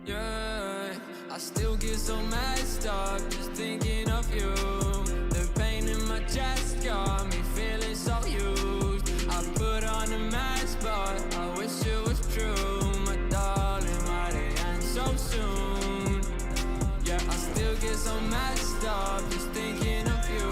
Yeah, I still get so messed up just thinking of you. The pain in my chest got me feeling so used. I put on a mask, but I wish it was true. My darling, why they end so soon? Yeah, I still get so messed up just thinking of you.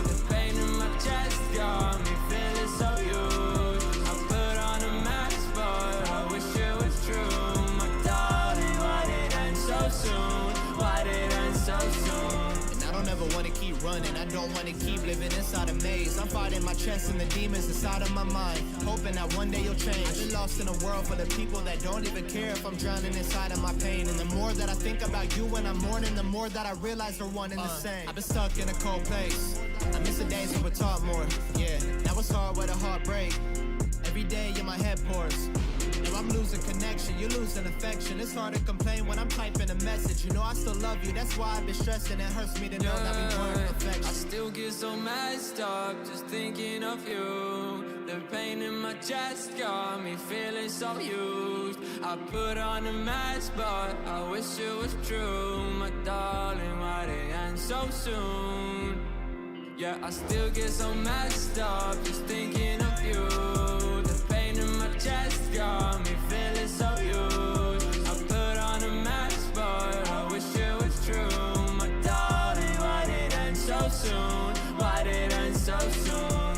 The pain in my chest got me feeling so used. I put on a mask, but I wish it was true. My darling, why did it end so soon? Why did it end so soon? And I don't ever wanna keep running, I don't wanna keep living inside a maze. I'm fighting my chest and the demons inside of my mind, hoping that one day you'll change. I've been lost in a world full of people that don't even care if I'm drowning inside of my pain. And the more that I think about you when I'm mourning, the more that I realize we're one and the same. I've been stuck in a cold place, I miss the days we would talk more. Yeah, now it's hard with a heartbreak. Every day in my head pours. Now I'm losing connection, you're losing affection. It's hard to complain when I'm typing a message. You know I still love you, that's why I've been stressed. And it hurts me to know that we weren't I perfection. still get so messed up just thinking of you. The pain in my chest got me feeling so used. I put on a mask, but I wish it was true. My darling, why they end so soon? Yeah, I still get so messed up just thinking of you. The pain in my chest got me feeling so used. I put on a mask, but I wish it was true. My darling, why did it end so soon? Why did it end so soon?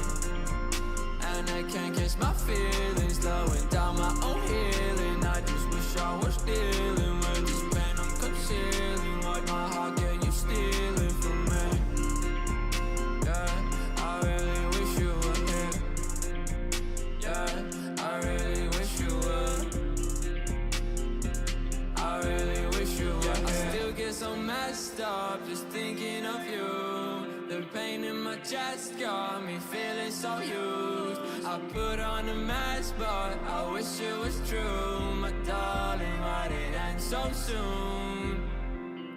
And I can't catch my feelings, slowing down my own healing. I just wish I was dealing with this pain I'm concealing. Like my heart, can you steal it from me? Yeah, I really wish you were here. Yeah, I really wish you were. I really wish you were. I still get so messed up just thinking of you. The pain in my chest got me feeling so used. I put on a mask, but I wish it was true. My darling, why did it end so soon?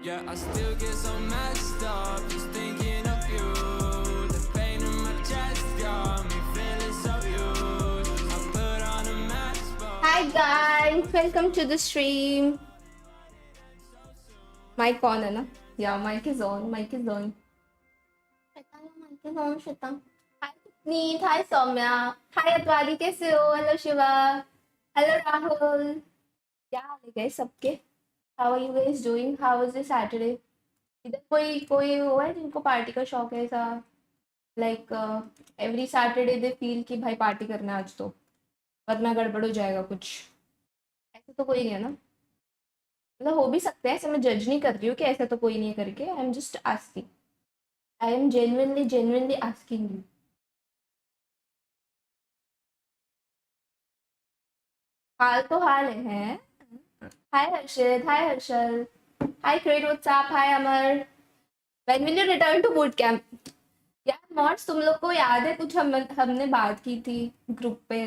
Yeah, I still get so messed up just thinking of you. The pain in my chest got me feeling so used. I put on a mask, but Hi guys, welcome to the stream. Mic on है ना? Yeah, mic is on. Mic is on. Shweta, your mic is on, Shweta. Hi Neet, hi Saumya, hi अतवारी, कैसे हो? Hello Shiva, hello Rahul. क्या हाल है guys सबके? How are you guys doing? How was the Saturday? इधर कोई कोई वो है जिनको पार्टी का शौक है ऐसा? Like every Saturday they feel कि भाई पार्टी करना है आज तो, वरना गड़बड़ हो जाएगा कुछ. ऐसा तो कोई नहीं है ना? मतलब हो भी सकता है, ऐसे मैं जज नहीं कर रही हूँ कि ऐसा तो कोई नहीं करके. I am just asking. I am genuinely asking you. हाल तो हाल है. Hi Harshit, hi Harshal, hi Cred, what's up, hi Amar. When will you return to boot camp? यार मॉड्स, तुम लोग को याद है कुछ हमने बात की थी ग्रुप पे?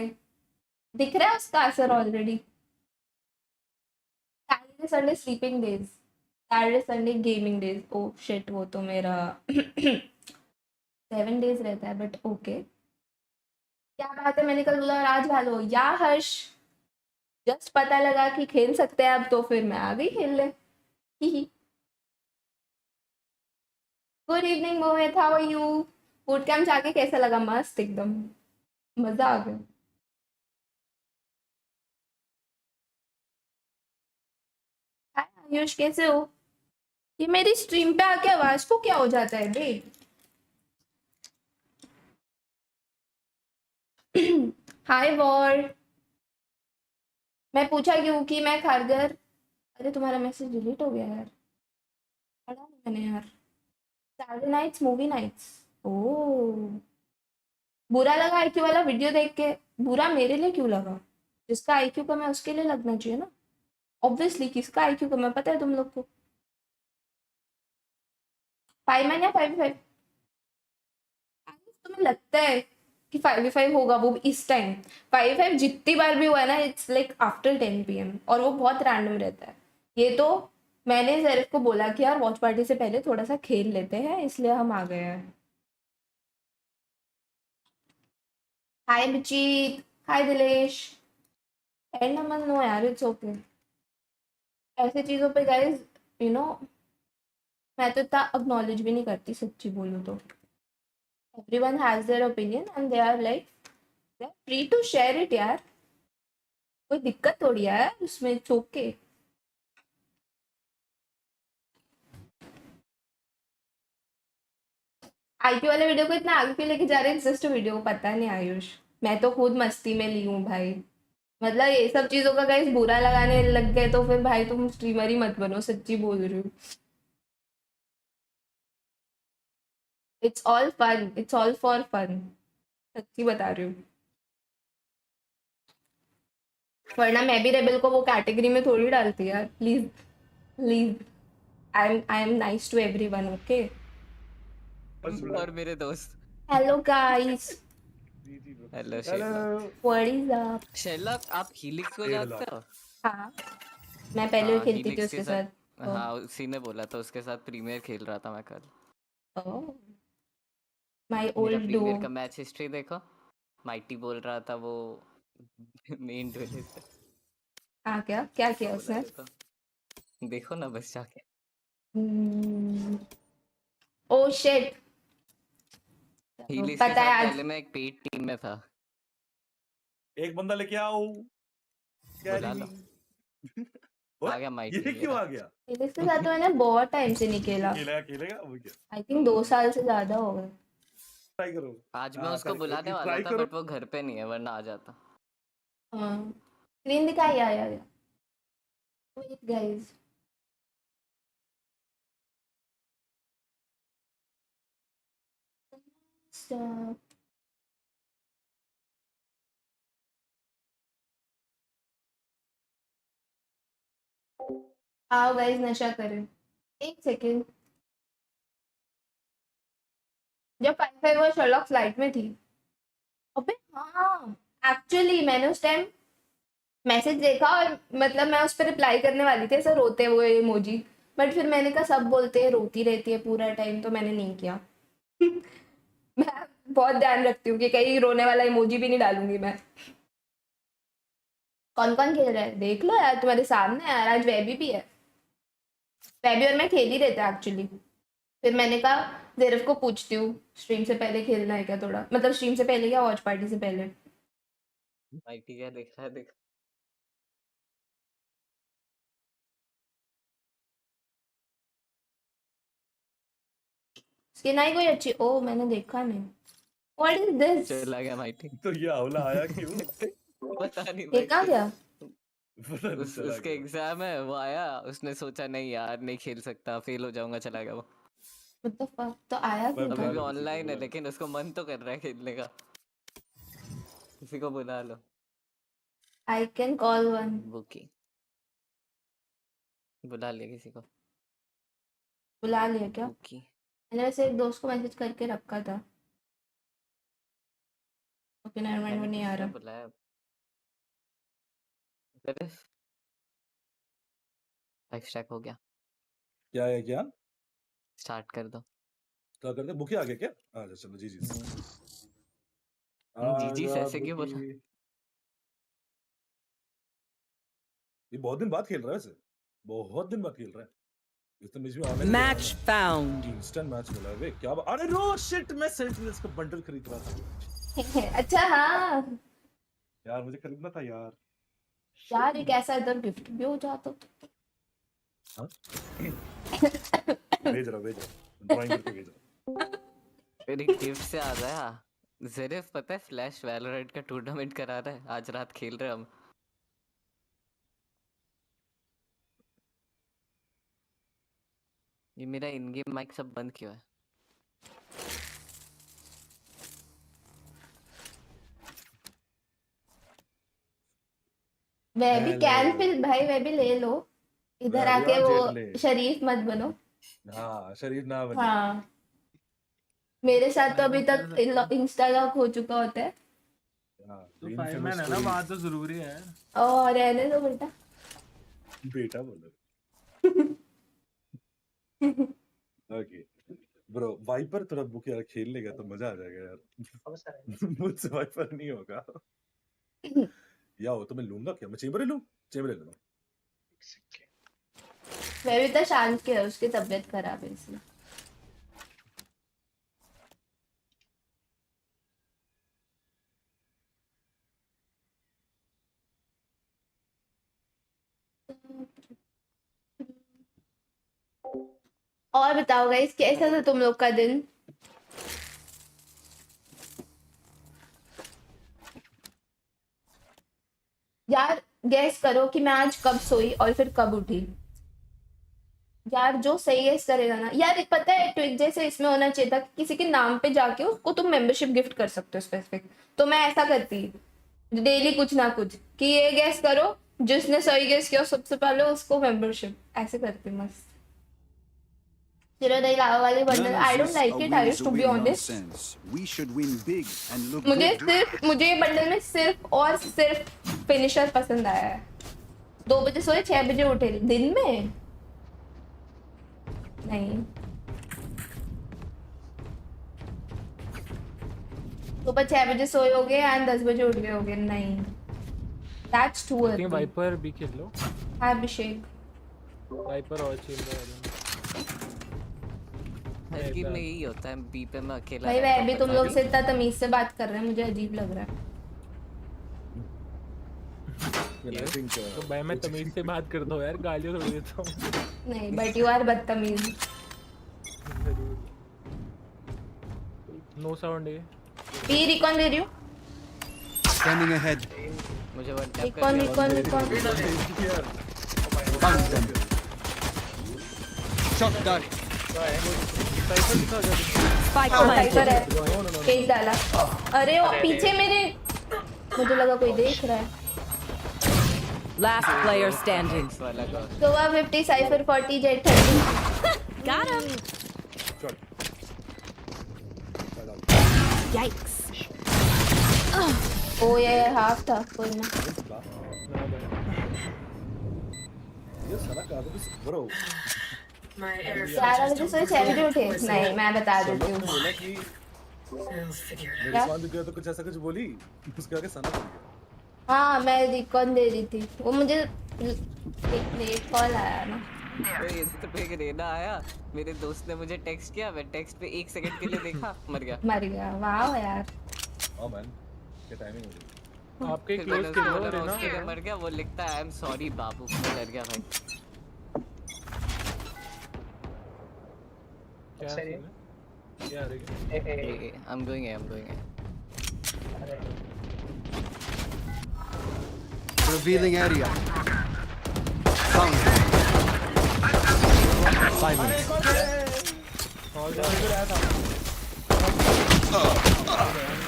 दिख रहा है उसका असर already. Saturday Sunday sleeping days, Saturday Sunday gaming days. Oh shit, वो तो मेरा 7 डेज रहता है, बट ओके. क्या बात है, मैंने कल बोला राज भालो या हर्ष. जस्ट पता लगा कि खेल सकते हैं अब, तो फिर मैं आ गई खेलने. Hi. Good evening Mohit, how are you? Boot camp जाके कैसा लगा? मस्त एकदम, मजा आ गया. हाय आयुष, कैसे हो? ये मेरी स्ट्रीम पे आके आवाज को क्या हो जाता है बे? हाय वॉर. मैं पूछा क्यों कि मैं खारगर. अरे तुम्हारा मैसेज डिलीट हो गया यार, पढ़ा नहीं मैंने यार. Saturday nights movie nights. Oh, बुरा लगा आईक्यू वाला वीडियो देख के? बुरा मेरे लिए क्यों लगा? जिसका आईक्यू कम है उसके लिए लगना चाहिए ना. ऑब्वियसली किसका आईक्यू कम है पता है तुम लोग को? 5 या 5v5? तुम्हें लगता है कि 5v5 होगा, वो भी इस टाइम? 5v5 जितनी बार भी हुआ है ना, इट्स लाइक आफ्टर 10 PM, और वो बहुत रैंडम रहता है. ये तो मैंने जैरफ को बोला कि यार वॉच पार्टी से पहले थोड़ा सा खेल लेते हैं, इसलिए हम आ गए हैं. हाय बिचीत, हाय दिलेश. एंड नमन नो यार, इट्स ओके. ऐसे चीज़ों पे गाइस, यू नो, मैं तो इतना अक्नॉलेज भी नहीं करती सच्ची बोलूँ तो। Everyone has their opinion and they are like, they are free to share it यार, कोई दिक्कत थोड़ी है उसमें, ओके। आईपी वाले वीडियो को इतना आगे क्यों लेके जा रहे हैं, जस्ट वीडियो, पता नहीं आयुष, मैं तो खुद मस्ती में ली हूँ भाई। मतलब ये सब चीजों का गाइस बुरा लगाने लग गए तो फिर भाई तुम स्ट्रीमर ही मत बनो, सच्ची बोल रही हूँ। It's all fun, it's all for fun, सच्ची बता रही हूँ। वरना मैं भी रेबेल को वो कैटेगरी में थोड़ी डालती यार, please please. I am nice to everyone, okay. और मेरे दोस्त। Hello guys, hello hello. What is up. Sherlock, आप हीलिक्स को 1.5 जानते लाख। हो? हाँ, मैं पहले भी हाँ, खेलती थी हीलिक्स के उसके साथ। साथ। हाँ, उसी ने बोला था, उसके साथ प्रीमियर खेल रहा था मैं कल। ओह, माय मेरा ओल्ड डू। प्रीमियर का मैच हिस्ट्री देखो। माइटी बोल रहा था वो मेन ड्यूलिस्ट है। हाँ, क्या क्या किया बोला उसने? देखो, देखो ना बस जाके। ओह शिट, हीलिक्स के पता साथ है आज। पहले मैं एक पेड टीम में था। एक बंदा लेके आओ, कैरी बुला मी। लो। ओए, आ गया माइटी ये क्यों मेरा। आ गया? इसके साथ तो मैंने बहुत टाइम से नहीं खेला, खेलेगा खेलेगा वो क्या? आई थिंक 2 साल से ज्यादा हो गए। ट्राई करो। आज मैं उसको बुलाने वाला ट्राई था करो। बट वो घर पे नहीं है, वरना आ जाता। हाँ, स्क्रीन दिखाई, आया आया। वेट गाइस, आओ गाइस नशा करें। एक सेकेंड, जब 5-5 और शर्लॉक फ्लाइट में थी, अबे हाँ, एक्चुअली मैंने उस टाइम मैसेज देखा और मतलब मैं उस पर रिप्लाई करने वाली थी ऐसे रोते हुए इमोजी, बट फिर मैंने कहा सब बोलते हैं रोती रहती है पूरा टाइम, तो मैंने नहीं किया। मैं बहुत ध्यान रखती हूँ कि कहीं रोने वाला इमोजी भी नहीं डालूंगी मैं। कौन कौन खेल रहा है देख लो यार, तुम्हारे सामने यार, आज वेबी भी है। वेबी और मैं खेल ही रहते एक्चुअली, फिर मैंने कहा जेरफ को पूछती हूँ स्ट्रीम से पहले खेलना है क्या, थोड़ा मतलब स्ट्रीम से पहले क्या वॉच पार्टी से पहले। माइटी क्या देख रहा है देख। स्किन आई कोई अच्छी, ओ मैंने देखा नहीं, व्हाट इज दिस। चला गया माइटी। तो ये आंवला आया क्यों? पता नहीं ये भाई। कहाँ गया? पता नहीं, चला उसके गया। एग्जाम है, वो आया, उसने सोचा नहीं यार नहीं खेल सकता, फेल हो जाऊंगा, चला गया वो। What the fuck? तो आया मैं क्यों अभी था? बुला भी लो किसी को, ऑनलाइन है बुला लो। लेकिन उसको मन तो कर रहा है खेलने का। किसी को बुला लो। I can call one. बुकी बुला लिया किसी को। बुला लिया क्या? बुकी मैंने वैसे एक दोस्त को मैसेज करके रखा था। ओके नेवर माइंड, वो मैंने नहीं आ किसी को रहा। बुलाया। अरे 5 स्टैक हो गया। क्या है क्या? स्टार्ट कर दो। क्या करते? बुकी आ गया क्या? अच्छा चलो, जी जी। जीजी आजा ऐसे क्यों बुकी। बोला? ये बहुत दिन बाद खेल रहा है वैसे, बहुत दिन बाद खेल रहा है। इस बीच में online Match found. Instant match मिला है वे, क्या अरे रो शिट, मैं सेंटिनेल्स का बंडल खरीद रहा था अच्छा हाँ यार, मुझे खरीदना था यार। यार, एक ऐसा इधर गिफ्ट भी हो जाता। हाँ? भेज रहा ड्राइंग करके भेज रहा। मेरी गिफ्ट से आ गया। ज़रीफ पता है फ्लैश वैलोरेंट का टूर्नामेंट करा रहा है, आज रात खेल रहे हैं हम। ये मेरा इन गेम माइक सब बंद क्यों है? वह भी हेलो। कैन भाई, वह भी ले लो, इधर मैं भी आके आज वो जेट ले। शरीफ मत बनो। हाँ, शरीफ ना बने। हाँ, मेरे साथ तो अभी तक इंस्टा लॉक हो चुका होता है। हाँ, तो the 5 मैन infamous है ना, story। बात तो जरूरी है। और रहने दो बेटा। बेटा बोलो। ओके ब्रो, वाइपर थोड़ा बुक यार, खेल लेगा तो मजा आ जाएगा यार। मुझसे वाइपर नहीं होगा। या हो तो मैं लूंगा क्या? मैं चेंबर लूं? चेंबर ले लूं। मैं भी तो शांत के है, उसकी तबीयत खराब है इसलिए। और बताओ गाइस, कैसा था तुम लोग का दिन? यार गैस करो कि मैं आज कब सोई और फिर कब उठी। यार जो सही गैस करेगा ना, यार पता है ट्विक जैसे इसमें होना चाहिए था कि किसी के नाम पे जाके उसको तुम मेंबरशिप गिफ्ट कर सकते हो स्पेसिफिक। तो मैं ऐसा करती डेली कुछ ना कुछ कि ये गैस करो, जिसने सही गैस किया सबसे पहले उसको मेंबरशिप, ऐसे करती मस्त। जीरो दही लावा वाली bundle I don't like it Ayush to be honest. मुझे ये बंडल में सिर्फ और सिर्फ फिनिशर पसंद आया है। 2 बजे सोए 6 बजे उठे दिन में नहीं, सुबह 6 बजे सोए होगे एंड 10 बजे उठ गए होगे, नहीं दैट्स टू अर्ली। वाइपर भी खेल लो। हाय अभिषेक। वाइपर और खेल लो। हर गेम में यही होता है, बी पे मैं अकेला भाई रहता मैं भी हूँ, तुम पता लोग नहीं। से इतना तमीज से बात कर रहे हैं, मुझे अजीब लग रहा है। तो भाई मैं तमीज से बात करता हूँ यार, गालियाँ थोड़ी देता हूँ। नहीं बट यू आर बदतमीज। नो साउंड है। पी रिकॉन दे रही हूँ। Scanning ahead. मुझे वन टैप रिकॉन कर recon recon. Found them. Shot dart. Spike है, केज डाला। अरे वो पीछे मेरे, मुझे लगा कोई देख रहा है। Last player standing. वाला का। Goa 50 cipher 40 jet 30। Got him. Yikes. ओ ये हाफ था, कोई ना। ये साला कहाँ पे ब्रो? 11 बजे सोए 6 बजे उठे। नहीं मैं बता देती हूँ। बोला कि मेरे क्या? सामने गया तो कुछ ऐसा कुछ बोली, उसके आगे सना बोल गया। हाँ मैं रिकॉन दे रही थी, वो मुझे एक लेट कॉल आया ना। ये तो एक रेना आया, मेरे दोस्त ने मुझे टेक्स्ट किया, मैं टेक्स्ट पे 1 सेकंड के लिए देखा, मर गया। मर गया, वाह यार। हाँ मैन, क्या टाइमिंग हो गई। आपके फिर क्लोज मैंने के उसको लो बोला, रहना। उसके लिए मर गया, वो लिखता है आई एम सॉरी बाबू, मैं डर गया भाई। क्या है? क्या आ रही है? I'm going A. Revealing area. Found. Silence.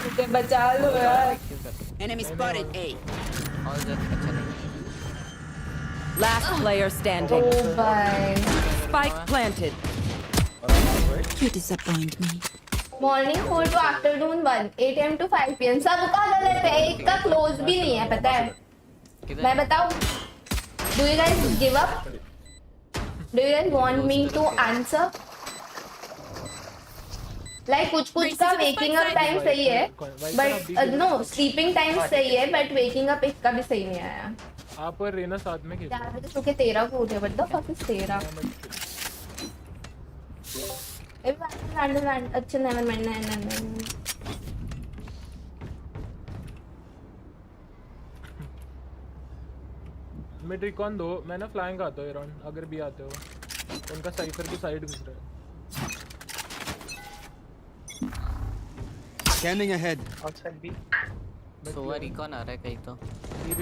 मुझे बचा लो यार। Enemy spotted A. और अच्छा नहीं। Last player standing. ओ भाई। Spike planted. You disappoint me. Morning 4 to afternoon 1, 8 AM to 5 PM। सबका गलत है, एक का क्लोज भी नहीं है, पता है। मैं बताऊं? Do you guys give up? Do you guys want me to answer? Like कुछ का waking up time सही है, but no sleeping time सही है, but waking up एक का भी सही नहीं आया। आप और रेना साथ में खेलो। 4 बजे सो के 13 को उठे, what the fuck is 13? अच्छा नेवर माइंड, नहीं मिड रिकॉन दो, मैं ना फ्लाइंग आता हूँ अराउंड, अगर भी आते हो। उनका साइफर की साइड घुस रहा है। Scanning ahead. सोवा रिकॉन आ रहा है कहीं तो। बी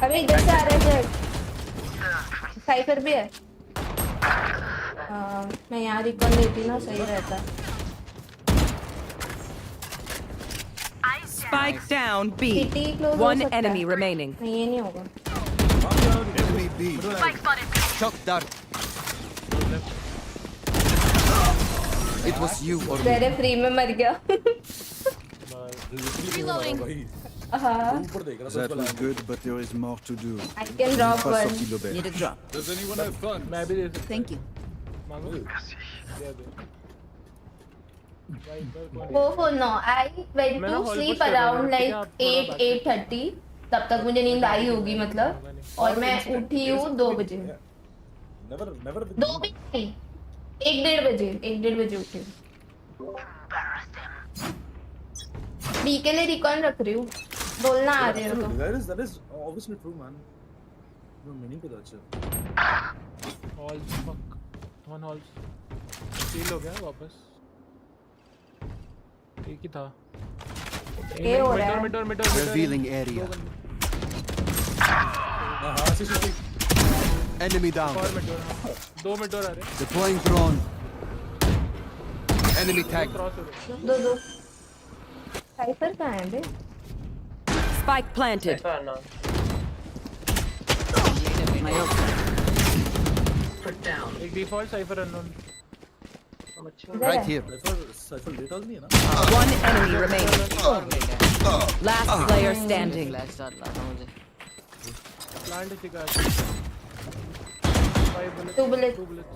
अबे इधर से आ रहे थे। साइफर भी है। मैं यहाँ रिकॉन देती ना, सही रहता। Spike down B. City close हो One सकता है। enemy remaining. नहीं ये नहीं होगा। Enemy B. Shot dart. It was you or me. तेरे फ्री में मर गया। भाई हाँ। ऊपर देख रहा That was good, but there is more to do. I can drop Pas one. sorti l'auberge. Need a drop. Does anyone have fun? मैं भी दे सकता हूँ। Thank you. मांगो। दे दे। Oh no, I went मैं ना to hall sleep push कर रहा हूँ, around ठीक है, like आप थोड़ा 8, बात 8:30 तब तक मुझे नींद आई होगी मतलब, और मैं उठी हूँ 2 बजे। नेवर नेवर 2 बजे नहीं, 1-1:30 बजे उठी। बी के लिए रिकॉर्ड रख रही हूँ, बोलना आ रही हो तो। that is obviously true man. No meaning to that shit. Halls fuck one halls seal हो गया वापस। एक ही था। ये हो रहा है। Mid Revealing area. हाँ सी Enemy down. और मिड डोर, 2 मिड डोर आ रहे हैं। Deploying drone. Enemy tagged. Cross हो रहे हैं। 2 साइफर कहाँ है बे? Spike planted. एक default cipher unknown. Right here. Cipher let out नहीं है ना? One enemy remaining. Last player standing. Flash डालना था मुझे। प्लांट इसी का 5 बुलेट 2 बुलेट। 2 बुलेट।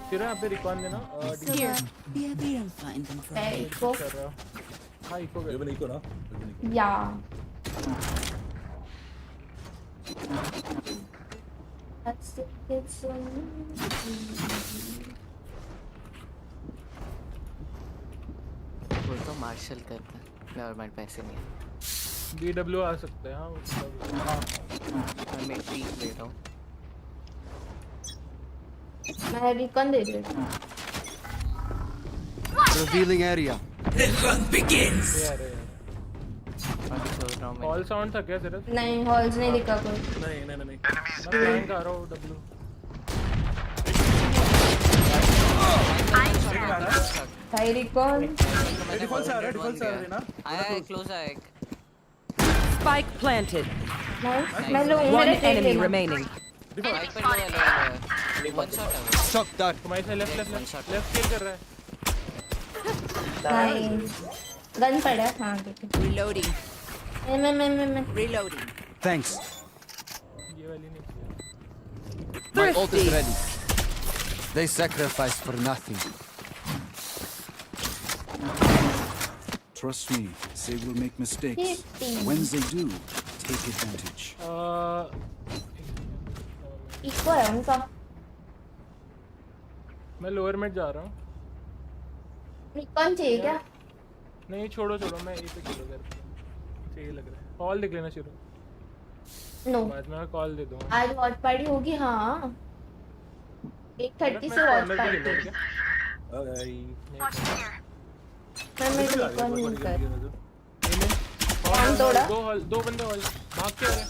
फिर यहाँ पे रिकॉन देना। Here. We don't find them from है here. इको। कर रहा हूँ। हाँ इको ये कर। बनी को ना या That's it, it's so वो तो मार्शल करता है, गवर्नमेंट पैसे नहीं है। BW आ सकते हैं। हाँ उसका मैं पीक ले रहा हूँ। मैं रिकॉन दे रही हूँ। Revealing area. ये आ रहे हैं। बाकी सोच रहा हूँ मैं। ऑल साउंड था क्या सिर्फ? नहीं, हॉल्स नहीं दिखा कोई। नहीं नहीं नहीं मैं प्लान कर रहा हूँ W। भाई रिकॉन। डिफॉल्ट से आ रहा है ना? आया है, क्लोज आया एक। Spike planted. नाइस, मैं लो One मेरे ट्रेन enemy लेना। remaining. वाइपर लो लो। वन शॉट है वो। Shock dart. तुम्हारे से लेफ्ट किल कर रहा है। नाइस। गन पड़ा है, हाँ देखो। Reloading. मैं Reloading. Thanks. ये वाली नहीं चाहिए। My ult is ready. They sacrifice for nothing. Trust me, they will make mistakes. When they do, take advantage. Eco है उनका। मैं लोअर मिड जा रहा हूँ। रिकॉन चाहिए क्या? नहीं छोड़ो मैं ये पे खेलो घर पे। सही लग रहा है। कॉल देख लेना शुरू। नो, बाद में मैं कॉल दे दूँगा। आज वॉच पार्टी होगी। हाँ 1:30 से वॉच पार्टी। मैं रिकॉन नहीं कर। और तोड़ा। 2 बंदे हॉल भाग के आ रहे हैं।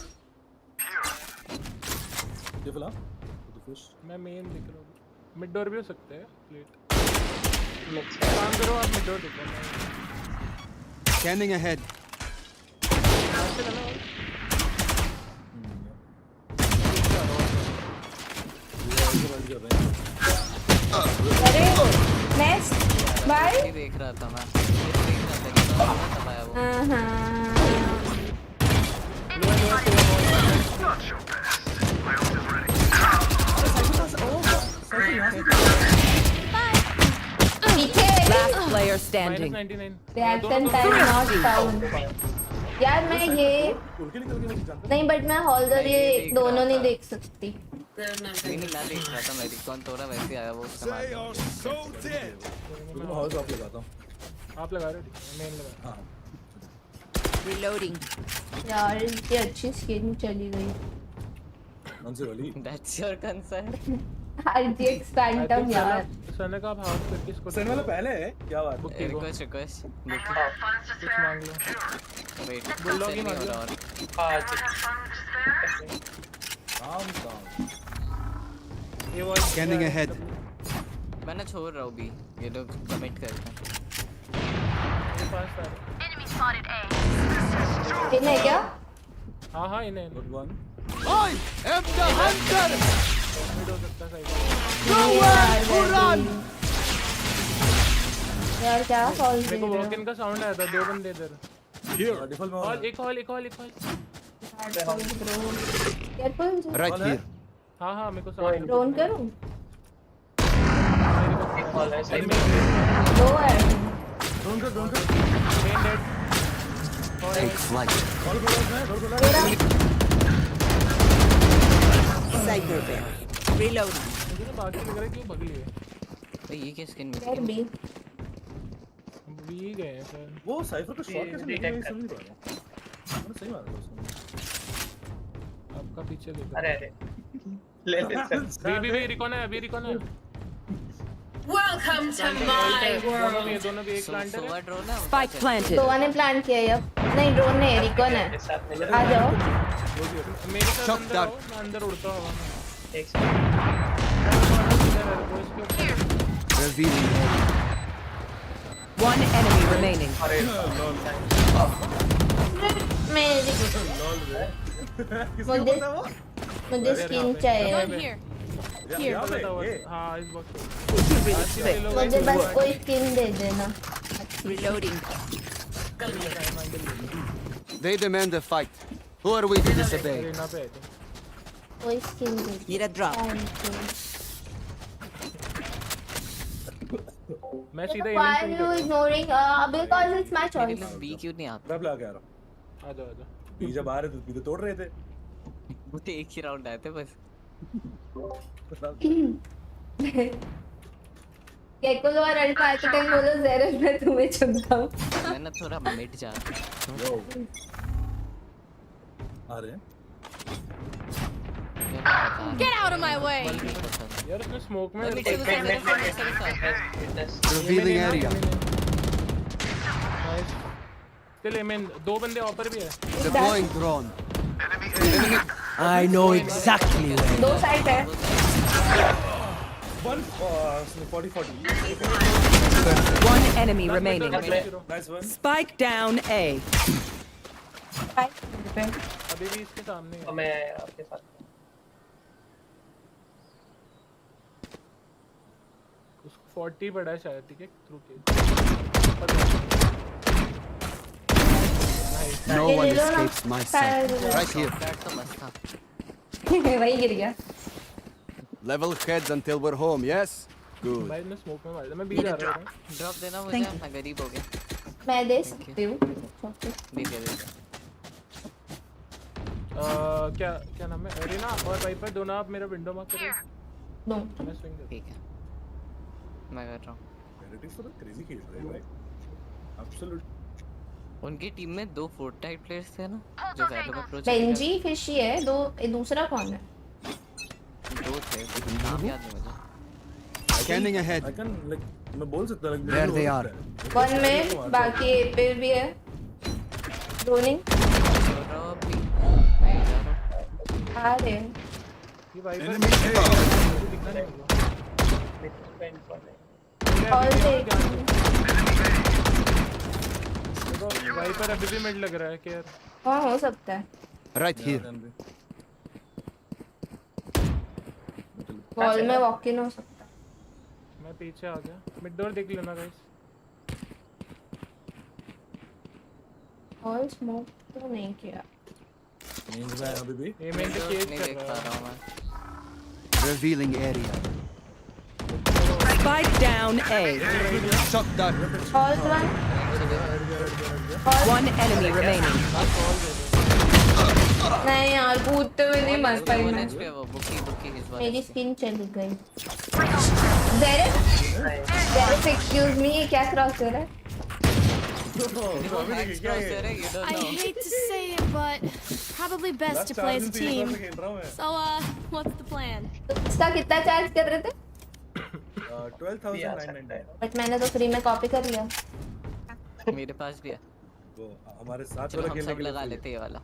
ये फिलहाल तो फिश मैं मेन दिख रहा हूँ। मिड डोर भी हो सकते हैं। प्लेट काम करो आप, मिड डोर देखो। Scanning ahead. अरे नेक्स्ट बाय। ये देख रहा था मैं। ये देख रहा था कि कब आया वो। पीछे Last player standing. -99। Reaction time not found. यार मैं ये उड़ के निकल के मैं जानता नहीं, बट मैं हॉल्डर ये दोनों नहीं देख सकती। नहीं मैं देख रहा था, मेरी कौन तोड़ा वैसे आया वो सामान। हूं मैं हाउस ऑफ लगाता हूं। आप लगा रहे हो? मेन लगा। हां Reloading. यार इतनी अच्छी स्किन चली गई। कौन सी वाली? That's your concern. RGX Phantom यार। सने का आप हाउस करके इसको सेन वाला पहले है क्या बात? बुक कीजिए। रिक्वेस्ट कुछ मांग लो। वेट बुलडॉग ही मांग लो। काम काम ये वॉइस Scanning ahead. मैं ना छोड़ रहा हूँ भी, ये लोग कमिट करते हैं। मेरे पास था। इन्हें क्या? हाँ इन्हें good one. I am the hunter. Mid हो सकता है साइड। Nowhere to run. यार क्या कॉल मेरे को कर रहे वॉक इन का साउंड आया था। 2 बंदे इधर। Here डिफॉल्ट में हॉल एक हॉल। हो? केयरफुल। Right here. हाँ मेरे को साउंड। ड्रोन करूं? Lower. Don't Main dead. Take flight. Cyber bear. Reload. मुझे ना बाकी लग रहा है क्यों भग लिए तो ये क्या स्किन There मिली be. भी गए हैं सर वो साइफर को शॉट कैसे लगी मैं समझ नहीं पा रहा हूं। मैंने सही मारा उसको। आपका पीछे देखो अरे ले भी रिकॉन है अभी रिकॉन है Welcome to my world. दोनों भी एक प्लांटर है ड्रोन है Spike planted. तो ने प्लान किया है अब। नहीं ड्रोन नहीं रिकॉन है। आ जाओ। मेरे साथ अंदर आओ मैं अंदर उड़ता हूँ हवा में एक second Revealing area. One enemy remaining. मेरी किसको पता वो? मुझे स्किन चाहिए। यहाँ पे, ये। हाँ इस वक्त मुझे बस कोई स्किन दे देना। Reloading. They demand a fight. Who are we to disobey? Arena पे है तो कोई स्किन दे दे। Need a drop. मैं सीधा Why event are you ignoring? Because it's my choice. B क्यों नहीं आता ट्रैप लगा के आ रहा आ जाओ बी जब आ रहे थे बी तो तोड़ रहे थे। मुझे एक ही राउंड आए थे बस केकुलो और अल्फा आते टाइम बोलो ज़ेरस मैं तुम्हें चुनता हूँ। मैं ना थोड़ा मिड जा आ रहे हैं। Get out of my way. यार उसने स्मोक में Revealing area. स्टिल एमेन दो बंदे ऑपर भी है Deploying drone. I know exactly where. दो साइड है। 40. One enemy remaining. Nice one. Spike down A. अभी भी इसके सामने है मैं आपके साथ उसको 40 पड़ा है शायद ठीक है थ्रू के No one escapes my sight. Right here. Bat तो मस्त था वही गिर गया। Level heads until we're home, yes? Good. भाई ने स्मोक में मार दिया मैं बी जा रहा हूँ ड्रॉप देना मुझे मैं गरीब हो गया मैं दे सकती हूँ। दे दे क्या क्या नाम है अरेना और वाइपर दोनों आप मेरा विंडो मार्क करो नो। मैं स्विंग दे ठीक है मैं कर रहा हूँ Narratives तो क्रेजी खेल रहे हैं भाई। Absolute। उनकी टीम में दो फोर्टनाइट प्लेयर्स थे ना जो वैलो में अप्रोच बेंजी फिशी है दो दूसरा कौन है? दो थे नाम याद नहीं मुझे Scanning ahead. I can like मैं बोल सकता हूँ like, There they are. One में बाकी ए पे भी है। रोलिंग आ रहे हैं। ये वाइपर और देख वाइपर अभी भी मिड लग रहा है क्या हाँ हो सकता है। Right here. वॉल में वॉक इन हो सकता है। मैं पीछे आ गया मिड डोर देख लेना गाइस और स्मोक तो नहीं किया। Means मैं अभी भी ये मेन के केस नहीं कर देख पा रहा रहा हूँ मैं Revealing area. Spike down A. Shot done. और वन One enemy remaining. नहीं यार कूदते हुए नहीं मर पाई मैं। पे वो बुकी इस बार मेरी स्किन चली गई। ज़ेरस एक्सक्यूज मी ये क्या क्रॉस कर रहा है? I hate to say it, but probably best to play as a team. So, what's the plan? तो इसका कितना चार्ज कर रहे थे? 12,999। बट मैंने तो फ्री में कॉपी कर लिया। मेरे पास भी है वो हमारे साथ चलो वाला हम खेलने सब के लिए लगा लेते हैं ये वाला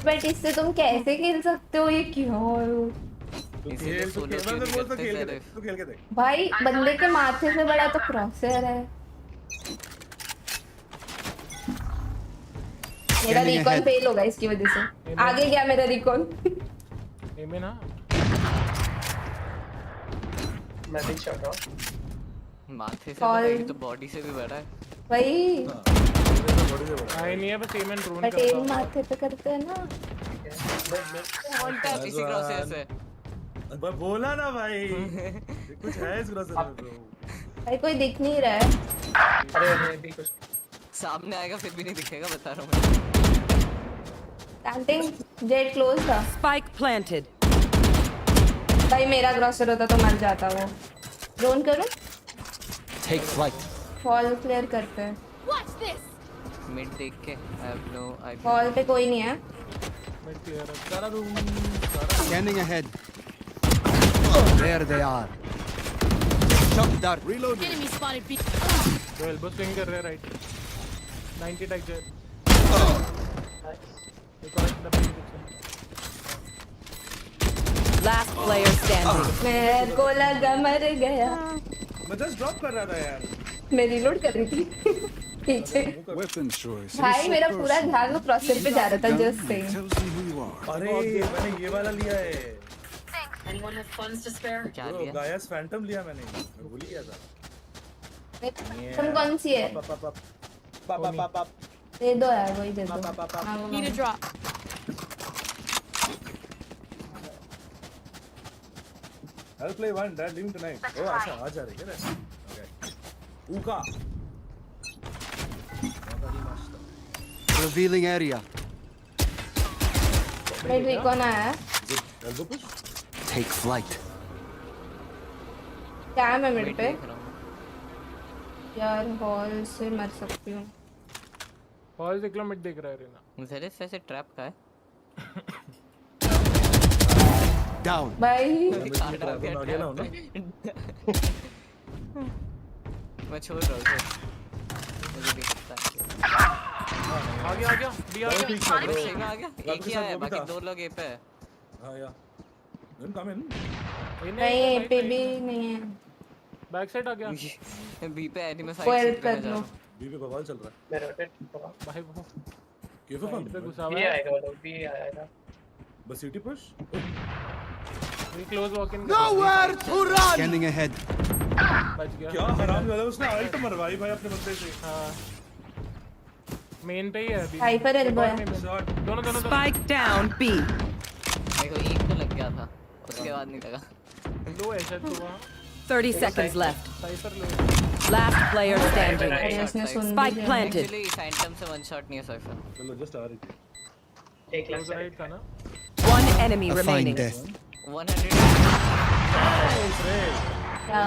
बट इससे तुम कैसे खेल सकते हो ये क्यों? इसीलिए तू सोलो खेल क्यों नहीं तो खेल के करते देख सिर्फ तू खेल के देख। भाई बंदे के माथे से बड़ा तो क्रॉसर है। मेरा रिकॉल फेल होगा इसकी वजह से। आगे गया मेरा रिकॉल। एमे ना मैं भी शॉट हूं माथे से बड़ा है तो बॉडी से भी बड़ा है भाई आई नहीं है बस एमन ड्रोन बट करता एम हूं माथे पे करते हैं ना। वन टैप इसी क्रॉसर से भाई बोला ना भाई कुछ है इस ग्रोसरी में ब्रो। भाई कोई दिख नहीं रहा है। अरे मैं भी कुछ सामने आएगा फिर भी नहीं दिखेगा, बता रहा हूँ मैं। प्लांटिंग जेट क्लोज था। Spike planted. भाई मेरा ग्रोसर होता तो मर जाता वो। ड्रोन करूं? Take flight. फॉल क्लियर करते हैं। Watch this. मिड देख के I have no idea. Fall पे कोई नहीं है। मिड क्लियर है। सारा room Scanning ahead. There they are. Shock dart. Reload. Enemy spotted B. जो एल्बो स्विंग कर रहे हैं राइट 90 टाइप जेट। एक और डबल पीछे। Last player standing. मेरे को लगा मर गया। मैं जस्ट ड्रॉप कर रहा था यार। मैं रीलोड कर रही थी पीछे। Weapon choice. भाई मेरा पूरा ध्यान वो क्रॉसर पे जा रहा था just say. Tells me who you are. अरे मैंने ये वाला लिया है Anyone have funds to spare? क्या ब्रो, लिया? गायस फैंटम लिया मैंने, मैं भूल ही गया था। तुम कौन सी है? पाप दे दो यार, वही दे दो। Need a drop. I'll play one. Dad leaving tonight. Oh, अच्छा आ जा रही है ना? Okay. Uka. Revealing area. मेरे रिकॉन आया है। Elbow push. Take flight. क्या है मैं मेरे मिड पे? देख रहा हूँ। यार हॉल से मर सकती हूँ। हॉल देख लो, मिड देख रहा है रीना। ज़रिफ वैसे ट्रैप का है। Down. भाई आ गया ना। मैं छोड़ रहा हूँ मुझे दिखता है। आ गया बी आ गया। सही में आ गया। एक ही आया, बाकी दो लोग ए पे है। हाँ यार। Then come in. नहीं ए पे भी नहीं है। बैक साइड आ गया। बी पे एनिमे वो साइड हेल्प कर लो। बी पे बवाल चल रहा है। मैं रोटेट कर रहा भाई वो क्यों फन? पे घुसा हूं। हुआ ये है। आएगा वो लोग भी आएगा। Bus city push. ये close walk in. Nowhere to run. Scanning ahead. बच गया। क्या हराम वाला उसने अल्ट मरवाई भाई अपने बंदे से। हाँ मेन पे ही है अभी। हाइपर एल्बो है। शॉट। दोनों Spike down B. मेरे को एक तो लग गया था, उसके बाद नहीं लगा। लो है शायद तो वहाँ। 30 seconds left. साइफर लो। Last player standing. अरे उसने सुन Spike लिया। planted. एक्चुअली फैंटम से वन शॉट नहीं है साइफर। चलो जस्ट आ रही थी। एक लाख क्लोज राइट था ना। One enemy A fine remaining. death. 100 क्या?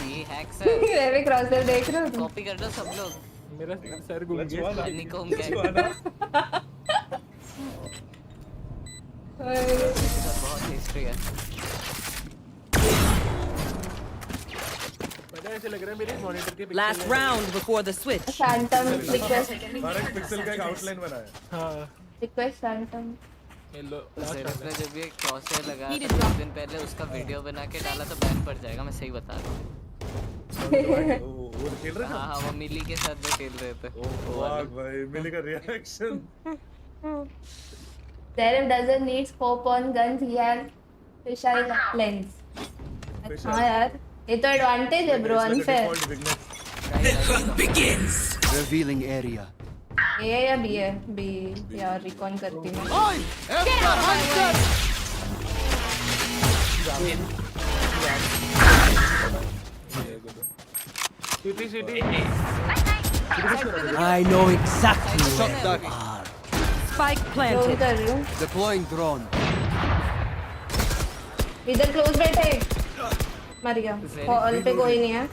ये हैक्स है। मैं भी क्रॉसर देख रहा हूँ। कॉपी कर दो सब लोग। मेरा सर घूम Let's गया। go ना। Nikom Let's go gang. ना। बहुत हिस्ट्री है। पता है ऐसे लग रहा है मेरे मॉनिटर के Last round before the switch. Phantom request हर एक पिक्सल का एक आउटलाइन बनाया। हाँ रिक्वेस्ट फैंटम। ये लो ज़रिफ ने जब ये क्रॉसहेयर लगाया था कुछ दिन पहले, उसका वीडियो बना के डाला तो बैन पड़ जाएगा, मैं सही बता रहा हूँ। वो खेल रहे थे। हाँ वो मिली के साथ वो खेल रहे थे। वाह भाई मिली का reaction. Zarif doesn't need scope on guns, he has fisheye lens. हाँ यार, ये तो एडवांटेज है ब्रो, अनफेयर। Revealing area. ए या बी है? बी यार रिकॉन करती हूँ। City I know exactly where you are. Spike drone planted. कर रही हूँ। Deploying drone. इधर क्लोज बैठे। मर गया। हॉल पे कोई नहीं है।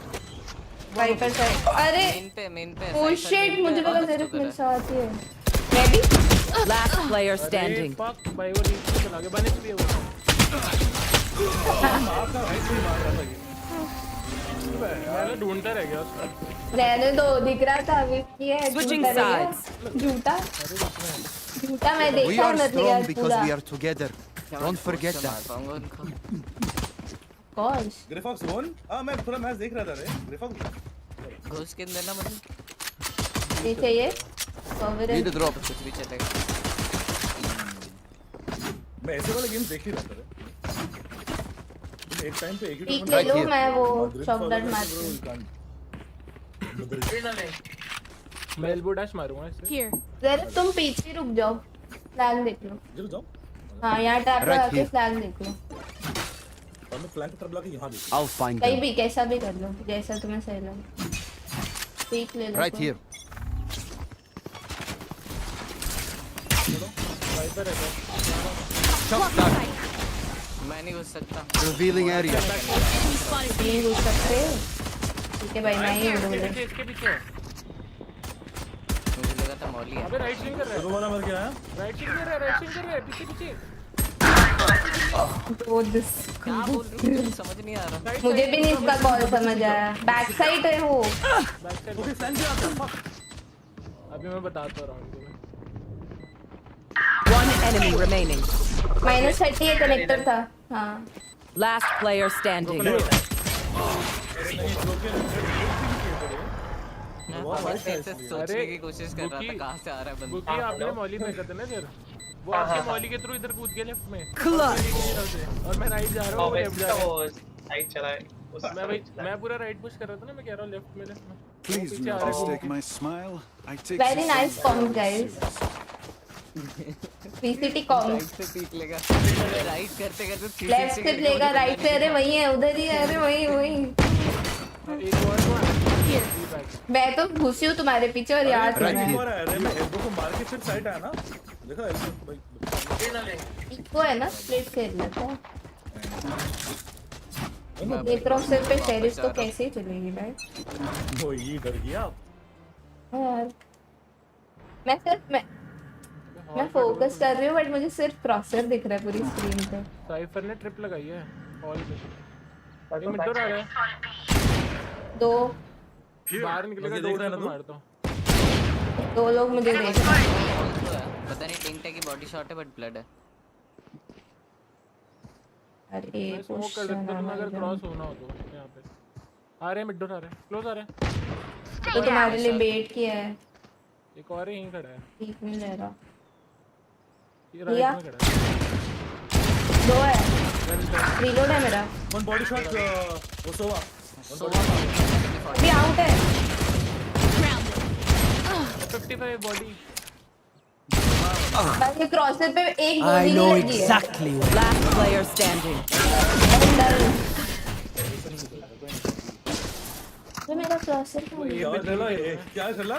Wiper side. अरे मेन पे ओह शिट, मुझे लगा ज़रिफ मेरे साथ ही है। मैं भी। Last player standing. फक भाई वो नीचे चला गया, बने भी है वो। मैं ढूंढता रह गया उसको। रहने दो, दिख रहा था अभी ये है। Switching झूठा नहीं है। sides. झूठा झूठा मैं We देखा are मतलब strong यार because पूरा। we are together. Don't forget that. कौश ग्रिफॉक्स वन। मैं पूरा मैच देख रहा था रे। ग्रिफॉक्स घुस के अंदर ना मतलब ये चाहिए कवर Need a drop. कुछ भी चलेगा। मैं ऐसे वाले गेम देख ही रहा था रे। एक टाइम पे एक ही पीक ले लो, मैं वो शॉट डट मारती हूँ। मैं एल्बो डैश मारूंगा इससे। Here. ज़रिफ तुम पीछे रुक जाओ, प्लान देख लो। जरूर जाओ। हाँ यहाँ टैप Right लगा के here. फ्लैग देख लो। और मैं फ्लैंक तरफ लगा यहाँ देखो। I'll find कहीं them. भी कैसा भी कर लो जैसा तुम्हें सही लगे। पीक ले लो। Right here. वाइपर है क्या? Shot down. मैं नहीं घुस सकता। Revealing area. नहीं घुस सकते। ठीक है भाई मैं ही उड़ गया। इसके पीछे है। मुझे लगा था मौली है। अबे राइट स्विंग कर रहा है। तो वाला मर गया है। राइट स्विंग कर रहा है पीछे पीछे। तो दिस क्या बोल रही हो? समझ नहीं आ रहा। मुझे भी नहीं इसका कॉल समझ आया। बैक साइड है वो। ओके फ्लैंक पे आता। अभी मैं बताता रहा हूँ तुम्हें। One enemy remaining. -30 कनेक्टर था। हाँ। Last player standing. सोचने की कोशिश कर रहा था कहाँ से आ रहा है बंदा। बुकी आपने मौली फेंका था ना फिर वो आपके मौली के थ्रू इधर कूद गया लेफ्ट में। और मैं राइट जा रहा हूँ वो लेफ्ट जा रहा है। साइड चला है। मैं पूरा राइट पुश कर रहा था ना मैं कह रहा हूँ लेफ्ट में। Please do not mistake my smile. I take Very nice society comms, very guys. seriously. PCT com. Right से पीक लेगा। राइट करते करते लेफ्ट से लेगा राइट से। अरे वही है उधर ही है। अरे वही। एक और मैं तो घुसी हूँ तुम्हारे पीछे और यार अरे मैं एल्बो को मार के फिर साइड आया ना। देखा एल्बो भाई। इको है ना स्प्लिट खेल लेता है। देख रहा हूँ सिर पे शेरिफ तो कैसे ही चलेगी भाई। वो ये डर गया। यार मैं फोकस कर रही हूँ बट मुझे सिर्फ क्रॉसर दिख रहा है पूरी स्क्रीन पे। साइफर ने ट्रिप लगाई है ऑल पे। ये मिड आ रहा है। 2 बाहर निकलेगा 2 तो मारता हूँ। 2 लोग मुझे देख रहे हैं। पता नहीं टिंग टैग की बॉडी शॉट है बट ब्लड है। अरे स्मोक कर देता हूँ अगर क्रॉस होना हो तो यहाँ पे आ रहे हैं मिड आ रहे हैं क्लोज आ रहे हैं। तो तुम्हारे लिए वेट किया है। एक और यहीं खड़ा है। ठीक नहीं ले रहा। ये राइट में खड़ा है। 2 है। रीलोड है मेरा। वन बॉडी शॉट वो सोवा। अभी आउट है। 55 बॉडी। बस ये क्रॉसर पे एक I गोली know नहीं लगी है। exactly what. Last player standing. तो मेरा क्रॉसर क्या चला?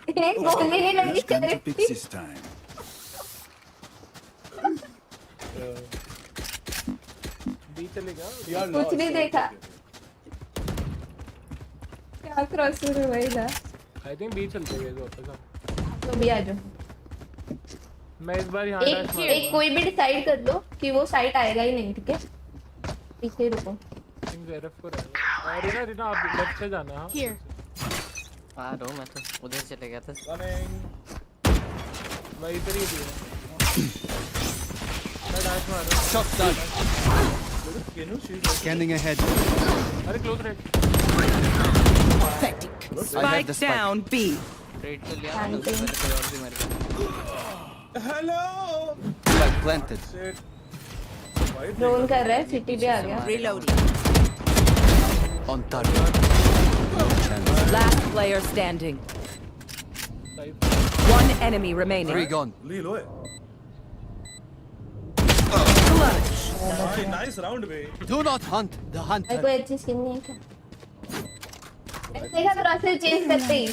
एक गोली नहीं लगी Time to शेरिफ fix की। this time. बी चलेगा। कुछ नहीं देखा। क्या क्रॉसर है भाई ना। आई थिंक बी चलते हैं वापस। तो भी आ जाओ। मैं इस बार यहाँ एक कोई भी डिसाइड कर दो कि वो साइट आएगा ही नहीं। ठीक है पीछे रुको। जेरफ को रहेगा। और रीना आप लेफ्ट से जाना। हाँ Here. आ रहा हूँ मैं तो उधर चले गया था। मैं इधर ही थी। मैं डैश मार रहा हूँ। Shot down. Scanning ahead. अरे close red. I have the spike. Down B. Red तो लिया मैंने उससे पहले कोई और भी मर गया। हेलो। Spike planted. ड्रोन कर रहा है। सिटी भी आ गया। Reloading. On target. No chance. Last player standing. One enemy remaining. 3 gone. ली लो है। Clutch. नाइस राउंड बे। Do not hunt the भाई hunter. कोई अच्छी स्किन नहीं है क्या? देखा क्रॉसर चेंज करते ही।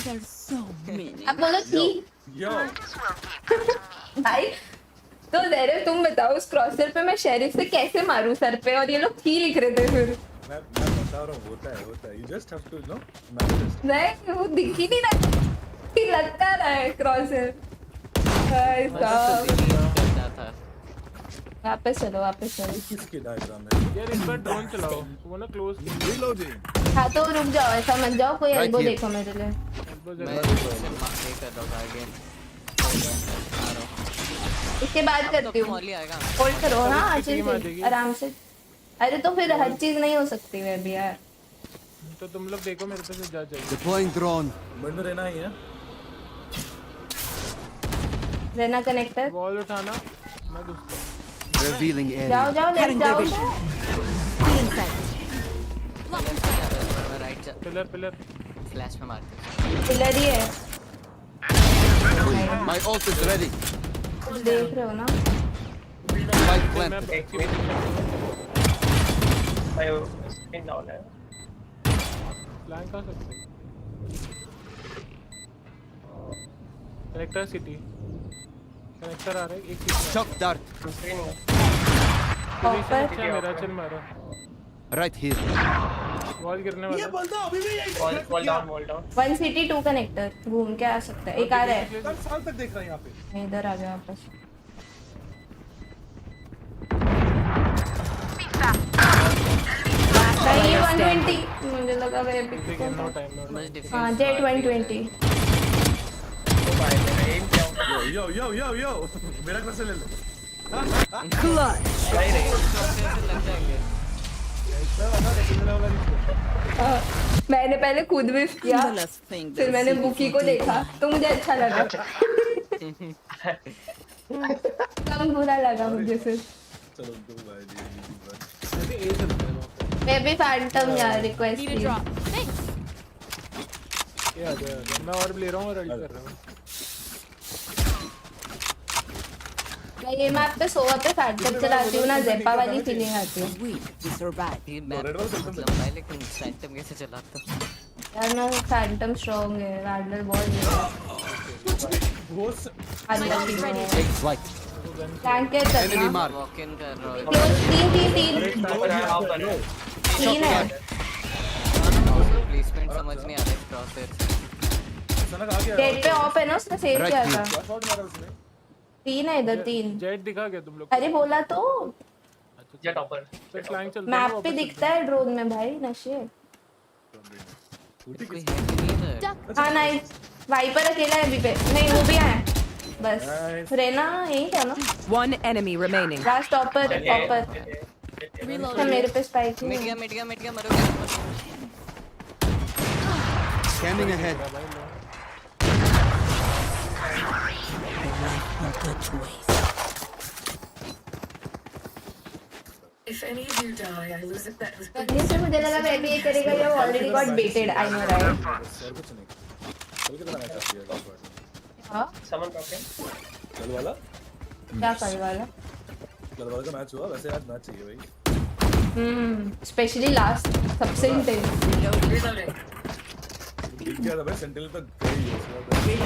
अब बोलो थी। यो। भाई तो जेरे तुम बताओ उस क्रॉसर पे मैं शेरिफ से कैसे मारूं सर पे और ये लोग थी लिख रहे थे फिर। मैं बता रहा हूँ होता है। You just have to know manage. नहीं वो दिख ही नहीं रहा। कि लगता रहा है क्रॉसर। भाई साहब वापस चलो। किसके डायग्राम है? यार इस बार ड्रोन चलाओ। वो ना क्लोज Reloading. हाँ तो रुक जाओ ऐसा मत जाओ। कोई Right एल्बो here. देखो मेरे लिए। मैं इससे मार नहीं कर रहा हूँ आगे। आ रहा हूँ। इसके बाद करती हूँ। मौली आएगा। होल्ड करो हाँ अच्छे से आराम से। अरे तो फिर हर चीज नहीं हो सकती है अभी यार। तो तुम लोग देखो मेरे पे से जा जाइए। Deploying drone. बंद रहना ही है। रहना कनेक्टर। वॉल उठाना। मैं घुसता हूँ। Revealing जाओ area. लेफ्ट जाओ। राइट जा। पिलर फ्लैश में मारते। पिलर ही है। My ult is ready. देख रहे हो ना। Spike planted. एक मिनट भाई स्क्रीन डाउन है फ्लैंक आ सकते हैं कनेक्टर सिटी कनेक्टर आ रहा है एक Shock dart. स्क्रीन पोजीशन अच्छा मेरा चल मारो Right here. वॉल गिरने वाला ये बंदा अभी भी यही वॉल डाउन 1 सिटी 2 कनेक्टर घूम के आ सकता है एक आ रहा है कल साल तक देख रहा है यहाँ पे मैं इधर आ गया वापस नहीं 120 मुझे लगा वे नो टाइम हां जेट 120 यो यो यो यो मेरा कैसे ले लो Clutch. मैंने पहले खुद भी किया Marvelous thing. फिर मैंने बुकी को देखा तो मुझे अच्छा लगा कम बुरा लगा मुझे फिर चलो दो भाई जी मैं भी फैंटम यार रिक्वेस्ट Need a की drop. Thanks. ये आ गया मैं और ले रहा हूँ और अल्ट कर रहा हूँ मैं ये मैप पे सोवा पे फैंटम चलाती हूँ ना ज़ेपा वाली फीलिंग आती है We survived. ये मैप लंबा है लेकिन फैंटम कैसे चलाता हूँ यार ना फैंटम स्ट्रांग है रैडलर बहुत है Take flight. टैंक के Enemy चलना mark. वॉक इन कर रहा हूँ क्लोज 3 है प्लेसमेंट समझ नहीं आ रहा है क्रॉसर अचानक आ गया जेट पे ऑफ है ना उसने सेव Right किया here. था शॉट मारा उसने 3 है इधर 3 जेट दिखा गया तुम लोग अरे बोला तो जेट ऑपर फिर फ्लैंक चलते मैप पे दिखता है ड्रोन में भाई नशे कोई है कि नहीं इधर हाँ नाइस वाइपर अकेला है अभी पे नहीं वो भी आया बस रेना यही था ना One enemy remaining. लास्ट ऑपर मेरे पे स्पाइक मिट गया मरो गया Scanning ahead. If any of you die, I lose a bet with ये से मुझे लगा मैं भी ये करेगा ये already got baited I know right और कुछ नहीं कल कितना मैच आ गया हां समन टॉकिंग कल वाला क्या कल वाला का मैच हुआ वैसे आज मैच चाहिए भाई स्पेशली लास्ट सबसे इंटेंस दिख गया था भाई सेंटिनल तक गई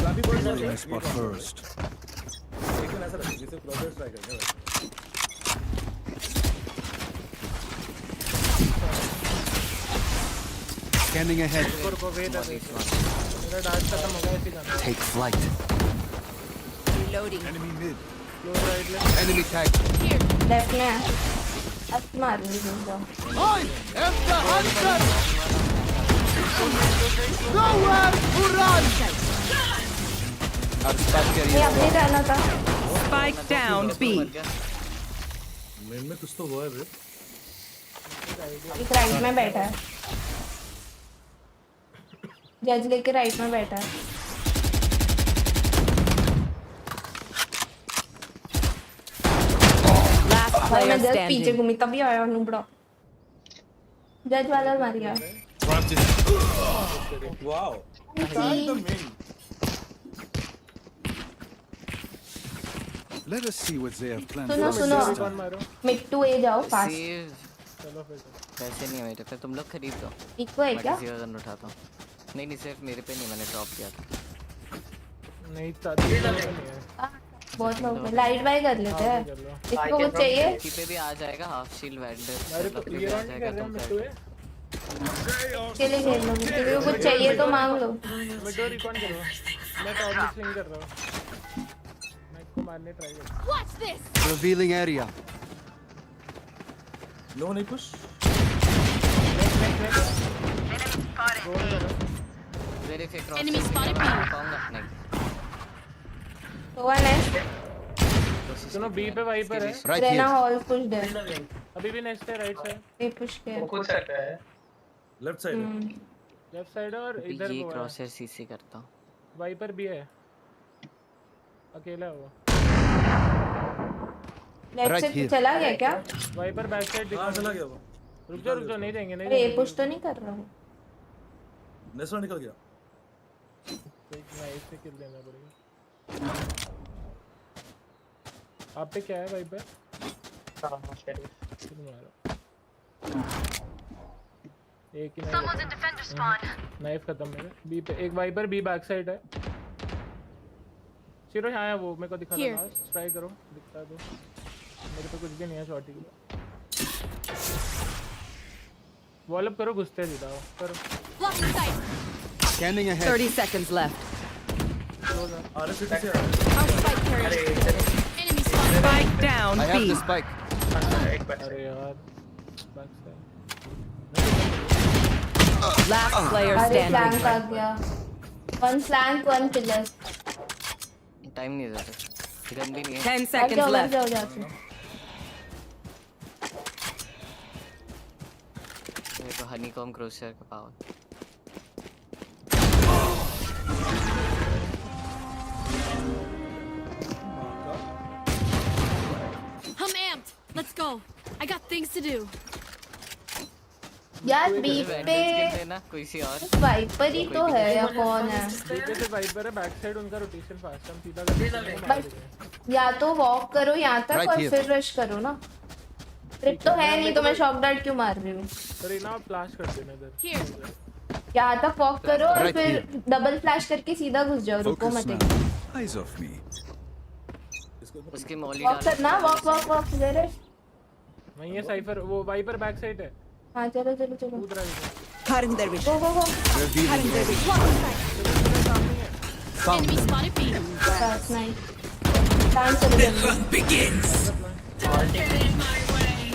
काफी बड़ी My spot first. लेकिन ऐसा लगा जैसे प्रोसेस ट्राई करते हैं Scanning ahead. को वेट है मेरा डार्ट खत्म हो गया इसी का Take flight. Reloading. Enemy mid. Close right ले Enemy tag. लेफ्ट में अब मार ली जाओ I am the hunter. Nowhere to run. Our spot ये carrier. अपने जाना था Spike down B. मेन में कुछ तो हुआ है बे एक राइट में बैठा है जज लेके राइट में बैठा है Last भाई मैं player जस्ट पीछे standing. घूमी तभी आया नुबड़ा जज वाला मार गया wow Let us see what they have planned. सुनो for us सुनो this time. मारो मिड टू ए जाओ फास्ट सेव चलो फिर पैसे नहीं है मेरे पे तुम लोग खरीद दो इको है मैं क्या किसी का गन उठाता हूँ नहीं सिर्फ मेरे पे नहीं मैंने ड्रॉप किया था नहीं चाहती नहीं है बहुत लोग लाइट बाय कर लेते हैं इसको कुछ चाहिए की पे भी आ जाएगा हाफ शील्ड वेंडर अरे तो ये आ रन जाएगा कर रहे हैं तुम मिट्टू के लिए खेल लो किसी को कुछ चाहिए तो मांग लो मिट्टू रिकॉर्ड करो मैं टॉप में स्विंग कर रहा हूँ मैं को मारने ट्राई कर Watch this. Revealing area. No नहीं पुश मेरे पे क्रॉस Enemy spotted me. पाऊंगा नहीं तो वन है सुनो बी पे वाइपर है Right रेना here. हॉल पुश दे अभी भी नेक्स्ट है राइट साइड ये पुश के वो खुद सकता है लेफ्ट साइड लेफ्ट साइड और इधर ये वो है क्रॉसर सीसी करता हूँ वाइपर भी है अकेला है वो लेफ्ट Right से here. चला गया क्या वाइपर बैक साइड दिखा हां चला गया वो रुक जाओ नहीं देंगे नहीं अरे ये देंगे पुश तो नहीं कर रहा हूँ नेस्टर निकल गया एक नाइस से किल देना पड़ेगा आप पे क्या है वाइपर? हाँ शेरिफ एक ही नाइफ खत्म मेरे। बी पे एक वाइपर, बी बैक साइड है। शिरो यहाँ है वो, मेरे को दिखा दो लास्ट, ट्राई करो दिखता दो। मेरे पे कुछ भी नहीं है शॉटी के लिए। वॉल अप करो, घुसते सीधा करो। Scanning ahead. 30 seconds left. Our spike carrier. Enemy spotted. Spike down I have B. the spike. अरे यार बैक साइड। Last player अरे standing. फ्लैंक आ गया। One flank one pillar. Time नहीं देते, गन भी नहीं है। 10 मर seconds जाओ left. जाके। मेरे को हनीकॉम क्रोसर का power. I'm amped. Let's go. I got things to do. यार बी पे देना कोई सी और। वाइपर ही तो है या कौन है? बी पे से वाइपर है, बैक साइड उनका रोटेशन फास्ट, हम सीधा कर बट या तो वॉक करो यहाँ तक Right और here. फिर रश करो ना। ट्रिप तो है नहीं तो मैं शॉक डार्ट क्यों मार रही हूँ? अरे ना फ्लैश कर देना इधर। Here. यहाँ तक वॉक करो और Right फिर डबल फ्लैश करके सीधा घुस जाओ, रुको Focus मत। now. Eyes off me. उसकी मौली वॉक करना, वॉक वॉक वॉक जरा। वहीं है साइफर, वो वाइपर बैक साइड है। हाँ चलो चलो चलो। कूद रहा है Cutting their vision. Go go go. Revealing area. Found Enemy them. spotted B. बस नाइस। डांस चलो जल्दी।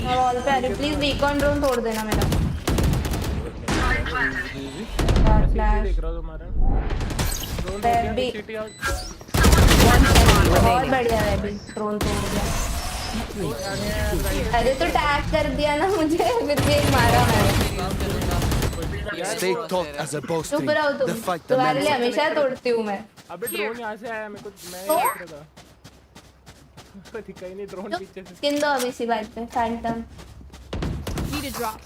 मैं वॉल पे आ रही, प्लीज बीकॉन ड्रोन तोड़ देना मेरा। फ्लैश देख रहा हूँ तुम्हारा drone There be- city out. बहुत बढ़िया है, अभी ड्रोन तोड़ दिया। अरे तो टैग कर दिया ना मुझे, फिर भी एक मारा मैंने। Stay taut as a चुप bowstring. रहो The तुम, fight तुम्हारे लिए demands. हमेशा तोड़ती हूँ मैं। अबे ड्रोन यहाँ से आया, मेरे को मैं तो? देख रहा था। उसको दिखा ही नहीं ड्रोन पीछे से। स्किन दो अभी सी बात पे, phantom. Need a drop.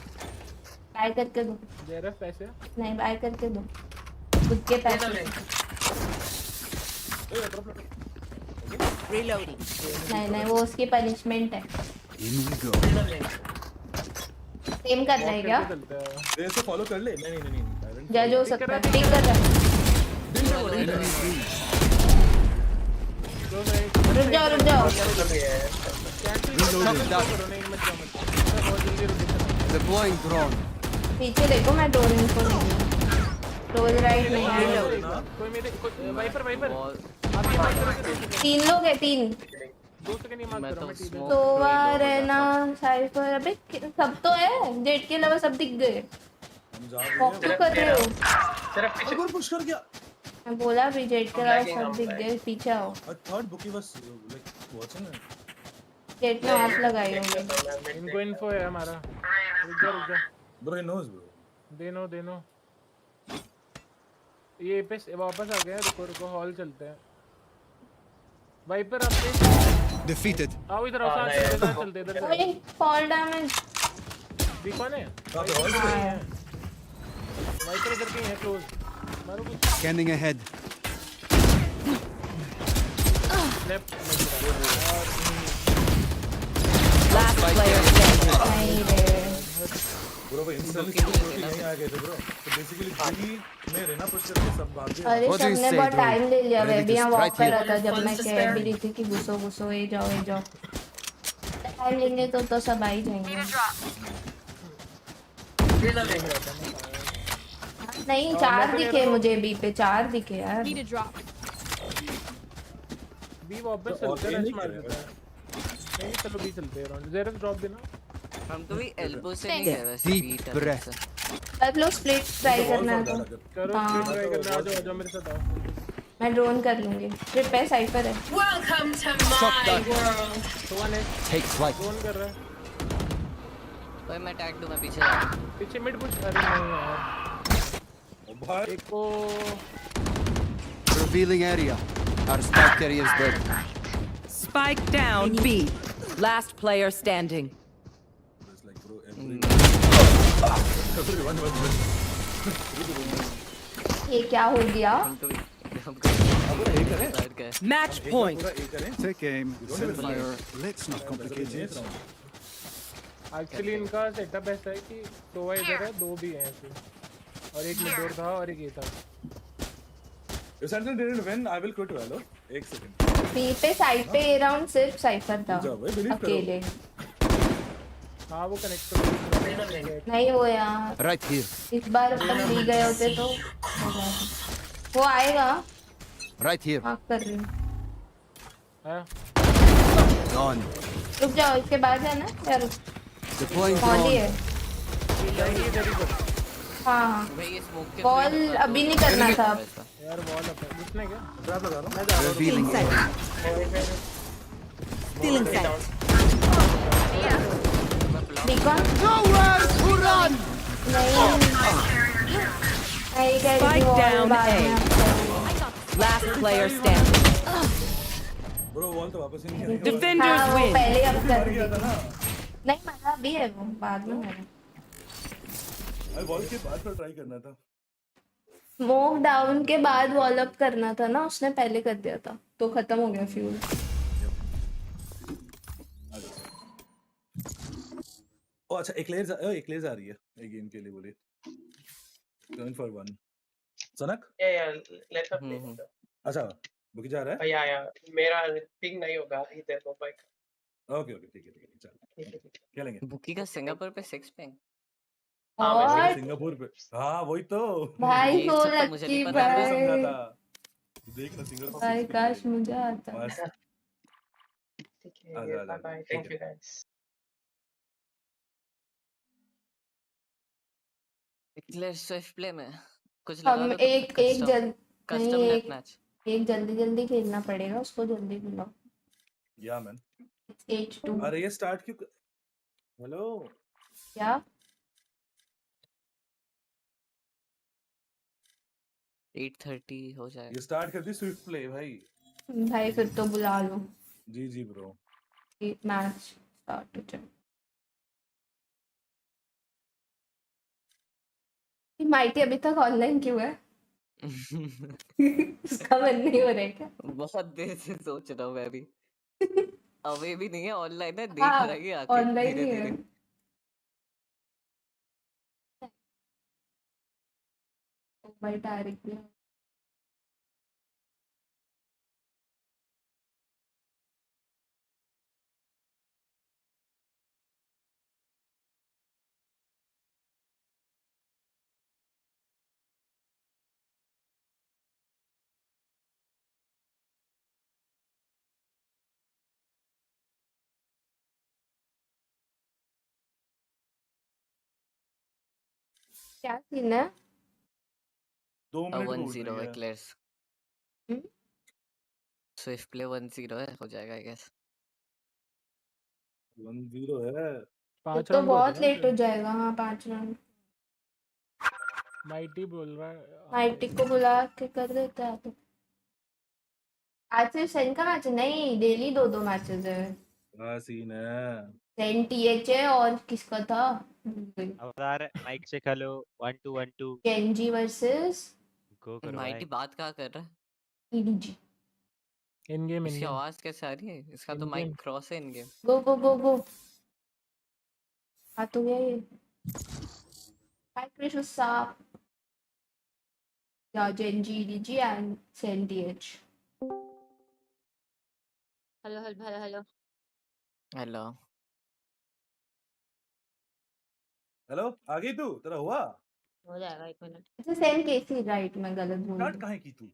Buy करके दो। जेरफ पैसे नहीं बाय करके दो, खुद के पैसे। Reloading. नहीं नहीं वो उसकी पनिशमेंट है। In we go. सेम कर रहा है क्या? चलता है। ये से फॉलो कर ले। नहीं नहीं नहीं जा जो सकता है, पिक कर रहा है। रुक जाओ रुक जाओ। Reloading that. बहुत जल्दी रोटेशन। Deploying drone. पीछे देखो, मैं डोर इनको नहीं रोज राइट नहीं है। कोई मेरे वाइपर वाइपर वॉल आप ये वाइपर तीन लोग हैं, तीन। 2 सेकंड ही मार मैं करो, तो मैं टीम स्मोक सोवा रहना साइफर, अबे सब तो है, जेट के अलावा सब दिख गए। हम जा वॉक तो कर रहे हो। सिर्फ पीछे और पुश कर गया। मैं बोला भी जेट के अलावा सब दिख गए, पीछे आओ। I thought Bookie was like watching it. Jet ने ऑफ लगाई होंगे। इनको इन्फो है हमारा। रुक जा Bro, he knows, bro. देनो ये पे वापस आ गए हैं, रुको हॉल चलते हैं। वाइपर आपके Defeated. आओ इधर आओ, साथ चलते इधर से। ओए फॉल डैमेज। भी कौन है? कहाँ पे हॉल पे? वाइपर इधर कहीं है क्लोज, मारो कुछ। Scanning ahead. Left Last player standing. नहीं रे। Bro, वो instantly यहीं आ गए थे bro. तो basically दिल्ली में रहना पुश करके सब भाग गए। अरे What do you सबने say, बहुत bro? टाइम ले लिया, मैं भी यहाँ वॉक Right कर here. रहा था जब मैं कह भी रही थी कि घुसो ये जाओ। टाइम लेंगे तो सब आ ही जाएंगे। नहीं 4 दिखे मुझे, बी पे 4 दिखे यार। Need a drop. बी वापस और चलते ये हैं, नहीं मार करेगा। देता है। नहीं चलो बी चलते हैं राउंड। जेरफ ड्रॉप देना। हम तो भी एल्बो से नहीं है वैसे Deep बीट breath. अब लोग स्प्लिट ट्राई करना है तो करो हाँ। ट्राई करना, आ जाओ मेरे साथ आओ। मैं ड्रोन कर लूंगी। ट्रिप है, साइफर है। Welcome to Shot my that. world. तो वन है Take flight. ड्रोन कर रहा है। भाई मैं टैग दूं, मैं पीछे जा रहा हूं। पीछे मिड पुश। अरे नहीं यार, ओ भाई एक को Revealing area. Our spike carrier is dead. Spike down B. Last player standing. it's like bro every ये क्या हो गया? हम तो भी पूरा A करें Side का है। Match एक बार point. पूरा A करें Take aim, don't set even fire. Let's not complicate it. Actually इनका सेटअप ऐसा है कि टोवा इधर है, 2 भी हैं ऐसे, और एक मिडोर था और एक ये था। If Sentinel didn't win, I will quit Valo. एक second. बी पे साइड पे ये राउंड सिर्फ साइफर था जाओ भाई, believe करो। अकेले। हाँ वो कनेक्ट कर नहीं वो यार Right here. इस बार अपन ली गए होते तो वो आएगा। Right here. मार्क कर रही हूँ। हाँ Gone. रुक जाओ इसके बाद है ना यार Deploying कॉल ही drone. है। हाँ भाई ये स्मोक के बॉल free बता अभी दो। नहीं करना था। यार वॉल अपन उसने क्या Trap लगा रहा हूँ। Revealing area. Stealing sight. Beacon? Nowhere to run. नहीं कह रही Spike थी down वॉल बाद में A. आपको। Last player standing. Bro, wall तो वापस ही नहीं आएगा। हाँ Defenders वो win. पहले अब मर कर गया था दी। ना। नहीं मजा अभी है वो बाद में है। अरे wall के बाद तो try करना था। स्मोक डाउन के बाद वॉल अप करना था ना, उसने पहले कर दिया था तो खत्म हो गया फ्यूल। ओ अच्छा एक लेयर आ रही है एक गेम के लिए बोले। Going for one. सनक? Yeah, let's play. अच्छा बुकी जा रहा है? Yeah, मेरा पिंग नहीं होगा इधर मोबाइल का। ओके ठीक है चल खेलेंगे। बुकी का सिंगापुर पे 6 पिंग। और सिंगापुर पे हाँ वही तो भाई ये को सब तो मुझे नहीं लकी पता था। मैंने समझा भाई था देख ना सिंगापुर भाई काश मुझे आता। बस ठीक है, bye bye, thank you guys. इक्लेयर स्विफ्ट प्ले में कुछ लगा हम दो तो एक कस्टम नहीं नेट मैच। एक जल्दी खेलना पड़ेगा उसको जल्दी बुलाओ। या मैन 8-2 अरे ये स्टार्ट क्यों हेलो क्या 8:30 हो जाएगा। ये स्टार्ट कर दी स्विफ्ट प्ले भाई। भाई फिर तो बुला लो जी ब्रो मैच स्टार्ट हो जाए। माइटी अभी तक ऑनलाइन क्यों है? उसका मन नहीं हो रहा है क्या? बहुत देर से सोच रहा हूँ मैं भी। अवे भी नहीं है ऑनलाइन है देख हाँ रहा है आके ऑनलाइन धीरे ही है। धीरे। भाई डायरेक्टली क्या सीन है? 2 मिनट को उठ 1-0 रही है है। क्लेयर्स। स्विफ्ट प्ले 1-0 है हो जाएगा आई गेस। 1-0 है। 5 तो राउंड बहुत लेट हो जाएगा। हाँ 5 राउंड माइटी बोल रहा है। माइटी को बुला के कर देते हैं तो। आज सिर्फ सेन का मैच है? नहीं डेली 2 मैचेस है। हाँ सीन है। सेन टीएच है और किसका था? अवतार माइक चेक हेलो 1-2 केंजी वर्सेस गो करो माइटी भाई। बात कहाँ कर रहा है? ईडीजी। इन गेम इसकी आवाज कैसे आ रही है? इसका तो माइक क्रॉस है इन गेम। गो आ तो गया ये। Hi Krish what's up? या Gen G EDG and Sen TH. Hello hello hello आ गई तू तेरा हुआ हो जाएगा 1 मिनट। अच्छा सेन केसी राइट मैं गलत बोल स्टार्ट रही कहाँ की तू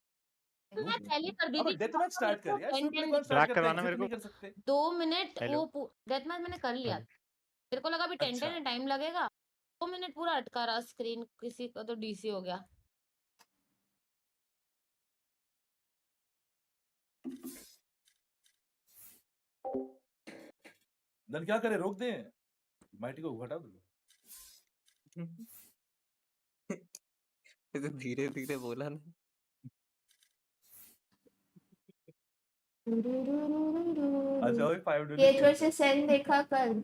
मैं पहले कर दी अब थी। डेथ मैच स्टार्ट कर यार स्विफ्ट प्ले कौन ब्लैक स्टार्ट करता है करवाना मेरे नहीं को। कर सकते 2 मिनट हेलो। वो डेथ मैच मैंने कर लिया। तेरे को लगा भी 10 अच्छा। टाइम लगेगा। 2 मिनट पूरा अटका रहा स्क्रीन, किसी का तो डीसी हो गया। दन क्या करे रोक दे माइटी को हटा दो इसे धीरे धीरे बोला ना। अच्छा वही 5 टीएच वर्सेस सेन देखा कल?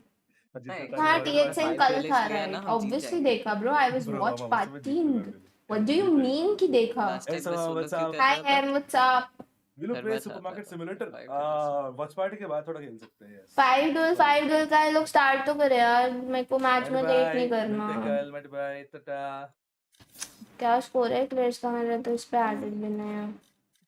हाँ टीएच सेन कल था राइट ऑब्वियसली देखा bro. I was watch parting. What do you mean कि देखा? लास्ट टाइम मैं सोलो what's क्यों up? कर हाय रहा था? Um what's up? विलो फिर प्ले मैं सुपरमार्केट चाहता सिमुलेटर था 5 वॉच पार्टी के बाद थोड़ा खेल सकते हैं। 5 डुअल का ये लोग स्टार्ट तो करे यार, मेरे को मैच में लेट नहीं करना। मत बाय टाटा। क्या स्कोर है क्लेश का? मेरा तो इस पे एडेड भी नहीं है।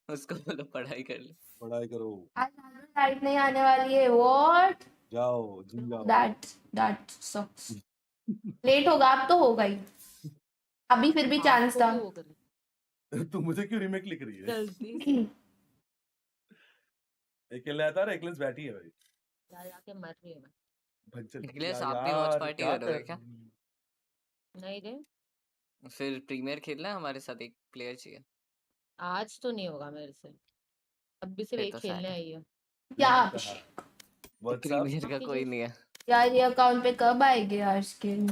उसको बोलो पढ़ाई कर ले। पढ़ाई करो। आज लाइट नहीं आने वाली है। व्हाट? जाओ जिम जाओ। That sucks. लेट होगा, अब तो होगा ही। अभी फिर भी चांस था। तू मुझे क्यों रीमेक लिख रही है? गलती से अकेले आता है, अकेले बैठी है भाई। यार आके मर रही हूँ मैं। भंचल निखिलेश आप भी वॉच पार्टी क्या करोगे कर क्या? नहीं रे, फिर प्रीमियर खेलना है हमारे साथ, एक प्लेयर चाहिए। आज तो नहीं होगा मेरे से। अब भी सिर्फ फिर एक तो खेलने सैड है। आई है। क्या मैंने अभिषेक? कहा व्हाट्सअप। प्रीमियर का कोई नहीं है। यार ये अकाउंट पे कब आएगी यार स्किन?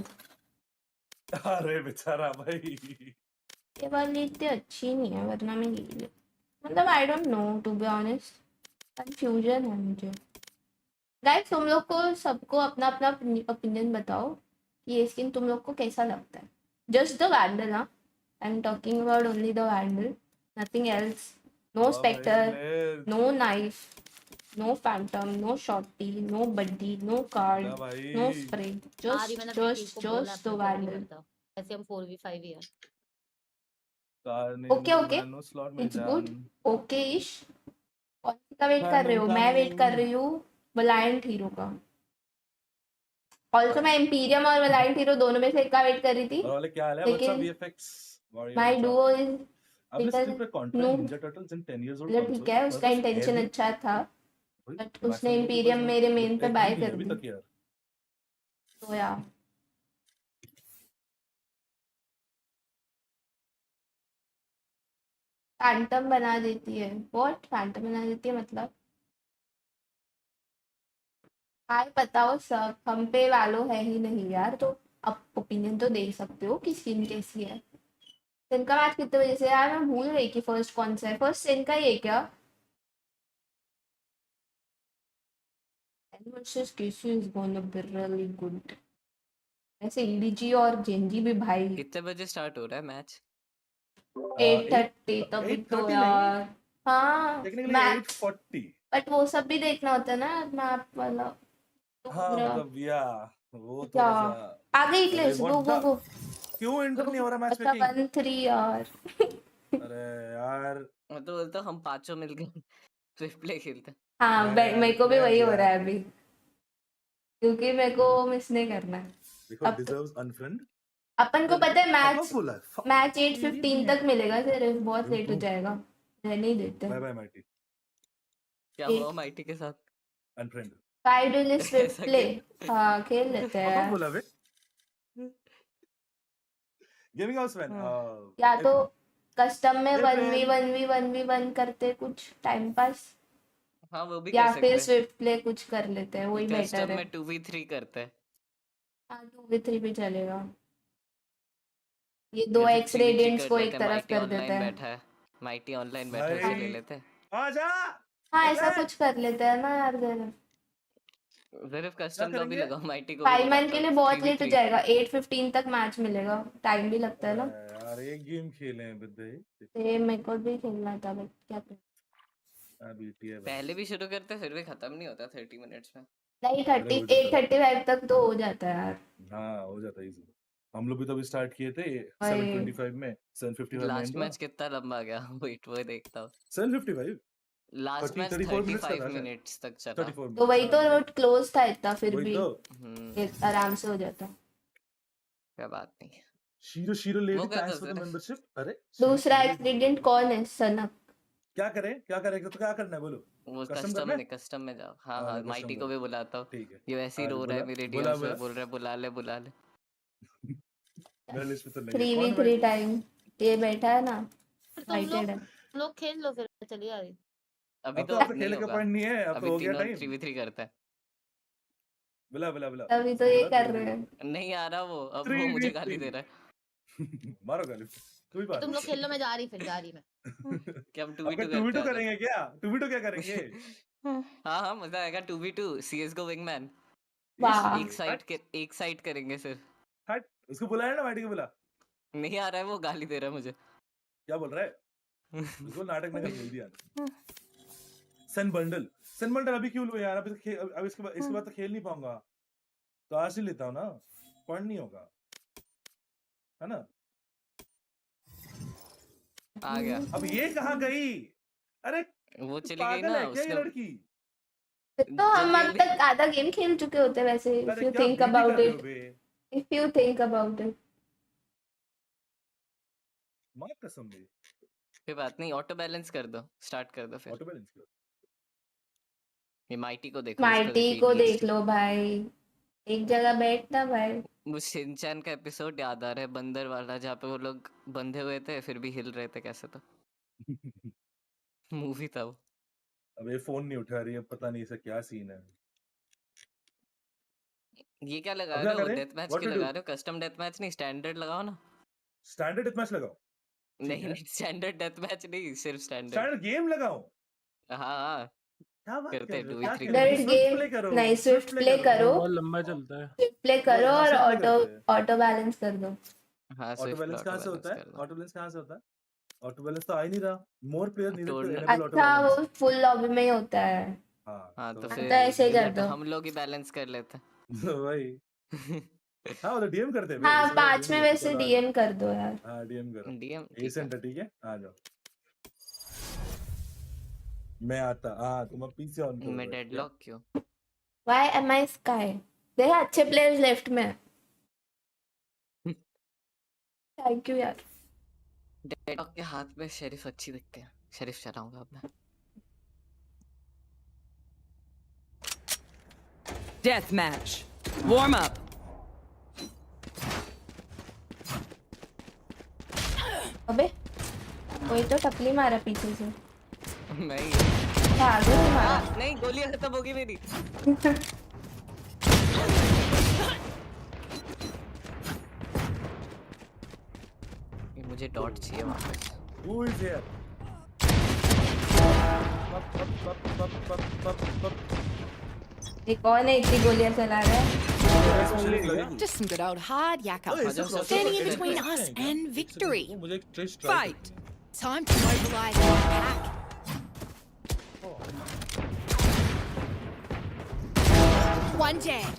अरे बेचारा भाई। ये वाली इतनी अच्छी नहीं है, वरना मैं ले ले। मतलब I don't know to be honest, confusion है मुझे। गाइस तुम लोग को सबको अपना अपना ओपिनियन बताओ कि ये स्किन तुम लोग को कैसा लगता है। जस्ट द वैंडल ना, I am talking about only the vandal, nothing else. No spectre, no knife, no phantom, no shorty, no buddy, no card, no spray, आज ही मैंने अपनी टीम को बोला just the अपने जल्दी vandal. बताओ। ऐसे हम 4v5 ही है। Okay, it's good, okay-ish. कौन सी का वेट कर रहे हो? मैं वेट कर रही हूँ वलायंट हीरो का। ऑल्सो मैं इम्पीरियम और वलायंट हीरो दोनों में से एक का वेट कर रही थी, क्या हाल है? लेकिन माई डुओ इज मतलब ठीक है, उसका इंटेंशन अच्छा था, बट उसने इम्पीरियम मेरे मेन पे बाय कर दी। तो यार फैंटम बना देती है। व्हाट? फैंटम बना देती है मतलब? हाय बताओ सब, हम पे वालो है ही नहीं यार, तो अब ओपिनियन तो दे सकते हो कि स्किन कैसी है। सिन का मैच कितने बजे से यार? मैं भूल गई कि फर्स्ट कौन सा है। फर्स्ट सिन का ही है क्या? Versus KC is gonna be really good. ऐसे ईडीजी और जेनजी भी भाई। कितने बजे स्टार्ट हो रहा है मैच? 8:30 तभी तो यार। हाँ मैच, 8:40। बट वो सब भी देखना होता है ना मैप वाला। हाँ मतलब या वो क्या थोड़ा सा। आ गई अरे क्लेस? गो what गो the- गो। क्यों एंटर नहीं हो रहा मैच अच्छा मेकिंग? 1-3 यार। अरे यार मैं तो बोलता हूँ हम पांचों मिलके स्विफ्ट प्ले खेलते हैं। हाँ यार मेरे को भी मैं वही हो गया रहा है अभी, क्योंकि मेरे को मिस नहीं करना है। देखो अब डिजर्व्स अनफ्रेंड। अपन को पता है मैच बोला है मैच 8:15 तक मिलेगा, सिर्फ बहुत लेट हो जाएगा, रहने ही देते बाय हैं। बाय माइटी क्या हुआ माइटी के साथ? अनफ्रेंड। 5 डुअल स्विफ्ट ऐसा प्ले। क्या? हाँ खेल लेते हैं पापा यार। बोला बे गेमिंग हाउस मैन। या तो कस्टम में April. 1v1 करते कुछ टाइम पास, हाँ वो भी कर या फिर सकते स्विफ्ट प्ले कुछ कर लेते हैं, वही हैं। बेटर कस्टम है। में 2v3 करते हैं। हाँ 2v3 भी चलेगा। ये दो या फिर एक्स 3v3 रेडियंट्स कर को लेते एक हैं। तरफ माइटी कर देते ऑनलाइन हैं। बैठा है। माइटी ऑनलाइन बैठा है, उसे ले लेते हैं। आजा हाँ ऐसा कुछ कर लेते हैं ना यार जरा। सिर्फ क्या कस्टम लॉबी करेंगे? लगाओ, माइटी को भी 5 मैन बुलाता के हूँ। लिए बहुत लेट हो 3v3 जाएगा, 8:15 तक मैच मिलेगा, टाइम भी लगता है ना। यार एक गेम खेले हैं बिद्दे। तो मेरे को भी खेलना था, बट क्या करें। अभी टीए पहले भी शुरू करते फिर भी खत्म नहीं होता 30 मिनट्स में। नहीं अरे 30 हो जाता है। 8:35 तक तो हो जाता है यार। हाँ हो जाता है इजी। हम लोग भी तो अभी स्टार्ट किए थे भाई 7:25 में 7:55 में लास्ट एंड हुआ। मैच कितना लंबा गया? वेट वो देखता हूँ। 7:55 लास्ट मैच 34 मिनट्स का 35 था शायद। मिनट्स तक चला। 34 तो वही तो, मिनट्स। रोड क्लोज था इतना, फिर वही भी तो ये आराम से हो जाता। क्या बात नहीं है। शीरो शीरो वो लेडी कर दो थैंक्स फॉर द सिर्फ। मेंबरशिप। अरे दूसरा एक्सीडेंट कौन है? सनक। क्या करें तो क्या करना है बोलो। वो कस्टम कस्टम करना है? में कस्टम में जाओ। हाँ हाँ अच्छा कस्टम माइटी को करो भी बुलाता हूँ। ठीक है। ये वैसे ही आज रो रहा है मेरे बुला डीएम से, बोल रहा है बुला ले। मेरे लिस्ट में तो नहीं है। कौन 3v3 टाइम ये बैठा है ना, फिर तुम राइटेड है। लोग खेल लो, फिर चली आ रही। अभी अब तो तो आपसे नहीं खेलने का होगा। पॉइंट नहीं है। अब अभी तो हो गया तीनों टाइम। 3v3 करता है। बुला अभी तो ये कर रहे हैं। नहीं आ रहा वो, अब वो मुझे गाली दे 3v3 रहा है। मारो गाली तू भी तुम लोग मार। खेल लो, मैं जा रही मैं। क्या हम आपका 2v2 करते 2v2 हैं? करेंगे क्या? 2v2 क्या करेंगे? हाँ हाँ मजा आएगा। 2v2 CS:GO wingman. वाह एक साइड करेंगे सिर्फ। हट उसको बुलाया ना माइटी को बुला। नहीं आ रहा है वो, गाली दे रहा है मुझे। क्या बोल रहा है? उसको नाटक न कर जल्दी आ। सेंड बंडल अभी क्यों लो यार? अब इसके बाद तो खेल नहीं पाऊंगा, तो आज ही लेता हूँ ना, पॉइंट नहीं होगा, है ना? आ गया। अब ये कहाँ गई? अरे वो चली गई पागल ना है क्या ये उसने। लड़की? तो हम अब जल्दी तक आधा गेम खेल चुके होते वैसे, if अरे you क्या think बीटी about कर रहे हो it. Bay? If you think about it. माँ कसम बे। कोई बात नहीं, ऑटो बैलेंस कर दो, स्टार्ट कर दो फिर। ऑटो बैलेंस कर। ये माइटी को देखो, माइटी इसको को देखो देख लो भाई, एक जगह बैठना भाई। मुझे शिनचैन का एपिसोड याद आ रहा है, बंदर वाला, जहाँ पे वो लोग बंधे हुए थे फिर भी हिल रहे थे, कैसे था मूवी था वो। अब ये फोन नहीं उठा रही है, पता नहीं इसे क्या सीन है। ये क्या लगा अब रहे क्या हो? करें? डेथ मैच What क्यों to लगा do? रहे हो? कस्टम डेथ मैच नहीं, स्टैंडर्ड लगाओ ना। स्टैंडर्ड डेथ मैच लगाओ। नहीं नहीं, स्टैंडर्ड डेथ मैच नहीं, सिर्फ स्टैंडर्ड। स्टैंडर्ड गेम लगाओ। हाँ क्या बात करते कर हैं, रहे हो? 2v3 क्या करते खेलोगे? हैं। स्टैंडर्ड स्विफ्ट गेम प्ले करो। नहीं, स्विफ्ट प्ले वो करो, बहुत लंबा चलता है। स्विफ्ट प्ले करो यहाँ और से प्ले ऑटो करते हैं। ऑटो बैलेंस कर दो। हाँ ऑटो स्विफ्ट बैलेंस कहाँ से बैलेंस होता है? कर दो। ऑटो बैलेंस कहाँ से होता है? ऑटो बैलेंस तो आ ही नहीं रहा। More player needed to tournament. Enable auto अच्छा, वो बैलेंस। फुल लॉबी में ही होता है। हाँ तो तो फिर ऐसे ही कर तो दो। हम लोग ही बैलेंस कर लेते वही। हाँ मतलब डीएम करते हैं बे, हाँ, इसमें 5 में डीएम करते। वैसे चलो आ जाओ। डीएम कर दो यार। हाँ डीएम करो। डीएम ए ठीक है। सेंटर ठीक है, आ जाओ। मैं आता। हाँ तुम अब पीछे ऑन करो मैं भाई। क्या? डेडलॉक क्यों? Why am I Sky? देखा, अच्छे प्लेयर्स लेफ्ट में। थैंक यू यार। डेडलॉक के हाथ में शेरिफ अच्छी दिखते हैं, शेरिफ चलाऊंगा अब मैं। Death match. Warm up. अबे कोई तो टपली मारा पीछे से। नहीं आगे से मारा। नहीं, गोलियां खत्म होगी मेरी। ये मुझे डॉट चाहिए वापस। Who is here? ये कौन है इतनी गोलियां चला रहा है? Just some good old hard yakka. Oh, it's a crossover. Standing in Okay, between okay, us okay. and victory. मुझे एक Trish try Fight. Time to mobilize the pack. One dead.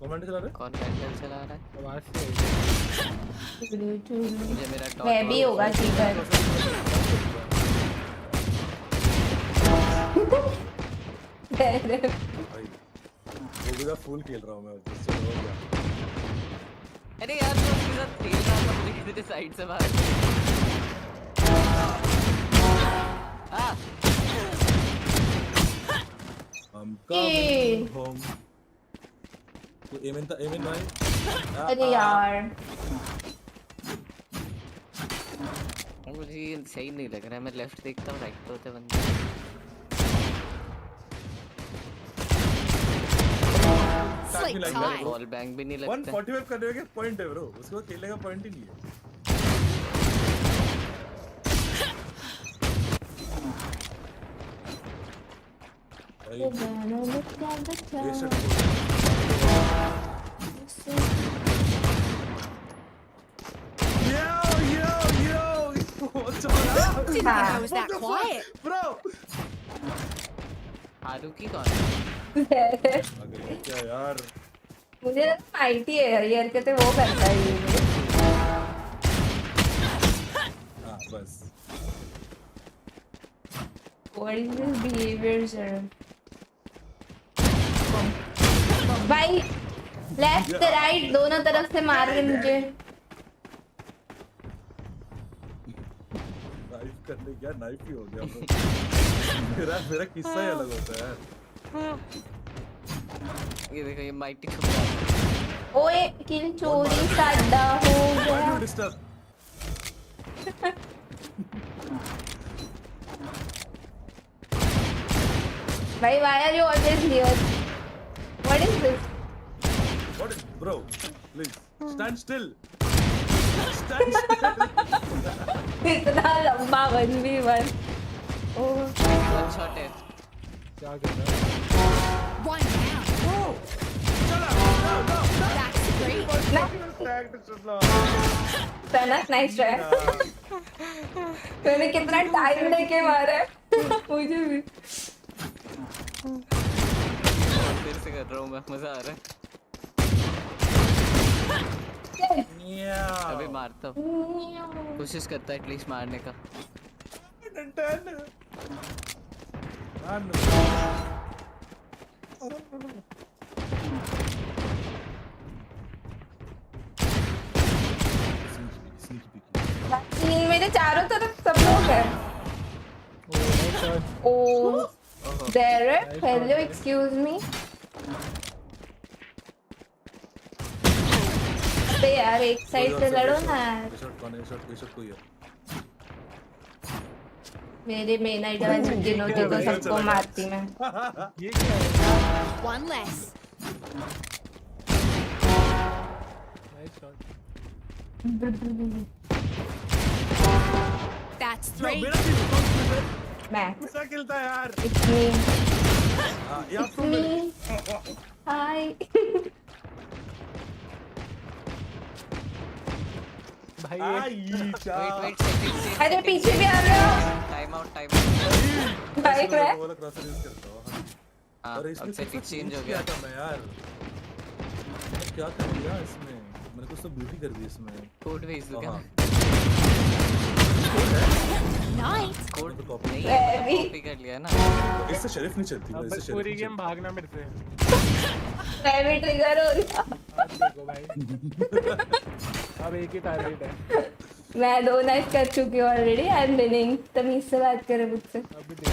Comment चला रहे? कौन कैंडल चला रहा है? आवाज से मुझे मेरा डॉट मैं भी होगा कीपर। भाई वो भी फुल खेल रहा हूँ मैं, जिससे हो गया। अरे यार तो उसके साथ खेल रहा था, मुझे किसी ने साइड से मारा। I'm coming home. तो एमिन भाई। अरे यार मुझे ये सही नहीं लग रहा है, मैं लेफ्ट देखता हूँ, राइट पे होते बंदे। Sleep tight. बॉल बैंग भी नहीं लगता। 145 करने के पॉइंट है ब्रो, उसके बाद खेलने का पॉइंट ही नहीं है। Didn't think I was that quiet. Bro. Haruki कौन है? क्या यार? मुझे आईटी है, ये हरकतें वो करता है ये। हाँ बस। What is this behavior, sir? भाई लेफ्ट राइट दोनों तरफ से मार रहे मुझे। नाइफ करने क्या, नाइफ ही हो गया। मेरा किस्सा ही अलग होता है यार। ये देखो, ये माइटी छुप रहा है। ओए किल चोरी साडा हो गया। डिस्टर्ब। भाई why are you always here? What is this? What is, bro? Please stand still. Stand still. इतना लंबा 1v1। ओह वन शॉट है। क्या कर रहा है? One down. That's great. सनक नाइस ट्राई। तूने कितना टाइम लेके मारा है? मुझे भी फिर से कर रहा हूँ मैं, मजा आ रहा है। अभी मारता हूँ, कोशिश करता है एटलीस्ट मारने का। मेरे चारों तरफ सब लोग हैं। ओह Derek, hello, excuse me. अबे यार एक साइड से लड़ो ना यार। मेरे मेन आइडिया होती तो सबको मारती मैं। ये क्या है? One less. Nice shot. That's three. मैं गुस्सा खिलता है यार। It's me. It's me. Hi. भाई वेट सेकंड। अरे पीछे भी आ रहे हो। टाइम आउट बाइक है। और इसमें सेटिंग चेंज हो गया था मैं यार। क्या कर दिया इसमें? मैंने कुछ तो ब्यूटी कर दी इसमें। कोड भेज दो क्या? Nice. कोड नहीं कॉपी कर लिया ना। इससे शरीफ नहीं चलती। अब इससे पूरी गेम भागना मेरे से। मैं भी ट्रिगर हो रहा। देखो भाई। अब एक ही टारगेट है। मैं 2 नाइफ कर चुकी हूँ ऑलरेडी। I am winning. तमीज से बात करे मुझसे। अभी देख।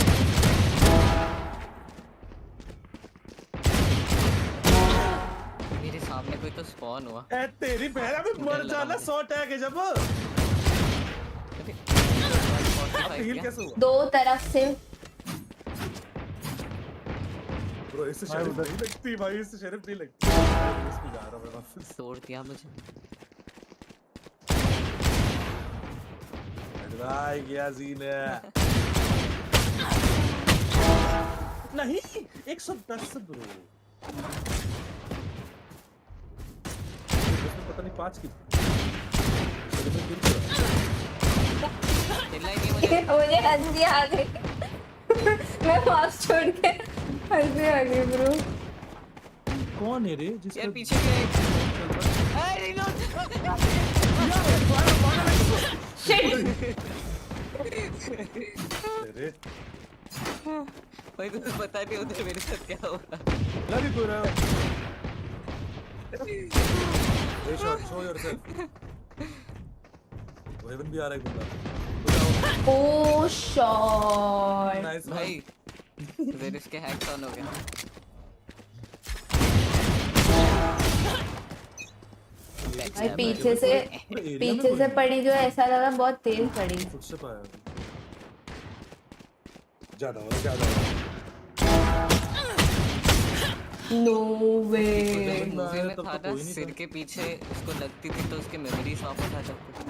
मेरे सामने कोई तो स्पॉन हुआ। ए तेरी बहन अबे मर जाना 100 टैग है जब। हील कैसे हुआ? 2 तरफ से। ब्रो इससे शरीफ नहीं लगती भाई, इससे शरीफ नहीं लगती। इस पे जा रहा मैं वापस। तोड़ दिया मुझे। भाई क्या सीन है? नहीं 110 ब्रो। पता नहीं 5 की। मुझे हंसी आ गई। मैं मास्क छोड़ के हंसी आ गई ब्रो। कौन है रे जिसका यार पीछे क्या है? अरे नो शिट। अरे भाई तुझे पता नहीं उधर मेरे साथ क्या हो रहा है। लगी पूरा। ए शॉट शो योरसेल्फ। वो हेवन भी आ रहा है बंदा। ओह शॉट। नाइस भाई फिर इसके हैक्स ऑन हो गया। भाई पीछे से पड़ी जो ऐसा लगा बहुत तेज पड़ी। खुद से पाया ज्यादा नो वे। मूवी में था ना सिर के पीछे उसको लगती थी तो उसके मेमोरीज वापस आ जाती थी।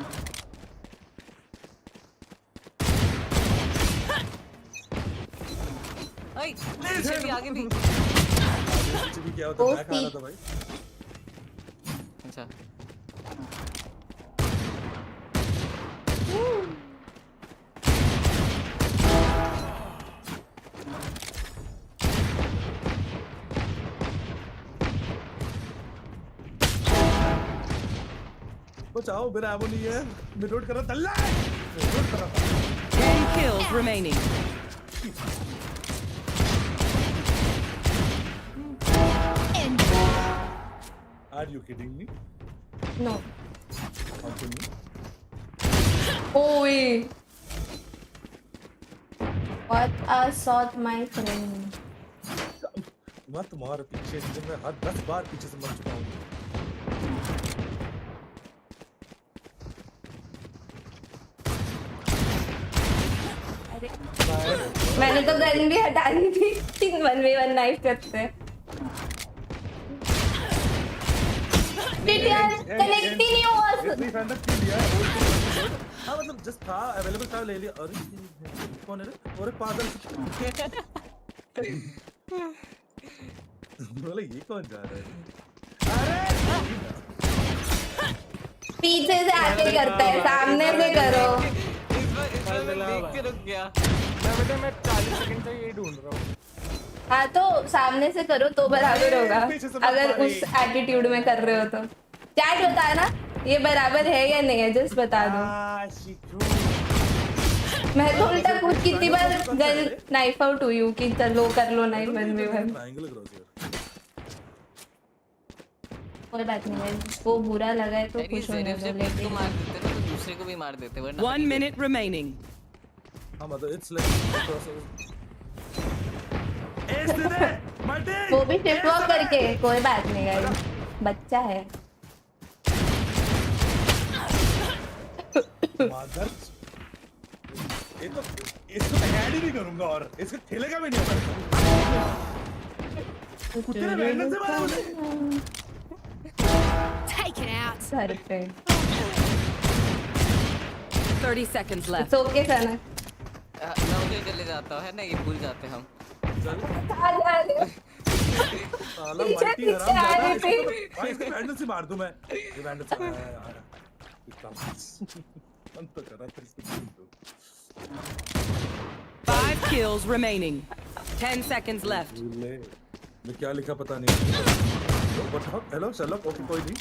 आई पीछे भी आगे भी। पीछे भी क्या होता है? बैक आ रहा था भाई। अच्छा बचाओ मेरा एमो नहीं है। मैं रोड कर रहा था। रोड कर रहा था। 10 kills remaining. Are you kidding me? No. How can you? Oi. What a shot, my friend. मत मार पीछे से। मैं हर 10 बार पीछे से मर चुका हूँ। मैंने तो गन भी हटा दी थी। 1v1 नाइफ करते। यार कनेक्ट ही नहीं हुआ। हाँ मतलब जस्ट था अवेलेबल था ले लिया। अरे कौन है रे? और पागल। बोले ये कौन जा रहा है? अरे पीछे से आके करता है, सामने से करो। इस बार मैं देख के रुक गया। मैं बेटे मैं 40 सेकंड से यही ढूंढ रहा हूँ। हाँ तो सामने से करो तो बराबर होगा, पीछे से मत अगर मारे। उस एटीट्यूड में कर रहे हो तो। चैट बता ना ये बराबर है या नहीं है, जस्ट बता दो। मैं तो उल्टा कूद कितनी बार गन नाइफ आउट हुई हूँ कि चलो कर लो नाइफ 1v1। कोई बात नहीं है, वो बुरा लगा है तो खुश होने दो। लेकिन को मार देते ना तो दूसरे को भी मार देते वरना 1 minute remaining. हाँ मतलब it's like वो भी शिफ्ट वॉक करके कोई बात नहीं है, बच्चा है। मादर ये तो इसको ऐड ही नहीं करूंगा और इसको खेलेगा भी नहीं होगा। कुत्ते ने बैंडन से मारा मुझे। Take it out. सर पे 30 seconds left. It's okay सना। मैं उधर चले जाता हूँ है ना, ये भूल जाते हम। साला मल्टी हराम जाता है इसको, इसको बैंडन से मार दूं मैं। ये बैंडन से यार बंद तो करा फिर इसको। 5 kills remaining. 10 seconds left. मैं क्या लिखा पता नहीं। बताओ हेलो शर्लॉक। ओके कोई नहीं,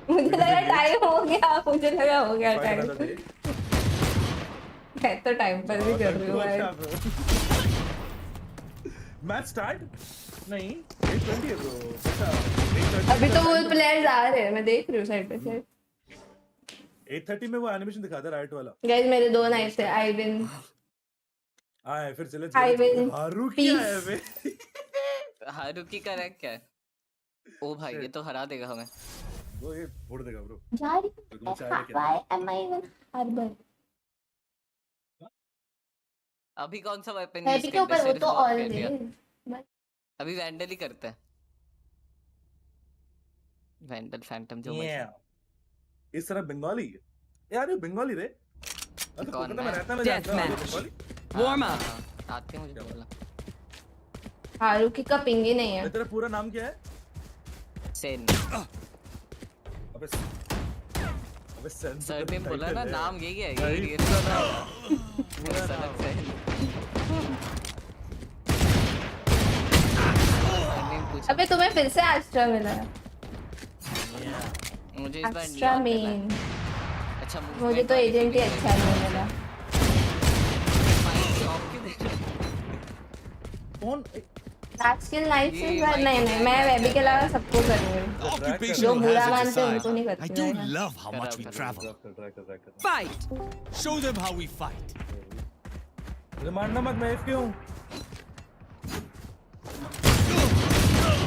मुझे लगा टाइम हो गया, मुझे लगा हो गया टाइम। मैं तो टाइम पर भी कर रही हूँ। मैच स्टार्ट नहीं 8:20 है ब्रो। अभी तो वो प्लेयर्स आ रहे हैं, मैं देख रही हूँ साइड पे से। 8:30 में वो एनिमेशन दिखाता है राइट वाला। गाइस मेरे 2 नाइफ थे। I win. आए फिर चले I will हारुकी है बे। हारुकी का रैंक क्या है? ओ भाई ये तो हरा देगा हमें। वो ये फोड़ देगा ब्रो। जारी why am I even Harbor. अभी कौन सा वेपन है भी के ऊपर वो तो ऑल है। अभी वैंडल ही करते हैं। वैंडल फैंटम जो इस तरह बंगाली यार, ये बंगाली रे। कौन कोलकाता में रहता है, मैं Death जानता हूँ match. बंगाली। Warm up. आते हैं मुझे बोला। हारुकी का पिंग ही नहीं है। तेरा पूरा नाम क्या है? सेन। अबे सेन सरनेम बोला ना, नाम यही है। यही ये पूरा नाम। पूरा नाम सेन। सरनेम पूछा। अबे तुम्हें फिर से एस्ट्रा मिला है। मुझे इस बार एक्स्ट्रा मेन। अच्छा मुझे तो एजेंट ही अच्छा नहीं मिला। कौन स्किल नाइफ से नहीं मैं वेबी के अलावा सबको करूंगी। जो बुरा मानते हैं उनको नहीं करती। I do love how much we travel. Fight. Show them how we fight. मुझे मारना मत, मैं इसके हूँ।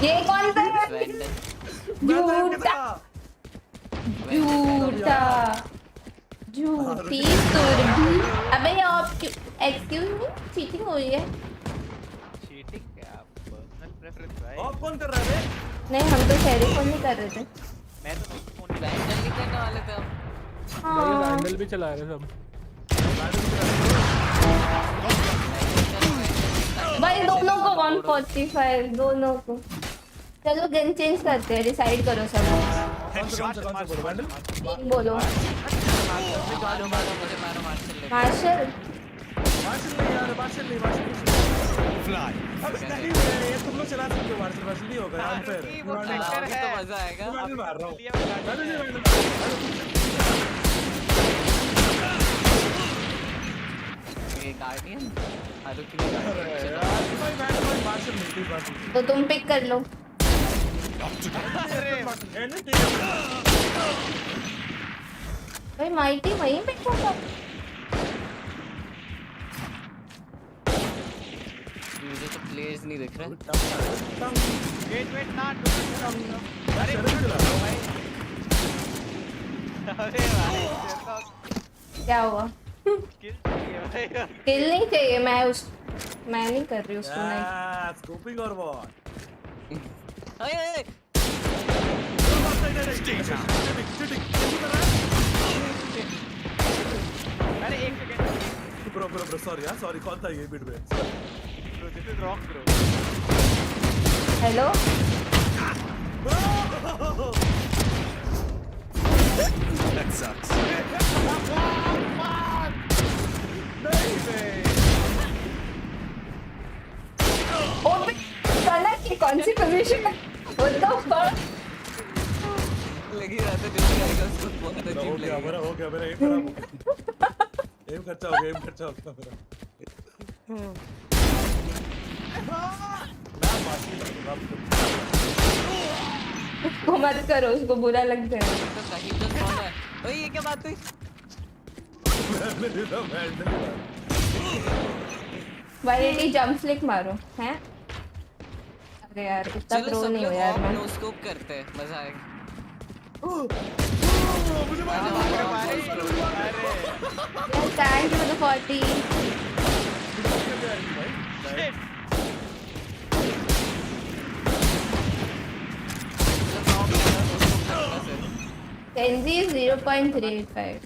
ये कौन सा है? झूठा झूठी तुरबी। अबे ये आप एक्सक्यूज मी, चीटिंग हो रही है। चीटिंग क्या? पर्सनल प्रेफरेंस भाई। आप कौन कर रहा है? नहीं हम तो टेलीफोन नहीं कर रहे थे। मैं तो फोन वैंडल नहीं करने वाले थे हम। भाई वैंडल भी चला रहे सब। भाई दोनों को 145 दोनों को। चलो गन चेंज करते हैं, डिसाइड करो सब। बोलो मार्शल। Fly. ये तुम लोग चला सकते हो, मार्शल नहीं होगा यार। फिर तो मजा आएगा। मैं मार रहा हूँ। ये गार्डियन हारुकी तो तुम पिक कर लो। भाई माइटी वहीं पे होगा। मुझे तो प्लेयर्स नहीं दिख रहे। वेट ना अरे भाई। अरे भाई क्या हुआ? किल नहीं चाहिए, मैं नहीं कर रही उसको। नहीं स्कोपिंग और व्हाट? अरे एक सेकंड ब्रो सॉरी कौन था ये बीट में? Bro this is wrong bro. Hello That sucks. Open करना की कौन सी पोजीशन है? What the fuck? लगी रहता जो भी आएगा उसको बहुत अजीब हो गया लगेगा। मेरा एम खराब हो गया। एम खर्चा हो गया मेरा। उसको मत करो, उसको बुरा लग जाएगा। तो कहीं तो कौन है? ओए ये क्या बात हुई? वायलेटी जंप फ्लिक मारो हैं? अरे यार इतना चलो प्रो सब नहीं हो लोग यार मैं। नो स्कोप करते हैं, मजा आएगा। मुझे मार Thank you for the 40. Kenzie is 0.35.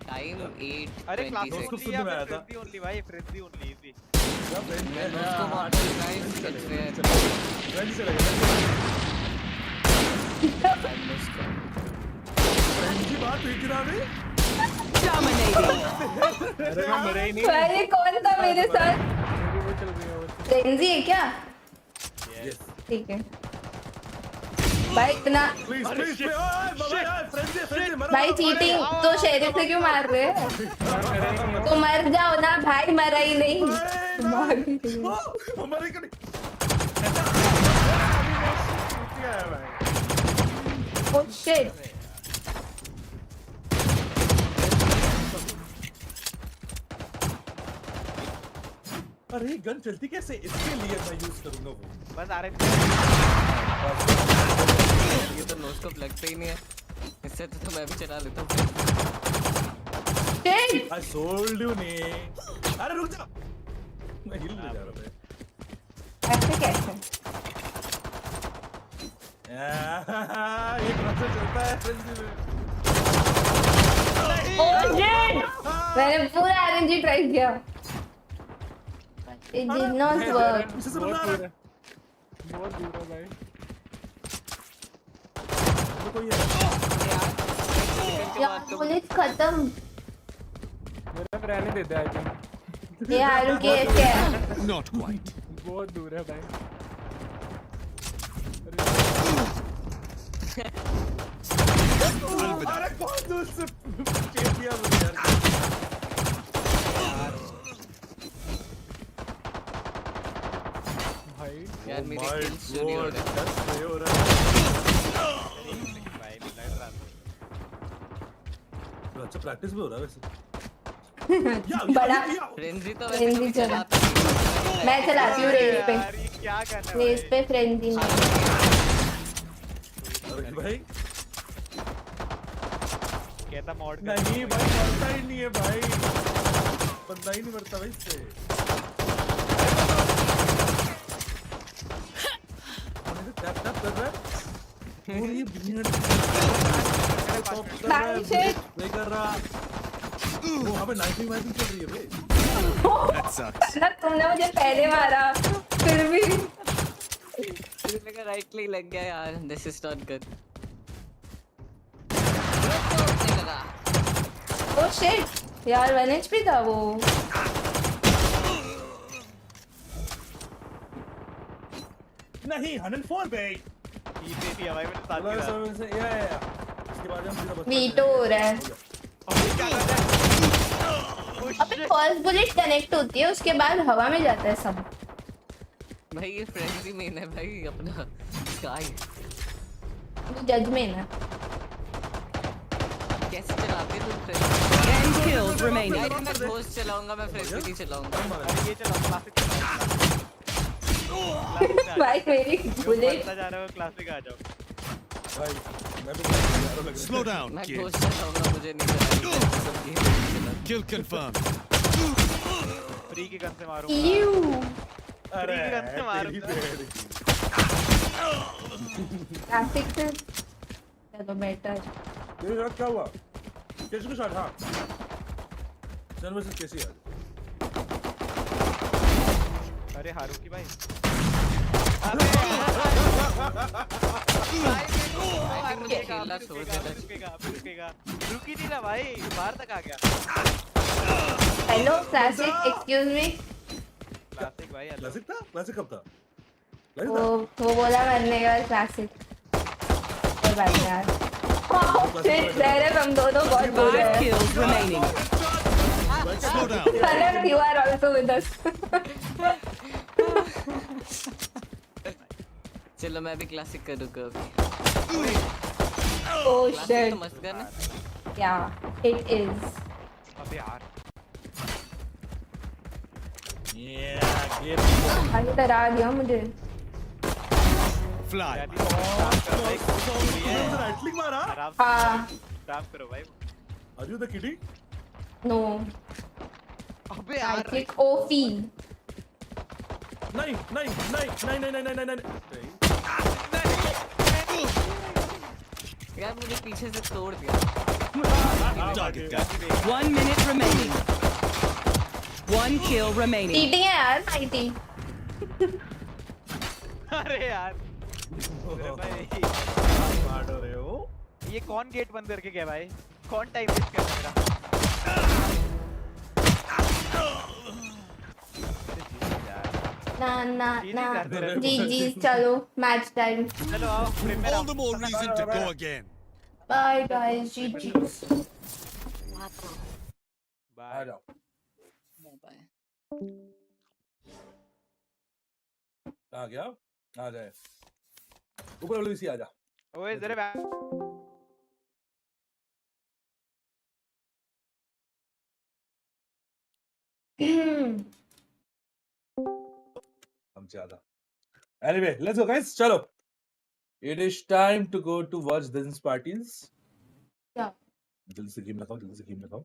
Time 8 अरे क्लास 26 उसको सुनने में आया था। फ्रेंजी ओनली भाई, फ्रेंजी ओनली इजी। उसको मार दो गाइस, इट्स फेयर। फ्रेंड से लगे फ्रेंड बात हुई थी ना अभी। Dominating. अरे मैं मरा ही नहीं। पहले कौन था मेरे साथ? मेरी वो चल रही है वो। केंजी है क्या? ठीक है। भाई इतना प्लीज भाई चीटिंग तो शेरिफ से क्यों मार रहे हैं? तो मर जाओ ना भाई, मरा ही नहीं। मार भी नहीं। हमारे को Oh shit. अरे गन चलती कैसे? इसके लिए मैं यूज करूंगा वो। बस आ रहे ये तो नो स्कोप लगता ही नहीं है। इससे तो मैं भी चला लेता हूँ। Shit. I sold you ने। अरे रुक जा। मैं हिल ले जा रहा था। ऐसे कैसे? ये कैसे चलता है फ्रेंजी में? Oh shit. मैंने पूरा RNG ट्राई किया। It did not work. पीछे से बंदा आ रहा है। बहुत दूर है भाई। कोई है? यार पुलिस खत्म। मेरा रहने देता है आज। ये हारू के क्या? Not quite. बहुत दूर है भाई। अरे बहुत दूर से चेप दिया मुझे यार। भाई यार मेरे किल्स चोरी हो रहे हैं। कैसे हो रहा है? भाई मिल रहा है। अच्छा प्रैक्टिस भी हो रहा है वैसे। बड़ा फ्रेंजी तो फ्रेंजी वैसे चला। चलाता नहीं। मैं चलाती हूँ रेस पे। यार ये क्या करना है रेस पे फ्रेंजी में। अरे भाई कहता मॉड नहीं भाई मरता ही नहीं है भाई। बंदा ही नहीं मरता भाई इससे। टैप टैप कर रहा है। और ये बिना नहीं कर रहा। वो हमें नाइटिंग वाइटिंग चल रही है भाई। That sucks. ना तुमने मुझे पहले मारा फिर भी। मुझे लगा राइट क्लिक लग गया यार। This is not good. Oh shit. यार 1 HP था वो। नहीं 104 भाई। ये थी हवाई में साथ अल्लाह में से या इसके बाद हम सीधा बच वीटो हो रहा है। अबे फर्स्ट बुलेट कनेक्ट होती है, उसके बाद हवा में जाता है सब। भाई ये फ्रेंजी मेन है भाई अपना स्काई। जज में ना कैसे चलाते तुम 10 kills remaining. यार मैं घोस्ट चलाऊंगा, मैं फ्रेंजी नहीं चलाऊंगा। ये चलो क्लासिक भाई मेरी बुलेट जा रहा है क्लासिक आ जाओ भाई मैं भी यार लग Slow down, मैं kid. घोस्ट चलाऊंगा, मुझे नहीं चलाना। Kill confirmed. फ्री की गन से मारूंगा। यू। अरे फ्री की गन से मारूंगा। क्लासिक से चलो बेटर। तेरे साथ क्या हुआ? कैसे के साथ? हाँ चल वैसे कैसी है? अरे हारूकी भाई खेलना छोड़ देना। रुकेगा रुकी नहीं ना भाई, बाहर तक आ गया। Hello classic, excuse me. Classic भाई हेलो क्लासिक था? क्लासिक कब था? वो बोला मरने के बाद क्लासिक। कोई बात नहीं यार। Zeref हम दोनों बहुत बुरे हैं। 5 kills remaining. Slow down. Zeref, you are also with us. चलो मैं भी क्लासिक करूँगा। Oh classic shit. तो मस्त करना। Yeah, it is. अबे यार आगे डरा दिया मुझे। Fly. राइटलिंग मारा? हाँ। काम करो भाई Are you the kitty? No. अबे I यार click OP. नहीं नहीं नहीं नहीं नहीं नहीं नहीं नहीं यार मुझे पीछे से तोड़ दिया। Target down. 1 minute remaining. 1 kill remaining. Cheating है यार, चीटिंग। अरे यार अरे भाई मार रहे हो? ये कौन गेट बंद करके गया भाई कौन टाइम वेस्ट कर रहा ना जी चलो मैच टाइम। चलो आओ prepare All the more reason to go again. Bye guys जी। आ जाओ। आ गया? आ जाए। ऊपर वाली सी आ जा। ओए जरा हम ज्यादा। Anyway, let's go guys. चलो. It is time to go to watch dance parties. Yeah. जल्दी से गेम लगाओ, जल्दी से गेम लगाओ.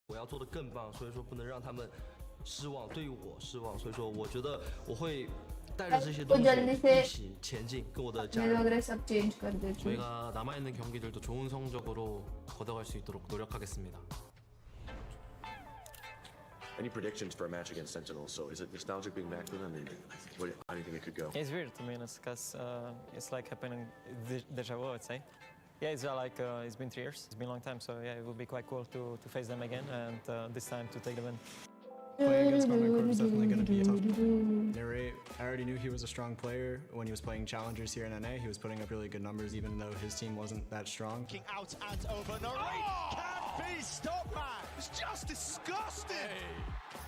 我要做得更棒，所以说不能让他们失望，对于我失望，所以说我觉得我会带着这些东西一起前进，跟我的家人。 저희가 남아 있는 경기들도 좋은 성적으로 걷어갈 수 있도록 노력하겠습니다. Any predictions for a match against Sentinels? So is it nostalgic being back with them, and how do you think it could go? It's weird to be honest, because it's like happening deja vu, I'd say. Yeah, it's like it's been 3 years. It's been a long time, so yeah, it would be quite cool to face them again, and this time to take the win. Playing against Carmine Corp is definitely going to be tough. I already knew he was a strong player when he was playing challengers here in NA. He was putting up really good numbers, even though his team wasn't that strong. Out and over. No, can't be stopped, man. It's just disgusting.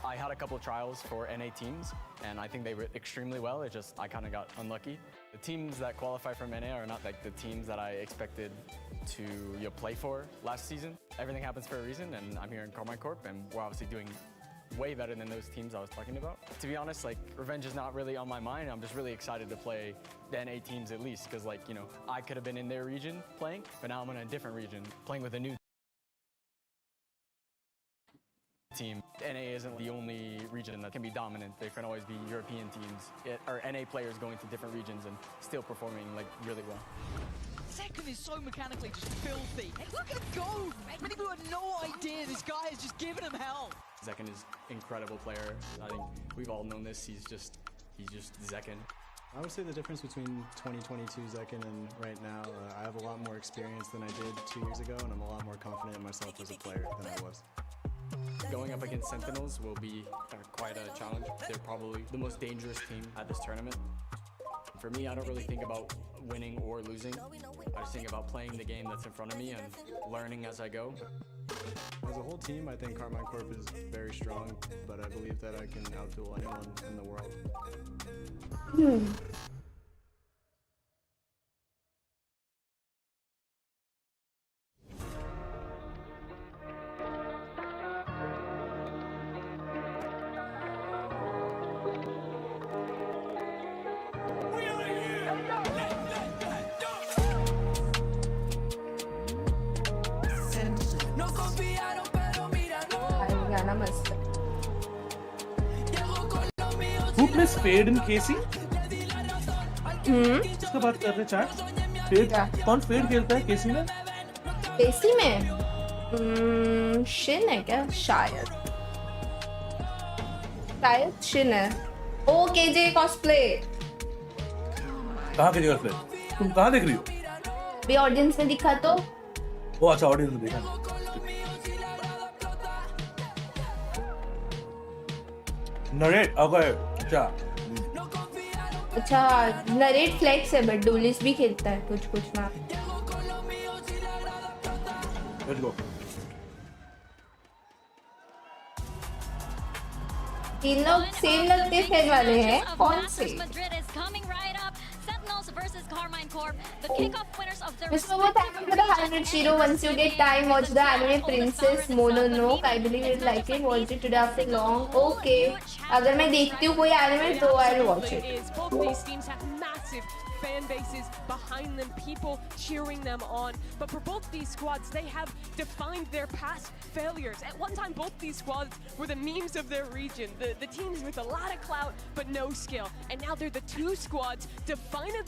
I had a couple trials for NA teams, and I think they were extremely well. It just I kind of got unlucky. The teams that qualify from NA are not like the teams that I expected to play for last season. Everything happens for a reason, and I'm here in Carmine Corp, and we're obviously doing way better than those teams I was talking about. To be honest, like revenge is not really on my mind. I'm just really excited to play the NA teams at least, because like, you know, I could have been in their region playing, but now I'm in a different region playing with a new team. NA isn't the only region that can be dominant. There can always be European teams or NA players going to different regions and still performing like really well. Second is so mechanically just filthy. Look at Gold! Many people had no idea this guy is just giving him hell. Zekken is incredible player. I think we've all known this. He's just Zekken. I would say the difference between 2022 Zekken and right now, I have a lot more experience than I did 2 years ago, and I'm a lot more confident in myself as a player than I was. Going up against Sentinels will be quite a challenge. They're probably the most dangerous team at this tournament. For me, I don't really think about winning or losing. I just think about playing the game that's in front of me and learning as I go. As a whole team, I think Carmine Corp is very strong, but I believe that I can outduel anyone in the world. Who plays Fade in KC? इसका बात कर रहे chat. Fade कौन Fade खेलता है KC में? KC में? Shin है क्या? शायद शिन है. ओ KJ cosplay. कहाँ KJ cosplay? तुम कहाँ देख रही हो? भी ऑडियंस में दिखा तो? ओ अच्छा ऑडियंस में देखा. नरेट अगर अच्छा नरेट फ्लेक्स है बट डुलिस भी खेलता है कुछ मैप। Let's go. तीन लोग सेम लगते फेज वाले हैं कौन से? Mr. Mo, thank you for the 100 Shiro. Once you get time, watch the anime Princess Mononoke. I believe you'd like it. Watch it today after long. Okay. अगर मैं देखती हूँ कोई anime तो I'll watch it. Both these teams have massive fan bases behind them, people cheering them on. But for both these squads, they have defined their past failures. At one time, both these squads were the memes of their region, the teams with a lot of clout but no skill. And now they're the two squads defining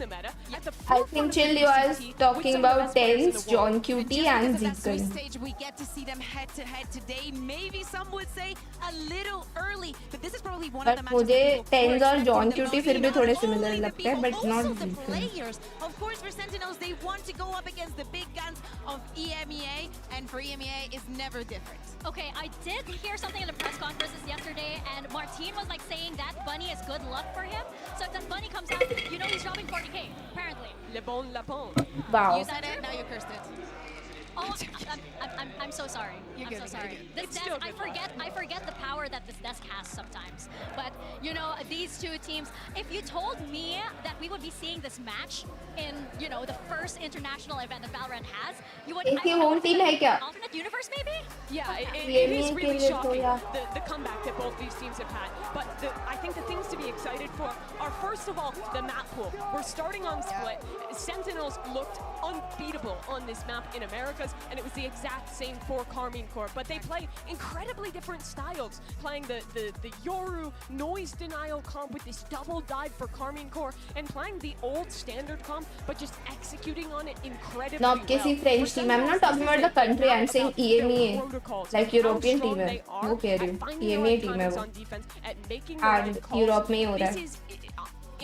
the meta at the I think Chill was talking about Tens, John Cutie and Zekan. Stage we get to see them head to head today. Maybe some would say a little early, but this is probably one of the matches. मुझे Tens और John Cutie फिर भी थोड़े similar लगते हैं, but not the Zekan. players. Of course, for Sentinels, they want to go up against the big guns of EMEA, and for EMEA, it's never different. Okay, I did hear something in the press conferences yesterday, and Martin was like saying that Bunny is good luck for him. So if that Bunny comes out, you know he's dropping 40k, apparently. Le bon lapin. Wow. You said it, now you cursed it. Oh, I'm so sorry. You're I'm good, so sorry. you're good. This It's desk, still I good forget the power that this desk has sometimes. But you know, these two teams. If you told me that we would be seeing this match in, you know, the first international event that Valorant has, you would. एक ही home team है क्या? Alternate universe, maybe? Yeah, it ये is भी really के लिए shocking, तो the comeback that both these teams have had. But I think the things to be excited for are, first of all, the map pool. We're starting on Split. Sentinels looked unbeatable on this map in Americas, and it was the exact same for Karmine Corp. But they play incredibly different styles, playing the Yoru noise denial comp with this double dive for Karmine Corp, and playing the old standard comp, but just executing on it incredibly Not well. किसी French team. I'm not talking about the country. I'm saying EMEA, like European team है. वो कह रही हूँ. EMEA team है वो. And Europe में ही हो रहा है.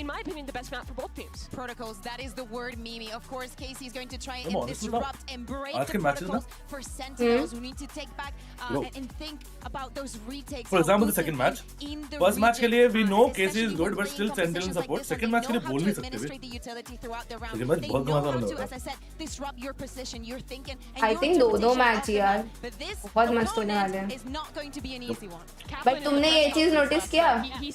In my opinion, the best map for both teams. Protocols, that is the word, Mimi. Of course, Casey is going to try Come and on, disrupt and break आज the के matches protocols ना? for Sentinels who need to take back and think about those retakes. For example, the second match. First match के लिए we know Casey is good, but still Sentinel support. Second match के लिए बोल नहीं सकते भी. Second match बहुत मजा आने वाला As I said, disrupt your position, your thinking. I think दो match यार बहुत मस्त होने वाले हैं. Is not going to be an easy one. But तुमने ये चीज notice किया कि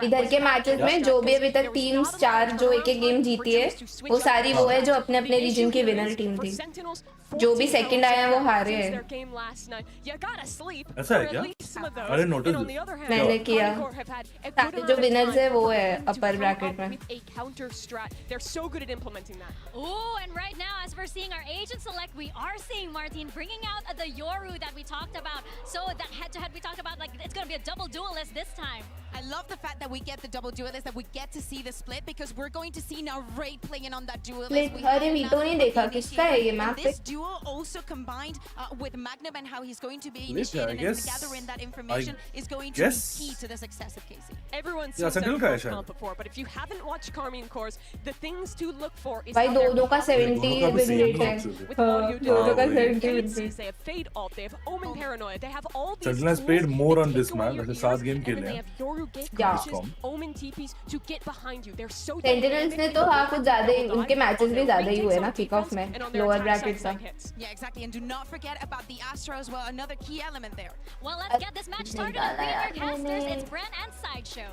इधर के मैचेस में जो भी अभी तक टीम्स 4 जो एक गेम जीती है वो सारी वो है जो अपने अपने रीजन की विनर टीम थी. जो भी सेकंड आए हैं वो हारे हैं. ऐसा है क्या? I didn't notice this. मैंने किया. जो विनर्स है वो है अपर ब्रैकेट में. They're so good at implementing that. Oh, and right now, as we're seeing our agent select, we are seeing Martin bringing out the Yoru that we talked about. So that head-to-head we talked about, like it's going to be a double duelist this time. I love the fact that we get the double duelist, that we get to see the split, because we're going to see now Ray playing on that duelist. अरे veto नहीं देखा किसका है ये map पे? This duo also combined with Magnum and how he's going to be initiating and gathering that information is going to be key to the success of Casey. Everyone's seen that comp before, but if you haven't watched Karmine Corps, the things to look for is भाई दो का 70 win rate है. दो का 70 win rate. They have Fade Alt, they have Omen Paranoia, they have all these. Sentinel has played more on this map. वैसे 7 game खेले हैं. Omen TPs to get behind you. They're so. Sentinels ने तो हाँ कुछ ज़्यादा ही उनके matches भी ज़्यादा ही हुए ना किक ऑफ में लोअर ब्रैकेट का. Yeah, exactly, and do not forget about the Astra as well. Another key element there. Well, let's get this match started. Bring your casters. It's Brent and Sideshow.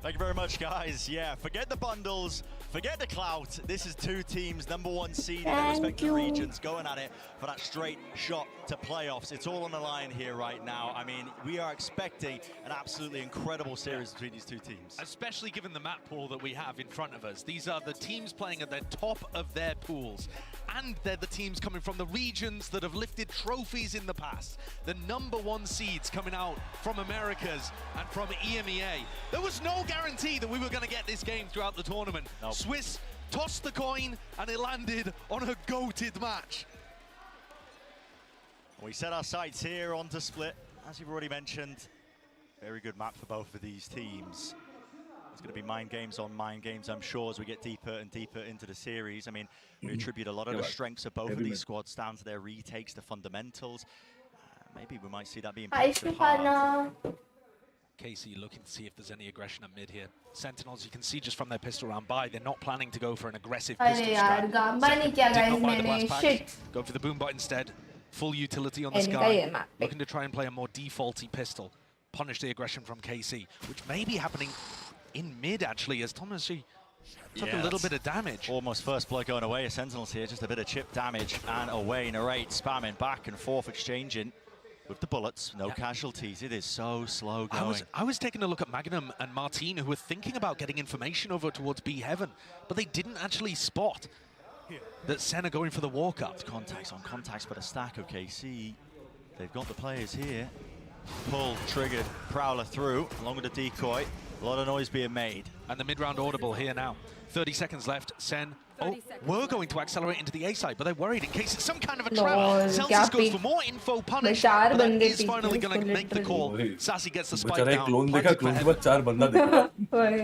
Thank you very much, guys. Yeah, forget the bundles, forget the clout. This is two teams, #1 seed in their respective regions, going at it for that straight shot to playoffs. It's all on the line here right now. I mean, we are expecting an absolutely incredible series between these two teams. Especially given the map pool that we have in front of us. These are the teams playing at the top of their pools. And they're the teams coming from the regions that have lifted trophies in the past. The #1 seeds coming out from Americas and from EMEA. There was no guarantee that we were going to get this game throughout the tournament. Nope. Swiss tossed the coin and it landed on a goated match. We set our sights here onto Split, as you've already mentioned. Very good map for both of these teams. It's going to be mind games on mind games, I'm sure, as we get deeper and deeper into the series. I mean, we attribute a lot of the strengths of both of these squads down to their retakes, the fundamentals. maybe we might see that being Hi, picked apart. Stefana. KC looking to see if there's any aggression at mid here. Sentinels, you can see just from their pistol round by, they're not planning to go for an aggressive pistol अरे यार strat. Gamba नहीं किया Did guys not buy the मैंने blast packs. shit. Go for the boom bot instead. Full utility on the इनका sky. ये map पे. Looking to try and play a more defaulty pistol. Punish the aggression from KC, which may be happening in mid actually, as Thomas took a little bit of damage. Almost first blood going away. Sentinels here, just a bit of chip damage and away. Narrate spamming back and forth, exchanging with the bullets. No casualties. It is so slow going. I was taking a look at Magnum and Martine, who were thinking about getting information over towards B Heaven, but they didn't actually spot that Sen are going for the walk-up. Contacts on contacts, but a stack of KC. They've got the players here. Pull, triggered, Prowler through, along with the decoy. A lot of noise being made. And the mid-round audible here now. 30 seconds left. Sen, we're going to accelerate into the A side, but they're worried in case it's some kind of a trap. Celsius goes for more info punish, but that is finally going to make the call. Sassy gets the spike down.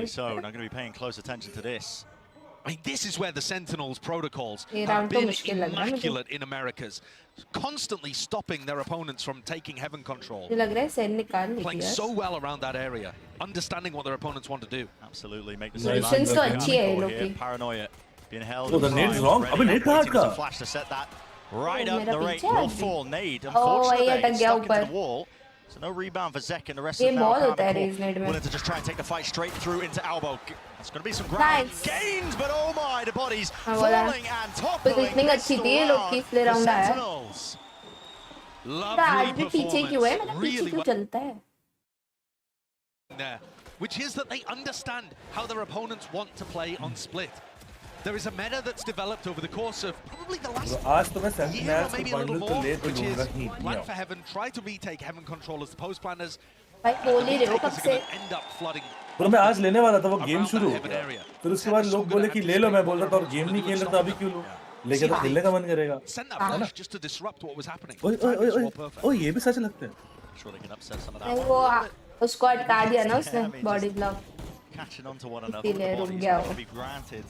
So, not going to be paying close attention to this. I mean, this is where the Sentinels protocols have been immaculate in Americas, constantly stopping their opponents from taking heaven control. Playing so well around that area, understanding what their opponents want to do. Absolutely, make the same paranoia being held. Oh, the nade's wrong. Abhi nade kahan ka? Flash to set that right up. The rate will fall. Nade, Oh, unfortunately, ये stuck अटक गया into the wall. So no rebound for Zek and the rest ये of them ball now होता है race net में. willing to just try and take the fight straight through into elbow. It's going to be some ground gains, but oh my, the bodies falling and toppling. Positioning अच्छी थी ये लोग की इसलिए round आया. आज भी पीछे क्यों है? मतलब पीछे क्यों चलता है? There, which is that they understand how their opponents want to play on split. There is a meta that's developed over the course of probably the last year or maybe a little more, which is plan for heaven, try to retake heaven control as the post planners. भाई बोल ही रहे हो कब से? End up flooding. पर मैं आज लेने वाला था वो गेम शुरू हो गया फिर उसके बाद लोग बोले कि ले लो मैं बोल रहा था और गेम नहीं खेल रहा था अभी क्यों लो लेके तो खेलने का मन करेगा Send that flash just to disrupt what was happening. ओए ये भी सच लगता है Sure they can upset some of नहीं that. वो उसको अटका दिया ना उसने body block. Catching on to one another. The इसीलिए रुक bodies गया not वो. to be granted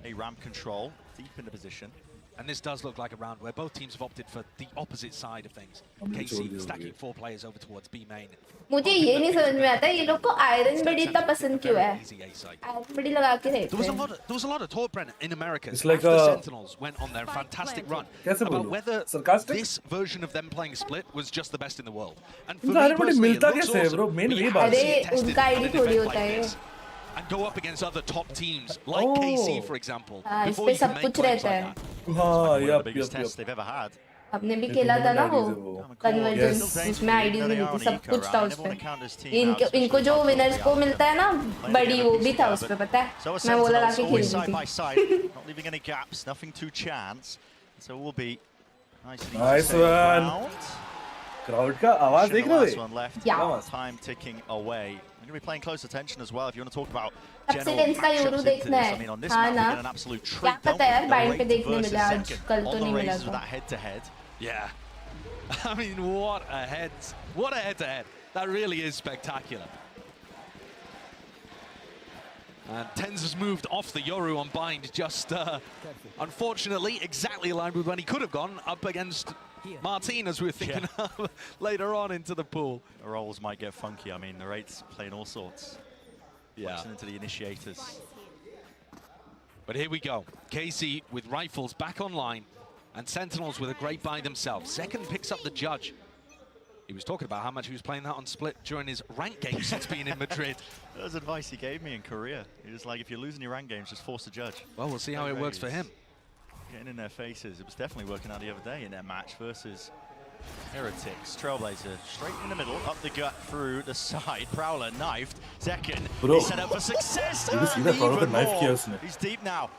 a ramp control deep in the position. And this does look like a round where both teams have opted for the opposite side of things. KC stacking 4 players over towards B main. मुझे ये नहीं समझ में आता ये लोग को iron बडी इतना पसंद क्यों है? आयरन बडी लगा के रहते हैं. There was a lot of talk, Brennan, in America It's like after Sentinels went on their fantastic run कैसे about बोलूं? whether Sarcastic? this version of them playing split was just the best in the world. And for इनका me iron buddy personally, it मिलता looks कैसे है awesome. Bro main But you ये have बात to है see it tested उनका in ID an थोड़ी event होता like है. this. And go up against other top teams like Oh. KC, for example. हाँ, इस Before पे you can सब make कुछ claims रहता like है. that. हाँ One of the yep biggest yep tests they've ever had. आपने भी खेला था ना वो कन्वर्जेंस Yes. उसमें आईडीज मिली थी सब कुछ था उस पे. Count as team इनके out, इनको जो especially विनर्स को मिलता है ना बड़ी वो भी था उस पे पता है. So a मैं बोला Sentinels लाके always खेल side by रही side, थी. not leaving any gaps, nothing to chance. So it will be nicely Nice saved one. round. Crowd का आवाज Should देख the रहे last one left. Yeah. Time ticking away. You're going to be playing close attention as well if you want to talk about सबसे general tense का euro matchups into देखना this. है. I mean, on this हाँ map, ना. we get an absolute क्या treat, don't पता यार we? Bind पे Narrate देखने versus मिला आज second कल तो on the नहीं मिला razors with था. that head-to-head. Yeah. I mean, what a head-to-head. That really is spectacular. And Tens has moved off the Yoru on bind, just unfortunately exactly aligned with when he could have gone up against Martine, as we were thinking of later on into the pool. The roles might get funky. I mean, the rates playing all sorts. Flexing into the initiators. But here we go. KC with rifles back online, and Sentinels with a great buy themselves. Second picks up the judge. He was talking about how much he was playing that on split during his rank game since being in Madrid. That was advice he gave me in Korea. He was like, if you're losing your rank games, just force the judge. Well, we'll see how it works for him. Getting in their faces. It was definitely working out the other day in their match versus Heretics. Trailblazer straight in the middle, up the gut through the side. Prowler knifed. Second, he's set up for success. सीधा Prowler को knife किया उसने. He's deep now.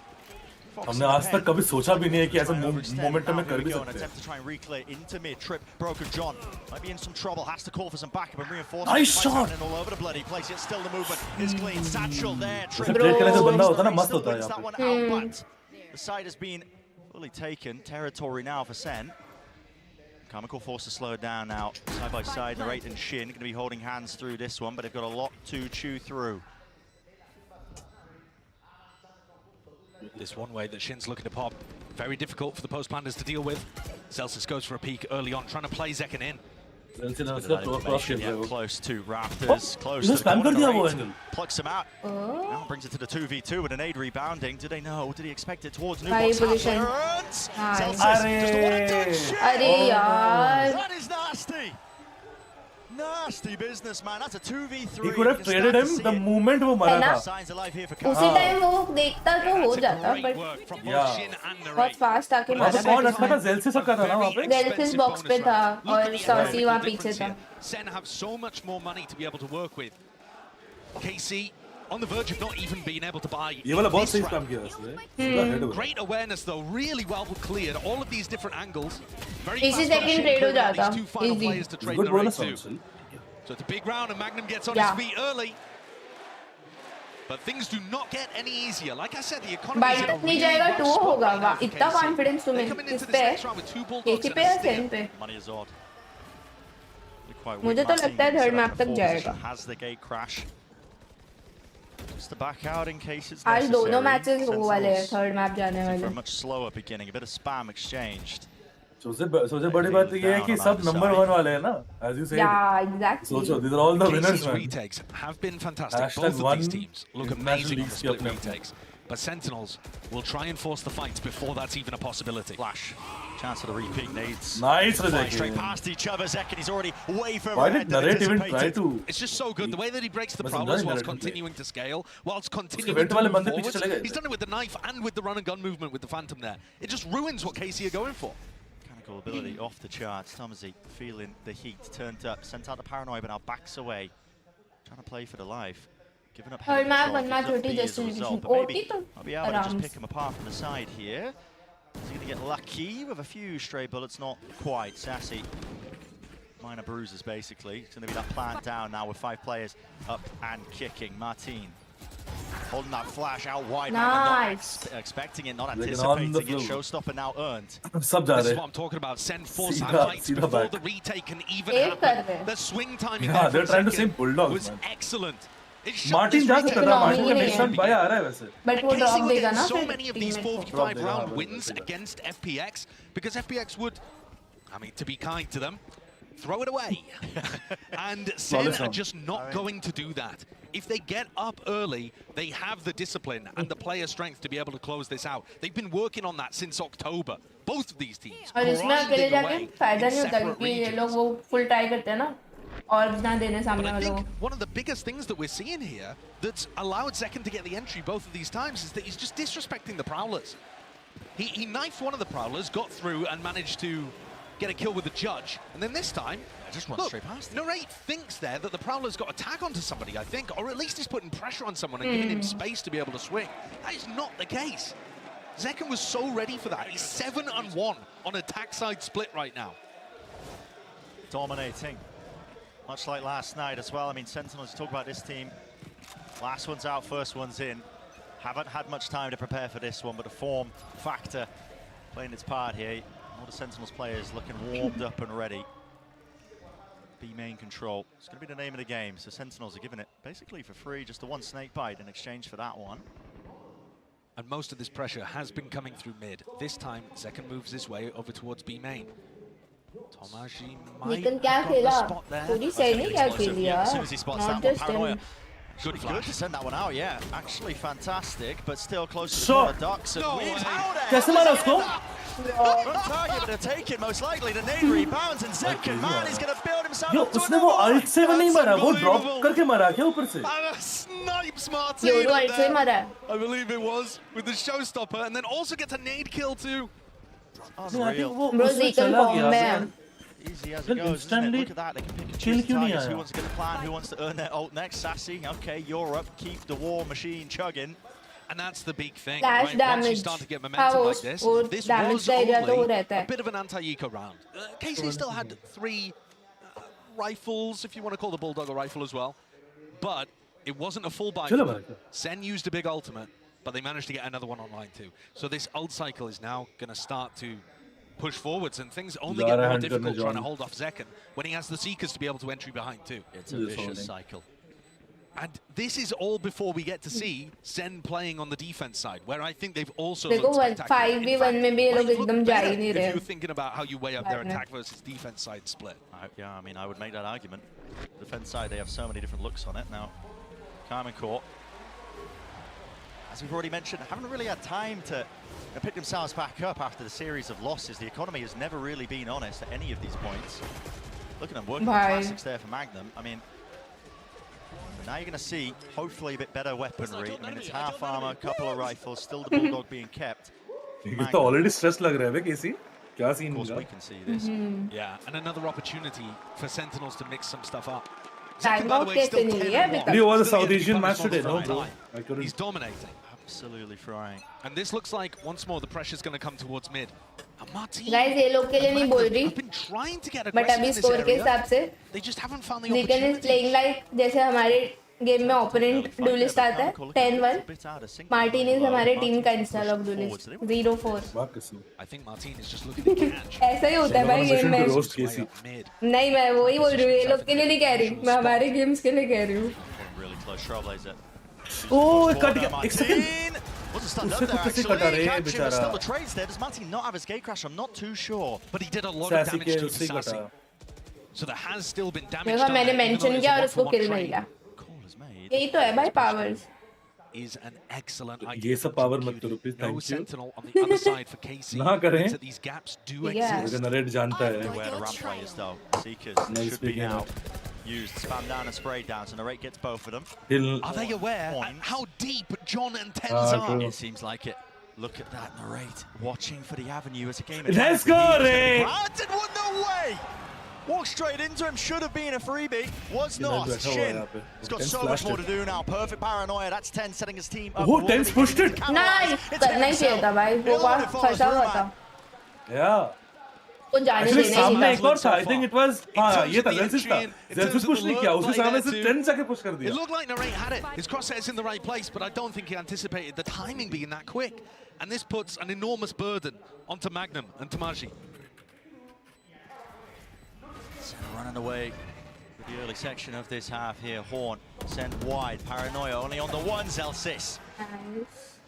हमने आज तक कभी सोचा भी नहीं है कि ऐसा मोमेंटम में कर भी सकते हैं. Attempt to try and reclear into mid. Trip, Broken John might be in some trouble. Has to call for some backup and reinforcement. Nice shot. All over the bloody place. Yet still the movement is clean. Satchel there. Trip. Play करने से बंदा होता ना मस्त होता है That यहाँ one पे. out, but the side has been fully taken. Territory now for Sen. Chemical forced to slow it down now. Side by side, Narrate and Shin going to be holding hands through this one, but they've got a lot to chew through. This one way that Shin's looking to pop, very difficult for the post planners to deal with. Celsius goes for a peek early on, trying to play Zekken in. Close to Raptors, close to the corner. Plucks him out. Now brings it to the 2v2 with an aid rebounding. Do they know? Did he expect it towards new box? Celsius just a one touch. That is nasty. Nasty business, man. That's a 2v3. He could have traded him the moment वो मरा था. उसी time वो देखता तो हो जाता, but बहुत फास्ट आके मारा. कौन अटका था? Celsius अटका था ना वहाँ पे? Celsius बॉक्स पे था और Saucy वहाँ पीछे था. Sen have so much more money to be able to work with. KC on the verge of not even being able to buy. ये वाला बहुत सही काम किया उसने. Great awareness though, really well cleared. All of these different angles. इसी second trade हो जाता. Easy. Good bonus also. So it's a big round and Magnum gets on his feet early. But things do not get any easier. Like I said, the economy is in a नहीं जाएगा 2 होगा. वाह, इतना confidence तुम्हें किस पे? KC पे या Sen पे? मुझे तो लगता है थर्ड मैप तक जाएगा. Has the gate crash. Just to back out in case it's आज दोनों मैचेस वो वाले हैं, थर्ड मैप जाने वाले. For a much slower beginning, a bit of spam exchanged. सबसे बड़ी बात ये है कि सब नंबर 1 वाले हैं ना, as you say. Yeah, exactly. So these are all the winners, man. Retakes have been fantastic. Both of these teams look amazing on the split retakes. But Sentinels will try and force the fight before that's even a possibility. Flash. Chance of the repeat nades. Nice, straight past each other. Zekken is already way further Why ahead did Narrate even try to? It's just so good. The way that he breaks the prowlers whilst continuing to scale, whilst continuing to move forwards. He's done it with the knife and with the run and gun movement with the Phantom there. It just ruins what KC are going for. Ability off the charts. Tomsey feeling the heat, turned up, sent out the paranoia, but now backs away, trying to play for the life. Giving up head control, gives up B as a result, but maybe I'll be able to just pick him apart from the side here. Is he going to get lucky with a few stray bullets? Not quite. Sassy, minor bruises basically. It's going to be that plant down now with 5 players up and kicking. Martin holding that flash out wide. Nice. Not expecting it, not anticipating it. Showstopper now earned. This is what I'm talking about. Send force fights before the retake can even happen. The swing timing they're trying to say bulldogs was excellent. Martin जा सकता था. Martin का next round bye आ रहा है वैसे. But वो drop देगा ना. So many of these 4v5 round wins against FPX because FPX would, I mean, to be kind to them, throw it away. And Sen are just not going to do that. If they get up early, they have the discipline and the player strength to be able to close this out. They've been working on that since October. Both of these teams. और इसमें अकेले जाके फायदा नहीं होता क्योंकि ये लोग वो full try करते हैं ना. और ना देने सामने वालों को. One of the biggest things that we're seeing here that's allowed Zekken to get the entry both of these times is that he's just disrespecting the Prowlers. He knifed one of the Prowlers, got through and managed to get a kill with the judge. And then this time, just run straight past him. Narrate thinks there that the Prowler's got a tag onto somebody, I think, or at least he's putting pressure on someone and giving him space to be able to swing. That is not the case. Zekken was so ready for that. He's 7-1 on a tag side split right now. Dominating. Much like last night as well. I mean, Sentinels, talk about this team. Last one's out, first one's in. Haven't had much time to prepare for this one, but the form factor playing its part here. All the Sentinels players looking warmed up and ready. B main control. It's going to be the name of the game. So Sentinels are giving it basically for free, just the one snake bite in exchange for that one. And most of this pressure has been coming through mid. This time, Zekken moves his way over towards B main. Tomaji might have got the spot there. As soon as he spots that one, paranoia. Good to send that one out, yeah. Actually fantastic, but still close to the ducks. And weaves out target, but to take it most likely. The nade rebounds and Zekken, man, he's going to build himself up to उसने वो alt से नहीं मारा, वो drop करके मारा क्या ऊपर से? Snipes Martin. I believe it was with the showstopper, and then also gets a nade kill too. Unreal. Easy as it goes, isn't it? Look at that, they can pick and choose the targets. Who wants to get a plan, who wants to earn their ult next? Sassy, okay, you're up, keep the war machine chugging. And that's the big thing, Flash right? damage. Once you start to get momentum like this was only a bit of an anti-eco round. KC still had 3 rifles, if you want to call the Bulldog a rifle as well. But it wasn't a full buy. Sen used a big ultimate, but they managed to get another one online too. So this ult cycle is now going to start to push forwards, and things only get more difficult trying to hold off Zekken when he has the Seekers to be able to entry behind too. It's a vicious cycle. And this is all before we get to see Sen playing on the defense side, where I think they've also देखो looked spectacular. 5v1 में भी ये लोग एकदम जा ही नहीं If रहे. you're thinking about how you weigh up their attack versus defense side split. Yeah, I mean, I would make that argument. Defense side, they have so many different looks on it now. Carmen Court, as we've already mentioned, haven't really had time to pick themselves back up after the series of losses. The economy has never really been honest at any of these points. Look at them working on classics there for Magnum. I mean, now you're going to see, hopefully, a bit better weaponry. I mean, it's half armor, couple of rifles, still the Bulldog being kept. ये तो already stress लग रहा है बे किसी क्या scene होगा? Of course, we can see this. Yeah, and another opportunity for Sentinels to mix some stuff up. Timeout कैसे नहीं लिया अभी तक? It was a South Asian match today, no bro. He's dominating. Absolutely frying. And this looks like once more the pressure's going to come towards mid. Guys, ये लोग के लिए नहीं बोल रही. But अभी score के हिसाब से, they just haven't found the Deacon is playing like जैसे हमारे गेम में opponent duelist आता है 10-1. Martinez हमारे टीम का इंस्टालॉग duelist 0-4. I think Martin is just looking to catch. ऐसा ही होता है भाई गेम में. नहीं मैं वही बोल रही हूँ ये लोग के लिए नहीं कह रही मैं हमारे गेम्स के लिए कह रही हूँ. Really close Trailblazer. Oh, cut एक second. Wasn't stunned up there actually. Catching, but still the trades there. Does Martin not have his gate crash? I'm not too sure. But he did a lot of damage to Sassy. So there has still been damage done. मैंने mention किया और उसको kill नहीं किया. यही तो है भाई powers. Is an excellent idea. ये सब power मत करो please. No Thank you. Sentinel on the other side for KC. ना करें. These gaps do exist. मेरा narrate जानता है. Where the ramp players though. Seekers should be now used. Spam down and spray down. So Narrate gets both of them. Are they aware how deep John and Tens are? It seems like it. Look at that Narrate watching for the avenue as a game. Let's go, Ray! No way! Walked straight into him. Should have been a freebie. Was not. Shin. He's got so much more to do now. Perfect paranoia. That's 10 setting his team up. Oh, 10's pushed it. Nice. करना ही चाहिए था भाई. वो बात फंसा हुआ था. Yeah. वो जाने Actually, देना सामने ही एक और था. I think it was. हाँ, ये था. Zelsis था. Zelsis push नहीं किया. उसके सामने से 10 जाके push कर दिया. It looked like Narrate had it. His crosshairs in the right place, but I don't think he anticipated the timing being that quick. And this puts an enormous burden onto Magnum and Tamaji. Running away with the early section of this half here. Horn sent wide. Paranoia only on the one. Zelsis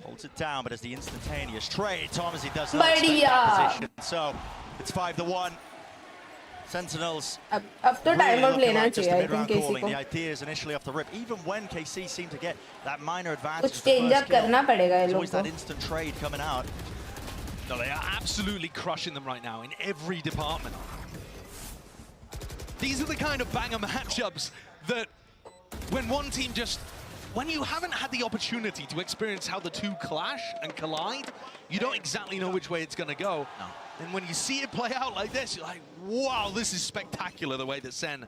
holds it down, but as the instantaneous trade, Thomas he does not position. So it's 5-1. Sentinels. अब तो timeout लेना चाहिए I think KC को. The ideas initially off the rip, even when KC seemed to get that minor advantage. कुछ change up करना पड़ेगा ये लोग को. Always that instant trade coming out. No, they are absolutely crushing them right now in every department. These are the kind of banger matchups that when one team when you haven't had the opportunity to experience how the two clash and collide, you don't exactly know which way it's going to go. No. And when you see it play out like this, you're like, wow, this is spectacular the way that Sen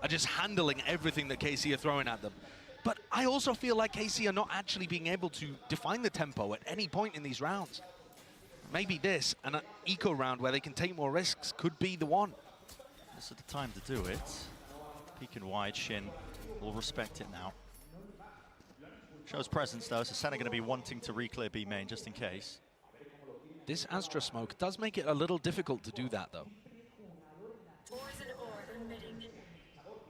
are just handling everything that KC are throwing at them. But I also feel like KC are not actually being able to define the tempo at any point in these rounds. Maybe this, an eco round where they can take more risks, could be the one. This is the time to do it. Peeking wide, Shin will respect it now. Shows presence though, so Sen are going to be wanting to reclear B main just in case. This Astra smoke does make it a little difficult to do that though.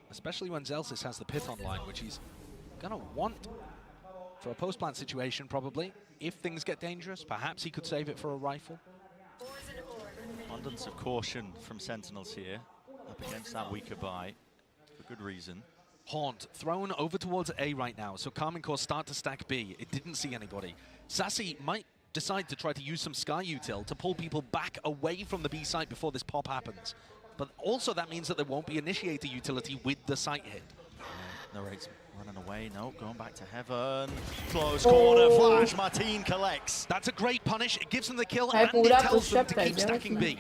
Especially when Zelsis has the pit online, which he's going to want for a post-plant situation probably. If things get dangerous, perhaps he could save it for a rifle. Abundance of caution from Sentinels here, up against that weaker buy, for good reason. Haunt thrown over towards A right now, so Carmen Core start to stack B. It didn't see anybody. Sassy might decide to try to use some Sky Util to pull people back away from the B site before this pop happens. But also that means that there won't be initiator utility with the site hit. Narrate's running away, no, going back to heaven. Close corner, flash, Martin collects. That's a great punish, it gives them the kill and it tells them to keep stacking B.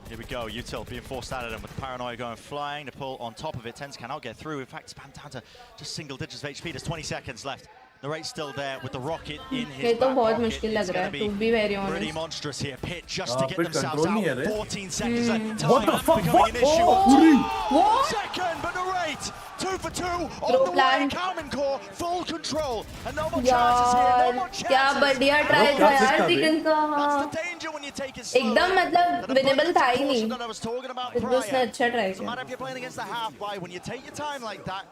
Here we go, Util being forced out of them with Paranoia going flying. To pull on top of it, Tens cannot get through. In fact, spam down to just single digits of HP. There's 20 seconds left. Narrate's still there with the rocket in his back pocket. It's going to be pretty monstrous here. Pit just to get themselves out. 14 seconds left. What the fuck? What? What? Second, but Narrate 2 for 2 on the way. Carmen Core full control and no more chances here. No more chances. क्या बढ़िया try था यार Deacon का. That's the danger when you take it slow. एकदम मतलब winnable था ही नहीं. That I was talking about उसने अच्छा ट्राई किया. No matter if you're playing against the half by, when you take your time like that,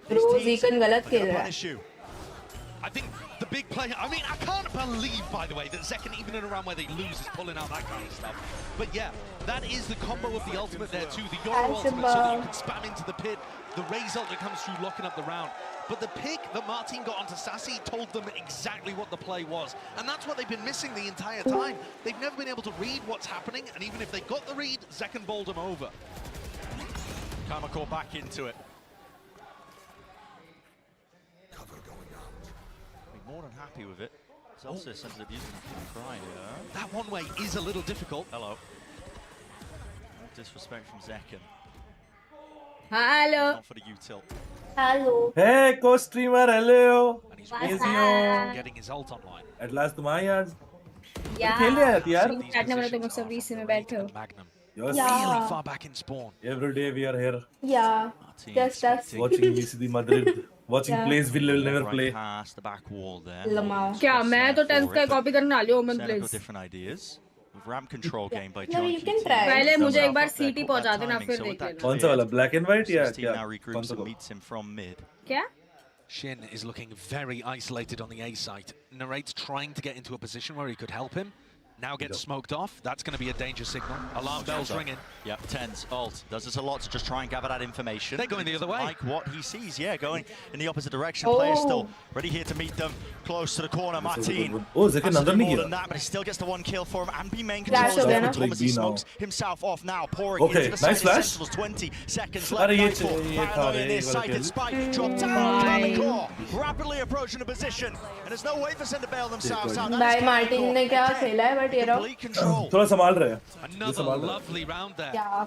Zekan गलत खेल रहा है. I think the big play, I mean, I can't believe, by the way, that Zekan, even in a round where they lose, is pulling out that kind of stuff. But yeah, that is the combo of the ultimate there too. The Euro ultimate, so that you can spam into the pit. The Raze ult that comes through, locking up the round. But the pick that Martin got onto Sassy told them exactly what the play was. And that's what they've been missing the entire time. They've never been able to read what's happening, and even if they got the read, Zekan bowled them over. Kamakor back into it. More than happy with it. Celsius ended up using the cry here. That one way is a little difficult. Hello. No disrespect from Zekan. Hello. Not for the util. Hello. Hey, co-streamer, hello. And he's getting his ult online. At last तुम्हारी आज. Yeah. खेल लिया यार. बैठने वाले तुम सब बीच में बैठे हो. You're really far back in spawn. Every day we are here. Yeah. Just us. Watching VCD Madrid. Watching plays we will never play. Past the back wall there. क्या मैं तो 10th का कॉपी करने वाली हूँ Omen Senegal Place. different ideas. With ramp control game by No, you John can try. पहले मुझे एक बार CT CT पहुंचा देना फिर देख लेना. कौन सा वाला black and white या 16 क्या? now regroups and meets him from mid. क्या? Shin is looking very isolated on the A site. Narrate's trying to get into a position where he could help him. Now gets smoked off. That's going to be a danger signal. Alarm bells ringing. Yep, Tens, ult. Does this a lot to just try and gather that information. They're going the other way. Like what he sees, yeah, going in the opposite direction. Players still ready here to meet them. Close to the corner, Martin. Oh, Zekan अंदर नहीं more गया. than that, but he still gets the one kill for him. And B main Flash controls हो गया there. ना? Thomas, he smokes himself off now, pouring Okay, into the nice side of flash. Sentinels. 20 seconds left. अरे ये Nightfall, था paranoia रे, near ये वाला sighted kill. spike. Drop down, Climactic rapidly approaching the position. And there's no way for Sen to bail themselves out. By Martin ने क्या खेला है but ये रहो. Complete control. थोड़ा संभाल रहे हैं. Another lovely round there. Yeah.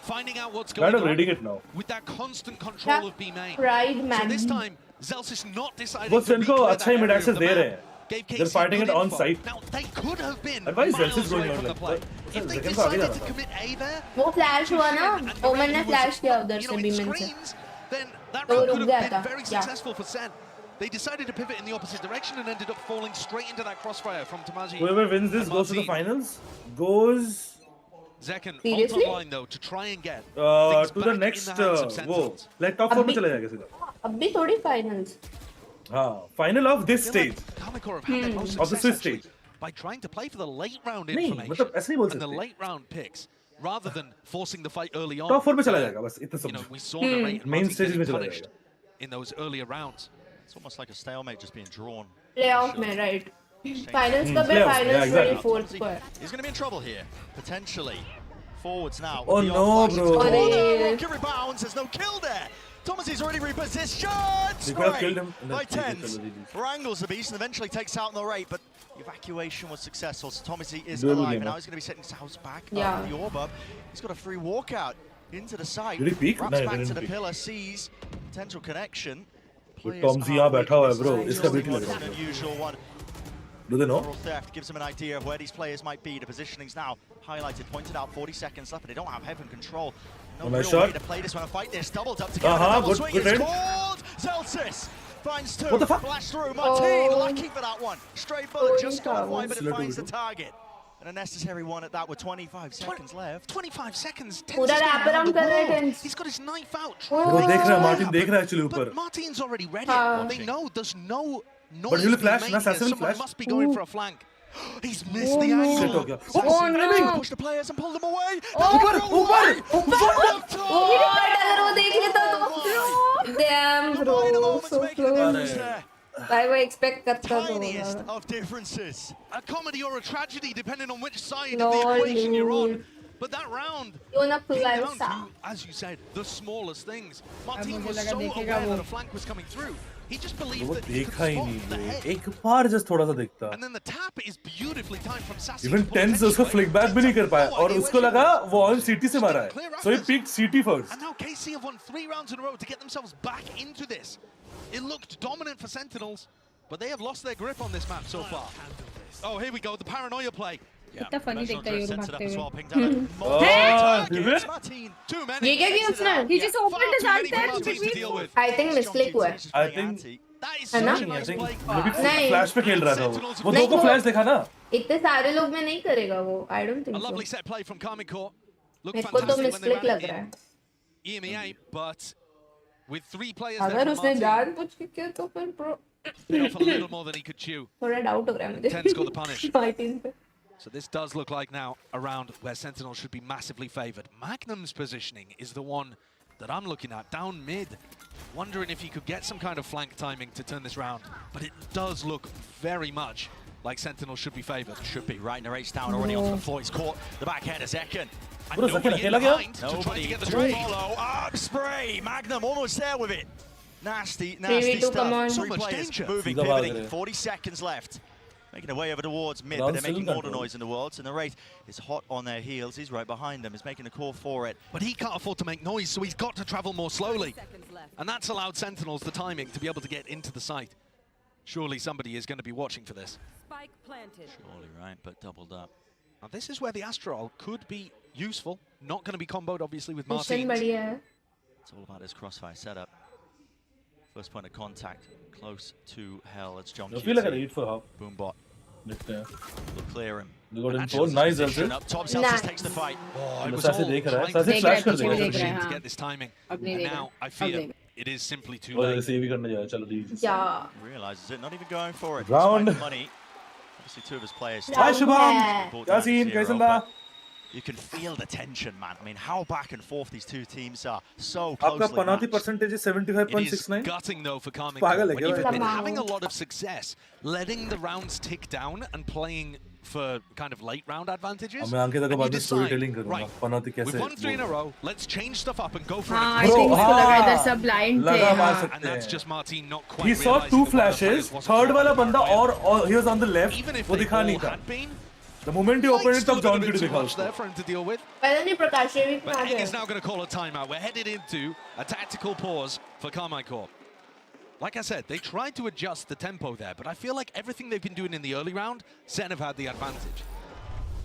Finding out what's Kind going of on reading it now. with that constant control of B main. Pride So this man. time, Zelsis not deciding वो to Sen को reclear अच्छा that he mid area of access the they map. रहे हैं. Gave They're KC fighting good it on info. site. Now they could have been And why is miles Zelsis going away on from the like play. that? If they Zekan को आगे decided जाना to था. commit A there, वो flash हुआ ना. ओमन ने flash किया उधर से in बीमन से. screens, then that तो round रुक could गया have था. been very successful for Sen. They decided to pivot in the opposite direction and ended up falling straight into that crossfire from Tamaji. Whoever wins this and goes to the Martin. finals. Goes Zekan ult Seriously? online though to try and get to the back next in the hands of वो Sentinels. like top 4 में चले जाएगा सीधा. अब भी थोड़ी finals. हाँ, final of this I feel like stage. Comicore have had their most Of the success Swiss actually stage. by trying to play for the late round नहीं, information मतलब ऐसे नहीं बोल and the सकते. late round picks rather than forcing the fight early on. Top 4 में चला जाएगा बस इतना You know, समझो. we saw Narrate and Main Martin stages getting में चला punished जाएगा. in those earlier rounds. It's almost like a stalemate just being drawn. Playoff में right. Finals कब है? Playoffs, Finals yeah, exactly. 24th को है. He's going to be in trouble here, potentially. Forwards now. Oh with the no, on-flash. bro. It's corner, अरे. Rocky rebounds. There's no kill there. Thomas already repositioned. They could have killed him. By Tens. Wrangles the beast and eventually takes out the rate, but the evacuation was successful. So Thomas is Duel alive, game, and now huh? he's going to be setting South back Yeah. up the orb up. He's got a free walkout into the site. Did he peek? Wraps No, he back to didn't the peek. pillar, sees potential connection. Players Tom Z are यहाँ बैठा हुआ है weak. bro. This is इसका an beat लग रहा है. unusual one. Do they know? Moral theft gives them an idea of where these players might be. The positioning's now highlighted, pointed out. 40 seconds left, but they don't have heaven control. No Oh, nice real shot. way to play this one and fight this. Doubled up together. Uh-huh, Double good- swing good is hit. called. Zelsis finds two. What the fuck? Flash through. Martin Oh. lucky for that one. Straight bullet Oh, just gone wide, but it Slow finds to the target. An unnecessary one at that with 25 seconds left. 25 seconds. Tens पूरा is going wrap around around the कर रहे world. Tens. He's got his knife out. Oh. Bro, देख रहा है Martin Yeah, देख रहा है actually But ऊपर. Martin's already ready. हाँ. They know there's no noise. But he'll being flash, made ना, here. Assassin will Someone flash. must be going for a flank. He's missed the Shit angle. हो गया. Oh no. Push the players and pull them away. ऊपर ऊपर वो अगर वो देख लेता तो damn bro, so close. भाई वो expect करता तो Tiniest होगा. of differences. A comedy or a tragedy, depending on which side No, of the equation you're on. dude. But that round You're not came playing down style. to, as you said, the smallest things. Martin मुझे was लगा so देखेगा aware वो. that a flank was coming through. He just believed वो that he could देखा ही spot नहीं the bro. head. एक बार just थोड़ा सा देखता. And then the tap is beautifully timed from Sassy. Even to pull Tens attention उसको away. flick back भी नहीं कर पाया No और idea उसको where she लगा was. वो on CT से मारा है. So he picked CT first. And now KC have won 3 rounds in a row to get themselves back into this. It looked dominant for Sentinels, but they have lost their grip on this map so far. Oh, here we go, the paranoia play. कितना funny दिखता है ये भागते हुए. Oh, Too many. ये क्या किया उसने? He just opened his hand there in between. I think misclick हुआ है. I think That is है ना? such a I nice think play. maybe नहीं. flash पे खेल रहा था वो. वो नहीं, दो को वो- flash देखा ना. इतने सारे लोग में नहीं करेगा वो. I don't A think so. lovely set play from Carmine Court. Looked मेरे को तो fantastic when they misclick ran लग it रहा in है. EMEA, but with 3 players अगर there उसने from जान पूछ के किया तो फिर bro bit off a little more than he could chew. थोड़ा doubt हो रहा है मुझे 10 score the punish. Martin पे So this does look like now a round where Sentinel should be massively favoured. Magnum's positioning is the one that I'm looking at, down mid. Wondering if he could get some kind of flank timing to turn this round. But it does look very much like Sentinel should be favoured. Should be, right, narrates down already onto the floor. He's caught the back header, Zekken. And Bro, nobody Zekken in akela behind gaya? to try to get the Nobody. follow. Up spray! Magnum almost there with it. Nasty, 3v2, nasty come stuff. on. Three So much players danger. moving, सीधा भाग pivoting. रहे. 40 seconds left. Making their way over towards mid, Round but they're making still all the control. noise in the world. So Narrate is hot on their heels. He's right behind them. He's making a call for it. But he can't afford to make noise, so he's got to travel more slowly. And that's allowed Sentinels the timing to be able to get into the site. Surely somebody is going to be watching for this. Spike planted. Surely, right, but doubled up. Now this is where the Astral could be useful. Not going to be comboed, obviously, with mission Martin. बढ़िया है It's all about this crossfire setup. First point of contact, close to hell. It's John I feel like I QT. need for half. Boombot देखते हैं. will clear him. They got Actually, info. Nice position also. up top. Celsius takes the fight. Oh, it was Sassy all देख रहा है. trying Sassy to flash कर get देगा. the Sassy. machine to get this timing. And now I fear it is simply too और late. ऐसे ही भी करने जा. चलो ठीक है. Yeah. Realizes it, not even going for it. Round. Despite the money. Obviously, 2 of his players. Hi Shubham. Brought down to Yasin, 0, कैसन but था? You can feel the tension, man. I mean, how back and forth these two teams are. So आपका closely penalty matched. percentage is It is 75.69. gutting though for Carmen. पागल है When क्या you've भाई? been having a lot of success, letting the rounds tick down and playing for kind of late round advantages. अब मैं आंखें तक and you बाद में decide, storytelling करूँगा. right, penalty कैसे? we've won 3 in a row. Let's change stuff up and go for हाँ an I think उसको लगा इधर हाँ. सब blind थे लगा मार हाँ. सकते and that's हैं. just Martin not quite He saw realizing 2 that one of the flashes. players wasn't Third वाला quite बंदा right. और he was on the left. Even if वो they दिखा all नहीं था. had been, The moment he might opened it, still तब been a John bit की too दिखा much there उसको. for him to deal with. पता नहीं प्रकाश ये भी But कहाँ Eng गया is now going to call a timeout. We're headed into a tactical pause for Carmichael. Like I said, they tried to adjust the tempo there, but I feel like everything they've been doing in the early round, Sen have had the advantage.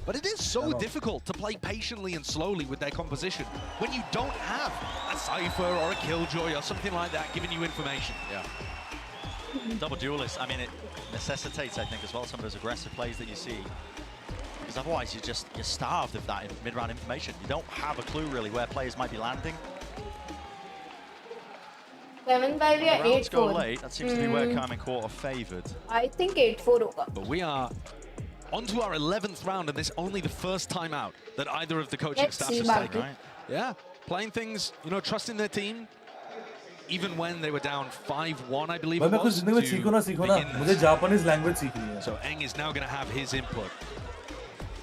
But it is so difficult to play patiently and slowly with their composition when you don't have a Cypher or a Killjoy or something like that giving you information. Yeah. Double duelist. I mean, it necessitates, I think, as well, some of those aggressive plays that you see. Because otherwise, you're starved of that mid-round information. You don't have a clue really where players might be landing. 7-5 या The rounds go 8-4 late. That seems to be where Carmen Court are favoured. I think 8-4 होगा But we are on to our 11th round, and this only the first time out that either of the coaching Let's staffs see, has Baki. taken. Yeah, playing things, you know, trusting their team, even when they were down 5-1, I believe भाई it मैं कुछ was, जिंदगी में सीखो ना begin मुझे this. Japanese language सीखनी है. So Eng is now going to have his input.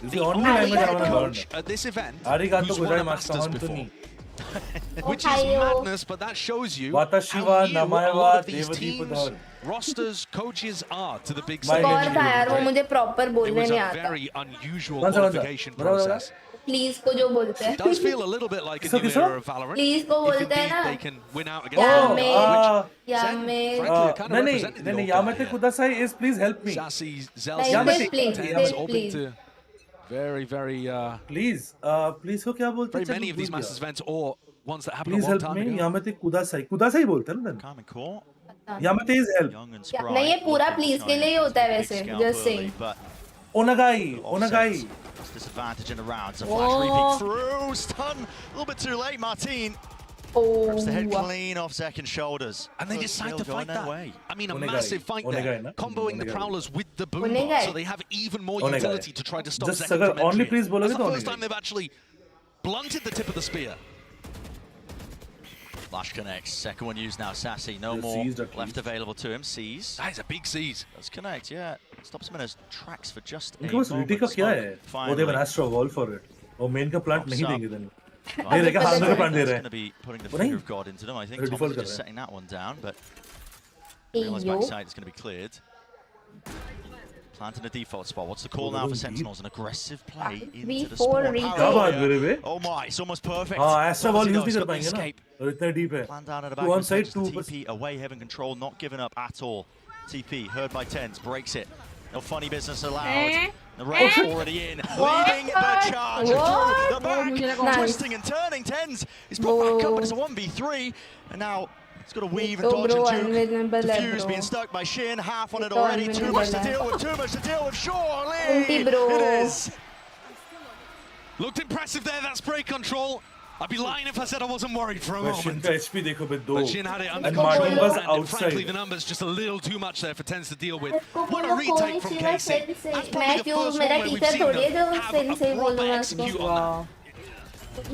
It's The the only only language I head want to learn. coach at this event Arigato who's won a gozaimasu, Masters Anthony. before. Which is Ohio. madness, but that shows you Watashiwa how new a namae lot wa of these Devadi teams, Padar. rosters, coaches are to the big My stage. और था यार वो मुझे proper It बोलने was नहीं a आता very unusual One second. qualification Bada, bada, process. please को जो बोलते It does हैं feel a little bit like a किसको, new किसको? era of Valorant. Please को If बोलते हैं indeed ना they can win out against या Valorant, मैं which या Zen, मैं frankly, are kind of नहीं represented नहीं the नहीं old Yamete guard here. Kudasai is please help me. Sassy, Like Zelsi, this, please, Tens, this, all please. been to very, very, Please please को क्या बोलते very हैं? many of these Masters events or ones that happened Please a long help time me. ago. Yamete Kudasai. Kudasai बोलते हैं ना. Carmen Court, Yamete is help. young and या- spry. नहीं ये पूरा looking to please try के and लिए ही होता है big वैसे scalp just early, saying but Onagai. offsets Onagai. this disadvantage in the round. So Whoa. flash repeat through. Stun. A little bit too late, Martin. Rips the head oh clean off Zekin's shoulders. And they But decide still to going fight their that. way. I mean, a Onegai. massive fight Onegai, there, na? comboing the Onegai. Prowlers with the boom Onegai. bot, so they have even more Onegai. utility to try to stop Just Zekin अगर from only entering. please बोलोगे That's the तो first Onegai. time they've actually blunted the tip of the spear. Flash connects. Second one used now. Sassy. No Yeah, more seized at left least. available to him. Sees. That is a big seize. Does connect. Yeah. Stops him in his tracks for just a उनके पास moment. VT का क्या है? वो they have an Finally. Astro wall for it. और main का plant नहीं Pops up. देंगे then. नहीं देगा हाथ में का plant दे That's रहे going to हैं. be putting the वो finger नहीं. of God into them. I think They're Thomas default is कर just रहे हैं. setting that one down, but Hey, realize yo. backside it's going to be cleared. Planting a default spot. What's the call now for Sentinels? An aggressive play into the V4 spawn. recall. क्या बात कर रहे बे? Oh my, it's almost perfect. हाँ Astro wall Thomas use नहीं goes, कर got the पाएंगे ना. escape. और इतना deep है. Planned down at the Two back on of side, the two. TP away, heaven control, not giving up at all. TP, heard by Tens, breaks it. No funny business allowed. The race already in, leading the charge through the back, Nice. twisting and turning. Tens is put back up, but it's a 1v3, and now it's got to weave and So dodge bro, and juke. unwinnable है Diffuse bro. being stuck by Shin, half on it तो already. Too much to unwinnable deal है. with, too much to deal with. Surely Unti bro. it is. Looked impressive there, that spray control. I'd be lying if I said I wasn't worried for a Shin moment. का HP देखो बे 2 But Shin had it under and control, Martin was and frankly, outside. the numbers just a little too much there for Tens to deal with. इसको What a बोलो retake कोई from Shiva KC. फिर से That's मैं probably the क्यों first मेरा one where we've teacher seen थोड़ी है जो them have फिर a से proper बोलूंगा execute उसको on that.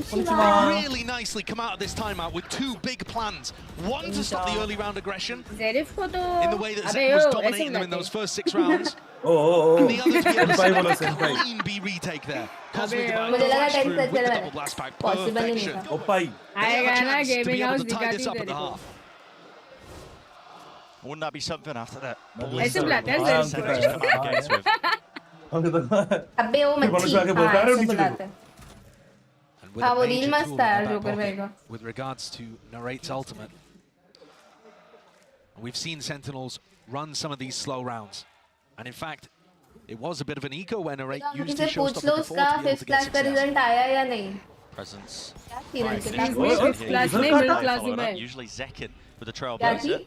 Shiva Really nicely come out of this timeout with two big plans. One to stop the early round aggression Zerif को तो in the way that अबे Zek was यो, dominating ऐसे them in बुलाते those first 6 rounds. Oh. And the other to be able to Senpai set बोलो, up a senpai. clean B retake there. अबे Cosmic यो, Divide मुझे लगा flash 10 through से with the चला double blast back. Possible ही नहीं Perfection. था Opai. They have आएगा a ना chance to gaming be able house to tie दिखाती this up at तेरे the को half. Wouldn't that be something after that? ऐसे बुलाते हैं Ball Zerif percentage come out against with. अबे वो मच्छी आके बोलता है हाँ ऐसे नीचे बुलाते हैं And with हाँ a वो major रील मस्त tool है in their जोकर back भाई का pocket with regards to Narrate's ultimate. We've seen Sentinels run some of these slow rounds. And in fact, it was a bit of an eco when Narrate used किसे his पूछ showstopper लो before उसका to be able fifth to get class का success. Result आया या नहीं Presence. क्या किरण के Right, पास fifth class नहीं मिडिल क्लास ही में Usually Zekin with the क्या trailblazer. थी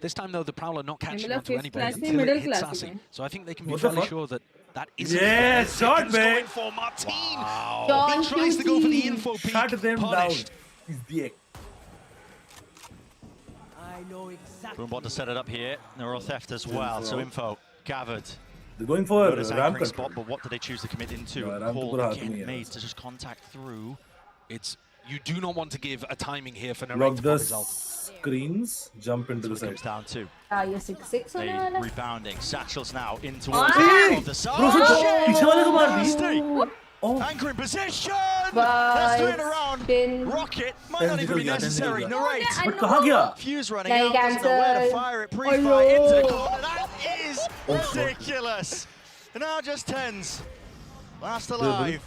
This time, though, the Prowler not catching मतलब on to fifth anybody class नहीं, until it middle hits class Sassy. में. So I think they can be What the fairly fuck? sure that that isn't Yeah, fair. shot, Zekin's man. going for Martin. John He tries to go for the QT. info peek. Shut them down. Punished. He's the Boombo to set it up here. Neural theft as well. So info gathered. They're going for Notice ramp anchoring control. spot, but what do they choose to commit into? Yeah, A ramp call to pura again hath mein hai. made to just contact through. It's you do not want to give a timing here for Block Narrate to the pop his ult. screens, jump into the That's what it side. comes down to. हाँ ये 6-6 होने वाला A है rebounding. Satchel's now in Ah! towards the of the side. Bro, so पीछे वाले को मार दी. Nasty. Oh. Anchoring position! Bye. Let's do it around. Spin. Rocket might not even be necessary. Narrate. But कहाँ गया? Fuse running Nahi out, doesn't know where to cancel. fire it. Pre-fire into the corner. That is ridiculous. And now just Tens. Last alive.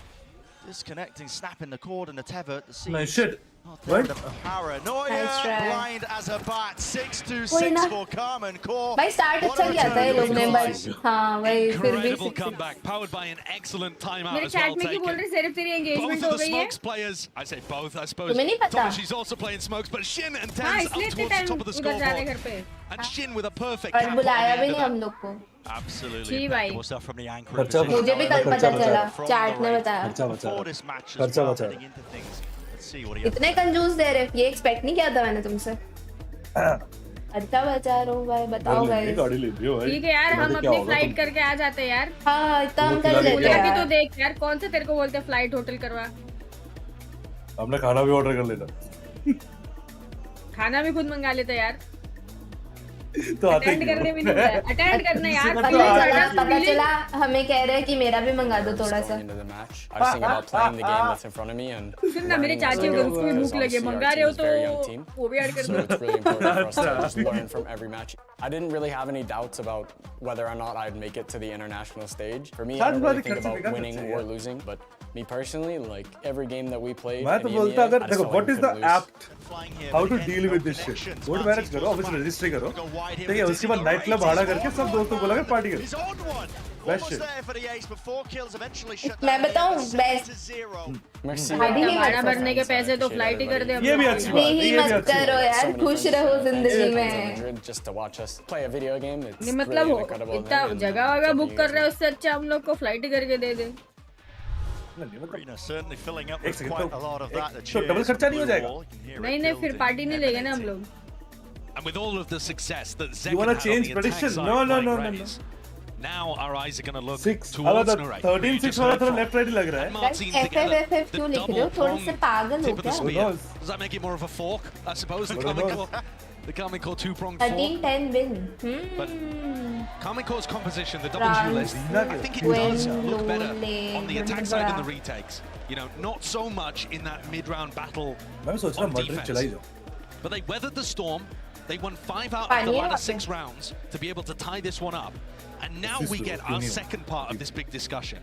Disconnecting, snapping the cord and the tether. The Nice shit. Right? Right? Paranoia, Nice try. blind as a bat. 6-2-6 कोई ना. for Carmen Core. भाई start What अच्छा a किया था ये return लोग ने to but the हाँ भाई फिर भी Incredible 6-6 comeback, powered by an excellent timeout मेरे as well चैट में क्यों बोल taken. रहे Zerif तेरी Both एंगेजमेंट of हो the गई है smokes players, I say both, I suppose. तुम्हें नहीं पता? She's also playing smokes, but Shin and हाँ Tens up इसलिए इतने towards the time top of the उधर जा रहे scoreboard. घर पे And Shin with a perfect और cap on बुलाया the भी end नहीं of हम that. लोग को Absolutely जी भाई. impeccable stuff from the anchor खर्चा position. मुझे भी कल पता चला चैट ने बताया खर्चा बचा For this match as खर्चा well, बचा heading into things. Let's see what he has. इतने कंजूस दे रहे ये एक्सपेक्ट नहीं किया था मैंने तुमसे अच्छा बचा रहा हूँ भाई बताओ गाइस गाड़ी ले लियो भाई ठीक है यार हम अपनी फ्लाइट करके आ जाते हैं यार हाँ इतना हम कर लेते बोला भी तो हैं देख यार कौन से तेरे को बोलते हैं फ्लाइट होटल करवा हमने खाना भी ऑर्डर कर लेना खाना भी खुद मंगा लेते हैं यार तो आते अटेंड करने भी नहीं होता है अटेंड करना यार पता चला हमें कह रहे हैं कि मेरा भी मंगा दो थोड़ा सा into the match. I was thinking about playing the game that's in front of me and सुन ना मेरे चाची को उसको भी भूख लगी मंगा रहे हो तो वो भी ऐड कर so दो it's really important for us to just learn from every match. I didn't really have any doubts about whether or not I'd make it to the international stage. For me, I don't really think about winning or losing, but me personally, like every game that we played, मैं तो in बोलता EMEA, अगर I just देखो felt like what we is the couldn't lose. apt how to deal with this shit board manage करो office registry करो ठीक है उसके बाद नाइट क्लब भाड़ा करके सब दोस्तों को लगा पार्टी He's करो on one. Best Almost shit. there for the ace, but 4 kills eventually shut मैं down. बताऊं बेस्ट 7-0. भाड़ी नहीं भाड़ा मत भरने के पैसे तो फ्लाइट ही कर दे हम ये भी लोग। अच्छी बात है नहीं ये भी मत अच्छी करो बात है यार खुश रहो जिंदगी में Madrid just to watch us play a video game. It's नहीं really मतलब an incredible इतना event and जगह वगैरह getting बुक you कर guys रहे हैं उससे अच्छा हम लोग को फ्लाइट ही करके दे दे Arena certainly filling up एक with second quite a lot of that. The तो डबल cheers खर्चा नहीं हो from जाएगा Blue Wall. You can hear it नहीं नहीं फिर building, पार्टी नहीं लेंगे ना हम लोग And with all of the success that Zek You wanna had change on the attack prediction? side No, no, playing no, no, no. Raze, now our eyes are going to look 6 towards अगर Narrate. 13-6 वाला थोड़ा left right लग रहा है Martin FF together, FF the क्यों लिख रहे हो double थोड़े से prong पागल हो tip of the क्या spear. knows? Does that make it more of a fork? I suppose the Who Common knows? Core, the Common Core 2-pronged fork. 13-10 win But hmm Common Core's composition, the double duelist, I think it does look better on the attack side than the retakes. You know, not so much in that mid-round battle मैं भी सोच रहा on हूँ Madrid चला ही defense. जाओ But they weathered the storm. They won 5 out of the latter 6 rounds to be able to tie this one up. And now we get our second part of this big discussion.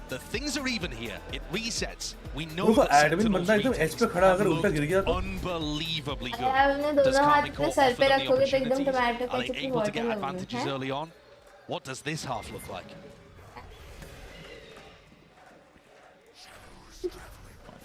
The things are even here. It resets. We know देखो that admin Sentinel's बंदा एकदम H पे खड़ा have अगर उल्टा गिर गया looked तो unbelievably यार good. उन्हें Does दोनों हाथ Common में Core सर offer पे them the रखोगे तो एकदम opportunities? Tomato Are they ketchup की able to बॉटल get लगोगे advantages हैं early on? What does this half look like?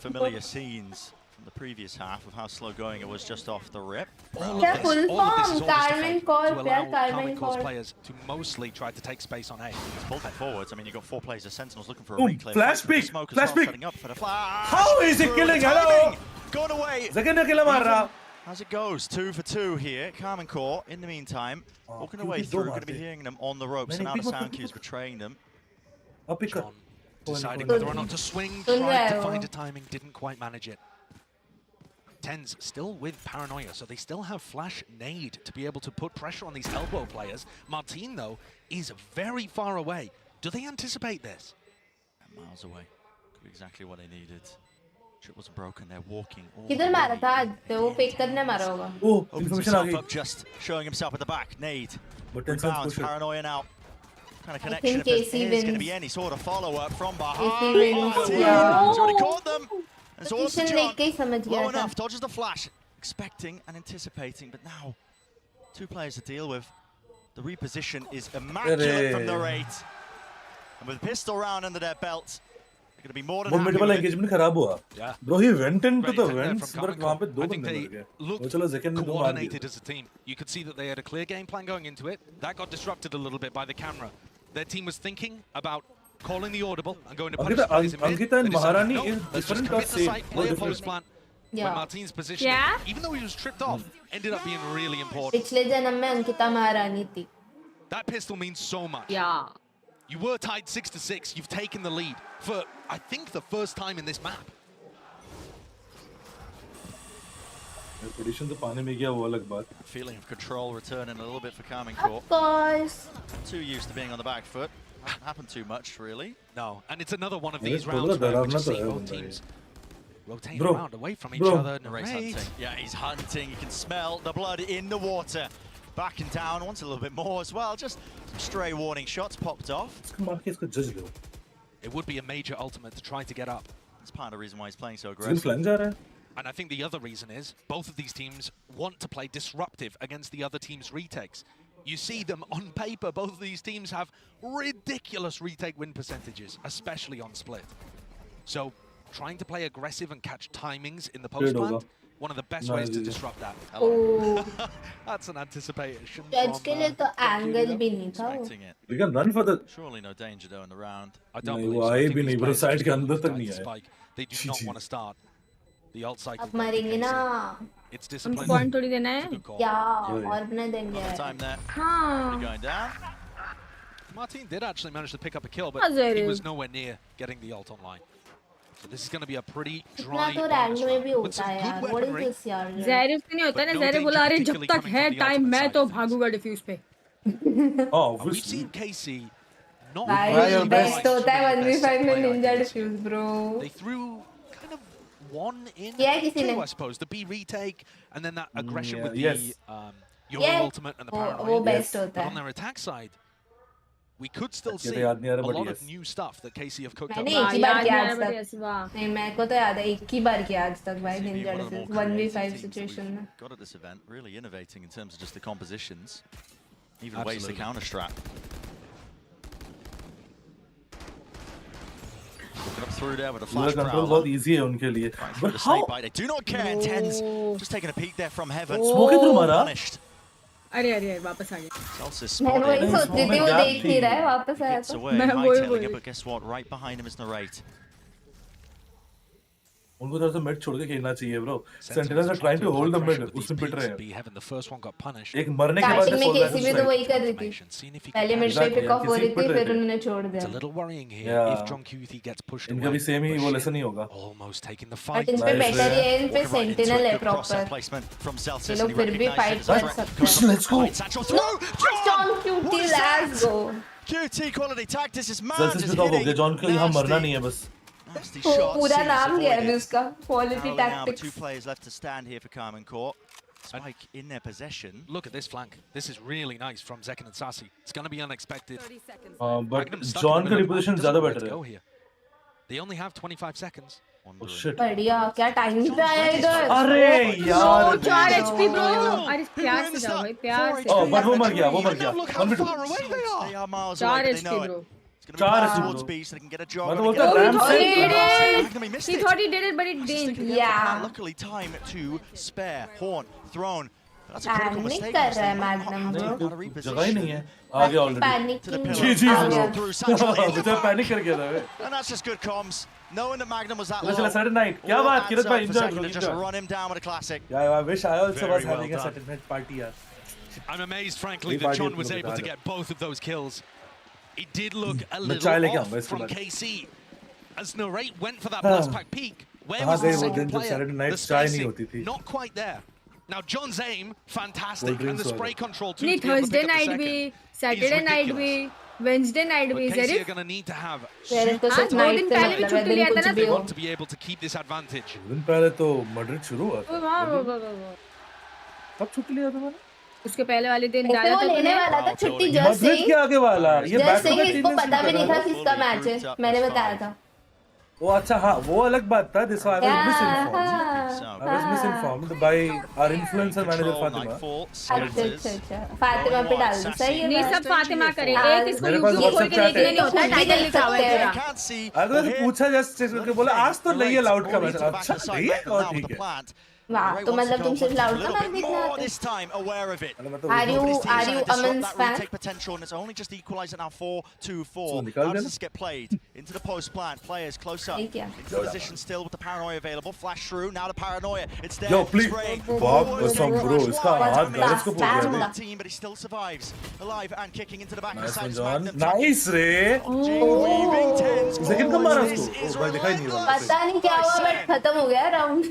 Familiar scenes from the previous half of how slow going it was just off the rip. All of this is all just to allow Carmen Core's players to mostly try to take space on A. It's pulled it forwards. I mean, you've got 4 players of Sentinels looking for a Boom, reclear. flash pick, flash pick. Setting up for the flash. How is it killing? Hello. Gone away. Second kill mara. As it goes, 2 for 2 here. Carmen Core, in the meantime, walking away through. Going to be hearing them on the ropes, and now the sound cues betraying them. John deciding whether or not to swing, tried to find a timing, didn't quite manage it. Tens still with Paranoia, so they still have flash nade to be able to put pressure on these elbow players. Martin, though, is very far away. Do they anticipate this? Miles away. Could be exactly what they needed. Trip wasn't broken, they're walking. किधर मारा था आज? तो वो pick करने मारा होगा. Opens himself up, just showing himself at the back. Nade. Rebounds, Paranoia now. Kind of connection if there's going to be any sort of follow-up from behind. He's already caught them. And so also John, low enough, dodges the flash, expecting and anticipating, but now 2 players to deal with. The reposition is immaculate from the rate. And with a pistol round under their belt, they're going to be more than happy with engagement खराब हुआ. Yeah. Bro, he went into the vents, but वहाँ पे 2 I think बंदे they मर गए. looked coordinated as a team. You could see that they had a clear game plan going into it. That got disrupted a little bit by the camera. Their team was thinking about calling the audible and going to punish players in mid. Angita and Maharani is let's just different commit of the same. site, play a post plan. When Martin's position, even though he was tripped off, ended up being really important. पिछले जन्म में अंकिता महारानी थी. That pistol means so much. Yeah. You were tied 6-6. You've taken the lead for, I think, the first time in this map. Prediction तो पाने में गया वो अलग बात. Feeling of control returning a little bit for Carmen Core. Of course. Too used to being on the back foot. Hasn't happened too much, really. No, and it's another one of these rounds where we just see both teams rotate around away from each other. Narrate's hunting. Yeah, he's hunting. You can smell the blood in the water. Backing down, wants a little bit more as well. Just some stray warning shots popped off. It would be a major ultimate to try to get up. That's part of the reason why he's playing so aggressive. And I think the other reason is both of these teams want to play disruptive against the other team's retakes. You see them on paper, both of these teams have ridiculous retake win percentages, especially on split. So trying to play aggressive and catch timings in the post plant, one of the best ways to disrupt that. Oh. That's an anticipation. Judge के लिए तो angle भी नहीं था वो. We can run for the. Surely no danger though in the round. I don't नहीं believe वो so. I आए think भी these नहीं bro players side just के अंदर want तक to नहीं try to आए. spike. They do not want to start the ult cycle. अब मरेंगे ना. It's हमको discipline. पॉइंट थोड़ी देना है. क्या और बना देंगे. Time there. हाँ. Going down. Martin did actually manage to pick up a kill, but Azir. he was nowhere near getting the ult online. So this is going to be a pretty dry इतना तो bonus rank में भी round with होता some है यार. good What is weaponry. this यार? ज़ैरिफ से नहीं होता ना. ज़ैरिफ बोला अरे जब तक है टाइम मैं तो भागूंगा डिफ्यूज पे. Oh, We've seen Casey not भाई best होता है 1v5 में ninja defuse bro. They threw kind of one in किसी two, ने. I suppose. The B retake and then that aggression yeah, with the yes. your Yeah. ultimate and the paranoia. वो best But होता on है. their attack side, we could still अच्छे see तो याद नहीं आ a रहा, but lot of yes. new stuff that Casey have cooked up. मैंने एक ही बार किया आज तक. नहीं मेरे को तो याद है एक ही बार किया आज तक भाई ninja One of the more defuse 1v5 creative situation teams में. we've got at this event, really innovating in terms of just the compositions, even ways to Absolutely. counter strap. Looking up through there with a flash control prowler. बहुत easy है उनके लिए. Right But through the how? snake bite. They do not care. Tens just taking a peek there from heaven. Smoke it through मारा. Punished. अरे अरे वापस आ गया. Celsius मैं spotted. वही सोच रही थी वो देख नहीं रहा है वापस आया Hits तो. away, मैं hightailing वही- it, but guess what? Right behind him is Narrate. उनको थोड़ा सा मिड छोड़ के खेलना चाहिए bro. Sentinels are trying to hold the mid. उसमें पिट रहे हैं. B heaven, the first one got punished. एक मरने के बाद स्टार्टिंग में fall back केसी भी to तो strike. वही कर रही थी. Seen if he पहले can मिड manage पे पिक ऑफ हो रही थी फिर उन्होंने छोड़ It's a दिया. little worrying here Yeah. if John QT gets pushed इनका away. भी same ही But वो shit, lesson ही होगा. almost taking the but fight. इन पे Nice. बेटर है इन पे Walking right into sentinel it. है Good cross-set proper. placement from ये Celsius, लोग and he फिर भी recognises फाइट the कर threat. सकते हैं. Let's go. Right, satchel through. John QT let's go. QT quality tactics is mad. Celsius Just पे तो हो hitting गया. जॉन को यहाँ मरना नहीं है बस. nasty वो shots. पूरा Seems नाम लिया है avoided. उसका quality Narrowly now, but two tactics. players left to stand here for Carmen Court. Spike in their possession. Look at this flank. This is really nice from Zekin and Sassy. It's going to be unexpected. But Magnum stuck John in the का middle. reposition Doesn't ज़्यादा know where better to है. go here. They only have 25 seconds. Oh shit. बढ़िया क्या time पे आया इधर. अरे यार. 4 HP bro. अरे प्यार से जाओ भाई प्यार से. Oh, but वो मर गया. Look how far away they are. They are miles 4 away, but they HP know it. bro. Gonna be playing towards B so they can get a jog. Oh, he thought he did it. He thought he did it, but it didn't. Yeah. Luckily, time to spare. Horn thrown. That's a critical Panic mistake. कर रहा है Magnum bro. जगह ही नहीं है. आ गया already. जी bro. Panic कर गया था. And that's just good comms. Knowing that Magnum was that low. चला Saturday night. क्या बात किरत भाई enjoy. Just run him down with a classic. Yeah, I wish I also was having a Saturday night party yaar. I'm amazed, frankly, that John was able to get both of those kills. It did look a little off from KC. As Narrate went for that blast pack peak, where was the second player? The spacing, not quite there. Now, John's aim, fantastic, and the spray control too. नहीं Thursday night भी, Saturday night भी, Wednesday night भी. KC are going to need to have आज 2 दिन पहले भी छुट्टी लिया था ना they want to be able to keep this advantage. दिन पहले तो Madrid शुरू हुआ था. कब छुट्टी लिया था मैंने? उसके पहले वाले दिन जाया था लेने वाला था छुट्टी जस्ट से के आगे वाला. ये बैक टू बैक इसको पता भी नहीं था किसका मैच है. मैंने बताया था. वो अच्छा हाँ वो अलग बात था. This was I was misinformed by our influencer manager Fatima. अच्छा फातिमा पे डाल दो. सही है. नहीं सब फातिमा करे. एक इसको यूट्यूब खोल के देखने नहीं होता. टाइटल लिखा हुआ है पूरा. अगर पूछा जस्ट करके बोला आज तो नहीं है लाउड का मैच. अच्छा नहीं है और ठीक है. वाह तो मतलब तुम सिर्फ लाउड का मैच देखना आते this time aware of it. Are you Aman's fan? Take potential and it's only just equalized it now 4-2-4. How does this get played into the post plant? Players close up. In position still with the paranoia available. Flash through now the paranoia. It's there. Yo please. Bob some bro. इसका हाथ गलत को पहुंच गया. Team but he still survives. Alive and kicking into the back side. Nice रे. Second का मारा उसको. भाई दिखाई नहीं रहा. पता नहीं क्या हुआ बट खत्म हो गया राउंड.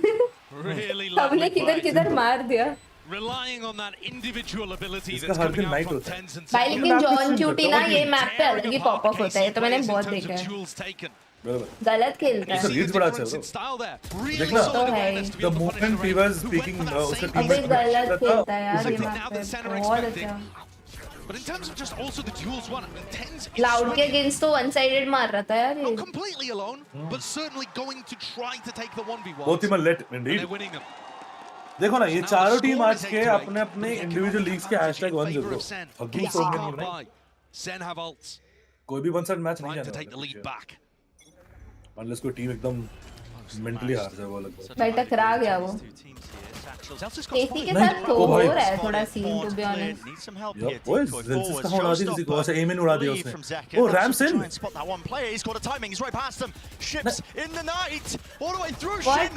हमने किधर मार दिया. Relying on that individual ability that's coming out from Tens and भाई लेकिन जॉन क्यूटी ना ये मैप पे अलग ही पॉप अप होता है. तो मैंने बहुत देखा है. गलत खेलता है. रीड्स बड़ा अच्छा है. देखना the movement he was speaking उसका टीम अबे गलत खेलता है यार ये मैप पे. बहुत अच्छा. But in terms of just also the duels won, Tens Loud के against तो one sided मार रहा था यार ये. Not completely alone, but certainly going to try to take the 1v1. बहुत ही let indeed. They're winning them. देखो ना ये चारों टीम आज के अपने अपने इंडिविजुअल लीग्स के #1-0. KC can't buy. Sen have ults. कोई भी वन साइड मैच नहीं to take the lead back. Unless कोई टीम एकदम मेंटली हार जाए वो अलग. भाई टकरा गया वो. केसी के साथ तो हो रहा है थोड़ा सीन टू बी ऑनेस्ट. वो ज़ेंसिस का होना चाहिए किसी को ऐसे एम इन उड़ा दिया उसने. ओ Ramson. What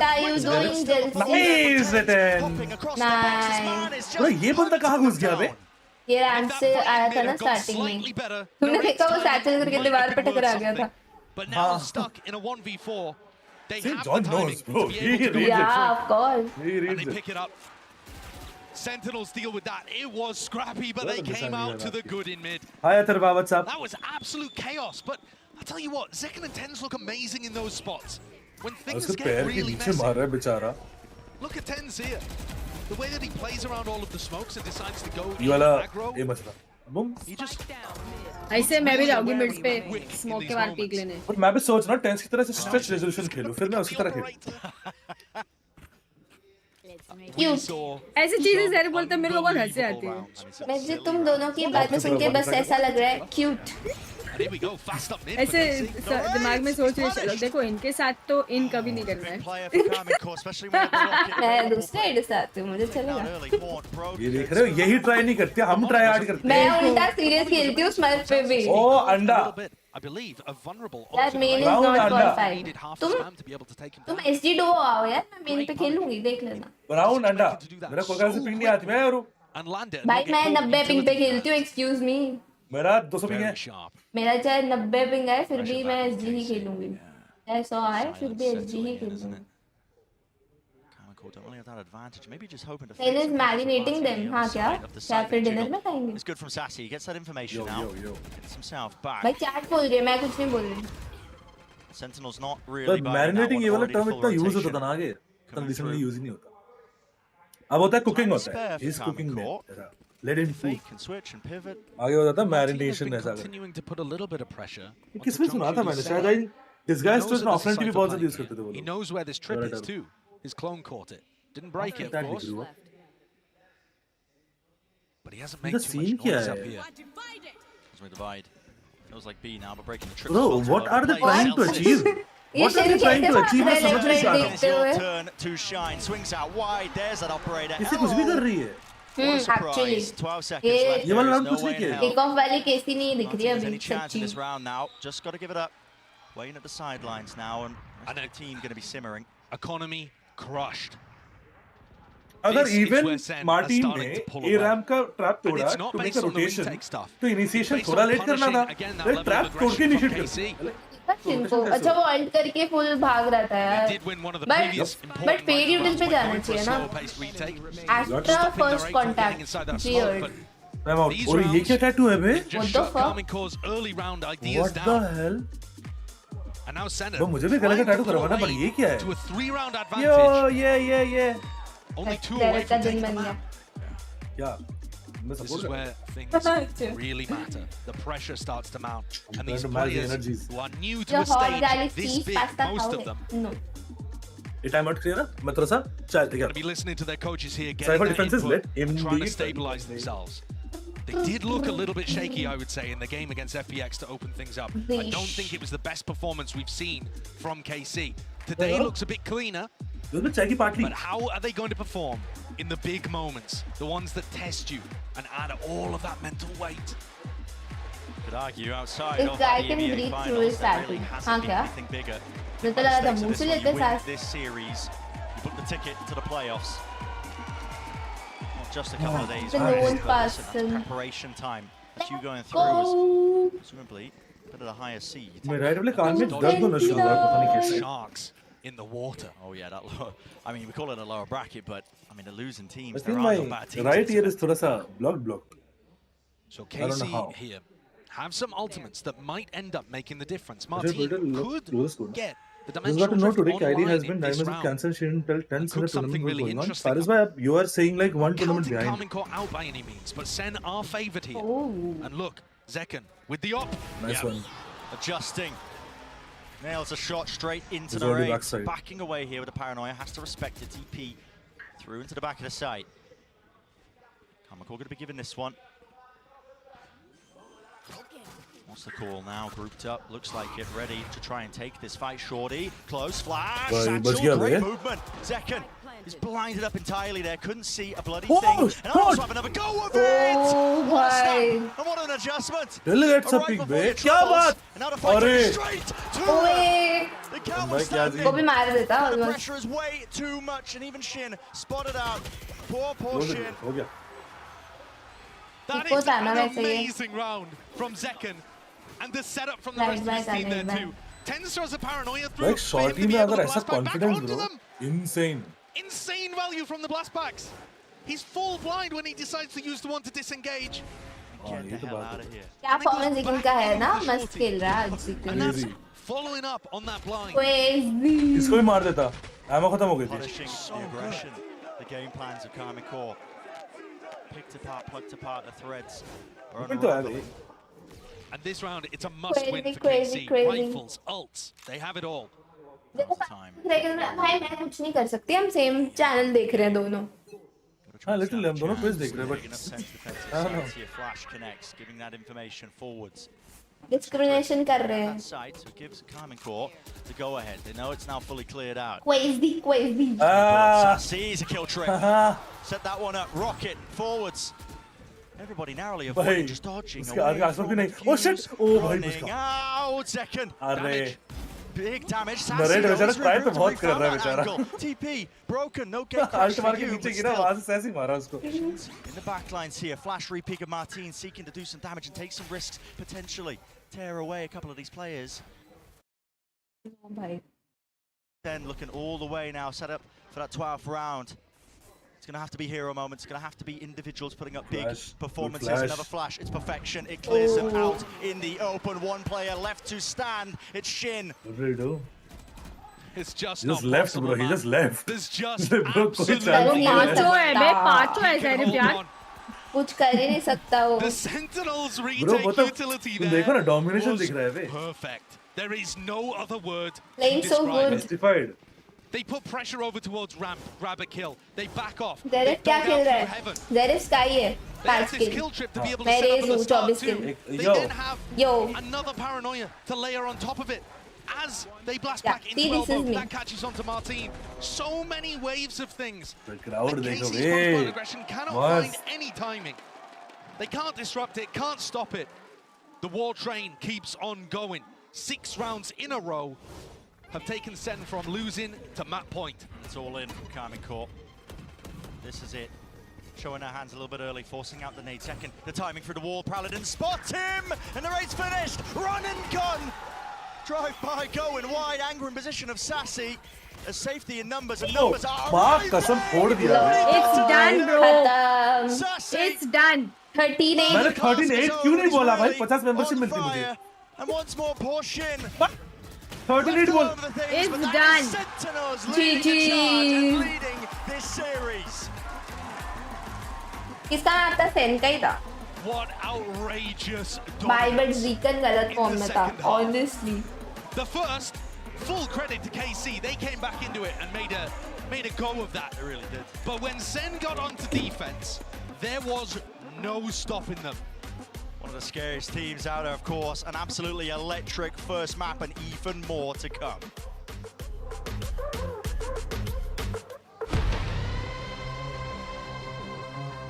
are you doing Chelsea? Nice return. Nice. bro ये बंदा कहाँ घुस गया बे? ये रैम से आया था ना स्टार्टिंग में. तुमने देखा वो सैचल करके दीवार पे टकरा गया था. But now stuck in a 1v4. They have John the knows, timing bro. to be able to do it. Yeah, of course. And they pick it up. Sentinels deal with that. It was scrappy, but they came out to the good in mid. Hi, Atharva, what's up? That was absolute chaos. But I'll tell you what, Zekken and Tens look amazing in those spots. When things get really messy. Look at Tens here. The way that he plays around all of the smokes and decides to go aggro. He just ऐसे मैं भी जाऊंगी midst पे smoke के बाद peak लेने. और मैं भी सोच रहा हूं टेंस की तरह से स्ट्रेच रेजोल्यूशन खेलूं फिर मैं उसी तरह खेलूं. ऐसी चीजें ज़रा बोलते मेरे को बहुत हंसी आती है. मैं तुम दोनों की बातें सुन के बस ऐसा लग रहा है क्यूट. ऐसे दिमाग में सोच रहे चलो देखो इनके साथ तो इन कभी नहीं करना है. मैं दूसरे आइड से आती हूँ मुझे चलेगा. ये देख रहे हो यही ट्राई नहीं करते हम ट्राई हार्ड करते हैं. मैं उल्टा सीरियस खेलती हूँ स्मैश पे भी. ओ अंडा. That main is not qualified. तुम SD duo आओ यार मैं मेन पे खेलूंगी देख लेना. ब्राउन अंडा मेरा कोई से पिंग नहीं आती मैं यार. भाई मैं 90 पिंग पे खेलती हूँ एक्सक्यूज मी. मेरा 200 पिंग है. मेरा चाहे 90 पिंग है फिर भी मैं SG ही खेलूंगी. चाहे 100 आए फिर भी SG he खेलूंगी. Is marinating them, हाँ क्या? क्या फिर डिनर में खाएंगे? It's good from Sassy. He gets that information now. Gets himself back. भाई चैट बोल रही है मैं कुछ नहीं बोल रही. Sentinel's not really. But marinating ये वाला टर्म इतना यूज होता था ना आगे. कंडीशनली यूज ही नहीं होता. अब होता है कुकिंग होता है. He's cooking में. Let him cook. आगे होता था marination ऐसा. Continuing to put a little bit of pressure. किसमें सुना था मैंने शायद this guy is offline TV बहुत ज्यादा यूज करते थे वो. He knows where this trip is too. His clone caught it. Didn't break it, of course. But he hasn't made too much noise up here. As we divide. Feels like B now, but breaking the triple. Bro, what are they trying to achieve? What are they trying to achieve? मैं समझ नहीं पा रहा हूँ. It's your turn to shine. Swings out wide. There's that operator. इसे कुछ भी कर रही है. What a surprise. 12 seconds left. ये वाला राउंड कुछ नहीं किया. एक ऑफ वाली केसी नहीं दिख रही है अभी. Any chance in this round now? Just got to give it up. Waiting at the sidelines now, and the team going to be simmering. Economy crushed. अगर even Martin ने A-Ram का trap तोड़ा to make a rotation, तो initiation थोड़ा late करना था. फिर trap तोड़ के initiate करना. अच्छा वो alt करके full भाग रहा था यार. But paid util पे जाना चाहिए ना. After first contact, weird. और ये क्या tattoo है बे? What the fuck? What the hell? And now center. वो मुझे भी गले का tattoo करवाना पर ये क्या है? To a 3-round advantage. Yo, yeah. Only 2 away from taking the map. Yeah. This is where things really matter. The pressure starts to mount, and these players who are new to a stage this big, most of them. No. ये time out clear ना? मैं थोड़ा सा चल ठीक है. Going to be listening to their coaches here, getting that input, and trying to stabilize themselves. They did look a little bit shaky, I would say, in the game against FPX to open things up. I don't think it was the best performance we've seen from KC. Today looks a bit cleaner. But how are they going to perform in the big moments, the ones that test you and add all of that mental weight? Could argue outside This guy can breathe through his tattoo. हाँ क्या? मुझे तो लगा था मुँह से लेते साथ. This series, you book the ticket to the playoffs. Not just a couple of days. Preparation time. That's you going through as presumably a bit of the higher seed. मैं right वाले कान में दर्द होना शुरू हुआ पता नहीं कैसे. Sharks in the water. Oh yeah, that lower. I mean, we call it a lower bracket, but I mean, the losing teams. I think my right ear is थोड़ा सा blocked. So KC here have some ultimates that might end up making the difference. Martin could get the dimensional drift on today, KD has line been in this diamond round. cancelled. She didn't tell 10 Could something really going on. interesting Faris bhai, you are saying like one tournament behind. Counting Court out by any means, but Sen are favoured here. And look, Zekken with the op. Nice one. Adjusting. Nails a shot straight into the range. Backing away here with the paranoia. Has to respect it. TP through into the back of the site. Kamako going to be given this one. What's the call now? Grouped up. Looks like it. Ready to try and take this fight. Shorty. Close flash. Satchel. Great movement. Zekken is blinded up entirely there. Couldn't see a bloody thing. And also have another go of it! Oh my! And what an adjustment! Delegates a big bit. क्या बात? And now the fight goes straight to it! The count was standing. वो भी मार देता The pressure is way too much, and even Shin spotted out. Poor Shin. हो गया. That is an amazing round from Zekken. And the setup from the rest of his team there too. Tensor has a paranoia through. Like short team में अगर ऐसा confidence bro, insane. Insane value from the blast packs. He's full blind when he decides to use the one to disengage. Get the hell out of here. क्या performance इनका है ना, मस्त खेल रहा है आज And that's following up on that blind. Crazy. इसको भी मार देता. ammo खत्म हो गई थी. Punishing the aggression, the game plans of Karmic Core. Picked apart, plucked apart the threads. And this round, it's a must-win for crazy. KC. Rifles, ults, they have it all. भाई मैं कुछ नहीं कर सकती, हम सेम चैनल देख रहे हैं दोनों. हाँ लिटिल हम दोनों क्विज देख रहे हैं but Flash connects, giving that information forwards. Discrimination कर रहे हैं. Side, so gives Karmic Core the go ahead. They know it's now fully cleared out. Crazy. Sees a kill trick. Set that one up. Rocket forwards. Everybody narrowly avoiding, just dodging away. Oh shit! Oh भाई out second. Damage. Big damage. Narrate बेचारा try तो बहुत कर रहा है बेचारा. TP broken. No gate crash for you. नीचे गिरा वहाँ से सैसी मारा उसको. In the back lines here, flash repeat of Martin seeking to do some damage and take some risks, potentially tear away a couple of these players. Then looking all the way now, set up for that 12th round. It's going to have to be hero moments. It's going to have to be individuals putting up big performances. Another flash. It's perfection. It clears them out in the open. One player left to stand. It's Shin. What did he do? It's just not left, bro. He just left. There's just absolutely कुछ कर ही नहीं सकता वो. The Sentinels retake utility there. देखो ना domination दिख रहा है बे. Perfect. There is no other word. Playing so good. Justified. They put pressure over towards ramp, grab a kill. They back off. Zerif क्या खेल रहा है? Zerif Sky है. 5 kill. मैं रेज हूँ 24 kill. They then have another paranoia to layer on top of it. As they blast back into elbow, that catches onto Martin. So many waves of things. The crowd, KC's crossbar aggression cannot find any timing. They can't disrupt it, can't stop it. The war train keeps on going. 6 rounds in a row have taken Sen from losing to map point. It's all in from Carmen Court. This is it. Showing her hands a little bit early, forcing out the nade. Second, the timing through the wall. Paladin spots him, and the raid's finished. Run and gun. Drive by, going wide. Anger in position of Sassy. As safety in numbers, and numbers are कसम फोड़ दिया. It's done, bro. It's done. 13-8. मैंने 13-8 क्यों नहीं बोला भाई? 50 membership मिलती मुझे. And once more portion. 13-8 बोल. It's done. GG. This series. किसका आता सेन का ही था. What outrageous Bye, but Zekan गलत फॉर्म में था. Honestly. The first, full credit to KC. They came back into it and made a go of that. They really did. But when Sen got onto defense, there was no stopping them. One of the scariest teams out there, of course. An absolutely electric first map and even more to come.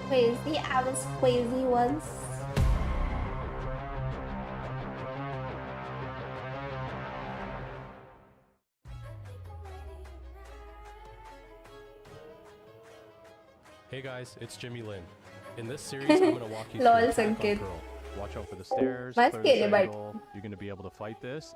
Crazy, I was crazy once. Hey guys, it's Jimmy Lin. In this series, I'm going to walk you Lol, through Sanket. Girl. Watch out for the stairs, Must clear kill the it, but- angle. You're going to be able to fight this.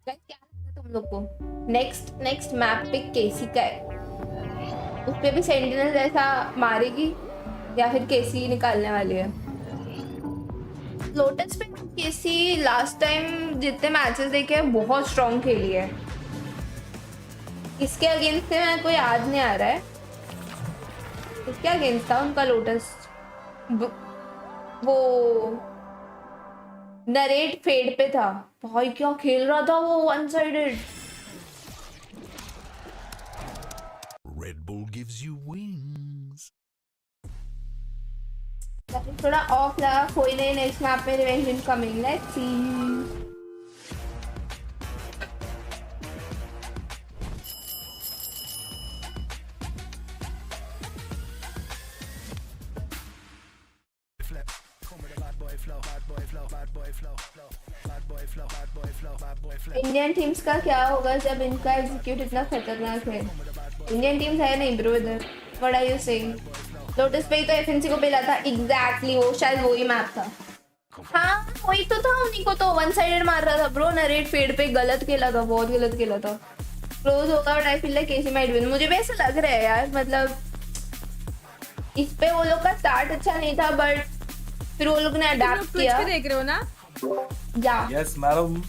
Guys, क्या लगता है तुम लोग को? Next map पे केसी का है. उस पे भी सेंटिनल जैसा मारेगी या फिर केसी निकालने वाली है. लोटस पे केसी लास्ट टाइम जितने मैचेस देखे हैं बहुत स्ट्रॉन्ग खेली है. इसके अगेंस्ट से मेरे को याद नहीं आ रहा है. इसके अगेंस्ट था उनका लोटस. वो नरेट फेड पे था. भाई क्या खेल रहा था वो one sided. Red Bull gives you wings. थोड़ा ऑफ लगा. कोई नहीं. नेक्स्ट मैप में revenge incoming. Let's see. Indian teams का क्या होगा जब इनका एग्जीक्यूट इतना खतरनाक है. इंडियन टीम्स है नहीं ब्रो इधर. What are you saying? Lotus पे ही तो एफएनसी को मिला था. एग्जैक्टली वो शायद वही मैप था. हाँ वही तो था. उन्हीं को तो वन साइडेड मार रहा था ब्रो. नरेट फेड पे गलत खेला था. बहुत गलत खेला था. क्लोज होगा but I feel like KC might win. मुझे भी ऐसा लग रहा है यार. मतलब इस पे वो लोग का स्टार्ट अच्छा नहीं था बट फिर वो लोग ने अडैप्ट किया. पे देख रहे हो ना? या यस मैडम.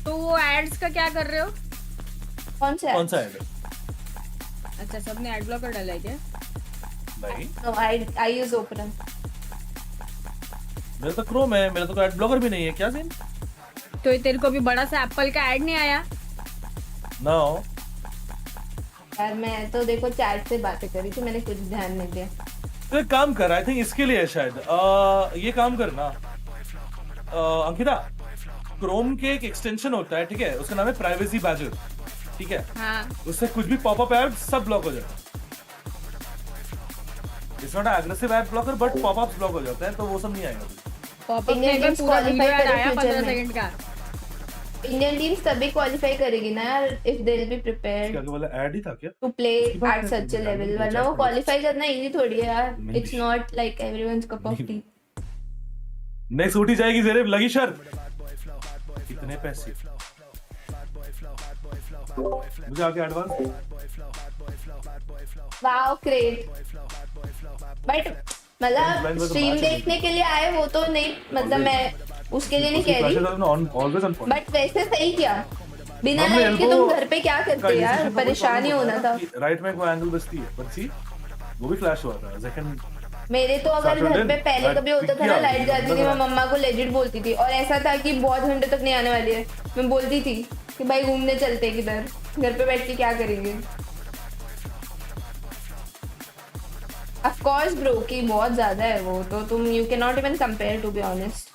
तो वो एड्स का क्या कर रहे हो? कौन सा एड? अच्छा सबने एड ब्लॉकर डाला है क्या? नहीं. नो आई यूज ओपन. मेरा तो क्रोम है. मेरा तो एड ब्लॉकर भी नहीं है. क्या सीन? तो तेरे को भी बड़ा सा एप्पल का ऐड नहीं आया? नो यार मैं तो देखो चैट से बातें करी थी. मैंने कुछ ध्यान नहीं दिया. तो एक काम कर. आई थिंक इसके लिए है शायद. ये काम करना अंकिता. क्रोम के एक एक्सटेंशन होता है. ठीक है. उसका नाम है प्राइवेसी बैजर. ठीक है. हाँ. उससे कुछ भी पॉपअप ऐड सब ब्लॉक हो जाता है. It's not aggressive add blocker but popups block हो जाते हैं. तो वो सब नहीं आएगा. पॉपअप में पूरा वीडियो ऐड आया 15 सेकंड का. इंडियन टीम्स तभी क्वालिफाई करेगी ना यार if they will be prepared. क्या वाला ऐड ही था क्या? To play at such a level. वरना वो क्वालिफाई करना इजी थोड़ी है यार. It's not like everyone's cup of tea. Next उठी जाएगी ज़ेरेब. लगी शर्त. कितने पैसे? मुझे आगे एडवांस. Wow great. बट मतलब स्ट्रीम देखने के लिए आए वो तो नहीं. मतलब मैं उसके लिए नहीं कह रही. बट वैसे सही किया. बिना लाइट के तुम घर पे क्या करते यार, परेशानी होना था। राइट में कोई एंगल बचती है, बट सी वो भी फ्लैश हुआ था सेकंड। मेरे तो अगर घर पे पहले कभी होता था ना, लाइट जाती थी, मैं मम्मा को लेजिट बोलती थी, और ऐसा था कि बहुत घंटे तक नहीं आने वाली है, मैं बोलती थी कि भाई घूमने चलते किधर, घर पे बैठ के क्या करेंगे। ऑफ कोर्स ब्रो की बहुत ज्यादा है वो तो, तुम you can not even compare to be honest,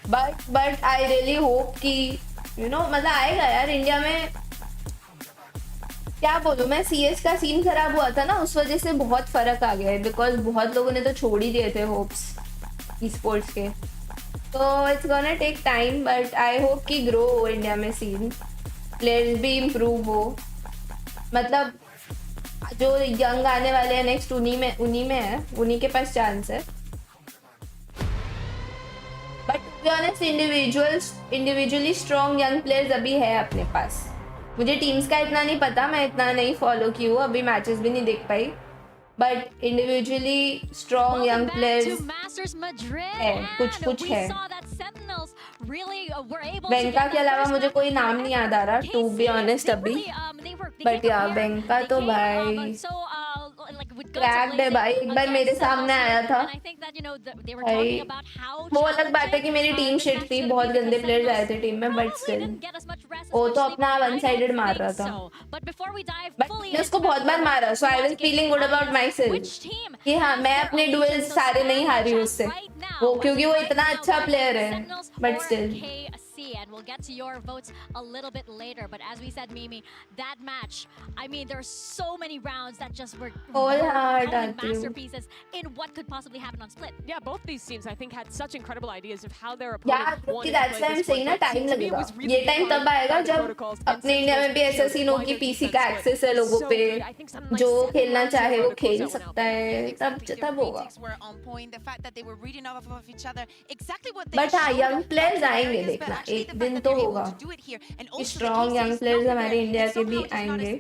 but I really hope कि यू नो मतलब आएगा यार इंडिया में। क्या बोलूं मैं, सीएस का सीन खराब हुआ था ना, उस वजह से बहुत फर्क आ गया है, बिकॉज बहुत लोगों ने तो छोड़ ही दिए थे होप्स ई स्पोर्ट्स के। तो it's gonna take time, but I hope कि ग्रो हो इंडिया में सीन, प्लेयर्स भी इम्प्रूव हो, मतलब जो यंग आने वाले हैं नेक्स्ट उन्हीं में है, उन्हीं के पास चांस है। But to be honest individually strong young players अभी है अपने पास। मुझे टीम्स का इतना नहीं पता, मैं इतना नहीं फॉलो की हूँ, अभी मैचेस भी नहीं देख पाई, but individually strong young players है, कुछ है। बैंका के अलावा मुझे कोई नाम नहीं याद आ रहा टू बी ऑनेस्ट अभी, बट यार बैंका तो भाई क्रैक्ड है भाई, एक बार मेरे सामने आया था भाई। वो अलग बात है कि मेरी टीम शिट थी, बहुत गंदे प्लेयर्स आए थे टीम में, बट स्टिल वो तो अपना वन साइडेड मार रहा था, बट मैंने उसको बहुत बार मारा, so I was feeling good about myself कि हाँ मैं अपने डुएल्स सारे नहीं हारी उससे, वो क्योंकि वो इतना अच्छा प्लेयर है, but still. And we'll get to your votes a little bit later, but as we said, Mimi, that match, I mean, there's so many rounds that just were masterpieces in what could possibly happen on Split. Yeah, both these teams I think had such incredible ideas of how their opponent wanted to play this split. ना time लगेगा, ये time तब आएगा जब अपने India में भी ऐसा सीन हो कि पीसी का एक्सेस है लोगों पे, जो खेलना चाहे वो खेल सकता है, तब होगा। बट हाँ यंग प्लेयर्स आएंगे, देखना एक दिन तो होगा, स्ट्रॉन्ग यंग प्लेयर्स हमारे इंडिया के भी आएंगे।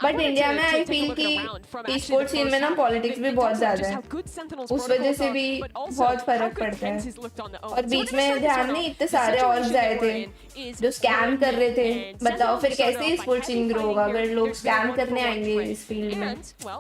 बट इंडिया में आई फील कि स्पोर्ट्स सीन में ना पॉलिटिक्स भी बहुत ज्यादा है, उस वजह से भी बहुत फर्क पड़ता है। और बीच में ध्यान नहीं, इतने सारे ऑर्ग्स आए थे जो स्कैम कर रहे थे, बताओ फिर कैसे स्पोर्ट्स सीन ग्रो होगा अगर लोग स्कैम करने आएंगे इस फील्ड में,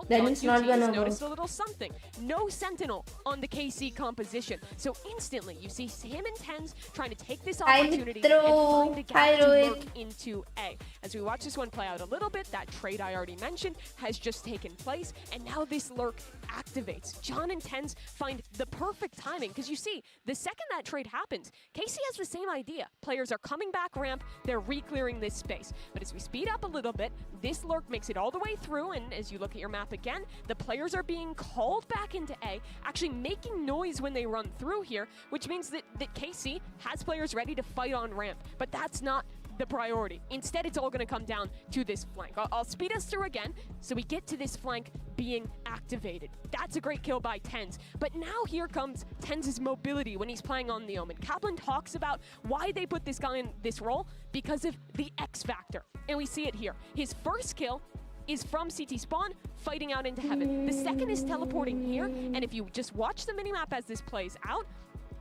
then it's not gonna work. No Sentinel on the KC composition, so instantly you see him and Tens trying to take this opportunity and find a gap to work into A. As we watch this one play out a little bit, that trade I already mentioned has just taken place, and now this lurk activates. John and Tens find the perfect timing, because you see, the second that trade happens, KC has the same idea. Players are coming back ramp, they're re-clearing this space. But as we speed up a little bit, this lurk makes it all the way through, and as you look at your map again, the players are being called back into A, actually making noise when they run through here, which means that KC has players ready to fight on ramp. But that's not the priority. Instead, it's all going to come down to this flank. I'll speed us through again, so we get to this flank being activated. That's a great kill by Tens. But now here comes Tens' mobility when he's playing on the Omen. Kaplan talks about why they put this guy in this role, because of the X factor. And we see it here. His first kill is from CT spawn, fighting out into heaven. The second is teleporting here, and if you just watch the minimap as this plays out,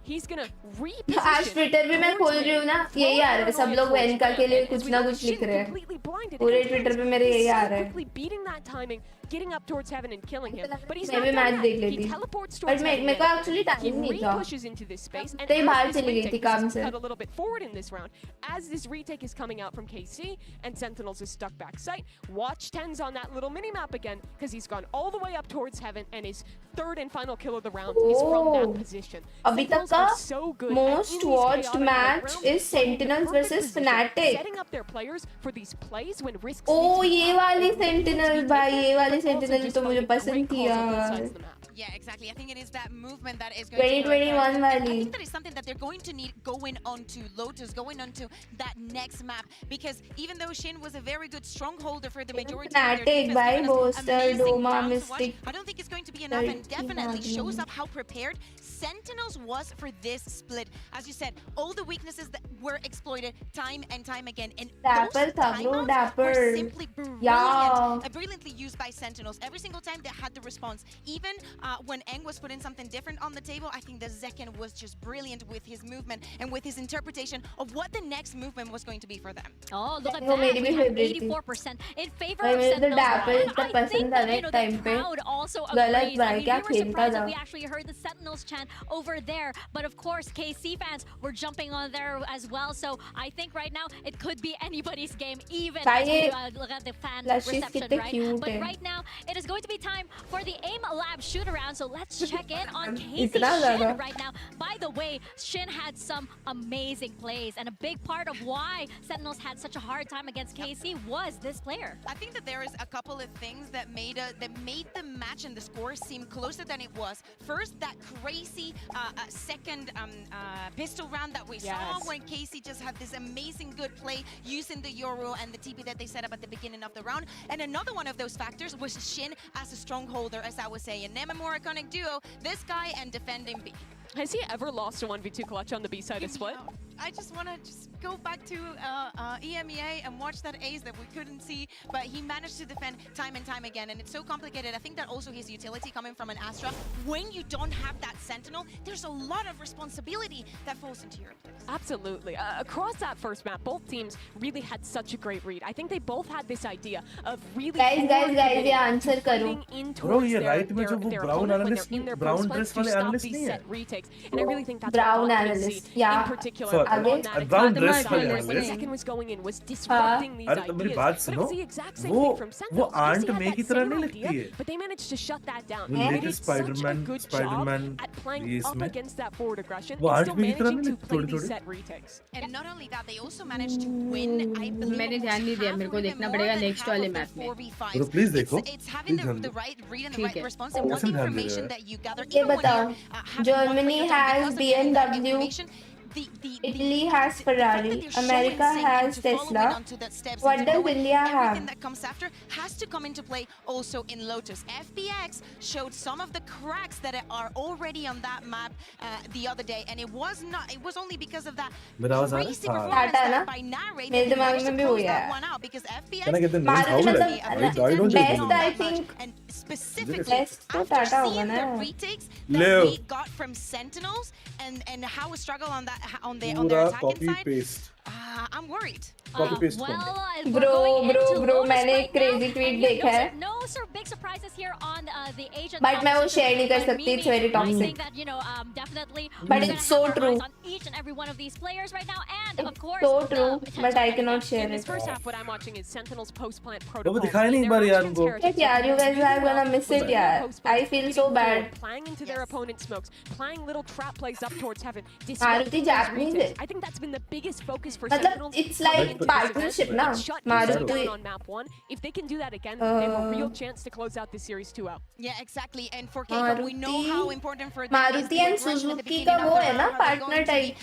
he's gonna reposition. आज Twitter पे मैं खोल रही हूँ ना, यही आ रहा है, सब लोग वेनका के लिए कुछ ना कुछ लिख रहे हैं, पूरे ट्विटर पे मेरे यही आ रहा है। beating that timing, getting up towards heaven and killing him, but he's मैं भी मैच देख लेती, पर मेरे को एक्चुअली टाइम नहीं था, तो बाहर चली गई थी काम से। A little bit forward in this round, as this retake is coming out from KC, and Sentinels is stuck back sight. Watch Tens on that little mini map again, because he's gone all the way up towards heaven, and his third and final kill of the round is from that position. अभी तक का most watched match is Sentinels versus Fnatic. Setting up their players for these plays when risks. Oh, ये वाली Sentinel भाई, ये वाली Sentinel तो मुझे पसंद थी यार। Yeah, exactly. I think it is that movement that is going 2021 to I wali. think that is something that they're going to need going on to Lotus, going on to that next map, because even though Shin was a very good strongholder for the majority of their defense, by Boaster, Doma, Mystic, I don't think it's going to be enough, and definitely shows up how prepared Sentinels was for this split. As you said, all the weaknesses that were exploited time and time again, and those timeouts were simply brilliant, brilliantly used by Sentinels. Sentinels. Every single time they had the response. Even when Eng was putting something different on the table, I think the Zekken was just brilliant with his movement and with his interpretation of what the next movement was going to be for them. Oh, look at that. We have 84% in favor of Sentinels. I think that, you know, the crowd also agrees. I mean, we were surprised that we actually heard the Sentinels chant over there. But of course, KC fans were jumping on there as well. So I think right now it could be anybody's game, even as we look at the fan reception, right? But right now, it is going to be time for the AIM Lab shoot-around. So let's check in on KC Shin right now. By the way, Shin had some amazing plays, and a big part of why Sentinels had such a hard time against KC was this player. I think that there is a couple of things that made the match and the score seem closer than it was. First, that crazy second pistol round that we saw when KC just had this amazing good play using the Yoru and the TP that they set up at the beginning of the round. And another one of those factors was Shin as a strongholder, as I was saying. Name a more iconic duo, this guy and defending B. Has he ever lost a 1v2 clutch on the B side of Split? I just want to go back to EMEA and watch that ace that we couldn't see, but he managed to defend time and time again, and it's so complicated. I think that also his utility coming from an Astra, when you don't have that Sentinel, there's a lot of responsibility that falls into your place. Absolutely. Across that first map, both teams really had such a great read. I think they both had this idea of really guys, ये answer करो. Bro, ये right में जो वो brown analyst, brown dress वाले analyst नहीं है. And I really think that's brown analyst, yeah. In particular, brown dress वाले analyst. Second was going in was disrupting these ideas. मेरी बात सुनो. वो Aunt May की तरह नहीं लगती है. But they managed to shut that down. They did Spider-Man at playing up against that forward aggression. वो Aunt May की तरह to नहीं play लगती these set retakes. And not only that, they also managed to win. I believe मैंने ध्यान नहीं दिया, मेरे को देखना पड़ेगा next वाले map में. Bro, please देखो. It's having the right read and the right response and what information that you gather. ये बताओ, Germany has BMW, Italy has Ferrari, America has Tesla. What does India have? Everything that comes after has to come into play also in Lotus. FPX showed some of the cracks that are already on that map the other day, and it was only because of that crazy performance that by Narrate they managed to close that one out, because FPX Can I get the names? How would best, I think, and specifically best after seeing the retakes that we got from Sentinels and how we struggle on that on their attacking side. Paste. I'm worried. Bro, मैंने एक crazy tweet देखा है. No big surprises here on the Asian. But मैं वो share नहीं कर सकती. It's very toxic. I think that, you know, definitely. But it's so true. On each and every one of these players right now, and of course. So true. But I cannot share In it. this first half, what I'm watching is Sentinel's post-plant वो protocol. दिखाई नहीं एक बार यार उनको. यार, you guys are gonna miss it, यार. I feel so bad. Playing into their opponent's smokes, playing little trap plays up towards heaven. Maruti Japanese. I think that's been the biggest focus for मतलब Sentinels. it's like partnership ना. Maruti on map 1. If they can do that again, they have a real chance to close out this series 2-0. Yeah, exactly. And for Keiko, we know how important for them Maruti and Suzuki का वो है ना partner type.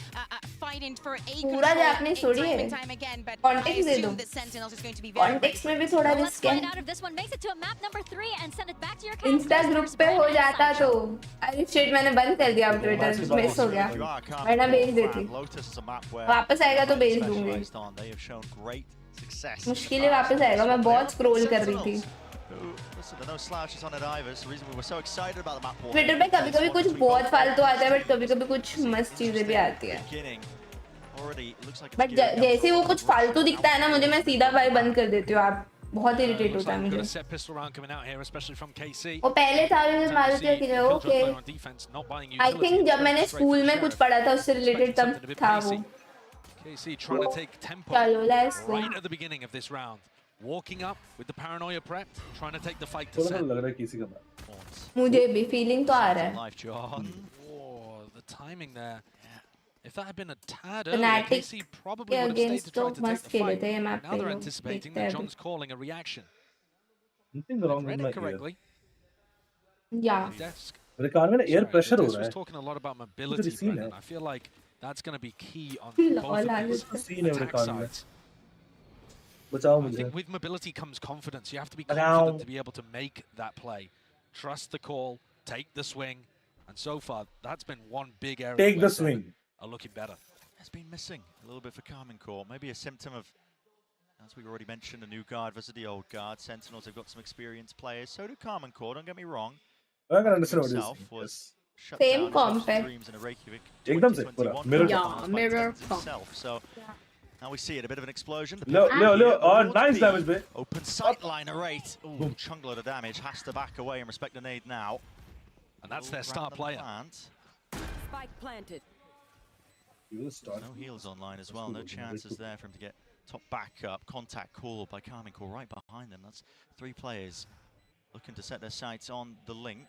Fighting for पूरा Japanese थोड़ी है. time again, but Context दे दो. the Sentinels is going to be very Context में भी थोड़ा Let's risk है. find out if this one makes it to a map number 3 and send it back to your camp. Insta group पे हो जाता तो अरे shit मैंने बंद कर दिया Twitter मिस हो गया. वरना भेज देती. वापस आएगा तो भेज दूंगी. मुश्किलें वापस आएगा. मैं बहुत scroll कर रही थी. ट्विटर पे कभी-कभी कुछ बहुत फालतू आता है, बट कभी-कभी कुछ मस्त चीजें भी आती है. बट जैसे वो कुछ फालतू दिखता है ना मुझे, मैं सीधा भाई बंद कर देती हूँ. आप बहुत इरिटेट होता है मुझे. वो पहले था मारुति की जगह. ओके, आई थिंक जब मैंने स्कूल में कुछ पढ़ा था उससे रिलेटेड तब था वो. चलो let's go. Walking up with the paranoia prepped, trying to take the fight to set. लग रहा है किसी का बात. मुझे भी फीलिंग तो आ रहा है. Oh, the timing there. If that had been a tad earlier, KC probably would have stayed to try to take the fight. Now they're anticipating that John's calling a reaction. Nothing wrong with my correctly. Yeah. Ricardo में air pressure हो रहा है. Was talking a lot about mobility, Brendan. I feel like that's going to be key on both of these attack sides. I think with mobility comes confidence. You have to be confident to be able to make that play. Trust the call, take the swing, and so far that's been one big area. Take the swing. Are looking better. It's been missing a little bit for Carmine Core. Maybe a symptom of As we already mentioned, a new guard versus the old guard. Sentinels have got some experienced players. So do Carmen Core, don't get me wrong. I can understand what Himself it was is. shut Same down his compact. dreams in a Reykjavik Ekdam se, 2021 pura, mirror final comp. by Yeah, mirror Tens comp. himself. So now we see it, a bit of an explosion. The Leo, pivot Leo, here, Leo. Oh, towards nice B. damage, babe. Open sight line rate. Ooh, chungler of damage. Has to back away and respect the nade now. And that's their star player. Spike planted. No heals online as well. No chances there for him to get top back up. Contact called by Carmen Core right behind them. That's 3 players looking to set their sights on the link.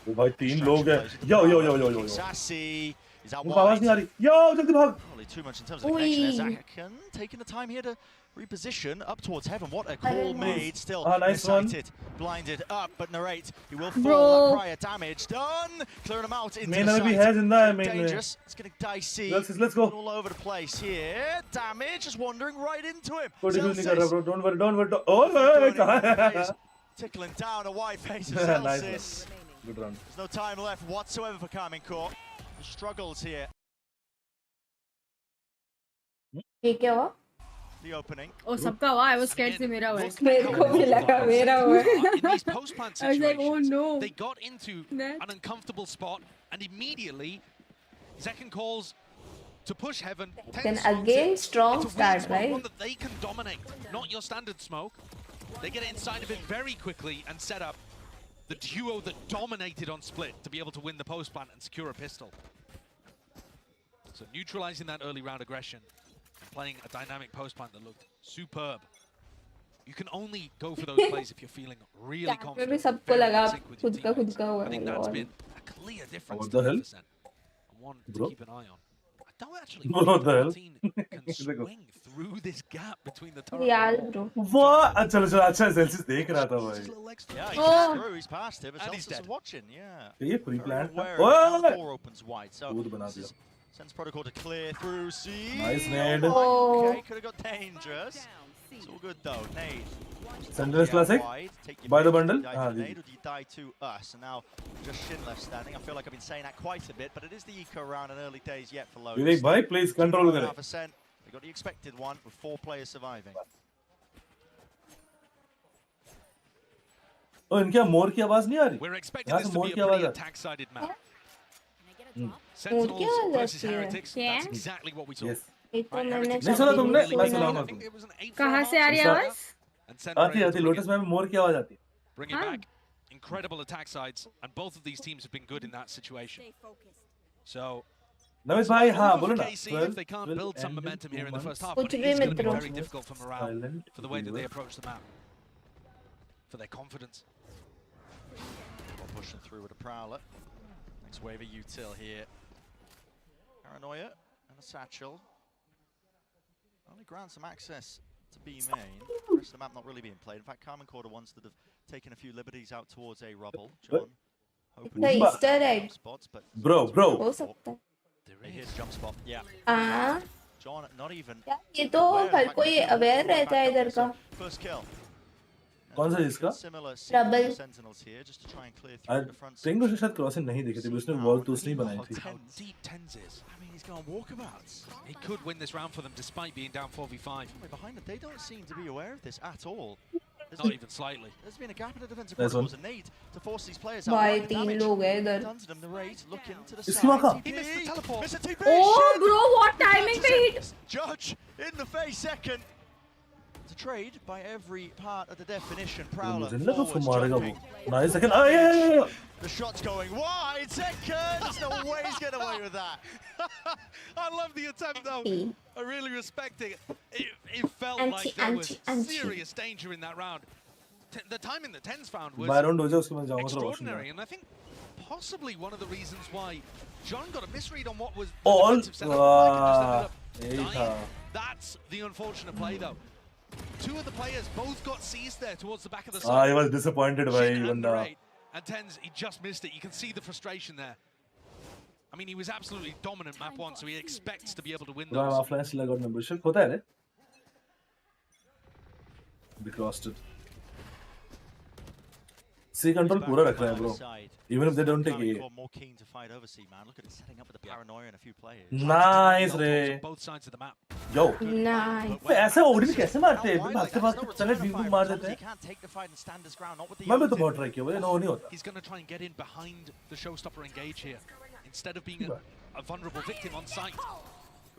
Oh भाई 3 लोग हैं. Yo. Sassy is out उनको आवाज नहीं आ wide. रही. Yo, जल्दी भाग. Probably too much in terms of the connection there. Zakan taking the time here to reposition up towards heaven. What a call made. Still nice one. sighted, blinded up, but narrate. He will Bro. fall. That prior damage done. Clearing him out into Main the अभी site. है जिंदा है main में. Dangerous. It's getting dicey. Let's go. All over the place here. Damage just wandering right into him. कोई difference नहीं कर रहा bro. Don't worry. Doing it. Oh, कहाँ? Tickling down a white face of Nice Celsius. Good run. There's no time left whatsoever for Carmen Core. Struggles here. ये क्या हुआ? The opening. Oh, सबका हुआ. I was scared से मेरा हुआ. मेरे को भी लगा मेरा हुआ. In these post-plant I was like, oh situations, no. they got into an uncomfortable spot, and immediately Zekan calls to push heaven. Then again, strong It's a weird start, spot, right? one that they can dominate, not your standard smoke. They get inside of it very quickly and set up the duo that dominated on split to be able to win the post plant and secure a pistol. So neutralizing that early round aggression, playing a dynamic post plant that looked superb. You can only go for those plays if you're feeling really confident. भी सबको लगा खुद का हुआ. I think that's been a clear difference. What the hell? And one to Bro. keep an eye on. I don't actually What the hell? can swing through this gap between the turret. यार bro. What? अच्छा Celsius देख रहा था भाई. Yeah, he's Oh. through, he's past him, but And he's Celsius is dead. watching, yeah. ये pre-planned था. Aware of how the Oh! door opens wide, so Good बना this दिया. is sends protocol to clear through C. Nice nade. Oh. Okay, could have got dangerous. It's all good though. Nade. Sentinels Yeah, classic. wide. Take your Buy the pick. bundle. You die to Ah, the ji. nade or do you die to us? And now just Shin left standing. I feel like I've been saying that quite a bit, but it is the eco round and early days yet for Lotus. विवेक भाई please control करे. 2.5%. They got the expected one with 4 players surviving. Oh, इनके यहाँ मोर की आवाज नहीं आ रही. We're expecting यहाँ this से to मोर be a की आवाज pretty आ रही. attack-sided map. मोर Sentinels की आवाज versus आती है. Heretics. That's exactly what we saw. Yes. ये तो Right, मैंने Heretics नहीं सुना तुमने? really मैं good. सुनाऊंगा I think तुमको. it was an 8-4 कहाँ से आ रही है mark. आवाज? And Sentinel आती able to लोटस में मोर की आवाज आती है. bring it back. Incredible attack sides, and both of these teams have been good in that situation. So, Namit भाई हाँ for बोलो ना. KC, if they can't build some momentum here in the first half, कुछ but it भी is going to be मित्रों. very difficult for morale, Silent for the way that they viewer. approach the map, for their confidence. Well, pushing through with a Prowler. Next wave of util here. Paranoia and a Satchel. Only grants some access to B main. The rest of the map not really being played. In fact, Carmen Quarter wants to have taken a few liberties out towards A rubble. John hoping The to Easter jump egg. spots, but Bro. हो सकता है. here's jump spot. Yeah. हाँ. John not even. यार ये तो हर कोई aware रहता है इधर का. First kill. कौन सा जिसका? Similar Double. Sentinels here just to try and clear I through the front. think उसने शायद क्रॉसिंग नहीं देखी थी. उसने वॉल तो उसने ही बनाई थी. How deep Tens is. I mean, he's going walkabouts. He could win this round for them despite being down 4v5. Behind them, they don't seem to be aware of this at all. Not even slightly. There's been a gap in the defensive Nice protocols one. and need to force these players out. भाई Right, 3 damage. लोग हैं इधर. Done to them, the rate, looking to the इसकी side. वहाँ TP. He missed the teleport. Missed a TP. Oh, Shit. bro, what timing पे hit? Judge in the face second. To trade by every part of the definition. Prowler मुझे नहीं लगा उसको forwards, मारेगा वो. jumping. Nice second. Ah, yeah. The shot's going wide. Second. There's no way he's getting away with that. I love the attempt though. I really respect it. It felt Anti, like there was anti. serious danger in that round. The timing that Tens found was Byron हो जाए उसके बाद जाऊँगा थोड़ा washroom extraordinary, and I think possibly one of the reasons why John got a misread on what was the All. defensive setup. Like it just ended up यही dying. था. That's the unfortunate play though. Two of the players both got seized there towards the back of the Ah, he side. was disappointed भाई Shin and बंदा. Narrate, and Tens, he just missed it. You can see the frustration there. I mean, he was absolutely dominant map 1, so he expects to be able to win Bro, I'm those. offline still I got membership. होता है रे? Bit rostered. C control पूरा रख रहा है bro. Even if they don't take A. More keen to fight over C, man. Look at it setting up with the paranoia and a few players. Nice रे. Both sides of the map. Yo. Nice. तो ऐसे Odin कैसे मारते हैं? भागते भागते चले dream को मार देते हैं. मैं भी तो बहुत ट्राई किया वो no नहीं होता. He's going to try and get in behind the showstopper engage here instead of being a vulnerable victim on site.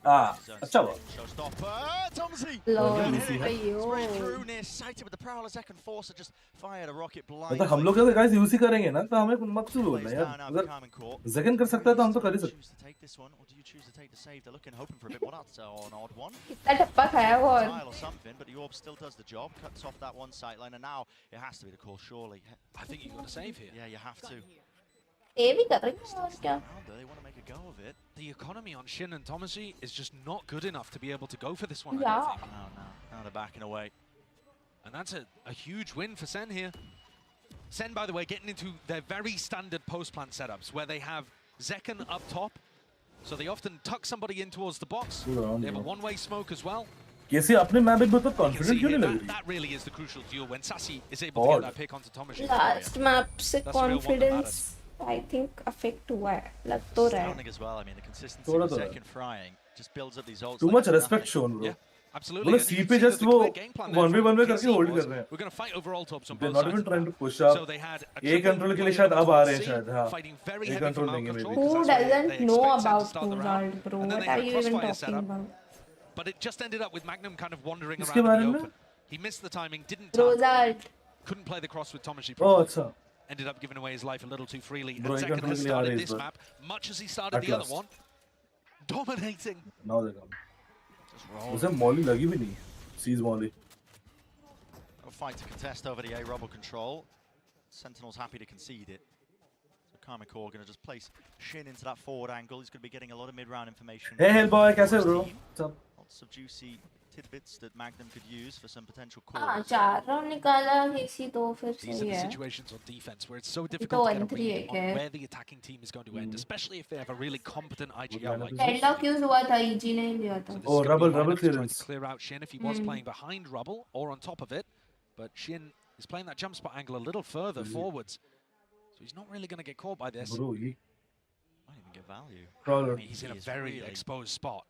अच्छा हुआ. Showstopper, Tomsy. Straight through near sighted with the prowler. Second force just fired a rocket blind. मतलब हम लोग अगर guys UC करेंगे ना तो हमें मकसूद होना है यार. अगर जगन कर सकता है तो हम तो कर ही सकते हैं. Take this one, or do you choose to take the save? They're looking, hoping for a bit more. That's an odd one. कितना टप्पा खाया वो. Or something, but the orb still does the job. Cuts off that one sight line, and now it has to be the call. Surely, I think you got to save here. Yeah, you have to. ये भी कर रही है और क्या? They want to make a go of it. The economy on Shin and Tomashi is just not good enough to be able to go for this one. Yeah. I don't think. Now they're backing away. And that's a huge win for Sen here. Sen, by the way, getting into their very standard post-plant setups where they have Zekken up top. So they often tuck somebody in towards the box. They have a one-way smoke as well. कैसे अपने map में बहुत confident क्यों नहीं लग रही? That really is the crucial duel when Sassy is able to get that pick onto Tomashi. Last map से confidence I think affect हुआ है. लग तो रहा है. As well. I mean, the consistency of Zekken frying just builds up these ults. Too much respect shown, bro. Yeah, absolutely. मतलब C पे just वो 1v1 में करके hold कर रहे हैं. We're going to fight over all tops on They're both not sides. even trying to push up. So they had A control के लिए शायद अब आ रहे हैं शायद. हाँ. A control देंगे maybe. Who doesn't know about Poolard, bro? What are you even talking about? But it just ended up with Magnum kind of wandering around in the open. He missed the timing, didn't time. Couldn't play the cross with Tomashi properly. Oh, अच्छा. Ended up giving away his life a little too freely. Bro, and Zekken has started this map much as he started the other one. Dominating. Now they come. उसे Molly लगी भी नहीं. Sees Molly. A fight to contest over the A rubble control. Sentinel's happy to concede it. So Karmakor going to just place Shin into that forward angle. He's going to be getting a lot of mid-round information. Hey, Hellboy, कैसे bro? What's up? Lots of juicy tidbits that Magnum could use for some potential calls. चार run निकाला किसी तो फिर These are सही the है. situations on defense where it's so difficult to get a 1-3 read है on where the attacking team is going to end, especially if they have a really competent IGL like Sherlock use हुआ था EG ने लिया था. Oh, rubble clearance. Clear out Shin if he was playing behind Rubble or on top of it, but Shin is playing that jump spot angle a little further forwards, so he's not really going to get caught by this. Bro, he might even get value. I mean, he's in a very exposed spot.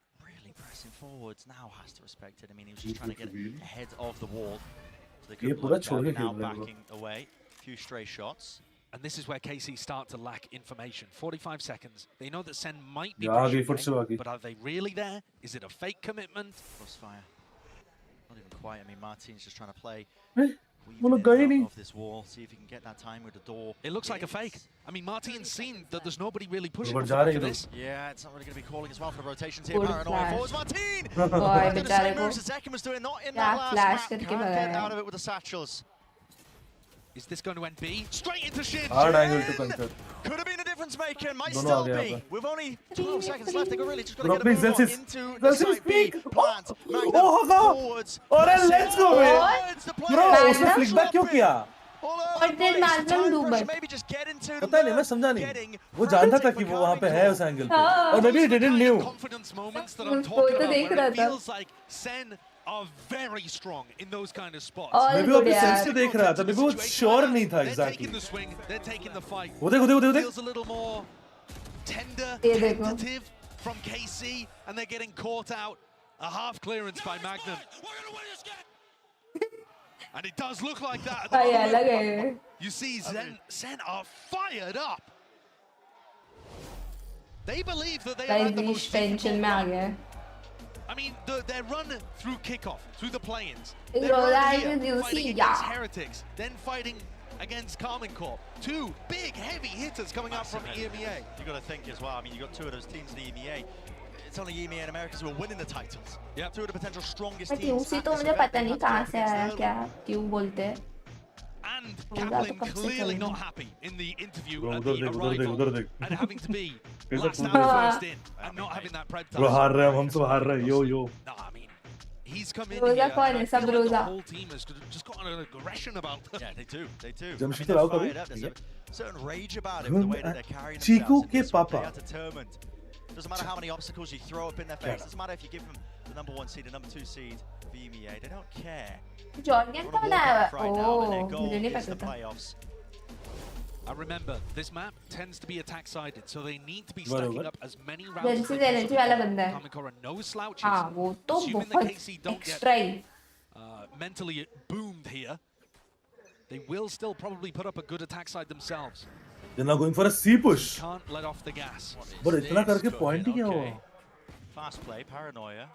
Pressing forwards now has to respect it. I mean, he was just trying to get ahead of the wall. So they ये could पूरा block छोड़ के out, now खेल रहे हैं bro. backing away. Few stray shots. And this is where KC start to lack information. 45 seconds. They know that Sen might be Yeah, pushing for sure, away, but are they really there? Is it a fake commitment? Crossfire. Not even quite. I mean, Martin's just trying to play. वो लोग गए नहीं. Off this wall, see if he can get that time with the door. It looks like a fake. I mean, Martin's seen that there's nobody really pushing But for this. Yeah, it's not really going to be calling as well for the rotations here. Good Paranoia flash. forwards. Martin! Boy, Doing the same moves as Zekken was doing, not in that last flash map. करके Can't get भगाया. out of it with the satchels. Is this going to end B? Straight into Shin! Hard angle to conquer. Could have been a difference maker, might दोनों still आ गए be. यहाँ With only 12 seconds left, they've really just got Bro, to get a please, move on Zelsis. into the Zelsis, side B. peek. Plant, Magnum, Oh, forwards. अरे let's go Forwards, the bro. player. Bro, उसने flick back क्यों किया? What did Magnum do but? Maybe just get into पता नहीं मैं समझा नहीं. वो जानता था कि वो वहाँ पे है उस एंगल पे. और maybe he didn't knew. Confidence moments that I'm वो talking तो about देख where रहा it था. feels like Sen are very strong in those kind of spots. All Maybe वो good अपने sense यार. से देख रहा था. Maybe वो sure नहीं था They're exactly. taking the swing, they're taking the fight. वो देख वो देख वो देख. Feels a little more tender, ये देखो. tentative from KC, and they're getting caught out. A half clearance by Magnum. And it does look like that at the भाई moment. अलग है. You see Sen are fired up. They believe that they are at the most tension में आ गया है. I mean, their run through kickoff, through the play-ins, It's their run like here, you fighting see, against yeah. Heretics, then fighting against Carmen Corp. Two big, heavy hitters coming up from EMEA. You've got to think as well. I mean, you've got two of those teams in the EMEA. It's only EMEA and Americas who are winning the titles. Yeah. Two of the potential strongest But teams. UC तो मुझे पता नहीं कहाँ से आया क्या क्यों बोलते हैं. And Kaplan clearly not happy in the interview Bro, at the उधर arrival देख. and having to be कैसा last out पूछा? first in and not having that prep Bro time. हार रहे हैं हम सब हार रहे हैं. Yo yo. No, I mean, he's come in Rosa here कौन and है? I सब feel like the Rosa. whole team has just got an aggression about them. Yeah, they do. They do. Jamshid they're Rao कभी? fired up. There's a certain rage about it with the way that they're carrying Chiku themselves. के in this one. पापा. They are determined. Doesn't matter how many obstacles you throw up in their face. Doesn't matter if you give them the #1 seed, the #2 seed of EMEA. They don't care. Jargon They wanna कौन walk आया off right now, and their oh goal मुझे नहीं is पता the था. playoffs. Remember, this map tends to be attack-sided, so they need to be stacking up as many rounds as Versus they energy वाला बंदा है. Kamikor are no slouches. हाँ, वो तो Assuming बहुत the KC don't extra he. get mentally boomed here, they will still probably put up a good attack side themselves. They're now going for a C push. Can't let off the gas. But इतना करके point ही क्या हुआ? Fast play, paranoia.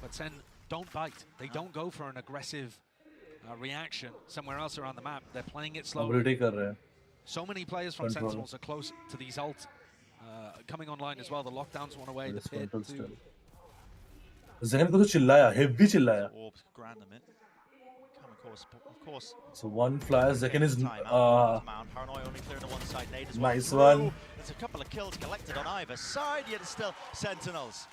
But Sen don't bite. They don't go for an aggressive reaction somewhere else around the map. They're playing it slowly. So many players from Sentinels are close to these ults coming online as well. The lockdowns one away. The pit too. Zen को तो चिल्लाया, heavy चिल्लाया. Orbs grand them in. Of course. So one flyer, Zekan is Paranoia only clearing the one side. Nade as well. Nice one. There's a couple of kills collected on either side, yet it's still Sentinels.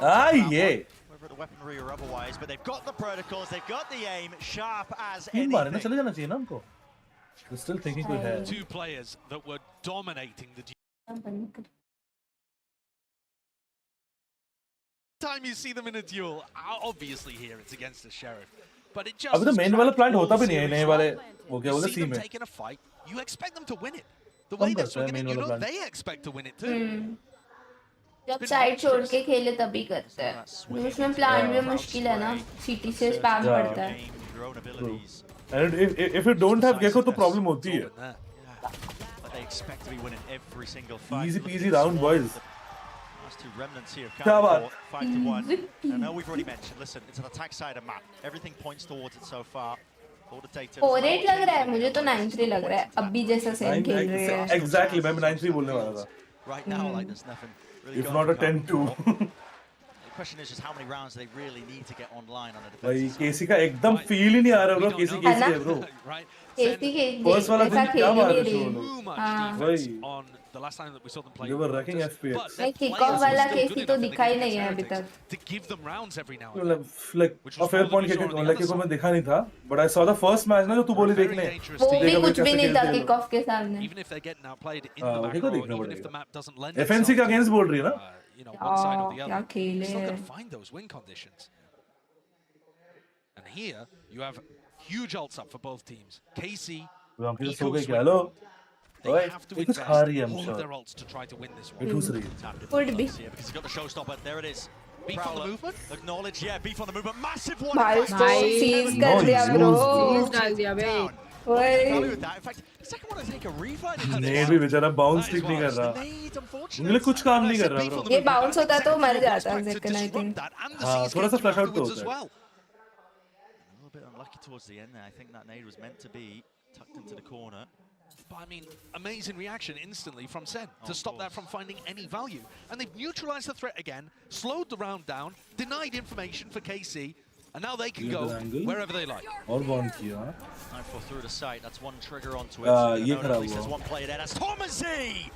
Yeah. Whether the weaponry or otherwise, but they've got the protocols, they've got the aim, sharp as तीन मारने anything. चले जाना चाहिए ना हमको. They're still thinking कोई है. Two players that were dominating the time you see them in a duel. Obviously here it's against the Sheriff, but it just अभी तो main वाला plant होता भी नहीं है, नए वाले वो क्या बोलते see them C में. taking a fight, you expect them to win it. The way they're swinging it, you know they expect to win it too. जब साइड छोड़ के खेले तभी करते हैं. उसमें प्लान भी मुश्किल है ना. CT से स्पैम पड़ता है. And if you don't have Gecko तो problem होती है. But they expect to be winning every single fight. Easy peasy round, boys. Last two remnants here of क्या बात? 5-1. I know we've already mentioned. Listen, it's an attack side of map. Everything points towards it so far. 4-8 लग रहा है. मुझे तो 9-3 लग रहा है. अभी जैसा सेम खेल रहे हैं. Exactly, मैं 9-3 बोलने वाला था. Right now, like there's nothing. Really if not a 10-2. The question is just how many rounds they really need to get online on a defensive भाई side. केसी का एकदम feel ही नहीं आ रहा bro. केसी है bro. केसी के First वाला दिन क्या मार रहे थे वो लोग. Defense on the last time that we saw them play. They were wrecking FPS. नहीं kick-off वाला केसी तो दिखा ही नहीं है अभी तक. To give them rounds every now and then. Like a fair point like को मैं देखा नहीं था. But I saw the first match ना जो तू बोली देखने. वो भी कुछ भी नहीं था kick-off के सामने. Even if they're getting outplayed in the macro, even if the map doesn't lend FNC का against बोल रही है ना? You know, one side or the other, क्या खेले. still going to find those win conditions. And here, you have huge ults up for both teams. KC, Hello. they have to invest all of their ults to try to win this one. Could be. Yeah, because he's got the showstopper. There it is. Beef on the movement. Acknowledge, yeah, beef on the movement. Massive one. Seize कर दिया bro. Seize डाल दिया बे. Happy with that. In fact, the second one I take a refight. Net भी बेचारा bounce ठीक नहीं कर रहा. उंगली कुछ काम नहीं कर रहा bro. ये bounce होता तो मर जाता Zekan I think. हाँ थोड़ा सा flash out तो होता है. A little bit unlucky towards the end there. I think that nade was meant to be tucked into the corner. But I mean, amazing reaction instantly from Sen to stop that from finding any value. And they've neutralized the threat again, slowed the round down, denied information for KC, and now they can go wherever they like. और one किया. 9-4 through the site. That's one trigger onto it. ये खराब There's हुआ. one player there. That's Thomasy.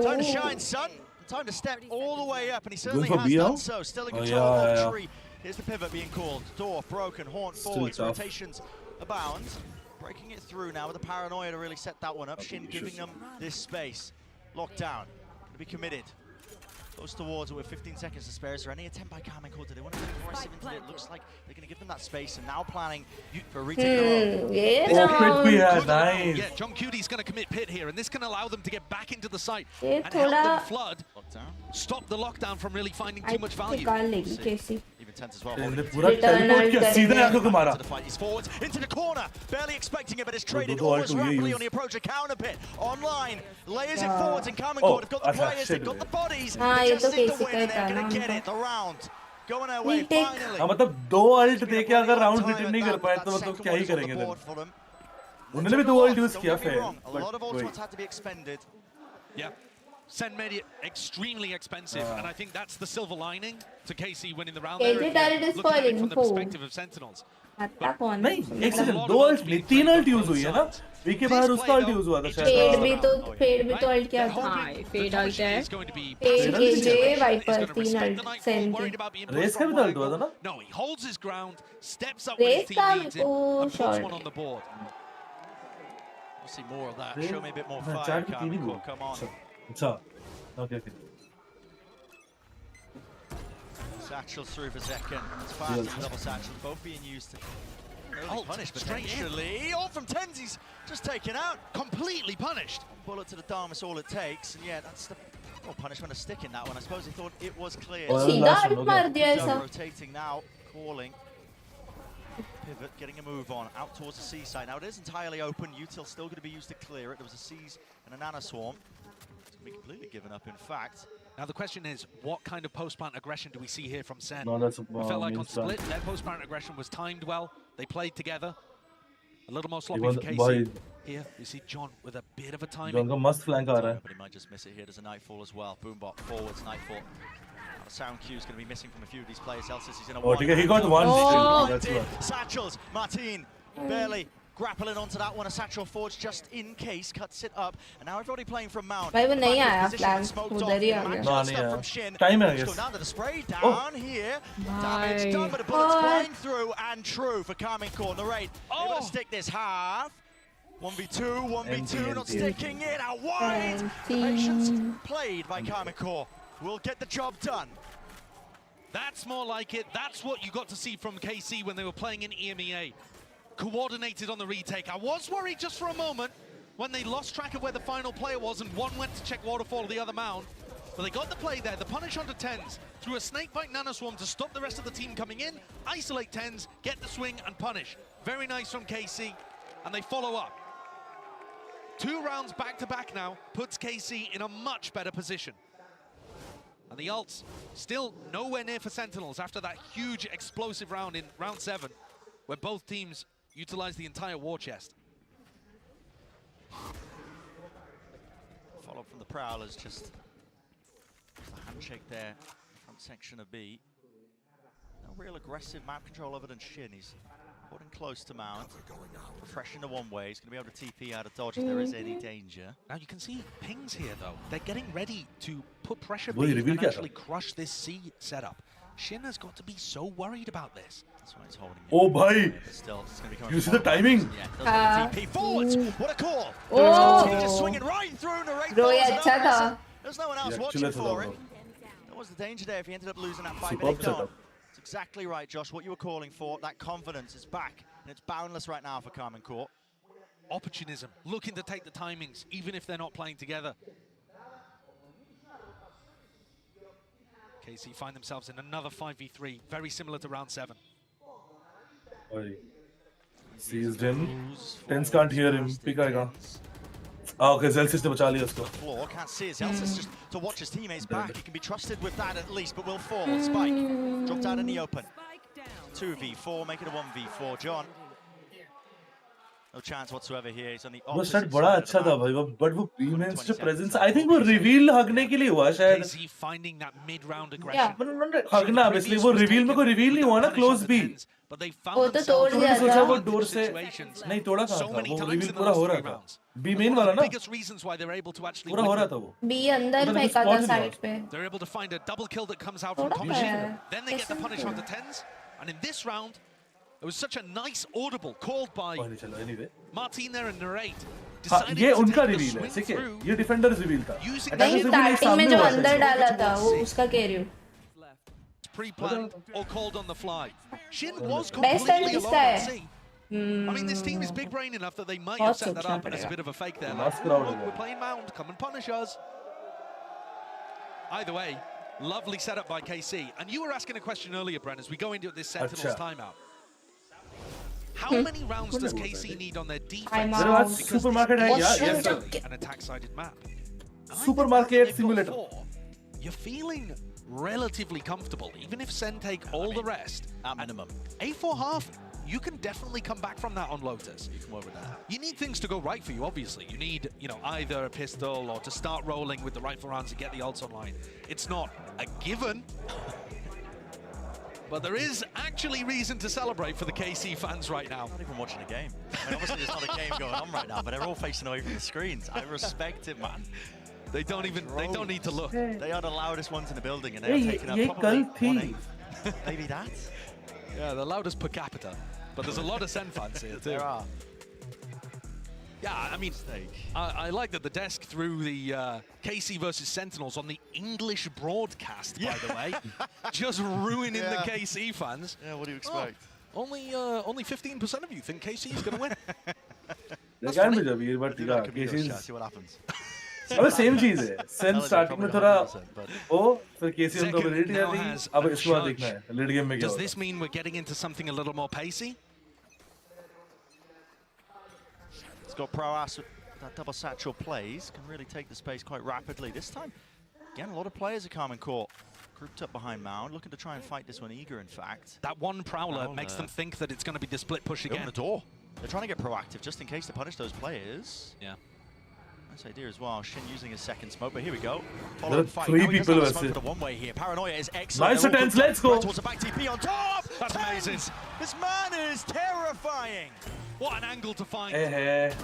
Time to shine, son. Time to step all the way up, and he certainly has done so. Still in control of tree. Here's the pivot being called. Door broken, horn forwards, rotations abound. Breaking it through now with the paranoia to really set that one up. Shin giving them this space. Lockdown. To be committed. Close towards it with 15 seconds to spare. Is there any attempt by Carmen Court? Do they want to be aggressive into it? Looks like they're going to give them that space and now planning for a retake of Yeah. Nice. Yeah, John Cudy's going to commit pit here, and this can allow them to get back into the site and help them flood. Stop the lockdown from really finding too much value. Even tense as well. पूरा teleport किया सीधा आंखों को मारा. He's forwards into the corner, barely expecting it, but it's traded almost rapidly on the approach of counter pit. Online, layers it forwards, and Carmen Court have got the players, they've got the bodies. They just need the win, and they're going to get it. The round going their way finally. हाँ मतलब दो ult देके अगर round return नहीं कर पाए तो मतलब क्या ही करेंगे then? उन्होंने भी दो ult use किया fair. A lot of ultimates had to be expended. Yeah. Sen made it extremely expensive, and I think that's the silver lining to KC winning the round there. Looking at it from the perspective of Sentinels. नहीं एक second दो ult नहीं तीन ult use हुई है ना? Week के बाहर उसका ult use हुआ था शायद. फेड भी तो ult किया था. हाँ फेड ult है. फेड AJ Viper तीन ult Sen की. रेस का भी तो ult हुआ था ना? No, he holds his ground, steps up when his team needs him, and puts one on the board. We'll see more of that. Show me a bit more fire, Carmen Court. Come on. अच्छा. Okay. Satchel through for Zekan. It's fast and double satchel, both being used to Early punished potentially. All from Tens, he's just taken out. Completely punished. One bullet to the dome is all it takes. And yeah, that's the punishment of sticking that one. I suppose he thought it was clear. Rotating now, calling. Pivot, getting a move on, out towards the C side. Now it is entirely open. Util's still going to be used to clear it. There was a C's and a Nano Swarm. It's going to be completely given up, in fact. Now the question is, what kind of post-plant aggression do we see here from Sen? No, that's I felt like on Split, their post-plant aggression was timed well. They played together. A little more sloppy for KC. Here, you see John with a bit of a timing. John का must flank आ रहा है. But he might just miss it here. There's a Nightfall as well. Boombot forwards, Nightfall. The sound cue is going to be missing from a few of these players. Else he's in a one. He got one. Satchels, Martin, barely grappling onto that one. A Satchel forged just in case, cuts it up. And now everybody playing from Mount. भाई वो नहीं आया plan उधर ही आ गया. Time है guess. Down to the spray, down here. Damage done, but the bullets flying through and true for Carmine Core. Narrate, able to stick this half. 1v2, 1v2, not sticking it out wide. Patience played by Carmine Core. Will get the job done. That's more like it. That's what you got to see from KC when they were playing in EMEA. Coordinated on the retake. I was worried just for a moment when they lost track of where the final player was and one went to check Waterfall, the other Mound. But they got the play there. The punish onto Tens through a Snakebite Nanoswarm to stop the rest of the team coming in, isolate Tens, get the swing and punish. Very nice from KC, and they follow up. 2 rounds back-to-back now puts KC in a much better position. And the ults still nowhere near for Sentinels after that huge explosive round in round 7, where both teams utilized the entire war chest. Follow up from the Prowlers, just a handshake there, front section of B. No real aggressive map control other than Shin. He's holding close to Mount, refreshing the one way. He's going to be able to TP out of dodge if there is any danger. Now you can see pings here though. They're getting ready to put pressure B and actually crush this C setup. Shin has got to be so worried about this. That's why he's holding it. Oh, bhai! Still, it's going to be coming. You see the timing? Yeah, TP forwards. What a call! Oh! Just swinging right through the There's no one else watching for it. That was the danger there if he ended up losing that fight. But he can't. That's exactly right, Josh. What you were calling for, that confidence is back, and it's boundless right now for Carmine Core. Opportunism, looking to take the timings, even if they're not playing together. KC find themselves in another 5v3, very similar to round 7. Seized him. Tens can't hear him. Pick आएगा. Okay, Zelsis ने बचा लिया उसको. Floor can't see it. Zelsis just to watch his teammates back. He can be trusted with that at least, but will fall. Spike dropped out in the open. 2v4, make it a 1v4. John. No chance whatsoever here. He's on the opposite side. वो shot बड़ा अच्छा था भाई, but वो B-Man's जो presence, I think वो reveal हगने के लिए हुआ शायद. KC finding that mid-round aggression. Yeah, but हगना basically वो reveal में कोई reveal नहीं हुआ ना close B. But they found themselves in situations. नहीं तोड़ा था. So many times reveal in the पूरा हो last रहा 3 था. rounds. B main वाला ना. Biggest reasons why they're able to actually पूरा हो रहा था वो. B अंदर फेंका था side पे. They're able to find a double kill that comes out from Clinching. Then they get the punish on the Tens. And in this round, it was such a nice audible called by Martin there and Narrate. ये उनका reveal है, ठीक है? ये defender's reveal था. नहीं starting में जो अंदर डाला था वो उसका कह रही हूँ. Pre-planned or called on the fly. Shin was completely alone at sea. I mean, this team is big brain enough that they might have set that up as a bit of a fake there. Like, look, we're playing Mound, come and punish us. Either way, lovely setup by KC. And you were asking a question earlier, Bren, as we go into this Sentinels timeout. How many rounds does KC need on their defense? Because supermarket है यार, yes sir. An attack-sided map. Supermarket simulator. You're feeling relatively comfortable, even if Sen take all the rest. At minimum. A4 half, you can definitely come back from that on Lotus. You can work with that. You need things to go right for you, obviously. You need, you know, either a pistol or to start rolling with the rifle rounds and get the ults online. It's not a given. But there is actually reason to celebrate for the KC fans right now. I'm not even watching a game. I mean, obviously there's not a game going on right now, but they're all facing away from the screens. I respect it, man. They don't need to look. They are the loudest ones in the building, and they're taking up probably 1/8. Maybe that? Yeah, the loudest per capita. But there's a lot of Sen fans here too. There are. Yeah, I mean, I like that the desk threw the KC versus Sentinels on the English broadcast, by the way. Just ruining the KC fans. Yeah, what do you expect? Only 15% of you think KC is going to win. There can be Jabir, but yeah, KC See what happens. अब same चीज है sense starting में थोड़ा ओ फिर केसी उनको military जाती अब इसको बाद देखना है लेट गेम में क्या Does this mean we're getting into something a little more pacey? It's got Proas that double satchel plays can really take the space quite rapidly this time. Again, a lot of players are coming court. Grouped up behind Mound, looking to try and fight this one eager, in fact. That one Prowler makes them think that it's going to be the split push again. Open the door. They're trying to get proactive just in case to punish those players. Yeah. Nice idea as well. Shin using his second smoke, but here we go. There are three people smoke for the one way here. Paranoia is excellent. Nice attempts, let's go. Right towards the back TP on top. That's amazing. This man is terrifying. What an angle to find.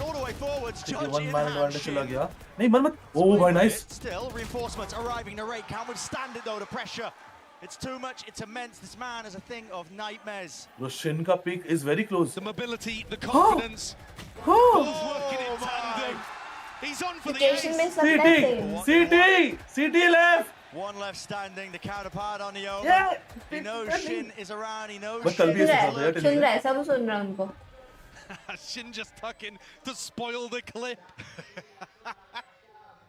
All the way forwards. One man advantage चला गया. नहीं मर मत. Oh भाई nice. Still reinforcements arriving. Narrate can't withstand it though. The pressure. It's too much. It's immense. This man is a thing of nightmares. Shin ka peak is very close. The mobility, the confidence. Working in tandem. He's on for the ace. CT left. One left standing, the counterpart on the over. Yeah. He knows Shin is around, he knows But Shin. सुन रहा है सब सुन रहा है उनको. Shin just tucking to spoil the clip.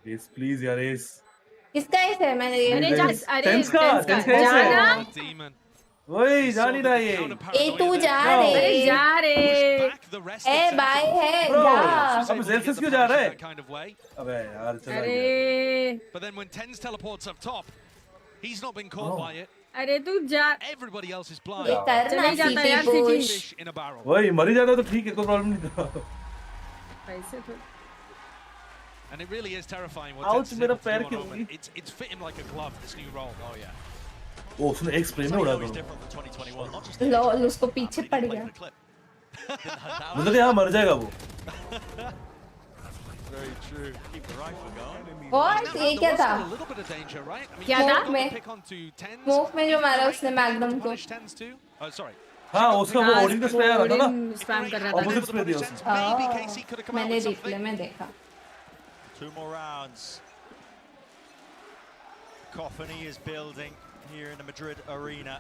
Ace, please, yaar Ace. किसका ऐसे है मैंने ये टेंस का जाना वही जा नहीं रहा ये ए तू जा रे ए बाय है जा अब जेल्सिस क्यों जा रहा है अबे यार चला गया but then when Tens teleports up top he's not been caught by it अरे तू जा everybody else is blind नहीं जाता यार fish in a barrel वही मरी जाता तो ठीक है कोई प्रॉब्लम नहीं था पैसे तो And it really is terrifying what Ouch, मेरा पैर क्यों it's fit him like a glove, this new role. Oh yeah. Oh, उसने एक स्प्रे में उड़ा दिया. लॉल उसको पीछे पड़ गया. मतलब यहाँ मर जाएगा वो. Very true. Keep the rifle going. और ये क्या था? क्या था? स्मोक में जो मारा उसने मैग्नम को. हाँ उसका वो ओडिन का स्प्रे आ रहा था ना. स्पैम कर रहा था. ऑपोजिट स्प्रे दिया उसने. मैंने रिप्ले में देखा. 2 more rounds. Cacophony is building here in the Madrid arena.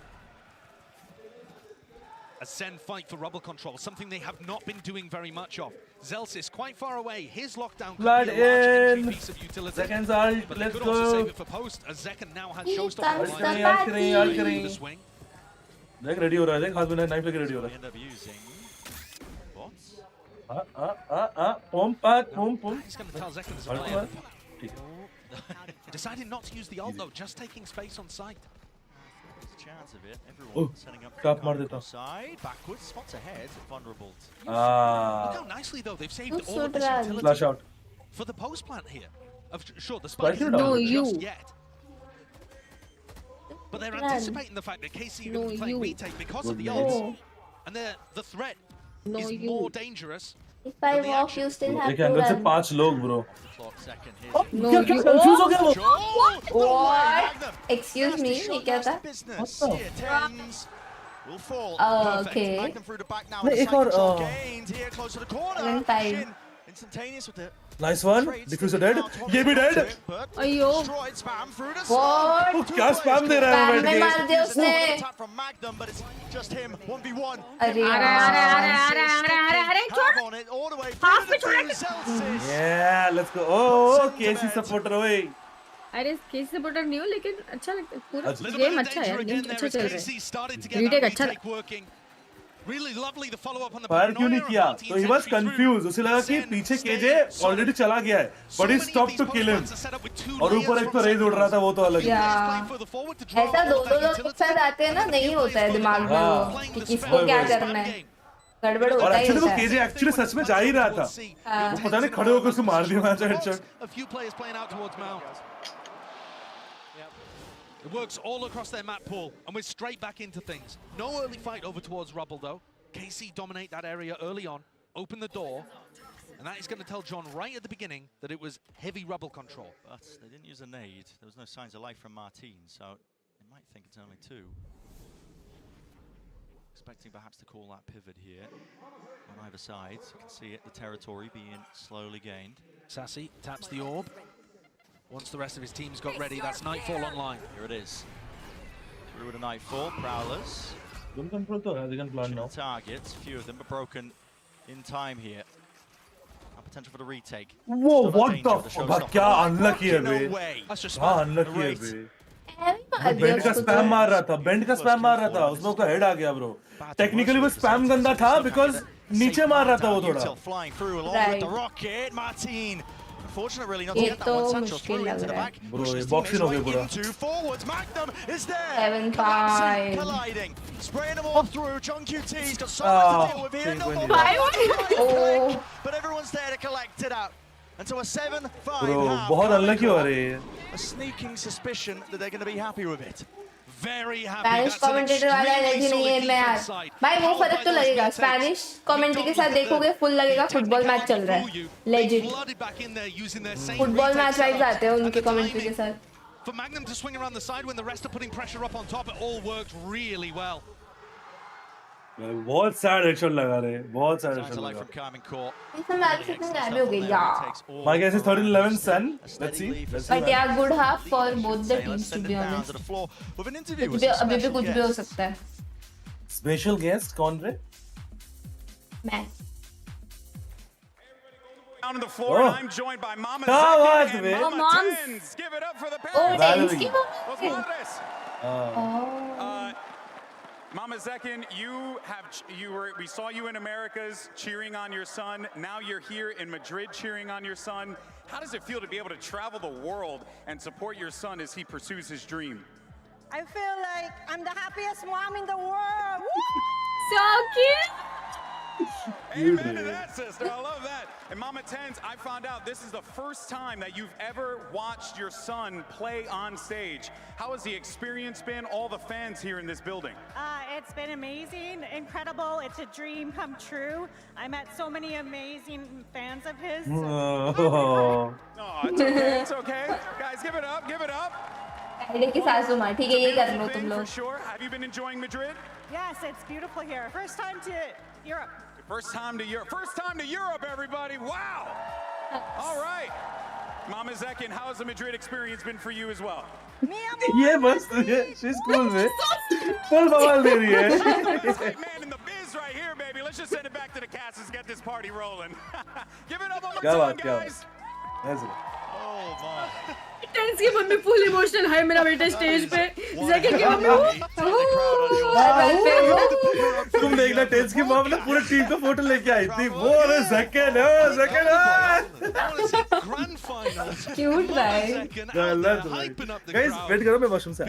A Zen fight for rubble control, something they have not been doing very much of. Zelsis quite far away. His lockdown could Blood be a large in. piece of utility. Seconds ult. But they Let's could go. also save it for post, as Zekan now has showstopper the swing. देख ready हो रहा है. देख हाथ में knife लेके ready हो रहा है. End up using bots. Pump. He's going to tell Zekan there's a player. Decided not to use the ult though, just taking space on site. There's a chance of it. Everyone setting up side, backwards, spots ahead, vulnerable. Look how nicely though they've saved all of this utility. Flash out. For the post plant here. Sure, the spike isn't No, just yet. But they're anticipating the fact that KC are going to play retake because of the ults. And the threat is more dangerous. If I walk, you still have to अंदर से run. 5 लोग bro. No, क्या confuse हो गया वो? What? Excuse me, ये क्या था? Okay. नहीं एक और Instantaneous with it. Nice one. Diffuser dead. ये भी dead. अयो. What? क्या spam दे रहा है बैठ के? मार दिया उसने. अरे छोड़. हाफ पे छोड़. Yeah, let's go. Oh, KC supporter ओए. अरे केसी सपोर्टर नहीं हो लेकिन अच्छा लगता है. पूरा गेम अच्छा है. गेम अच्छा चल रहा है. रीटेक अच्छा. Really lovely the follow up on the fire क्यों नहीं किया? तो he was confused. उसे लगा कि पीछे केजे ऑलरेडी चला गया है. But he stopped to kill him. और ऊपर एक तो रेज उड़ रहा था वो तो अलग है. ऐसा दो लोग एक साथ आते हैं ना नहीं होता है दिमाग में वो कि किसको क्या करना है. गड़बड़ होता है. और एक्चुअली वो केजे एक्चुअली सच में जा ही रहा था. वो पता नहीं खड़े होकर उसे मार दिया match headshot. A few players playing out towards Mount. It works all across their map pool, and we're straight back into things. No early fight over towards Rubble, though. KC dominate that area early on, open the door, and that is going to tell John right at the beginning that it was heavy Rubble control. But they didn't use a nade. There was no signs of life from Martin, so they might think it's only 2. Expecting perhaps to call that pivot here on either side. You can see it, the territory being slowly gained. Sassy taps the orb. Once the rest of his team's got ready, that's Nightfall online. Here it is. Through with a Nightfall, Prowlers. Gun control तो है, they can plan now. Targets, few of them are broken in time here. Potential for the retake. Whoa, what the fuck? क्या unlucky है बे? हाँ unlucky है बे. Bend का spam मार रहा था, उसमें उसका हेड आ गया ब्रो. टेक्निकली वो स्पैम गंदा था because नीचे मार रहा था वो थोड़ा. Fortunate really not to get that one central through into the back. Bro, ये boxing हो गया पूरा. Into forwards, Magnum is there. 7-5. Colliding, spraying them all through. John QT's got so much to deal with here. No more but everyone's there to collect it out. And so a 7-5 Bro, half. बहुत unlucky हो रही है. A sneaking suspicion that they're going to be happy with it. Very happy. Spanish commentator वाला energy नहीं है मैं यार. भाई वो फर्क तो लगेगा. स्पैनिश कमेंट्री के साथ देखोगे फुल लगेगा फुटबॉल मैच चल रहा है. लेजिट. फुटबॉल मैच वाइब्स आते हैं उनके कमेंट्री के साथ. For Magnum to swing around the side when the rest are putting pressure up on top, it all worked really well. बहुत sad headshot लगा रहे हैं, बहुत sad headshot लगा. इसमें मैच कितने गायब हो गए यार. My guess is 13-11 Sun. Let's see. But yeah, good half for both the teams to be honest. अभी भी कुछ भी हो सकता है. Special guest कौन रे? मैं. Down on the floor, and I'm joined by Mama Zekin and Mama Tens. Give it up for the parents. Mama Zekin, we saw you in Americas cheering on your son. Now you're here in Madrid cheering on your son. How does it feel to be able to travel the world and support your son as he pursues his dream? I feel like I'm the happiest mom in the world. So cute. Amen to that, sister. I love that. And Mama Tens, I found out this is the first time that you've ever watched your son play on stage. How has the experience been? All the fans here in this building. It's been amazing, incredible. It's a dream come true. I met so many amazing fans of his. Oh, it's okay. It's okay. Guys, give it up. Give it up. की सासू माँ ठीक है ये कर लो तुम लोग. For sure. Have you been enjoying Madrid? Yes, it's beautiful here. First time to Europe. First time to Europe. First time to Europe, everybody. Wow. All right. Mama Zekin, how has the Madrid experience been for you as well? ये मस्त है. She's cool man. Full बवाल दे रही है. Man in the biz right here, baby. Let's just send it back to the cast. Let's get this party rolling. Give it up one more time, guys. Oh my. TenZ की mummy full emotional है मेरा बेटा stage पे. ज़ेकिन की mummy तुम देखना tense की mummy ने पूरे टीम को फोटो लेके आई थी. वो अरे Zekken Grand finals. Cute right. Guys wait करो मैं वॉशरूम से.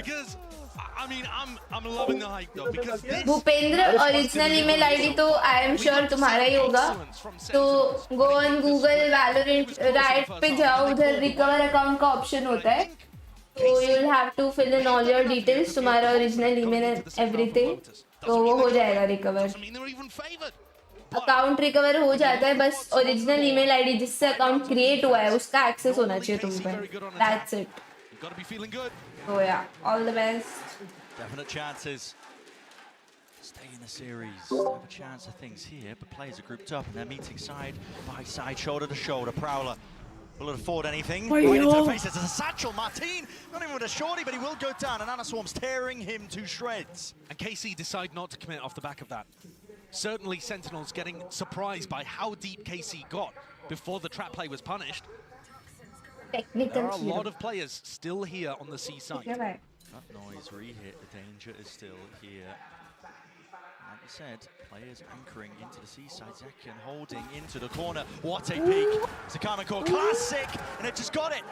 I mean, I'm loving the hype though because this. Bhupendra original email ID तो आई एम श्योर तुम्हारा ही होगा. तो go on Google Valorant right पे जाओ, उधर रिकवर अकाउंट का ऑप्शन होता है. तो you will have to fill in all your details, तुम्हारा ओरिजिनल ईमेल एंड एवरीथिंग. तो वो हो जाएगा रिकवर. अकाउंट रिकवर हो जाता है, बस ओरिजिनल ईमेल आईडी जिससे अकाउंट क्रिएट हुआ है उसका एक्सेस होना चाहिए तुम पे. That's it. So yeah, all the best. Definite chances. Stay in the series. Have a chance of things here, but players are grouped up and they're meeting side by side, shoulder to shoulder. Prowler will it afford anything? Right into the face. It's a satchel. Martin, not even with a shorty, but he will go down. And Anna Swarm's tearing him to shreds. And KC decide not to commit off the back of that. Certainly Sentinels getting surprised by how deep KC got before the trap play was punished. There are a lot of players still here on the C side. That noise re-hit, the danger is still here. Like you said, players anchoring into the C side. Zekin holding into the corner. What a peek. It's a Common Core classic, and it just got it.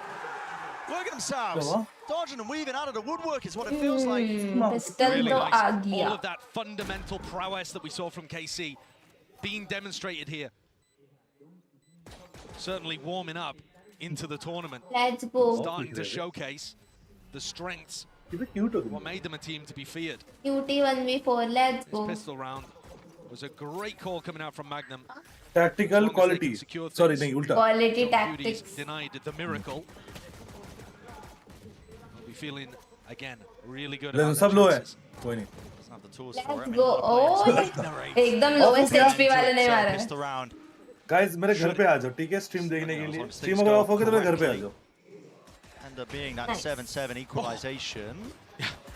Look at themselves. Dodging and weaving out of the woodwork is what it feels like. Really nice. All of that fundamental prowess that we saw from KC being demonstrated here. Certainly warming up into the tournament. Let's go. Starting to showcase the strengths. What made them a team to be feared. Cutie 1v4. Let's go. This pistol round was a great call coming out from Magnum. Tactical quality. Sorry, nahi ulta. Quality tactics. Denied the miracle. We'll be feeling again really good. सब low है. कोई नहीं. Let's go. Oh, एकदम lowest HP वाले ने मारा है. Guys, मेरे घर पे आ जाओ, ठीक है? स्ट्रीम देखने के लिए. स्ट्रीम अगर ऑफ हो गया तो मेरे घर पे आ जाओ. End up being that 7-7 equalization.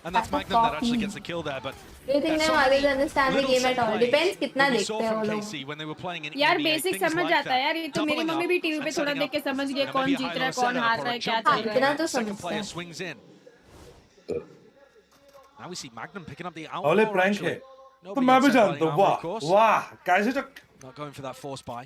And that's Magnum that actually gets the kill there, but Do you think they understand the game at all? Depends कितना देखते हैं वो लोग. when they were playing in यार EMEA, बेसिक things समझ like आता है that, यार, ये तो मेरी doubling मम्मी up भी टीवी पे and थोड़ा setting देख के up, समझ you गए know, कौन maybe a जीत रहा है high-low कौन setup हार or रहा a है क्या jump चल start रहा इतना है. तो second समझते player हैं. swings in. Now we see Magnum picking up the ओले outlaw. प्रैंक है actually. तो मैं भी जानता हूँ. वाह वाह कैसे चक Not going for that force buy.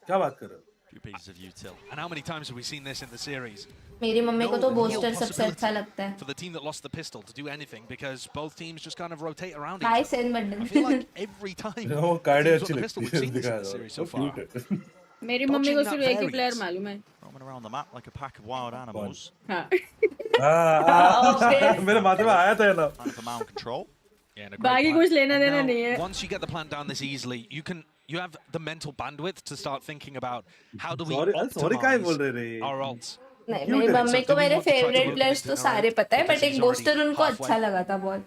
क्या बात कर रहे हो? Few pieces of util. And how many times have we seen this in the series? मेरी मम्मी को तो No बूस्टर real सबसे अच्छा लगता है. for the team that lost the pistol to do anything because both teams just kind of rotate around each Hi, other. Sen I Bundle. feel like every time वो card teams अच्छी got the pistol, लगती we've है seen this in दिखा the दो. series so वो far. cute है. मेरी mummy को Dodging सिर्फ that एक ही प्लेयर variance. मालूम है. Roaming around the map like a pack of wild animals. हाँ. मेरे माथे में आया था ना. Kind of amount control. Yeah, and a great बाकी plan. कुछ लेना And देना now, नहीं है. once you get the plan down this easily, you have the mental bandwidth to start thinking about how do we Sorry काय बोल optimize रहे रे? our ults. नहीं मेरी मम्मी को मेरे फेवरेट प्लेयर्स तो सारे पता है, बट एक बूस्टर उनको अच्छा लगा था बहुत.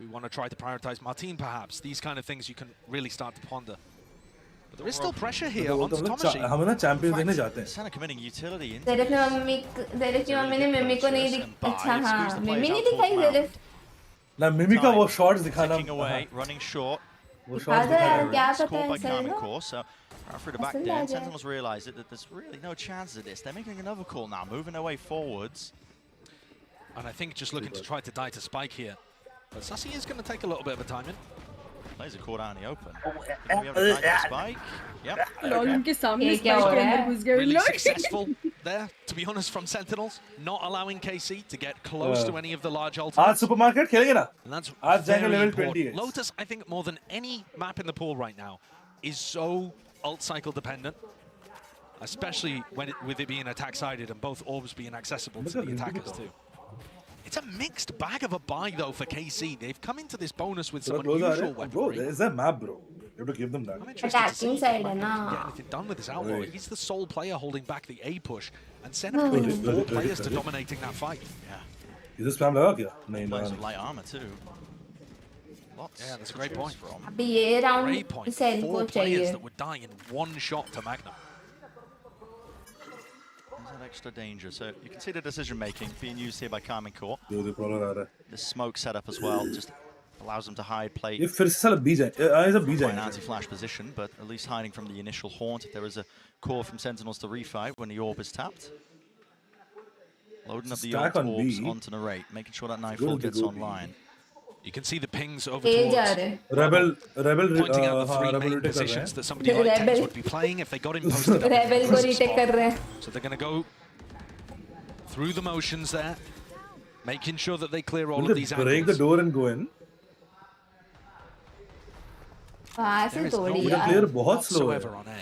We want to try to prioritize Martin, perhaps. These kind of things you can really start to ponder. But there is still pressure here on Tomashi. हम ना चैंपियंस देखने जाते हैं. Senna committing utility in. ज़ेरिफ की mummy ने mummy को नहीं अच्छा हाँ मम्मी नहीं दिखाई ज़ेरिफ. ना मिमी का वो शॉट्स दिखाना. Ticking away, running short. वो शॉट्स दिखाना. क्या पता Scored है by सर Carmen ना. Course. So through the back Asıl there, bence. Sentinels realise that there's really no chance of this. They're making another call now, moving their way forwards. And I think just looking to try to die to Spike here. But Sassy is going to take a little bit of a time in. Plays a call down in the open. We have a nice spike. Yep. Lol उनके सामने ये क्या spike हो के रहा अंदर है? घुस गए Really लोग. successful there, to be honest, from Sentinels. Not allowing KC to get close to any of the large आज ultimates. सुपरमार्केट खेलेंगे ना. And that's आज जाएंगे very level important. 20 guys. Lotus, I think, more than any map in the pool right now, is so ult cycle dependent. Especially with it being attack-sided and both orbs being accessible to the attackers too. It's a mixed bag of a buy though for KC. They've come into this bonus with some unusual Bro, weaponry. there's a map, bro. You have to give them that. I'm interested to see Attacking if side Magnum है can get ना. anything done with this outlaw. Right. He's the sole player holding back the A push, and Senna coming in 4 players to dominating that fight. Yeah. Is this spam लगा क्या? नहीं Players लगा. with light armor too. Lots Yeah, that's a to great choose point. from. अभी ये Great round point. Sen 4 को players चाहिए. that would die in 1 shot to Magnum. There's that extra danger. So you can see the decision making being used here by Carmen Court. जो जो problem आ रहा है. The smoke setup as well just allows them to hide, play ये फिर से साला बीज है. ऐसा बीज quite an है. anti-flash position, but at least hiding from the initial haunt. If there is a call from Sentinels to refight when the orb is tapped. Loading up the Stack orbs on B. onto narrate, making sure that Nightfall gets online. You can see the pings over Tej uh towards रहे. Rebel pointing out the 3 rebel main retake कर रहे positions हैं. that somebody like Rebel. Tex would be playing if they got him posted up. Rebel को retake कर रहे हैं. So they're going to go through the motions there, making sure that they clear all Will of they these break the angles. door and go in? वहाँ से There is no तोड़ी ये यार. player बहुत slow है. whatsoever on A.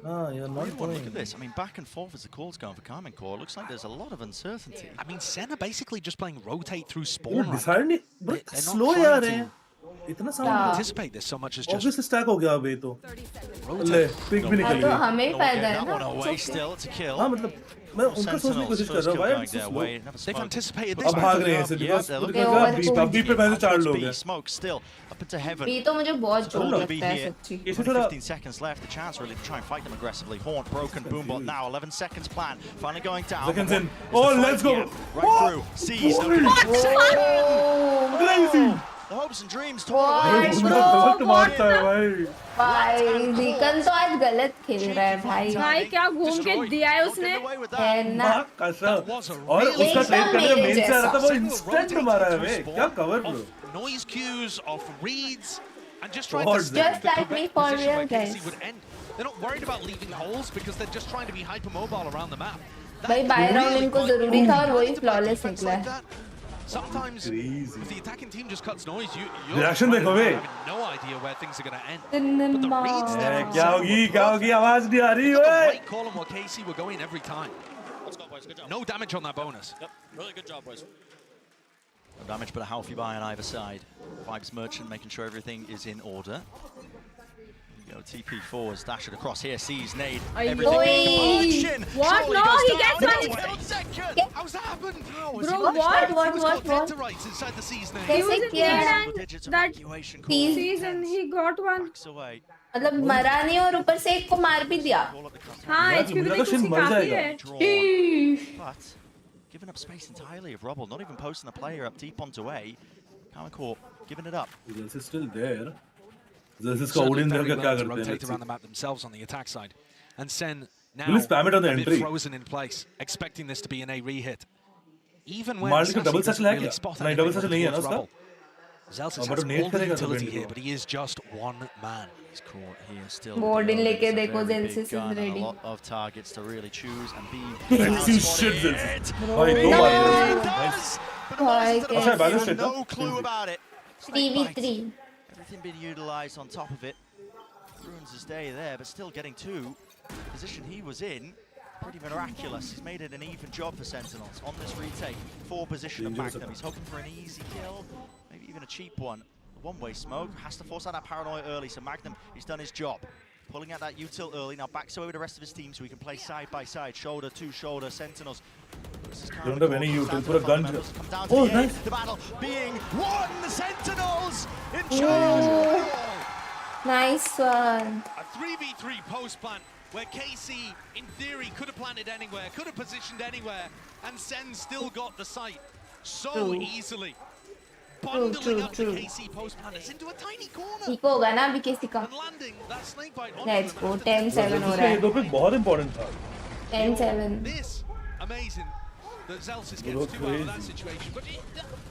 हाँ, you're not Look going. at this. I mean, back and forth as the call's going for Carmen Core. Looks like there's a lot of uncertainty. I mean, Senna basically just playing rotate through ये spawn right decide नहीं. Bro, They're not slow trying यार to- है. इतना now. sound. Anticipate this so much as just Obviously stack हो गया अब ये तो. rotate. ले, pick भी हाँ निकल तो गई. हमें ही Don't फायदा get है that one ना. away It's okay. still. It's a kill. हाँ मतलब मैं उनका सोचने की कोशिश कर रहा हूँ. Why are you so slow? They've anticipated this. अब भाग रहे हैं ऐसे Yeah, because they're because looking over अभी to अभी पे मैंने 4 लोग B, हैं. smoke still up into heaven. ये तो मुझे बहुत जोर All to be लगता है here. सच्ची. इसे Only थोड़ा 15 seconds left. The chance really to try and fight them aggressively. Haunt broken. Boombot now. 11 seconds plan. Finally going down. Seconds in. Is Oh, the let's go. fight? Yeah, right through. Seized. Crazy. The hopes and dreams. What? बहुत मारता है भाई. भाई दीकन तो आज गलत खेल रहा है भाई. भाई क्या घूम के दिया है उसने. है ना. माँ कसम. और उसका ट्रेड करने का मेन से आ रहा था वो इंस्टेंट मारा है बे. क्या cover bro. Noise cues, off reads, and just trying God, to stay just the like correct me for position real, where KC guys. would end. They're not worried about leaving holes because they're just trying to be hypermobile around the map. भाई bye round इनको जरूरी था और वही flawless निकला है. Sometimes Crazy. if the attacking team just cuts noise, you're Reaction running देखो around bay. having no idea where things are going to end. But the reads there from क्या होगी आवाज नहीं आ रही They got the है. right call on what KC were going every time. Let's go, boys. Good job. No damage on that bonus. Yep. Really good job, boys. No damage, but a healthy buy on either side. Vibes Merchant making sure everything is in order. You go, TP forwards, dashed it across here, sees nade. Everything being converged. What? Surely No, goes he down. gets No, one. wait 1 second. How's that happened? Bro, what? He was got Denterites inside the season. He was कैसे in किया? there Double digits and that evacuation call. season he got one. Backs away. मतलब मरा नहीं और ऊपर से एक को मार भी दिया. All up the cutter. हाँ यार, HP भी मुझे तो लगा शिन उसकी मर काफी जाएगा. है. Draw. But giving up space entirely of Rubble, not even posting a player up deep onto A. Climactic giving it up. This is still there. This is rotate around the map themselves on the attack side. And Sen now spam it on the a bit entry. frozen in place, expecting this to be an A re-hit. Even when Marley double doesn't satchel really spot नहीं double satchel नहीं है ना towards उसका. Rubble. Zelsis has all the utility here, but he is just one man. He's caught here still. Warden लेके देखो Very big Zelsis is gun and ready. A lot of targets to really choose and be. Shit, Zelsis. Bro, no. Nice. No clue about it. 3v3. Everything being utilized on top of it. Ruins his day there, but still getting two. The position he was in, pretty miraculous. He's made it an even job for Sentinels on this retake. 4 position of Magnum. He's hoping for an easy kill, maybe even a cheap one. One-way smoke, has to force out that paranoia early, so Magnum, he's done his job. Pulling out that util early, now backs away with the rest of his team so he can play side by side, shoulder to shoulder, Sentinels. Don't have any util, put a gun. Oh, nice. The battle being won, the Sentinels in charge. Nice one. A 3v3 post plant where KC, in theory, could have planted anywhere, could have positioned anywhere, and Sen still got the site so easily. Bundling up the KC post planters into a tiny corner. ठीक होगा ना अभी किसी का. Let's go 10-7 हो रहा है. ये दो पिक बहुत important था. 10-7. This amazing that Zelsis gets too out of that situation, but it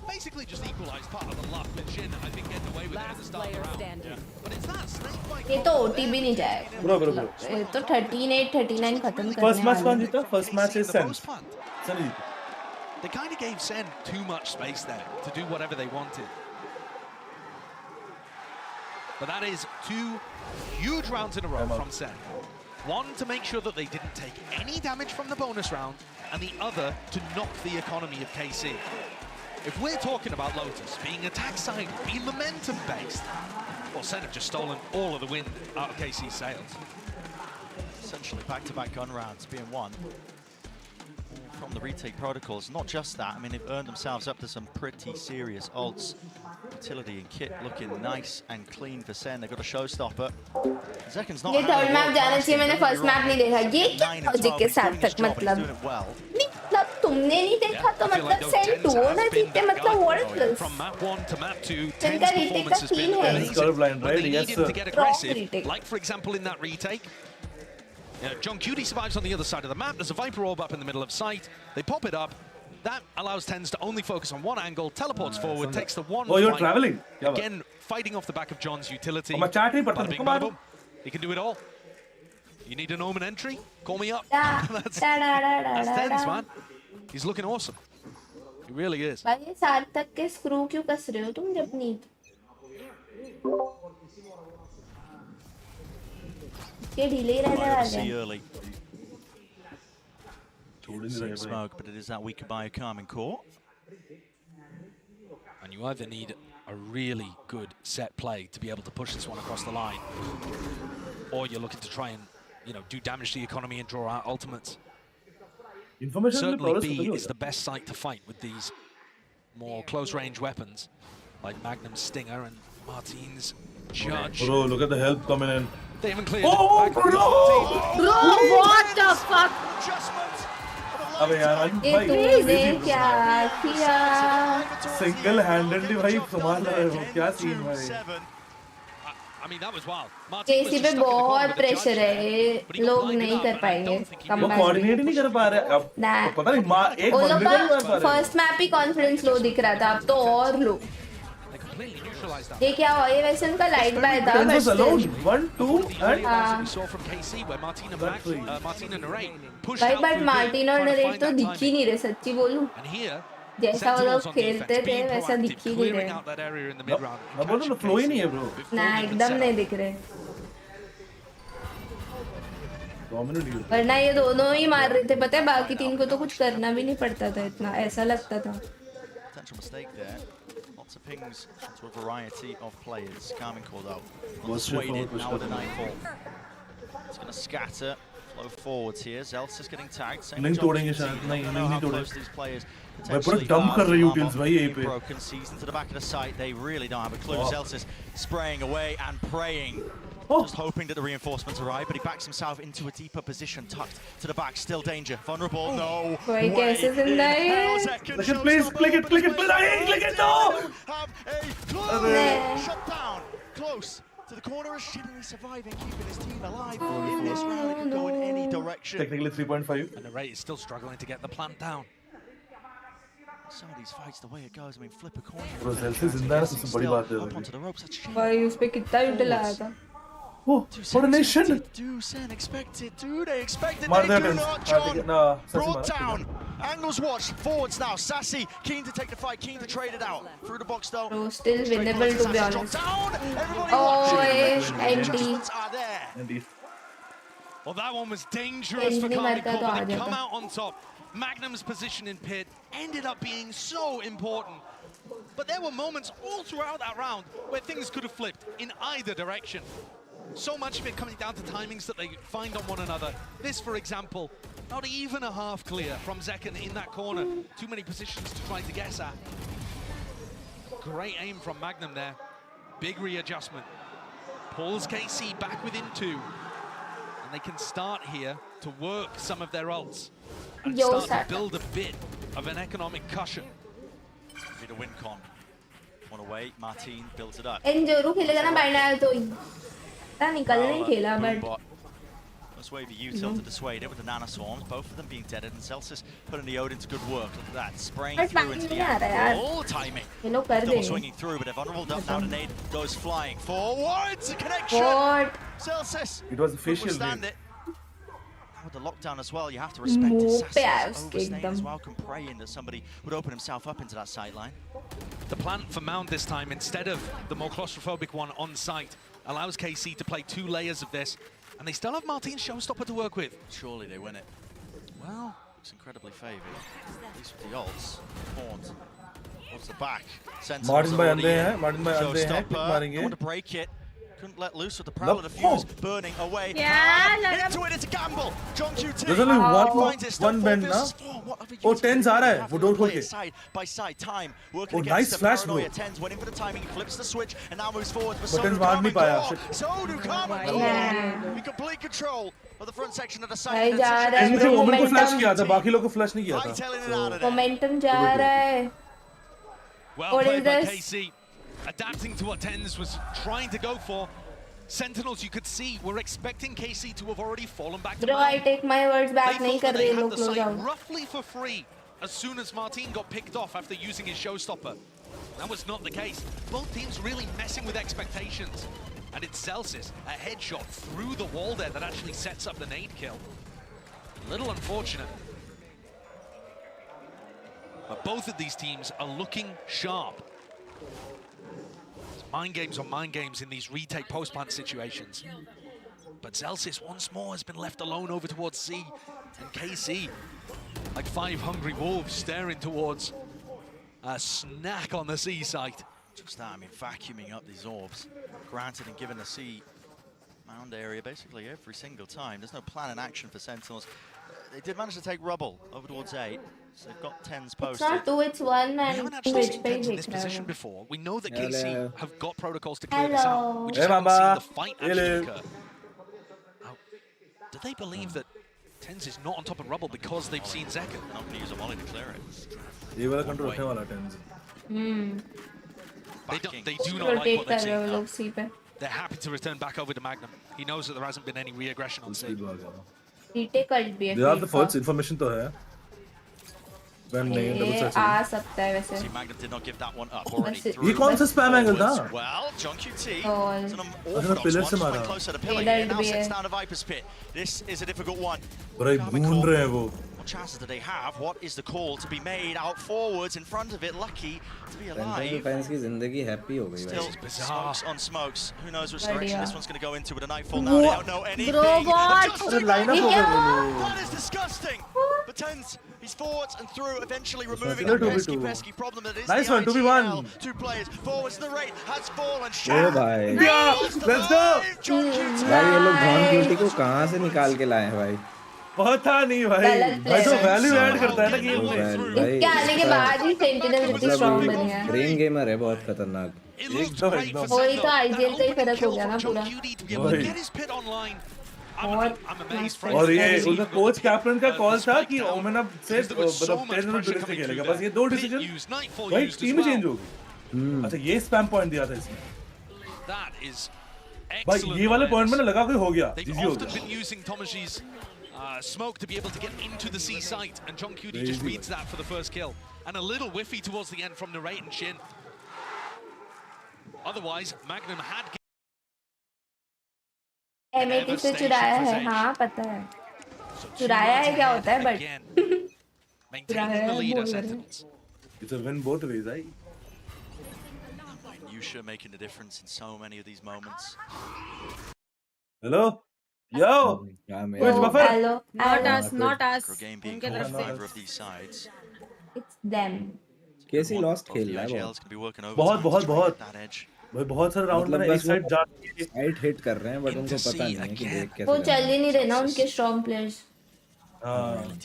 basically just equalized part of the luck that Shin I think getting away with it at the start of the round. Yeah. But it's that snake bite. ये तो OT भी नहीं जाएगा. Bro. ये तो 13-8-39 खत्म करने वाला. First match कौन जीता? First match is Sen. They kind of gave Sen too much space there to do whatever they wanted. But that is 2 huge rounds in a row from Sen. One to make sure that they didn't take any damage from the bonus round, and the other to knock the economy of KC. If we're talking about Lotus being attack side, being momentum based, well, Sen have just stolen all of the wind out of KC's sails. Essentially back-to-back gun rounds being won from the retake protocols. Not just that, I mean, they've earned themselves up to some pretty serious ults. Utility and kit looking nice and clean for Sen. They've got a showstopper. Zekin's not. ये third map जाना चाहिए, मैंने first map नहीं देखा. ये क्या logic के साथ तक मतलब? नहीं मतलब तुमने नहीं देखा तो मतलब Sen 2 ना जीते मतलब what is this? From map 1 to map 2, इनका retake का scene है. Colorblind, right? Yes, sir. To get aggressive, like for example in that retake. John Cutie survives on the other side of the map. There's a Viper orb up in the middle of sight. They pop it up. That allows Tens to only focus on one angle, teleports forward, takes the one. Oh, you're traveling. Again, fighting off the back of John's utility. Bada bing, bada boom. He can do it all. You need an Omen entry? Call me up. that's Tens, man. He's looking awesome. He really is. भाई ये साथ तक के screw क्यों कस रहे हो तुम जब नहीं? ये ढीले रहने वाले हैं. Smoke, but it is that weaker by Carmen Core. And you either need a really good set play to be able to push this one across the line, or you're looking to try and, do damage to the economy and draw out ultimates. Certainly B is the best site to fight with these more close-range weapons, like Magnum's Stinger and Martine's Judge. Bro, look at the help coming in. They haven't cleared Oh, it. Bro, what the fuck? अबे यार ये क्या किया? Single-handedly भाई संभाल रहे हो क्या सीन भाई? I mean that was wild. केसी पे बहुत प्रेशर है, लोग नहीं कर पाएंगे. वो कोऑर्डिनेट नहीं कर पा रहे अब. पता नहीं एक बंदे को नहीं कर पा रहे. फर्स्ट मैप ही कॉन्फिडेंस लो दिख रहा था, अब तो और लो. ये क्या हुआ? ये वैसे उनका लाइट बाय था. 1, 2 and भाई बट मार्टिन और नरेट तो दिख ही नहीं रहे, सच्ची बोलूं. जैसा वो लोग खेलते थे वैसा दिख ही नहीं रहे. मैं बोल रहा हूँ फ्लो ही नहीं है ब्रो. ना एकदम नहीं दिख रहे. वरना ये दोनों ही मार रहे थे, पता है बाकी 3 को तो कुछ करना भी नहीं पड़ता था, इतना ऐसा लगता था. Lots of pings to a variety of players. Carmen called out. Persuaded now with a 9-4. It's going to scatter, flow forwards here. Zelsis is getting tagged. नहीं तोड़ेंगे शायद. नहीं तोड़ेंगे. भाई पूरा डंप कर रहे utils भाई यहीं पे. Broken season to the back of the site. They really don't have a clue. Zelsis spraying away and praying Just hoping that the reinforcements arrive, but he backs himself into a deeper position, tucked to the back, still danger. Vulnerable, no way. Please, click it, click it, click it, no! Have a shut down, close to the corner, is shittily surviving, keeping his team alive in this round. It can go in any direction. Technically 3.5. And the rate is still struggling to get the plant down. Some of these fights, the way it goes, I mean, flip a coin. Bro, Celsius जिंदा है सबसे बड़ी बात है. Up onto the ropes, that's shame. भाई उस पे कितना यूट लगाया था. Oh, what a nation! Sen expected, do they expected? Mar They the do attempts. not, John. Brought down. Angles watch, forwards now. Sassy, keen to take the fight, keen to trade it out. Through the box though. Bro, still winnable to be honest. Down. Everybody are there. Well, that one was dangerous for Carmichael, but they come out on top. Magnum's position in pit ended up being so important. But there were moments all throughout that round where things could have flipped in either direction. So much of it coming down to timings that they find on one another. This, for example, not even a half clear from Zekken in that corner. Too many positions to try to guess at. Great aim from Magnum there. Big readjustment. Pulls KC back within 2. And they can start here to work some of their ults. And start to build a bit of an economic cushion. Bit of win con. One away, Martin builds it up. Enjoru खेलेगा ना बाइनर तो ता निकल नहीं खेला but Let's wave the util to dissuade it with the nano swarms, both of them being deaded, and Celsius putting the Odin to good work. Look at that, spraying through into the air. All timing. Double swinging through, but they're vulnerable now. The nade goes flying forwards. A connection. Celsius. It was official. With the lockdown as well, you have to respect it. Overstaying as well, can pray in that somebody would open himself up into that sight line. The plant for Mound this time, instead of the more claustrophobic one on site, allows KC to play 2 layers of this, and they still have Martin's showstopper to work with. Surely they win it. Well, it's incredibly favoured. At least with the ults. Horns. What's the back? Martin by अंधे हैं, Martin by अंधे हैं, kick मारेंगे. Want to break it. Couldn't let loose with the prowl of the fuse burning away. Into it, it's a gamble. John QT. There's only one bend now. Oh, 10s आ रहा है, वो door खोल के. Side by side, time working nice against flash, the bro. paranoia. 10s went in for the timing, he flips the switch and now moves forward for Buttons मार नहीं पाया. Sodu come in complete control of the front section of the side. इनमें से ओमन को flash किया था, बाकी लोग को flash नहीं किया था. Momentum जा रहा है. Well played by KC. Adapting to what Tens was trying to go for. Sentinels, you could see, were expecting KC to have already fallen back to Bro, I take my words back. They thought they had the site roughly for free as soon as Martin got picked off after using his showstopper. That was not the case. Both teams really messing with expectations. And it's Celsius, a headshot through the wall there that actually sets up the nade kill. A little unfortunate. But both of these teams are looking sharp. Mind games on mind games in these retake post-plant situations. But Celsius once more has been left alone over towards C. And KC, like 5 hungry wolves staring towards a snack on the C site. Just that, I mean, vacuuming up these orbs. Granted and given the C mound area basically every single time. There's no plan in action for Sentinels. They did manage to take rubble over towards 8. So they've got 10s posted. It's not 2, it's 1 and we haven't actually seen Tens in this position before. We know that KC have got protocols to clear this out. We just haven't seen the fight actually occur. Do they believe that Tens is not on top of rubble because they've seen Zekken? Not going to use a molly to clear it. ये वाला control रखने वाला Tens. They do not like what they've seen. They're happy to return back over to Magnum. He knows that there hasn't been any re-aggression on C. They have the first information तो है. आ सकता है वैसे. See, Magnum did not give that one up already. ये कौन सा spam angle था? Well, John QT. It's an orthodox one, just closer to pillar. He now sets down a Viper's Pit. This is a difficult one. बड़ा ढूंढ रहे हैं वो. What chances do they have? What is the call to be made out forwards in front of it? Lucky to be alive. Fans की जिंदगी happy हो गई. Still smokes on smokes. Who knows which direction this one's going to go into with a nightfall now? They don't know anything. That is disgusting. But Tens, he's forwards and through, eventually removing the pesky problem that is nice the one, 2v1. 2 players forwards to the rate has fallen. ओ भाई. Let's go. भाई ये लोग John cutie को कहाँ से निकाल के लाए हैं भाई? पता नहीं भाई तो वैल्यू ऐड करता है ना गेम में। इसके आने के बाद ही सेंटिनल इतने स्ट्रांग बने हैं। ब्रेन गेमर है बहुत खतरनाक। एकदम वही तो आईजीएल का ही फर्क हो गया ना पूरा। और ये उनका कोच कैप्टन का कॉल था कि ओमेन अब से मतलब 10 मिनट दूर से खेलेगा, बस ये 2 डिसीजन भाई टीम चेंज हो गई। अच्छा ये स्पैम पॉइंट दिया था इसने भाई, ये वाले पॉइंट में ना लगा कोई हो गया, जीजी हो गया। Smoke to be able to get into the C site, and John QD just reads that for the first kill, and a little whiffy towards the end from Narrate and Shin. Otherwise, Magnum had MAT से चुराया है, हाँ पता है चुराया है क्या होता है, but maintaining the lead of Sentinels. It's a win both ways, right? Yusha making a difference in so many of these moments. Hello? Yo! Which buffer? Hello. Not us. Game being called in favor of these sides. It's them. कैसी lost खेल रहा है बहुत भाई बहुत सारे round में एक साइड जा साइड हिट कर रहे हैं, बट उनको पता नहीं है कि देख कैसे वो चल ही नहीं रहे ना उनके strong players.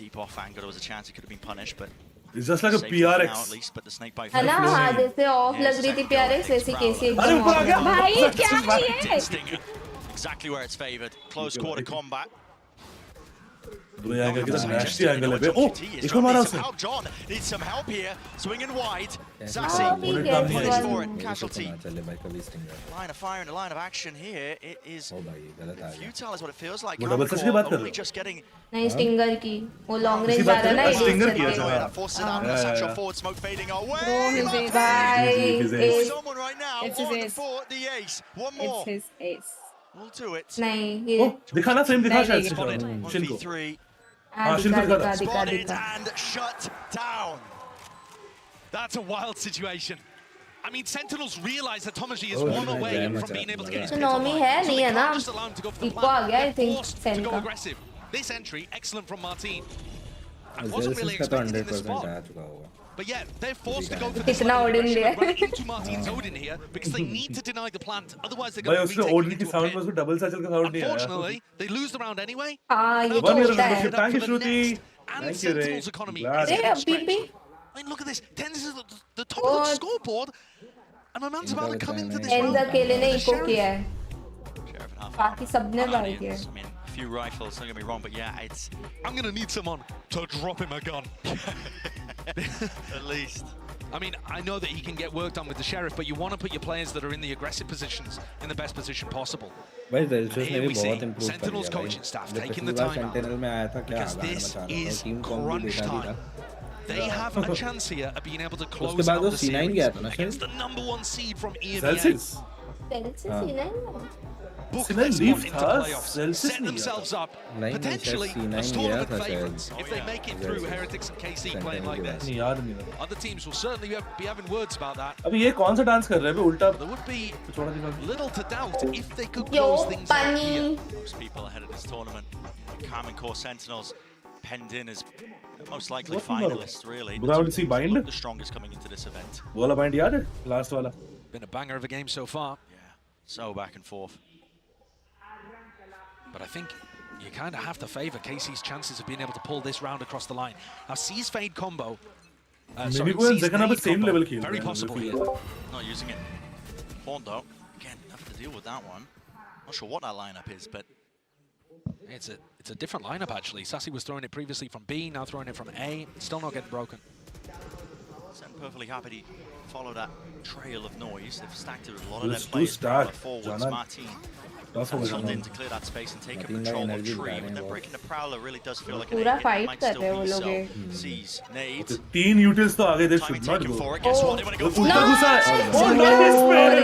Deep off angle, there was a chance he could have been punished, but it's just like a PRX. है ना, हाँ जैसे ऑफ लग रही थी PRX वैसे केसी एकदम ऊपर आ गया भाई क्या ये exactly where it's favored. Close quarter combat. दो एंगल की तो नेक्स्ट एंगल है बे। ओ इसको मारा उसने। John needs some help here. Swinging wide. Sassy punished for it. Casualty. Line of fire and a line of action here. It is futile is what it feels like. वो double सच की बात कर Only just getting नहीं stinger की, वो long range जा रहा है ना स्टिंगर की that forces it out. Satchel forward, smoke fading away. Someone right now on for the ace. One more. It's his ace. We'll do it. नहीं ये दिखाना फ्रेम दिखा शायद से Shin को। हाँ शिन को दिखा। Spotted and shut down. That's a wild situation. I mean, Sentinels realize that Tomaji is one away from being able to get his pit नॉमी है नहीं है ना, इको आ गया I think सेन का। This entry, excellent from Martin. I Zealous wasn't really का तो expecting in the 100% spot. आ चुका होगा। But yeah, they're forced to go for this कितना Odin लिया right into Martin's Odin here because they need to deny the plant. Otherwise, they're भाई going to उसने be Odean taken की into a sound में pit. उसको double satchel का sound नहीं आया। Unfortunately, they lose the round anyway. हाँ ये तो होता है। Thank you Shruti. And Thank you, Ray. Sentinel's economy Glad. is getting अरे stretched. PP I mean, look at this. Tens is at the top of the scoreboard, and my man's about to come into this and round. अकेले ने eco किया है, Sheriff and half. बाकी सबने बारी किया है। I mean, a few rifles, don't get me wrong, but yeah, it's I'm going to need someone to drop him a gun. at least. I mean, I know that he can get work done with the Sheriff, but you want to put your players that are in the aggressive positions in the best position possible. भाई Zealous ने Here भी we see बहुत improve कर Sentinel's दिया coaching staff भाई। taking the पिछली बार time out. Sentinel में आया था क्या Because गाना this मचा रहा था, is टीम को भी crunch बिठा दिया। time. They have a chance here of being able to उसके close बाद out वो the C9 series गया था ना against शायद। the #1 seed from EMEA. Celsius सेल्स से सीना है Book C9 their spot leave into था, playoffs, Celsius set नहीं themselves up नहीं, potentially शायद as C9 tournament गया था favourites शायद। if they make it through Heretics and KC playing like this. नहीं याद नहीं रहा। Other teams will certainly be having words about that. अभी ये कौन सा डांस कर रहे हैं बे उल्टा? There would be छोड़ा दिखा। little to doubt if they could yo close things out here. पानी Most people ahead of this tournament. Common Core Sentinels penned in as most likely What number? finalists, really. Would I want to see Bind? The strongest coming into this event. वो वाला point याद है? Last वाला। Been a banger of a game so far. Yeah, so back and forth. But I think you kind of have to favour KC's chances of being able to pull this round across the line. Now, C's fade combo. Maybe वो C's second half nade same combo, level खेल very रहे हैं, possible I here. feel. Not using it. Horn though. Again, have to deal with that one. Not sure what that lineup is, but It's a different lineup actually. Sassy was throwing it previously from B, now throwing it from A. Still not getting broken. Sen perfectly happy to follow that trail of noise. They've stacked it with a lot of Let's their do players start, forwards. Janan. Martin That's what filled we're in to clear that space and take Martin control of energy Tree. दिखा When रहे they're हैं breaking the Prowler, really does feel like पूरा it fight might कर still रहे हैं वो be लोग so. ये। Sees, nades. तीन यूटिल्स तो आगे, they should Timing not taken go। for it. Guess what? They want to go वो for उल्टा it. घुसा है। Oh, nice man!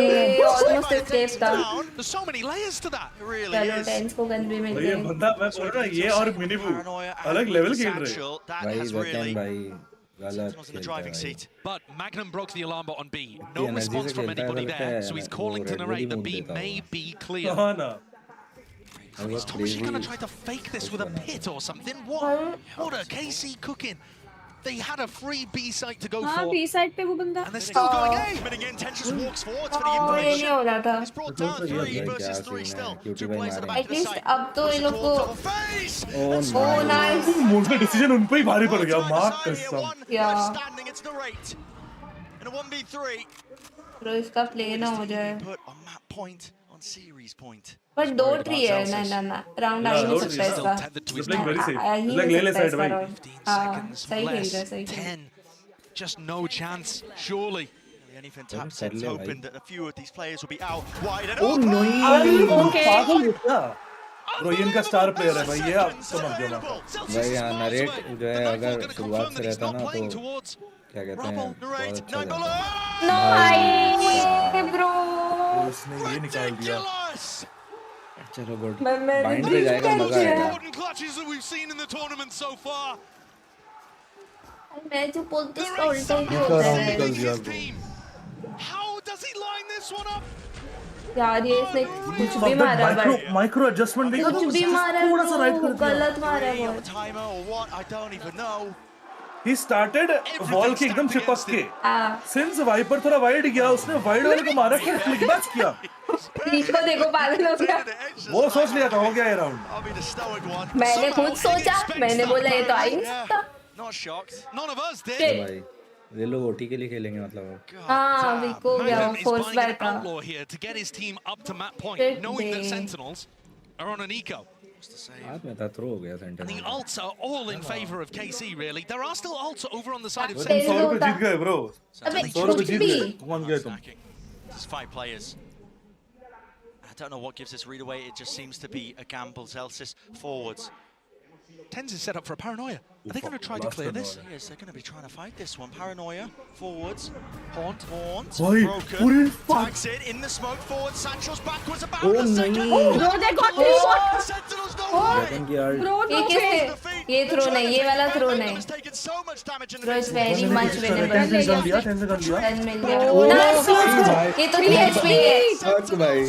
Almost escape था। There's so many layers to that. It really चलो is. Tense को gun भी मिल भाई ये गई। बंदा मैं बोल रहा ये और मिनीबू अलग लेवल खेल रहे हैं। Satchel, that भाई has वैकन really भाई गलत Sentinels in the खेलता है driving भाई। seat. But Magnum broke the alarm bot on B. No energy response से from खेलता है, anybody लगता there, है so he's वो calling to Red Bull narrate he that B move देता may होगा। be clear. हाँ ना। Is Tomashi going to try to fake this with a pit or something? What are KC cooking? They had a free B site to go हाँ for. B side पे वो बंदा And they're still going A. Spinning in, Ten just walks forward for the ये नहीं intermission. हो रहा था. It's brought down 3 versus 3 still. 2 players at the back of the At least site. अब तो ये लोग को. Oh, nice. मूव का डिसीजन उन पे ही भारी पड़ गया मां कसम. Yeah. Standing, it's Narrate. In a 1v3. Bro, इसका play ना हो जाए. Put on map point, on series point. But 2-3 है ना round आ ही नहीं सकता इसका. Like ले side भाई. 15 seconds सही खेल less. रहा है, सही. 10. Just no chance, surely. The only thing Tap said's hoping that a few of these players will be out wide. And Oh no! पागल है क्या? Bro, ये इनका स्टार प्लेयर है भाई, ये आप समझ जाओ ना. भाई यहाँ नरेट जो है अगर शुरुआत से रहता ना तो क्या कहते हैं बहुत अच्छा रहता. No, bro. उसने ये निकाल दिया. चलो गुड. बाइंड पे जाएगा मजा आएगा. Clutches that we've seen in the tournament so far. मैं जो बोलती हूँ उल्टा ही होता है. How does he line this one up? यार ये इसने कुछ भी मारा है. माइक्रो एडजस्टमेंट नहीं. कुछ भी मारा है. थोड़ा सा राइट कर दिया. गलत मारा है वो. Timer or what? I don't even know. He started wall के एकदम चिपक के. Since वाइपर थोड़ा वाइड गया, उसने वाइड वाले को मारा फिर फ्लिक बैक किया. रीच को देखो पागल हो गया. वो सोच लिया था हो गया ये राउंड. मैंने खुद सोचा. मैंने बोला ये तो आ ही नहीं सकता. Not shocked. None of us did. भाई ये लोग ओटी के लिए खेलेंगे मतलब. हाँ विको गया फोर्स बैक था. Outlaw here to get his team up to map point, knowing that Sentinels are on an eco. हाथ में था थ्रो हो गया centre. And the ults are all in favor of KC really. There are still ults over on the side of 100 Sentinels. रुपए जीत गए bro. 100 रुपए जीत गए. कौन गए तुम? There's 5 players. I don't know what gives this read away. It just seems to be a gamble. Zelsis forwards. Tens is set up for a paranoia. Are they going to try to clear this? Yes, they're going to be trying to fight this one. Paranoia, forwards, Haunt, Boy, broken, tags it in the smoke, forward, Sancho's backwards, about Oh, a second. Bro, they got this one. Sentinels no way. Bro, ये no किसने? way. ये throw नहीं, ये वाला throw नहीं. Has taken so much damage in the Bro, it's very much 10 winnable. से कर लिया. 10 से कर लिया. 10 मिल गया. Nice. ये तो 3 HP है. फक भाई.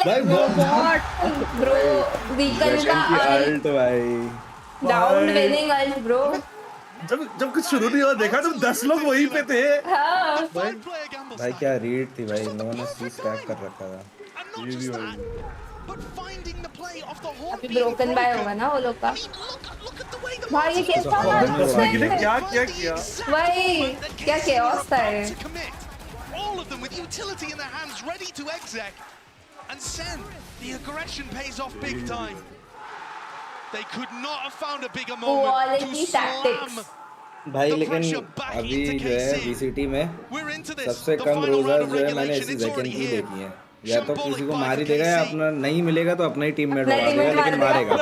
भाई बहुत. Bro, वीकन का अल्ट भाई. Down winning ult bro. जब कुछ शुरू नहीं हुआ देखा तुम 10 लोग वहीं पे थे. हाँ. भाई क्या रीड थी भाई. नो ने सी स्टैक कर रखा था. ये भी भाई. अभी ब्रोकन बाय होगा ना वो लोग का. भाई ये कैसा क्या किया भाई क्या chaos था ये. All of them with utility in their hands, ready to exec. And Sen, the aggression pays off big time. They could not have found a bigger moment to slam. भाई लेकिन अभी जो है VCT में सबसे कम Roger जो है मैंने इसी सेकंड की देखी है. या तो किसी को मार ही देगा या अपना नहीं मिलेगा तो अपना ही टीममेट उड़ा देगा लेकिन मारेगा.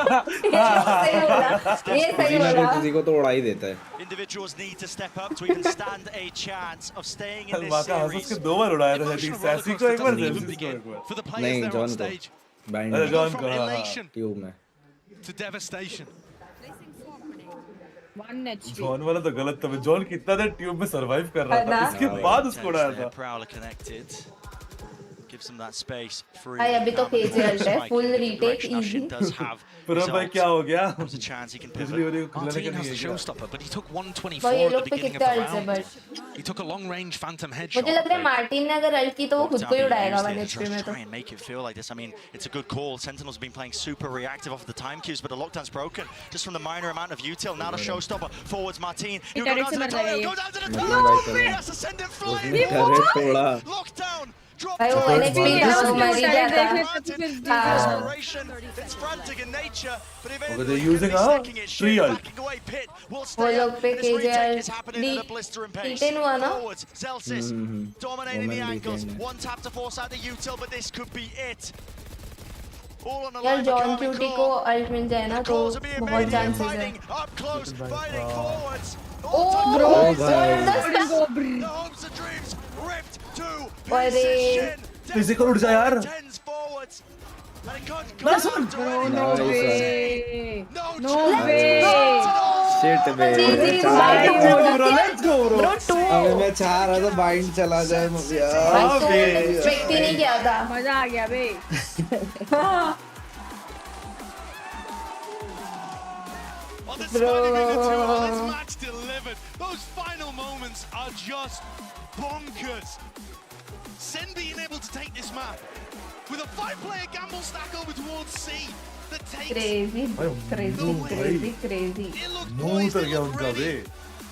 ये सही बोला. किसी को तो उड़ा ही देता है. Individuals need to step up so we can stand a chance of staying in this series. उसके 2 बार उड़ाया था जैसे सैसी को एक बार जेल्सिस को एक बार. नहीं जॉन को बैंड जॉन को ट्यूब में to devastation. 1 HP. जॉन वाला तो गलत था. जॉन कितना देर ट्यूब में सरवाइव कर रहा था. इसके बाद उसको उड़ाया था. Prowler connected. Gives them that space. भाई अभी तो KJ अल्ट है. Full retake easy. पर भाई क्या हो गया? There's a chance he can pivot. Martin has the showstopper, but he took 124 भाई ये at the लोग पे beginning of कितना the अल्ट है round. But. He took a long-range phantom headshot. मुझे लग रहा है मार्टिन ने अगर अल्ट की तो वो खुद को ही उड़ाएगा 1 HP में तो. Try and make it feel like this. I mean, it's a good call. Sentinels have been playing super reactive off the time cues, but the lockdown's broken just from the minor amount of util. Now the showstopper forwards Martin. He'll go down to the tunnel. Go down to the tunnel. He has to send it flying. Lockdown. भाई वो 1 HP था वो मर ही जाता. It's frantic in nature, but if Okay, they're using a 3 ult. वो लोग पे KJ alt D10 हुआ ना. Zelsis dominating the angles. One tap to force out the util, but this could be it. All on the यार line. John cutie को alt मिल जाए ना तो बहुत चांसेस है. Up close, fighting forwards. Oh bro, the hopes and dreams ripped to pieces. Physical उठ जा यार. No way. No way. Shit बे. Let's go bro. अबे मैं चाह रहा था बाइंड चला जाए मुझे. एक्सपेक्ट ही नहीं किया था. मजा आ गया बे. Bro. Match delivered. Those moments are just bonkers. Sen being able to take this map with a 5-player gamble stack over towards C that takes crazy. It looked poised, it looked ready.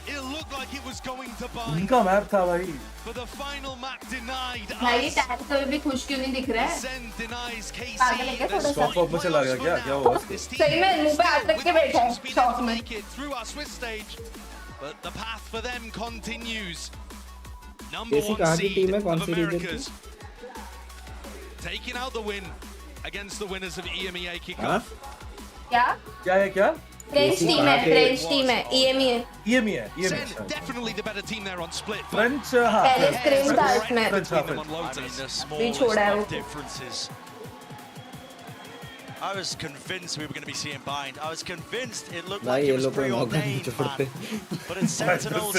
It looked like it was going to buy. इनका map था भाई. For the final map denied. भाई tag तो भी खुश क्यों नहीं दिख रहा है? Sen denies KC. पागल है क्या थोड़ा सा? शॉक में चला गया क्या? क्या हुआ उसको? सही में मुंह पे हाथ रख के बैठा है शॉक में. Through our Swiss stage, but the path for them continues. Number 1 seed of Americas taking out the win against the winners of EMEA kickoff. क्या? क्या है क्या? French team है, EMEA. Sen definitely the better team there on split. French पहले screen था उसमें. भी छोड़ा है वो. differences. I was convinced we were going to be seeing bind. I was convinced it looked like it was preordained, man. But it's Sentinels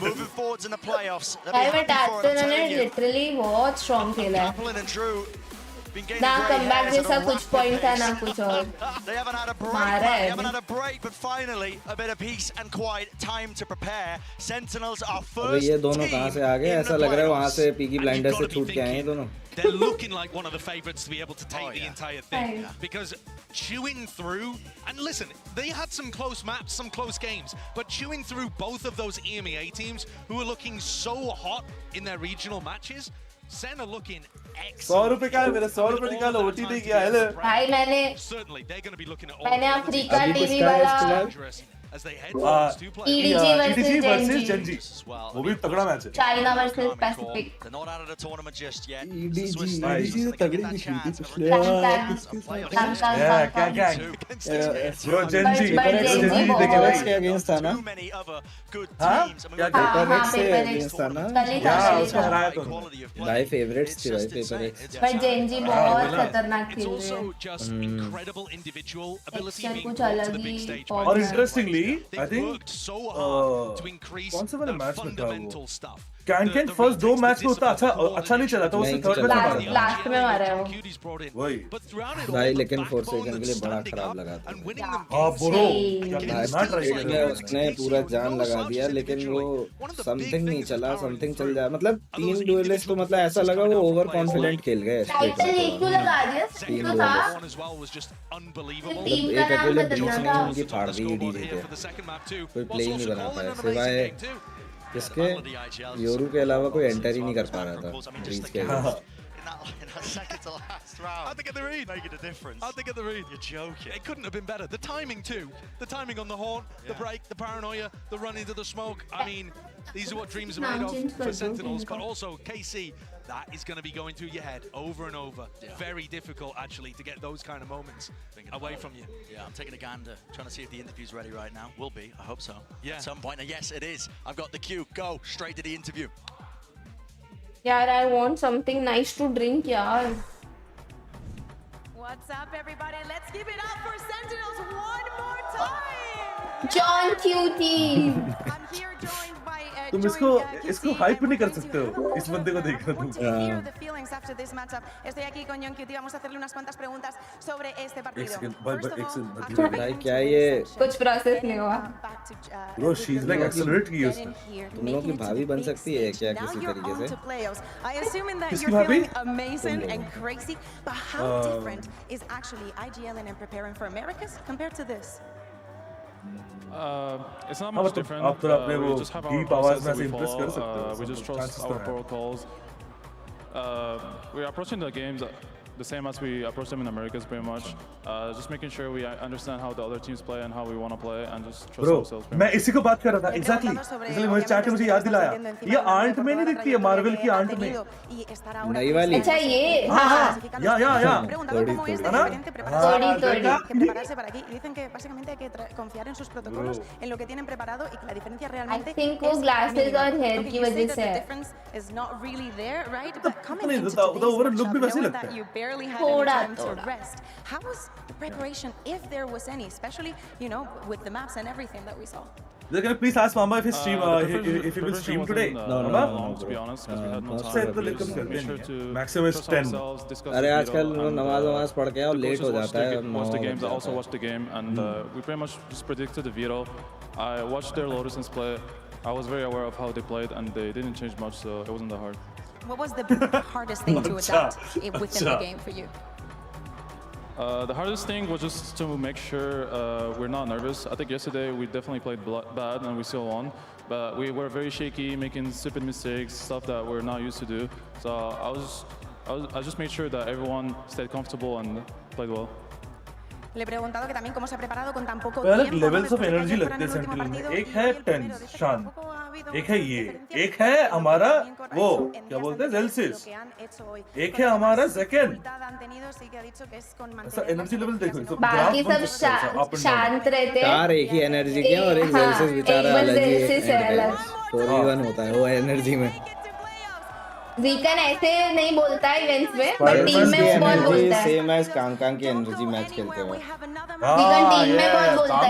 moving forwards in the playoffs. Literally बहुत strong खेला है. ना comeback जैसा कुछ point था ना कुछ और. They haven't had a break. They haven't had a break, but finally a bit of peace and quiet time to prepare. Sentinels are first. ये दोनों कहाँ से आ गए? ऐसा लग रहा है वहाँ से Peaky Blinders से छूट के आए हैं दोनों. They're looking like one of the favorites to be able to take the entire thing. Because chewing through, and listen, they had some close maps, some close games, but chewing through both of those EMEA teams who are looking so hot in their regional matches, Sen are looking excellent. 100 रुपए का है मेरा 100 रुपए निकालो OT नहीं किया है ले. भाई Certainly they're going to be looking at all. मैंने अफ्रीका टीवी वाला as they head EDG versus Genji. वो भी तगड़ा मैच है. China versus Pacific. They're not out of the tournament just yet. EDG तो तगड़ी की थी पिछले. क्या Bro Genji देखे भाई के अगेंस्ट था ना. हाँ क्या पेपर से अगेंस्ट था ना. उसको हराया तो. भाई फेवरेट्स थी भाई पेपर एक. पर Genji बहुत खतरनाक खेल रहे हैं. कुछ अलग ही. और इंटरेस्टिंगली I think कौन से वाले मैच में था वो? कैन फर्स्ट 2 मैच में उतना अच्छा नहीं चला था. उससे थर्ड मैच मारा. लास्ट में मारा है वो. वही. भाई लेकिन 4 सेकंड के लिए बड़ा खराब लगा था. हाँ ब्रो. उसने पूरा जान लगा दिया लेकिन वो समथिंग नहीं चला. समथिंग चल जाए मतलब 3 डुएलिस्ट तो मतलब ऐसा लगा वो ओवर कॉन्फिडेंट खेल गए. क्यों लगा दिया? तो था. एक अकेले ब्रीच ने उनकी फाड़ दी EDG पे. कोई प्ले ही नहीं बना पाया सिवाय इसके. योरू के अलावा कोई एंटर ही नहीं कर पा रहा था ब्रीच के. In that second to last round. How'd they get the read? Making a difference. How'd they get the read? You're joking. It couldn't have been better. The timing too. The timing on the horn, the break, the paranoia, the run into the smoke. I mean, these are what dreams are made of for Sentinels, but also KC. That is going to be going through your head over and over. Very difficult, actually, to get those kind of moments away from you. Yeah, I'm taking a gander, trying to see if the interview's ready right now. Will be, I hope so. Yeah. At some point, and yes, it is. I've got the cue. Go straight to the interview. यार I want something nice to drink यार. What's up, everybody? Let's give it up for Sentinels one more time. John Cutie. I'm here joined by तुम इसको hype नहीं कर सकते हो. इस बंदे को देखना तुम. Hear the feelings after this matchup. Estoy aquí con John Cutie. Vamos a hacerle unas cuantas preguntas sobre este partido. भाई क्या ये कुछ प्रोसेस नहीं हुआ. Bro, she's like accelerate की उसने. तुम लोग की भाभी बन सकती है क्या किसी तरीके से? I assume that you're feeling amazing and crazy, but how different is actually IGL and preparing for Americas compared to this? It's not much different. We just have our process that we follow. We just trust our protocols. We're approaching the games the same as we approach them in Americas, pretty much. Just making sure we understand how the other teams play and how we want to play, and just trust ourselves. मैं इसी को बात कर रहा था. Exactly. इसलिए मुझे chat में मुझे याद दिलाया. ये आंट में नहीं दिखती है मार्वल की आंट में. नई वाली. अच्छा ये. हाँ. या. थोड़ी. Prepararse para aquí y dicen que básicamente hay que confiar en sus protocolos, en lo que tienen preparado y que la diferencia realmente. I think वो glasses और hair की वजह से है. Difference is not really there, right? But coming into the overall look भी वैसे लगता है. barely had any time to rest. How was the preparation, if there was any, especially, you know, with the maps and everything that we saw? Can you please ask Mama if he stream if he will stream today? No, to be honest, because we had no time. Maximum is 10. अरे आजकल नमाज पढ़ के और late हो जाता है. Watch the games. I also watched the game, and we pretty much just predicted the veto. I watched their Lotusans play. I was very aware of how they played, and they didn't change much, so it wasn't that hard. What was the hardest thing to adapt within the game for you? The hardest thing was just to make sure we're not nervous. I think yesterday we definitely played bad and we still won, but we were very shaky, making stupid mistakes, stuff that we're not used to do. So I just made sure that everyone stayed comfortable and played well. Le he preguntado que también cómo se ha preparado con tan poco अलग tiempo. Levels of energy लगते हैं central में. एक है tense शान, एक है ये, एक है हमारा वो क्या बोलते हैं जेल्सिस, एक है हमारा सेकंड. ऐसा एनर्जी लेवल देखो. तो बाकी सब शांत रहते हैं. चार एक ही एनर्जी के और एक जेल्सिस बेचारा अलग ही 4v1 होता है वो एनर्जी में. वीकन ऐसे नहीं बोलता है इवेंट्स में, बट टीम में वो बहुत बोलता है. सेम एज कांग की एनर्जी मैच खेलते हैं. वीकन टीम में बहुत बोलता है,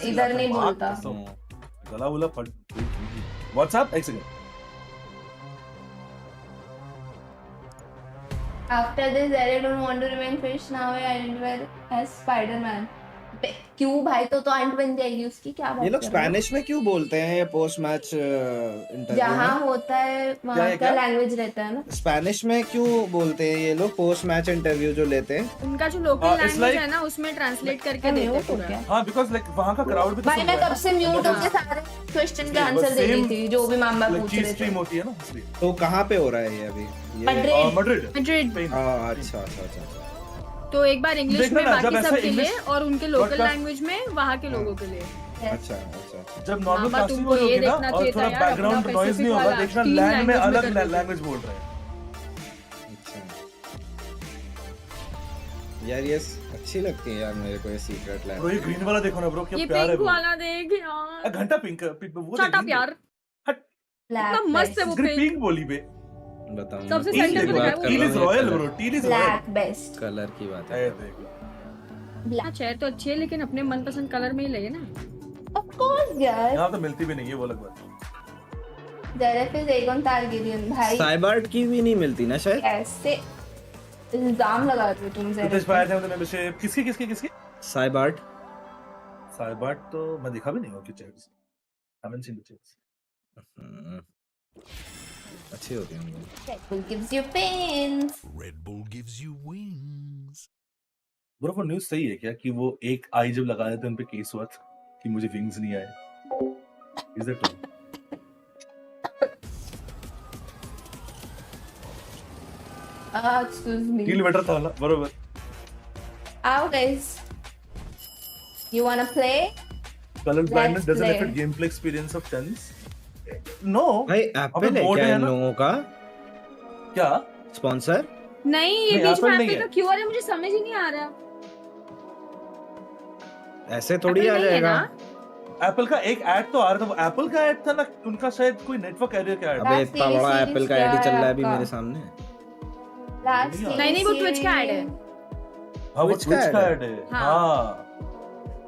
इधर नहीं बोलता. गला उला फट. व्हाट्सएप एक second. After this, I don't want to remain fish now. I identify as Spider-Man. क्यों भाई, तो अंट बन जाएगी उसकी. क्या बात. ये लोग स्पेनिश में क्यों बोलते हैं पोस्ट मैच इंटरव्यू? जहाँ होता है वहाँ का लैंग्वेज रहता है ना. स्पेनिश में क्यों बोलते हैं ये लोग पोस्ट मैच इंटरव्यू जो लेते हैं? उनका जो लोकल लैंग्वेज है ना उसमें ट्रांसलेट करके देते हैं. हाँ, बिकॉज़ लाइक वहाँ का क्राउड भी तो. भाई मैं कब से म्यूट होके सारे क्वेश्चन का आंसर दे रही थी जो भी मामा पूछ रहे थे. स्ट्रीम होती है ना इसलिए. तो कहाँ पे हो रहा है ये अभी? मैड्रिड. अच्छा. तो एक बार इंग्लिश में बाकी सब के लिए और उनके लोकल लैंग्वेज में वहाँ के लोगों के लिए. अच्छा. जब नॉर्मल कास्टिंग हो रही है ना और थोड़ा बैकग्राउंड नॉइज नहीं होगा, देखना लैंड में अलग लैंग्वेज बोल रहे हैं. अच्छा यार ये अच्छी लगती है यार मेरे को ये सीक्रेट लैंड. ब्रो ये ग्रीन वाला देखो ना ब्रो, क्या प्यार है. ये पिंक वाला देख यार. घंटा पिंक वो छोटा प्यार. कितना मस्त है वो पिंक बोली बे. बताऊं सबसे सेंटर में है वो. Teal is royal bro, teal is royal. Black best colour की बात है. ब्लैक चेयर तो अच्छी है लेकिन अपने मनपसंद कलर में ही लगे ना. ऑफ कोर्स यार. यहां तो मिलती भी नहीं है वो अलग बात. जेरेफिस एगोन टारगेरियन भाई. साइबर्ट की भी नहीं मिलती ना शायद. ऐसे इल्जाम लगा रहे हो तुम. जेरेफिस पाया था मतलब मेंबरशिप किसकी साइबर्ट तो मैं देखा भी नहीं हूं कि chats. Haven't seen the chats. अच्छी होती है. Red Bull gives you pins. Red Bull gives you wings. Bro वो न्यूज़ सही है क्या कि वो एक आई जब लगाए थे उन पे केस हुआ था कि मुझे विंग्स नहीं आए? Is that true? Excuse me. Deal better था ना बरोबर. आओ guys. You wanna play? Color blindness doesn't affect gameplay experience of tens. No भाई एप्पल है क्या इन लोगों का? क्या स्पॉन्सर? नहीं ये बीच में एप्पल का क्यों आ रहा है मुझे समझ ही नहीं आ रहा. ऐसे थोड़ी आ जाएगा. एप्पल का एक ऐड तो आ रहा था. वो एप्पल का ऐड था ना उनका शायद कोई नेटवर्क एरिया का ऐड. अबे इतना बड़ा एप्पल का ऐड ही चल रहा है अभी मेरे सामने. नहीं वो ट्विच का ऐड है. हाँ वो ट्विच का ऐड है. हाँ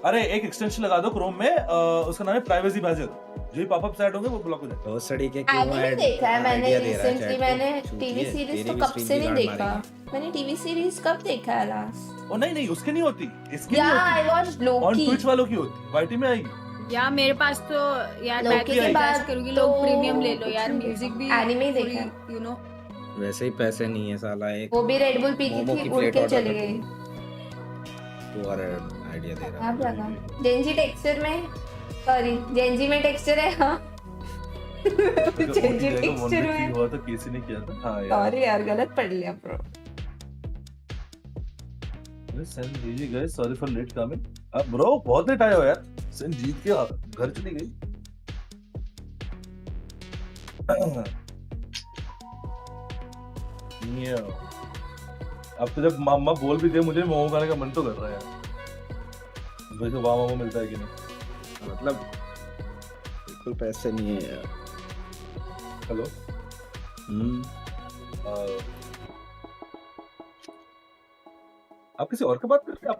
अरे एक एक्सटेंशन लगा दो क्रोम में, उसका नाम है प्राइवेसी बैजर. जो ही पॉपअप ऐड होंगे वो ब्लॉक हो जाएगा. तो सड़ी के क्यों ऐड देखा है मैंने रिसेंटली. मैंने टीवी सीरीज तो कब से नहीं देखा. मैंने टीवी सीरीज कब देखा है लास्ट? ओ नहीं उसकी नहीं होती, इसकी नहीं होती. I watched Loki. On Twitch वालों की होती. वाईटी में आएगी. यार मेरे पास तो यार लोकी के बाद करूंगी. लोग प्रीमियम ले लो यार. म्यूजिक भी एनीमे देखा यू नो. वैसे ही पैसे नहीं है साला. एक वो भी रेड बुल पी की थी उड़ के चली गई. तो और आइडिया दे रहा आप लगा जेंजी टेक्सचर में. सॉरी जेंजी में टेक्सचर है. हां जेंजी टेक्सचर में हुआ तो किसी ने किया था. हां यार सॉरी यार गलत पढ़ लिया ब्रो. सेंड दीजिए guys. Sorry for late coming. अब ब्रो बहुत लेट आए हो यार. सेंड जीत के घर चली गई. अब तो जब मामा बोल भी दे मुझे मोमो खाने का मन तो कर रहा है यार. भाई तो वहाँ मोमो मिलता है कि नहीं? मतलब बिल्कुल पैसे नहीं है यार. हेलो. आप किसी और की बात करते हैं?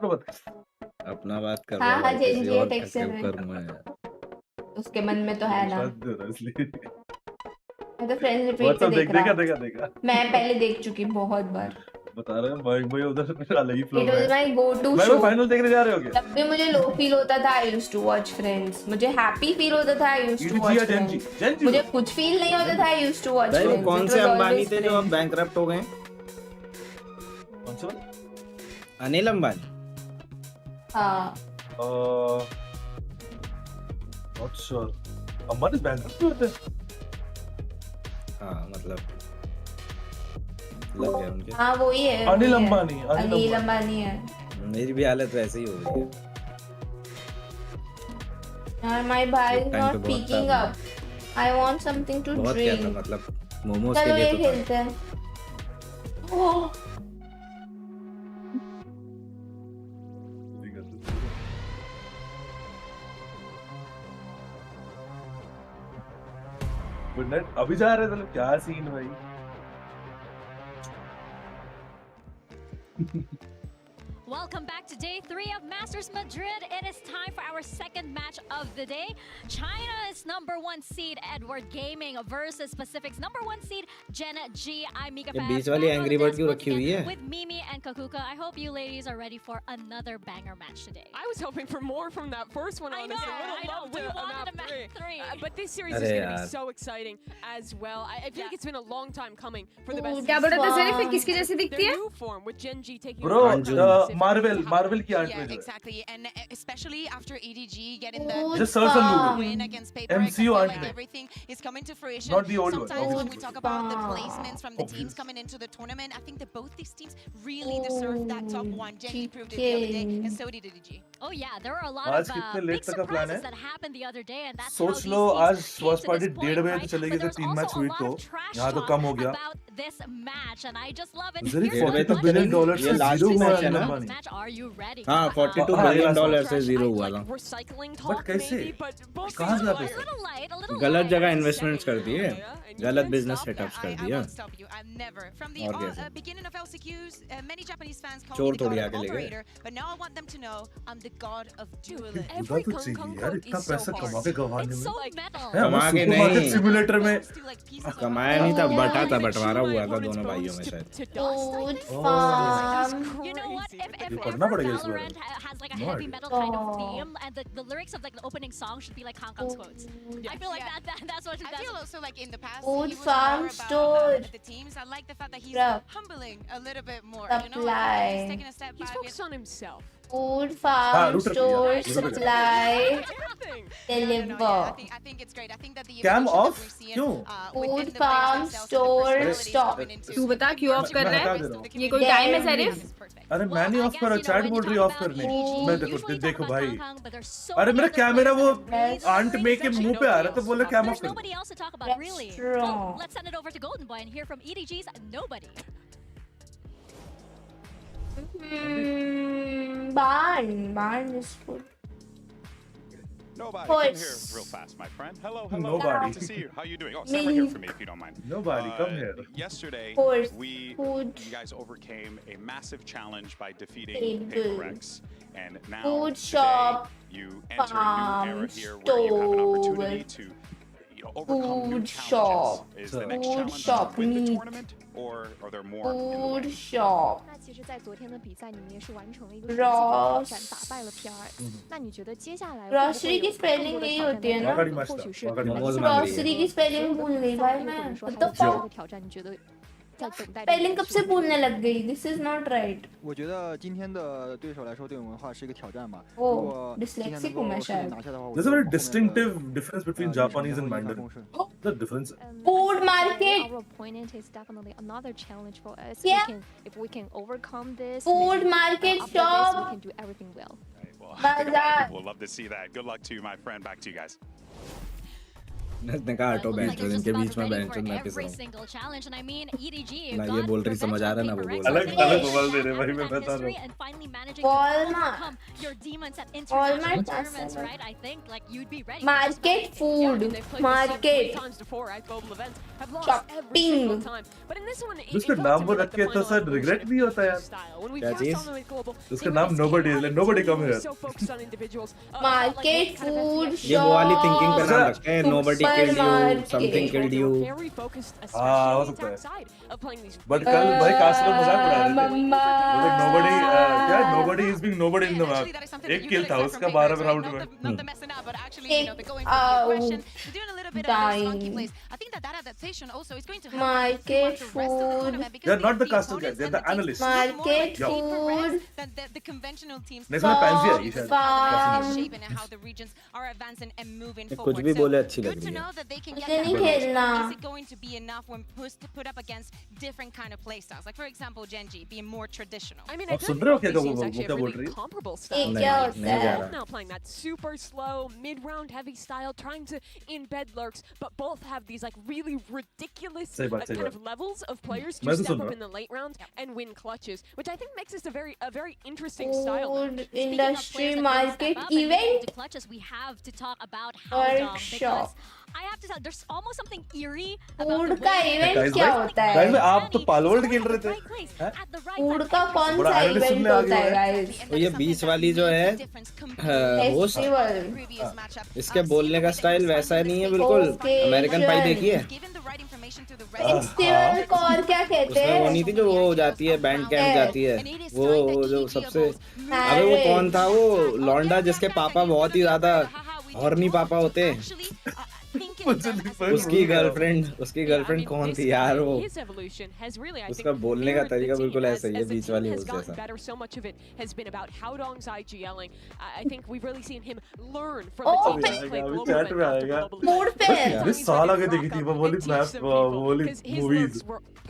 अपना बात कर रहा हूँ. किसी और टेक्सचर करूँगा यार. उसके मन में तो है ना. मैं तो फ्रेंड्स रिपीट पे देख रहा. देखा. मैं पहले देख चुकी बहुत बार. बता रहे हैं भाई उधर अलग ही flow It was my go-to मैं show. फाइनल देखने जा रहे हो क्या? जब भी मुझे low feel होता था, I used to watch Friends. मुझे happy feel होता था, I used to watch Friends. मुझे कुछ feel नहीं होता था, I used to watch भाई वो Friends. कौन से अंबानी थे जो अब बैंकरप्ट हो गए? कौन से? अनिल अंबानी। हाँ। Not sure. अंबानी बैंकरप्ट होते हैं? हाँ मतलब लग गया उनके। हाँ वो ही है। अनिल अंबानी। अनिल अंबानी है। मेरी भी हालत वैसे ही हो गई है। यार my भाई is not picking up. I want something to बहुत क्या था drink. मतलब मोमोज के चलो लिए ये तो था। खेलते हैं। Oh good night. अभी जा रहे थे लोग, क्या सीन भाई। Welcome back to day 3 of Masters Madrid. It is time for our second match of the day. China's #1 seed Edward Gaming versus Pacific's #1 seed Jenna G. I'm Mika ये बीच वाली angry bird क्यों रखी हुई है? with Mimi and Kakuka. I hope you ladies are ready for another banger match today. I was hoping for more from that first one, honestly. I know. We wanted a map 3. But this series is going to be so exciting as well. I feel like it's been a long time coming for the best. क्या बोला था ज़रीफ? फिर किसकी जैसी दिखती है? New form with Gen G taking Bro, over. Marvel की art Yeah, में exactly, and especially after EDG getting the Just search on Google. win against Paper, MCU art में. everything is coming to fruition. Not the old one. Sometimes when we talk about the placements from the teams coming into the tournament, I think that both these teams really deserve that top one. Gen G proved it the other day, and so did EDG. Oh yeah, there were a lot आज of कितने big late तक का plan है? surprises that happened the other day, and that's सोच लो आज first party 1:30 बजे तो चलेगी तो 3 मैच हुई तो यहाँ तो कम हो गया। this match, and I just love it. Zarif Here's $42 what billion much से जीरो हुआ है ना? match. Are you ready? हाँ 42 बिलियन डॉलर से जीरो हुआ था। बट कैसे? कहाँ से आते? गलत जगह इन्वेस्टमेंट्स कर दिए, गलत बिजनेस सेटअप्स कर दिया। From the beginning of LCQs, many Japanese fans call चोर me the थोड़ी god आके of ले गए। operator, but now I want them to know I'm the god of duelist. बुरा तो चाहिए यार, इतना पैसा कमा के गवाने में। कमा के सुपरमार्केट नहीं। सिमुलेटर में कमाया नहीं था, बटा था, बंटवारा हुआ था दोनों भाइयों में शायद। Food farm. You know what? If पढ़ना पड़ेगा इस Valorant has like a heavy metal kind of theme, and the lyrics of like the opening song should be like Kang Kang's quotes. I feel like that's what. I feel also like in the past Food he was farm more about store. the teams. I like the fact that he's Truck. humbling a little bit more. Supply. You know, he's taking a step He's back. focused on himself. Food farm route store रखिए, route supply I deliver. think it's great. I think that the Cam evolution off? that we're seeing, क्यों? within Food the farm players themselves, store the stop. personalities coming into तू बता क्यों of कर रहा हटा है? दे रहा हूँ। ये कोई टाइम है ज़रीफ? अरे मैं नहीं ऑफ कर रहा, चैट बोल रही ऑफ करने। मैं देखो भाई। अरे मेरा कैमरा वो आंट में के मुंह पे आ रहा था, बोले कैम ऑफ कर। Nobody else to talk about, really. Well, let's send it over to Golden Boy and hear from EDG's Nobody. Barn is good. Nobody, Horse. come here real fast, my friend. Hello. Nobody. Good to see you. How you doing? Oh, stand right here for me if you don't mind. Nobody, come here. Yesterday, Horse. you Food. guys overcame a massive challenge by defeating Table. Paperex, and now Food today, shop, you enter a new era farm, here where you have an opportunity store, to overcome new food challenges. shop, Is the next food challenge shop, to win the meat, tournament, or are there more? in the food way? shop, 那其实，在昨天的比赛，你们也是完成了一个 Ross 挑战，打败了 PR。那你觉得接下来 Grocery की spelling यही होती है ना? 或许是 मोमोज मांग रही है। Grocery की spelling भूल गई भाई मैं। 或者说 What 还 the 有其他 fuck? 的挑战，你觉得在等待？ spelling कब से भूलने लग गई? This is not right. 我觉得今天的对手来说，对我们的话是一个挑战吧。 Oh, 如果今天 dyslexic 能 हूँ मैं 够顺利 शायद. 拿下的话，我 There's a very distinctive difference between Japanese and Mandarin. The difference. Food market. Our opponent is definitely another challenge for us. Yeah. If we can overcome this, Food maybe, market after this, shop. we can do everything well. Well, Bazaar. we'll love to see that. Good luck to you, my friend. Back to you guys. इसने कहा हटो bench और इनके बीच में bench मैं पिस Every रहा हूँ। single challenge, and I mean EDG. ना ये बोल रही समझ आ रहा है ना वो बोल रही अलग है। अलग मोबाइल दे रहे भाई मैं बता रहा हूँ। And finally managing Walmart. to overcome your demons at Walmart international does tournaments, that. right? I think like you'd be ready. Market food. Market. times before at global events have lost Shopping. every single time. But in this one, it उसका felt नाम to वो me like रख the के तो final sir evolution regret नहीं होता यार। style. When we क्या first cheese? saw them at global, उसका they were नाम this nobody team is, like, minded, nobody come they were here. so focused on individuals. Market food ये वो वाली shop. Thinking पे नाम रखते हैं, nobody killed you, something killed you. Very focused, हो especially सकता है. attack side of playing these. But कल भाई कास्ट लोग मजाक उड़ा रहे थे. मम्मा Like nobody is being nobody in the map. एक kill था उसका 12 राउंड में. Not the messing up, but actually, you know, they're going for the aggression. They're doing a little bit of those funky plays. I think that adaptation also is going to help Market the rest of the tournament because They're not the caster opponents guys, they're and the analysts. Market more like food. than the conventional teams. नहीं इसमें pansy आई शायद. How shape and how the regions are advancing and moving कुछ forward. भी So बोले अच्छी good लग to रही है. know that they can get मुझे that नहीं balance. खेलना. Is it going to be enough when put up against different kind of play styles? Like for example, Genji being more traditional. I mean, आप I soon feel रहे हो like क्या both वो these teams actually क्या have बोल really रही है? comparable ये styles. क्या नहीं, होता नहीं जा है? रहा. Now playing that super slow mid-round heavy style, trying to embed lurks, but both have these like really ridiculous सही बात, सही kind बात. of levels of players मैं to तो step सुन up रहा in the late rounds and win clutches, which I think makes this a very interesting style. Food Speaking of industry players that really market step up and make it event into clutches, we have to talk about Howdong workshop. because I have to tell, there's almost something eerie about Food the का way event Guys, क्या भाई, होता guys, है? मैं आप तो पालवर्ड खेल रहे थे. right place हैं? at the right food time. का कौन बड़ा सा analyst इवेंट सुनने आ होता है गया गाइस? तो ये बीच वाली जो है होस्ट, फेस्टिवल. इसके बोलने का स्टाइल वैसा नहीं है बिल्कुल. अमेरिकन पाई देखी है? फेस्टिवल को और क्या कहते उसमें वो हैं? नहीं थी जो वो जाती है बैंड कैंप जाती है, वो जो सबसे अबे वो कौन था वो लौंडा जिसके पापा बहुत ही ज्यादा हॉर्नी पापा होते हैं. उसकी गर्लफ्रेंड कौन थी यार वो? उसका बोलने का तरीका बिल्कुल ऐसा ही है बीच वाली होस्ट जैसा. Better, so much of it has been about Howdong's IGLing. I think we've really seen him learn from the teams that play global chat में and आएगा. मूड पे अरे साल आगे देखी थी वो वाली मैप वो वाली मूवीज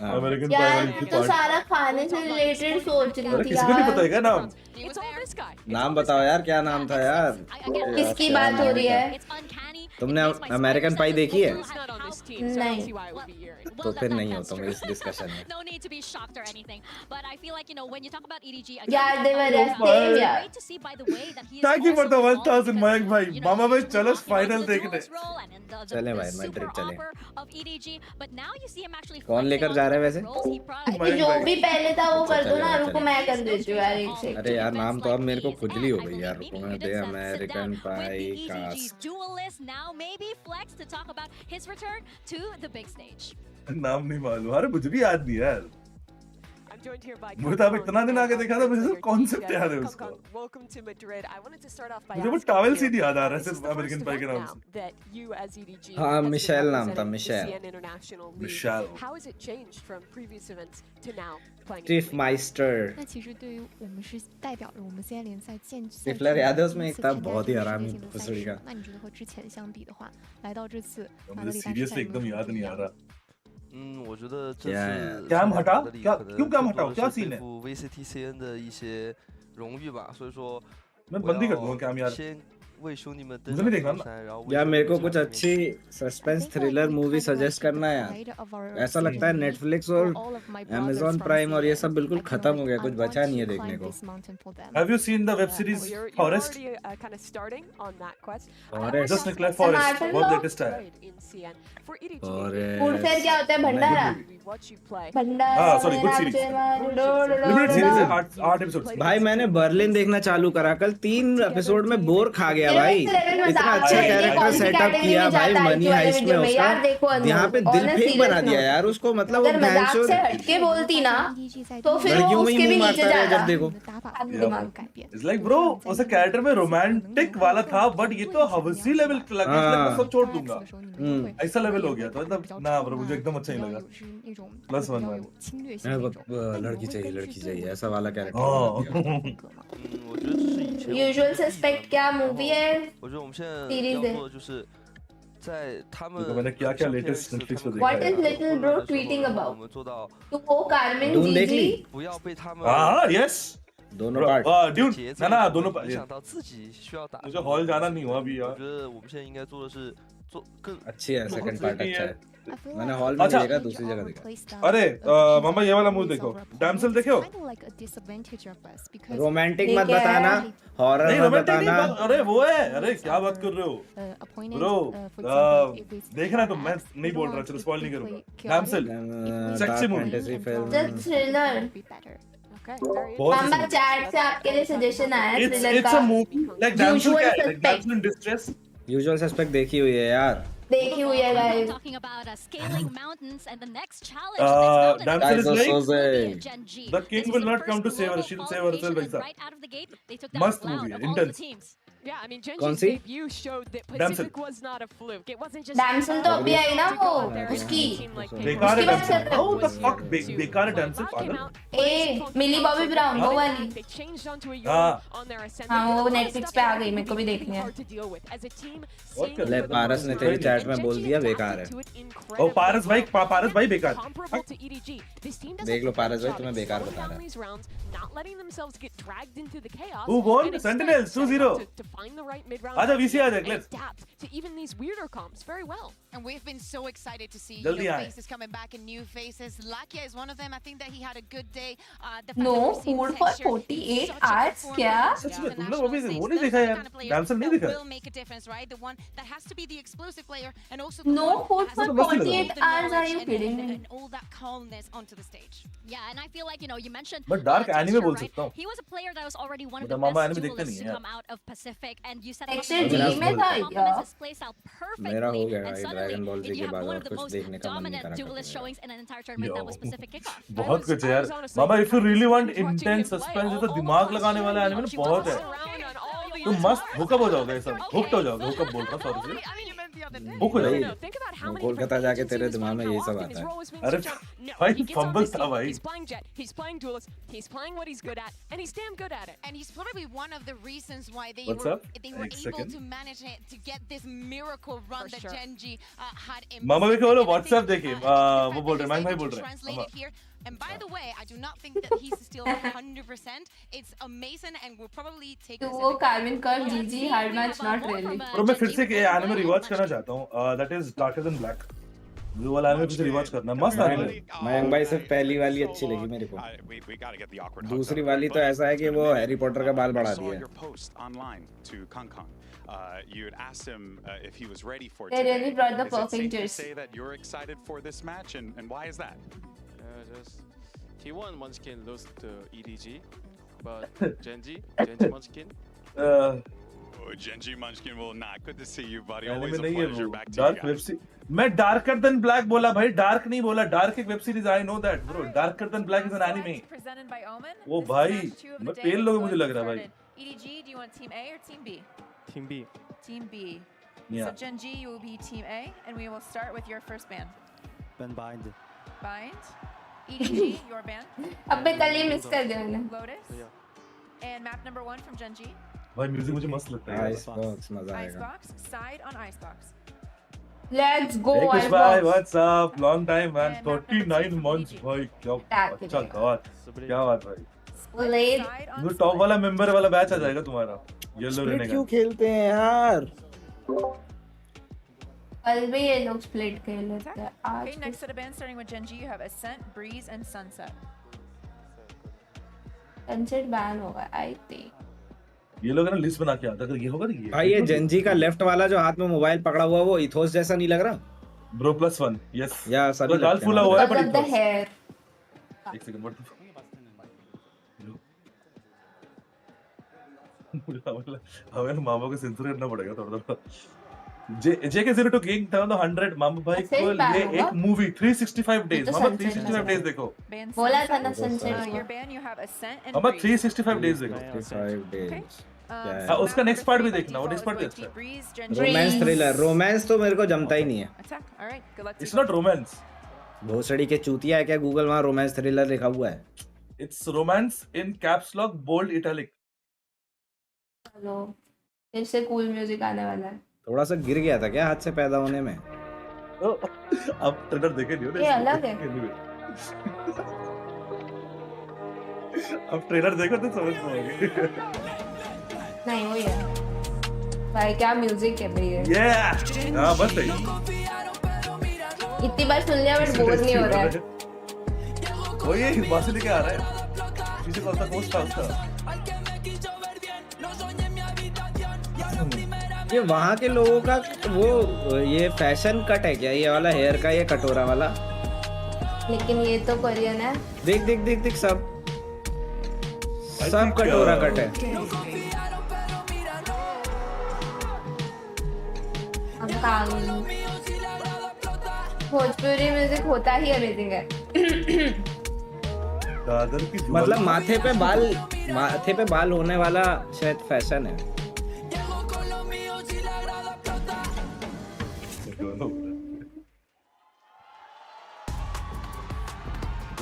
अमेरिकन पाई यार वाली की तो पार्ट. सारा खाने से रिलेटेड सोच रही अरे थी किसी को नहीं यार. पता है क्या नाम? It's all this guy. नाम बताओ यार, क्या नाम था यार? किसकी बात हो रही है? तुमने अमेरिकन पाई देखी है? He's not on this team, so I don't see why it would be here. तो फिर नहीं हो तुम इस डिस्कशन में. No need to be shocked or anything, but I feel like, you know, when you talk about EDG यार they were again, same यार. great to see by the way that he is Thank you for the also 1000 Mayank भाई. you know, मामा भाई चलो in final the देखने. duelist role and in the चलें भाई, super Madrid चलें. offer of EDG, but now you see him actually कौन लेकर flexing जा रहा है on वैसे? the roles he brought. जो भी पहले था वो कर दो ना. चलेगा, रुको मैं कर देती हूँ यार एक से. अरे यार नाम तो अब मेरे को खुजली हो गई यार. रुको मैं दे American pi cast. Duelist now maybe flex to talk about his return to the big stage. नाम नहीं मालूम. अरे मुझे भी याद नहीं यार. I'm joined here by मुझे तो अब इतना दिन आगे देखा था मुझे सिर्फ कॉन्सेप्ट याद है उसका. Welcome to Madrid. I wanted to start off by मुझे वो टावल सी याद आ रहा है सिर्फ अमेरिकन पाई के नाम से. that you as EDG हाँ, has been मिशेल नाम था, representing the Michelle. CN International League. Michelle. How has it changed from previous events to now playing? स्टीफ माइस्टर. 那其实对于我们是代表着我们 CN 联赛建赛 Stifler याद है उसमें एक था बहुत ही हरामी भोसड़ी का. 那你觉得和之前相比的话，来到这次马德 मुझे 里大师 सीरियसली 赛有 एकदम 没有 याद 什么 नहीं 变 आ 化？ रहा. 我觉得这 क्या 次 कैम हटा? 马德里 क्या 可能 क्यों कैम 更 हटाओ? 多的 क्या 是 सीन 背 है? 负 VCTCN 的一些荣誉吧，所以说 मैं 我 बंद ही कर दूंगा 要 कैम यार. 先为兄弟们登 मुझे 上 भी देखना 高 ना. 山，然后为 यार 兄弟 मेरे को 们 कुछ 展现 अच्छी सस्पेंस थ्रिलर मूवी सजेस्ट करना है यार. ऐसा लगता है नेटफ्लिक्स और Amazon प्राइम और ये सब बिल्कुल खत्म हो गया, कुछ बचा नहीं है देखने को. Have you seen the web series You're Forest? already kind of starting on that quest. Forest. Just निकला है Forest. बहुत लेटेस्ट है. In CN. For EDG, food fair क्या होता है? भंडारा. we watch you play. भंडारा. हाँ, sorry, good series. Limited series है 8 episodes. भाई मैंने बर्लिन देखना चालू करा कल, 3 एपिसोड में बोर खा गया भाई. इतना अच्छा कैरेक्टर सेटअप किया भाई मनी हाइस्ट में उसका. यहाँ पे दिल फेक बना दिया यार उसको. मतलब अगर मजाक से हटके बोलती ना तो फिर वो लड़कियों में उसके ही भी मुंह नीचे मारता है जाता. जब देखो. It's like bro, उस कैरेक्टर में रोमांटिक वाला था बट ये तो हवसी लेवल लगा. मैं सब छोड़ दूंगा. ऐसा लेवल हो गया तो मतलब ना ब्रो मुझे एकदम अच्छा ही लगा. +1 लड़की चाहिए ऐसा वाला कैरेक्टर. 我觉得这是以前 यूजुअल सस्पेक्ट क्या मूवी है? 我觉得我们现在 सीरीज 要 है. 做的就是在他们 तो मैंने क्या-क्या लेटेस्ट Netflix पे देखा. What is little bro tweeting 我 about? 们做到 तो वो कार्मेन Dune देख जीजी. ली? 不要被他们 हाँ yes. दोनों पार्ट. ड्यून ना ना दोनों 影响到自己需要打。 मुझे हॉल जाना नहीं हुआ अभी 我 यार. 觉得我们现在应该做的是做更 अच्छी है सेकंड पार्ट अच्छा है. मैंने हॉल में अच्छा. देखा, दूसरी जगह देखा. अरे मामा ये वाला मूवी देखो. डैमसेल देखो. रोमांटिक मत बताना, हॉरर नहीं मत रोमांटिक नहीं. बताना. अरे वो है. अरे क्या बात कर रहे हो ब्रो? देखना तो मैं नहीं बोल रहा. चलो स्पॉइल नहीं करूंगा. Damsel sexy movie. Fantasy film. Just thriller. Okay, very मामा चैट से आपके लिए सजेशन आया है थ्रिलर It's का. a movie like Damsel Usual like Suspect. Damsel in Distress. Usual suspect देखी हुई है यार. देखी हुई है guys. Talking about scaling mountains and the next challenge. Damsel is like Gen G. the king will not come to save her. She'll save herself. Right out of the gate, they took down Must Cloud movie, of all the intense. teams. Yeah, I mean, कौन Genji's C? debut showed that Damsel. Pacific was not a fluke. It wasn't just Damsel तो अभी आई ना वो उसकी. बेकार है Damsel. How the fuck बेकार है Damsel पागल. ए मिली बॉबी ब्राउन वो वाली. They changed onto a हाँ. on their ascent. हाँ वो नेटफ्लिक्स पे आ गई मेरे को भी देखनी है. As a team, ले पारस ने तेरी चैट में बोल दिया बेकार है. ओ पारस भाई बेकार. देख लो पारस भाई तुम्हें बेकार बता रहा है. Who won? Sentinels 2-0. आजा VC आजा let's. To even these weirder comps very well. And we've been so excited to see Jaldi young aaye. faces coming back and new faces. Lakia is one of them. I think that he had a good day. No, food for 48 hours क्या? सच में तुम लोग अभी वो नहीं देखा यार. Damsel नहीं देखा. Will make a difference, right? The one that has to be the explosive player and also No food for 48 hours. Are you kidding me? and all that calmness onto the stage. Yeah, and I feel like, you mentioned But dark anime बोल right? सकता हूँ. He was a player that was already one of मतलब the mama best anime देखते duelists नहीं to है. come out of Pacific, and you said Actually, G में था क्या? his play style perfectly. मेरा हो गया And भाई suddenly, Dragon Ball Z you के have बाद one और of the कुछ most देखने का मन नहीं dominant करा duelist करता showings in an entire tournament that was Pacific Kickoff. बहुत कुछ है यार. मामा if you really want intense suspense तो दिमाग लगाने वाला anime ना बहुत है. तुम मस्त हुकअप हो जाओगे सब. हुक्ड हो जाओगे. हुकअप बोल रहा सॉरी. हुक हो जाओगे. कोलकाता जाके तेरे दिमाग में यही सब आता है. अरे भाई फंबल था भाई. He's playing Jet, he's playing Duelist, he's playing what he's good at, and he's damn good at it. And he's probably one of the reasons why they What's were up? able to manage it, to get this miracle run that Genji had in. मामा भी बोलो WhatsApp देखिए. वो बोल रहे हैं भाई बोल रहे हैं. Translated here. And by the way, I do not think that he's still 100%. It's amazing, and we'll probably take. तो वो Carmen Curve GG hard match not really. Bro मैं फिर से एक anime rewatch करना चाहता हूँ. That is Darker Than Black. वो वाला anime फिर से rewatch करना. मस्त anime. मयंक भाई सिर्फ पहली वाली अच्छी लगी मेरे को. दूसरी वाली तो ऐसा है कि वो हैरी पॉटर का बाल बढ़ा दिया. You had asked him if he was ready for They really brought the perfect Is it safe to jersey. say that you're excited for this match, and why is that? Just T1 Munchkin lost to EDG, but Genji Munchkin. Genji Munchkin will not. Good to see you, buddy. anime Always a नहीं है pleasure. वो. Back to Dark you web guys. series. मैं Darker Than Black बोला भाई. Dark नहीं बोला. Dark एक web series. I know that bro. Darker Than Black is an anime. Presented by Omen. वो भाई मैं पेल लोगे मुझे लग रहा है भाई. EDG, do you want Team A or Team B? Team B. Team B. Yeah. So Gen G, you will be Team A, and we will start with your first ban. Ben bind. Bind. EDG, your ban. अबे कल ये miss कर दिया मैंने. Lotus. And map number 1 from Gen G. भाई music मुझे मस्त लगता है. Icebox मजा आएगा. Icebox. Side on Icebox. Let's go. Hey Kush bhai, Icebox. what's up? Long time man. 39 months भाई. क्या अच्छा गॉड. क्या बात भाई. Split. वो टॉप वाला मेंबर वाला बैच आ जाएगा तुम्हारा. येलो रहने का. क्यों खेलते हैं यार? कल भी ये लोग split खेल लेते हैं. Okay, next set of bands starting with Gen G, you have Ascent, Breeze, and Sunset. Sunset ban होगा, I think. ये लोग ना लिस्ट बना के आता अगर ये होगा तो ये. भाई ये जेंजी का लेफ्ट वाला जो हाथ में मोबाइल पकड़ा हुआ वो इथोस जैसा नहीं लग रहा? Bro +1. Yes. या सभी गाल फूला हुआ है Because but of the hair. एक सेकंड व्हाट हमें मामा को सेंसर करना पड़ेगा थोड़ा थोड़ा. JK0 to King टर्न 100 मामा भाई को ये एक मूवी 365 डेज. मामा 365 डेज देखो. बोला था ना Sunset. Your ban, you have Ascent and mama Breeze. 365 days देखो. 35 डेज. उसका नेक्स्ट पार्ट भी देखना. वो नेक्स्ट पार्ट भी अच्छा है. Breeze, Gen G. Romance thriller. Romance तो मेरे को जमता ही नहीं है. Attack. All right, good luck to It's you not romance. भोसड़ी के चूतिया है क्या गूगल वहाँ रोमांस थ्रिलर लिखा हुआ है? It's romance in caps lock bold italic. चलो इससे कूल म्यूजिक आने वाला है. थोड़ा सा गिर गया था क्या हाथ से पैदा होने में? अब ट्रेलर देखे नहीं हो. ये अलग है. अब ट्रेलर देखो तो समझ पाओगे. नहीं वो है. भाई क्या म्यूजिक है भाई ये. हाँ बस सही. इतनी बार सुन लिया बट बोर नहीं हो रहा है. वो ये बासी लेके आ रहा है. पीछे कौन सा पोस्ट था उसका? ये वहाँ के लोगों का वो ये फैशन कट है क्या ये वाला हेयर का ये कटोरा वाला? लेकिन ये तो कोरियन है. देख देख देख देख सब कटोरा कट है. अब भोजपुरी म्यूजिक होता ही अमेजिंग है। दादर की मतलब माथे पे बाल होने वाला शायद फैशन है।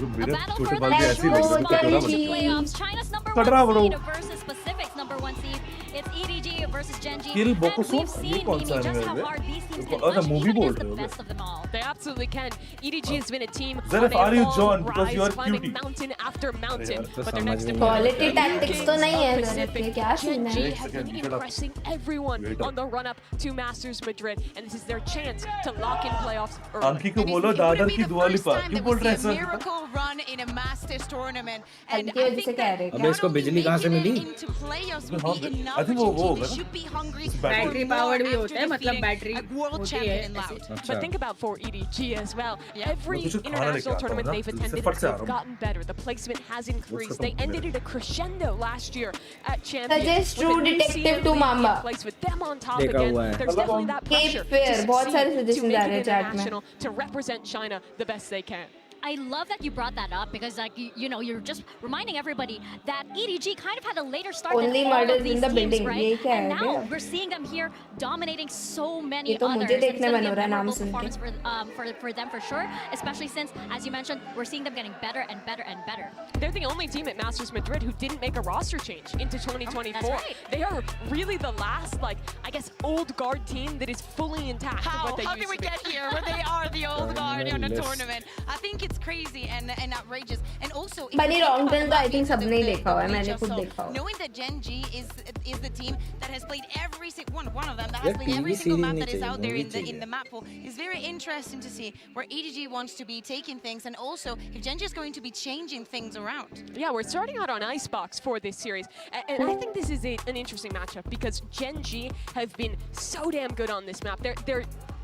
मेरे छोटे बाल भी ऐसे ही playoffs. China's number 1 seed versus Pacific's number 1 seed. It's EDG versus Genji. Kill And Bokuso? we've seen Mimi just how hard these teams can Oh, the push movie even board, against the okay. best of them all. They absolutely can. EDG has been a team Zarif, on are a you long John? Because rise, you are climbing cutie. mountain after mountain. तो But their next समझ में Quality tactics तो नहीं है ज़रूरत के, क्या scene है? Genji have been impressing everyone on the run-up to Masters Madrid, and this is their chance to lock in playoffs early. अंकी को बोलो दादर की दुआ लिपा क्यों बोल रहे हैं sir? Miracle run in a Masters tournament, and अंकी वजह से कह रहे हैं अबे इसको बिजली कहाँ से मिली? into playoffs would be enough I think वो for होगा Genji. They ना? should be hungry. Battery powered भी होता है, मतलब battery a world champion in Loud. But think about for EDG as well. Every कुछ खाना लेके international आता हूँ tournament ना, they've इससे attended, फट से आ रहा they've हूँ। gotten better. The placement has increased. They ended at a crescendo last year at Suggest Champions. True Detective to Mamba. Place with them on top देखा again. हुआ है। There's definitely that Cape pressure Fear, to बहुत सारे succeed, suggestions to uh make रहे it हैं chat में। international, to represent China the best they can. I love that you brought that up because, like, you know, you're just reminding everybody that EDG kind of had a later start Only than all murders of these in the teams, building. right? ये क्या And है now भैया? we're seeing them here dominating so many ये तो others. मुझे And it's देखने gonna मन be हो a रहा है नाम memorable सुन performance के। for them for sure, especially since, as you mentioned, we're seeing them getting better and better and better. They're the only team at Masters Madrid who didn't make a roster change into 2024. That's right. They are really the last, like, I guess, old guard team that is fully intact. of what they How used did we to be. get here where they are the old guard in a tournament? I think it's crazy and outrageous. And also, if Bunny you think Wrongdon about तो I think the सबने ही देखा हुआ है, मैंने matchup, खुद so देखा हुआ है। knowing that Genji is the team that has played every one of them that यार has played every TV single series map नहीं that is चाहिए, out there movie in the चाहिए। map pool is very interesting to see where EDG wants to be taking things, and also if Genji is going to be changing things around. Yeah, we're starting out on Icebox for this series. And I think this is an interesting matchup because Genji have been so damn good on this map. They're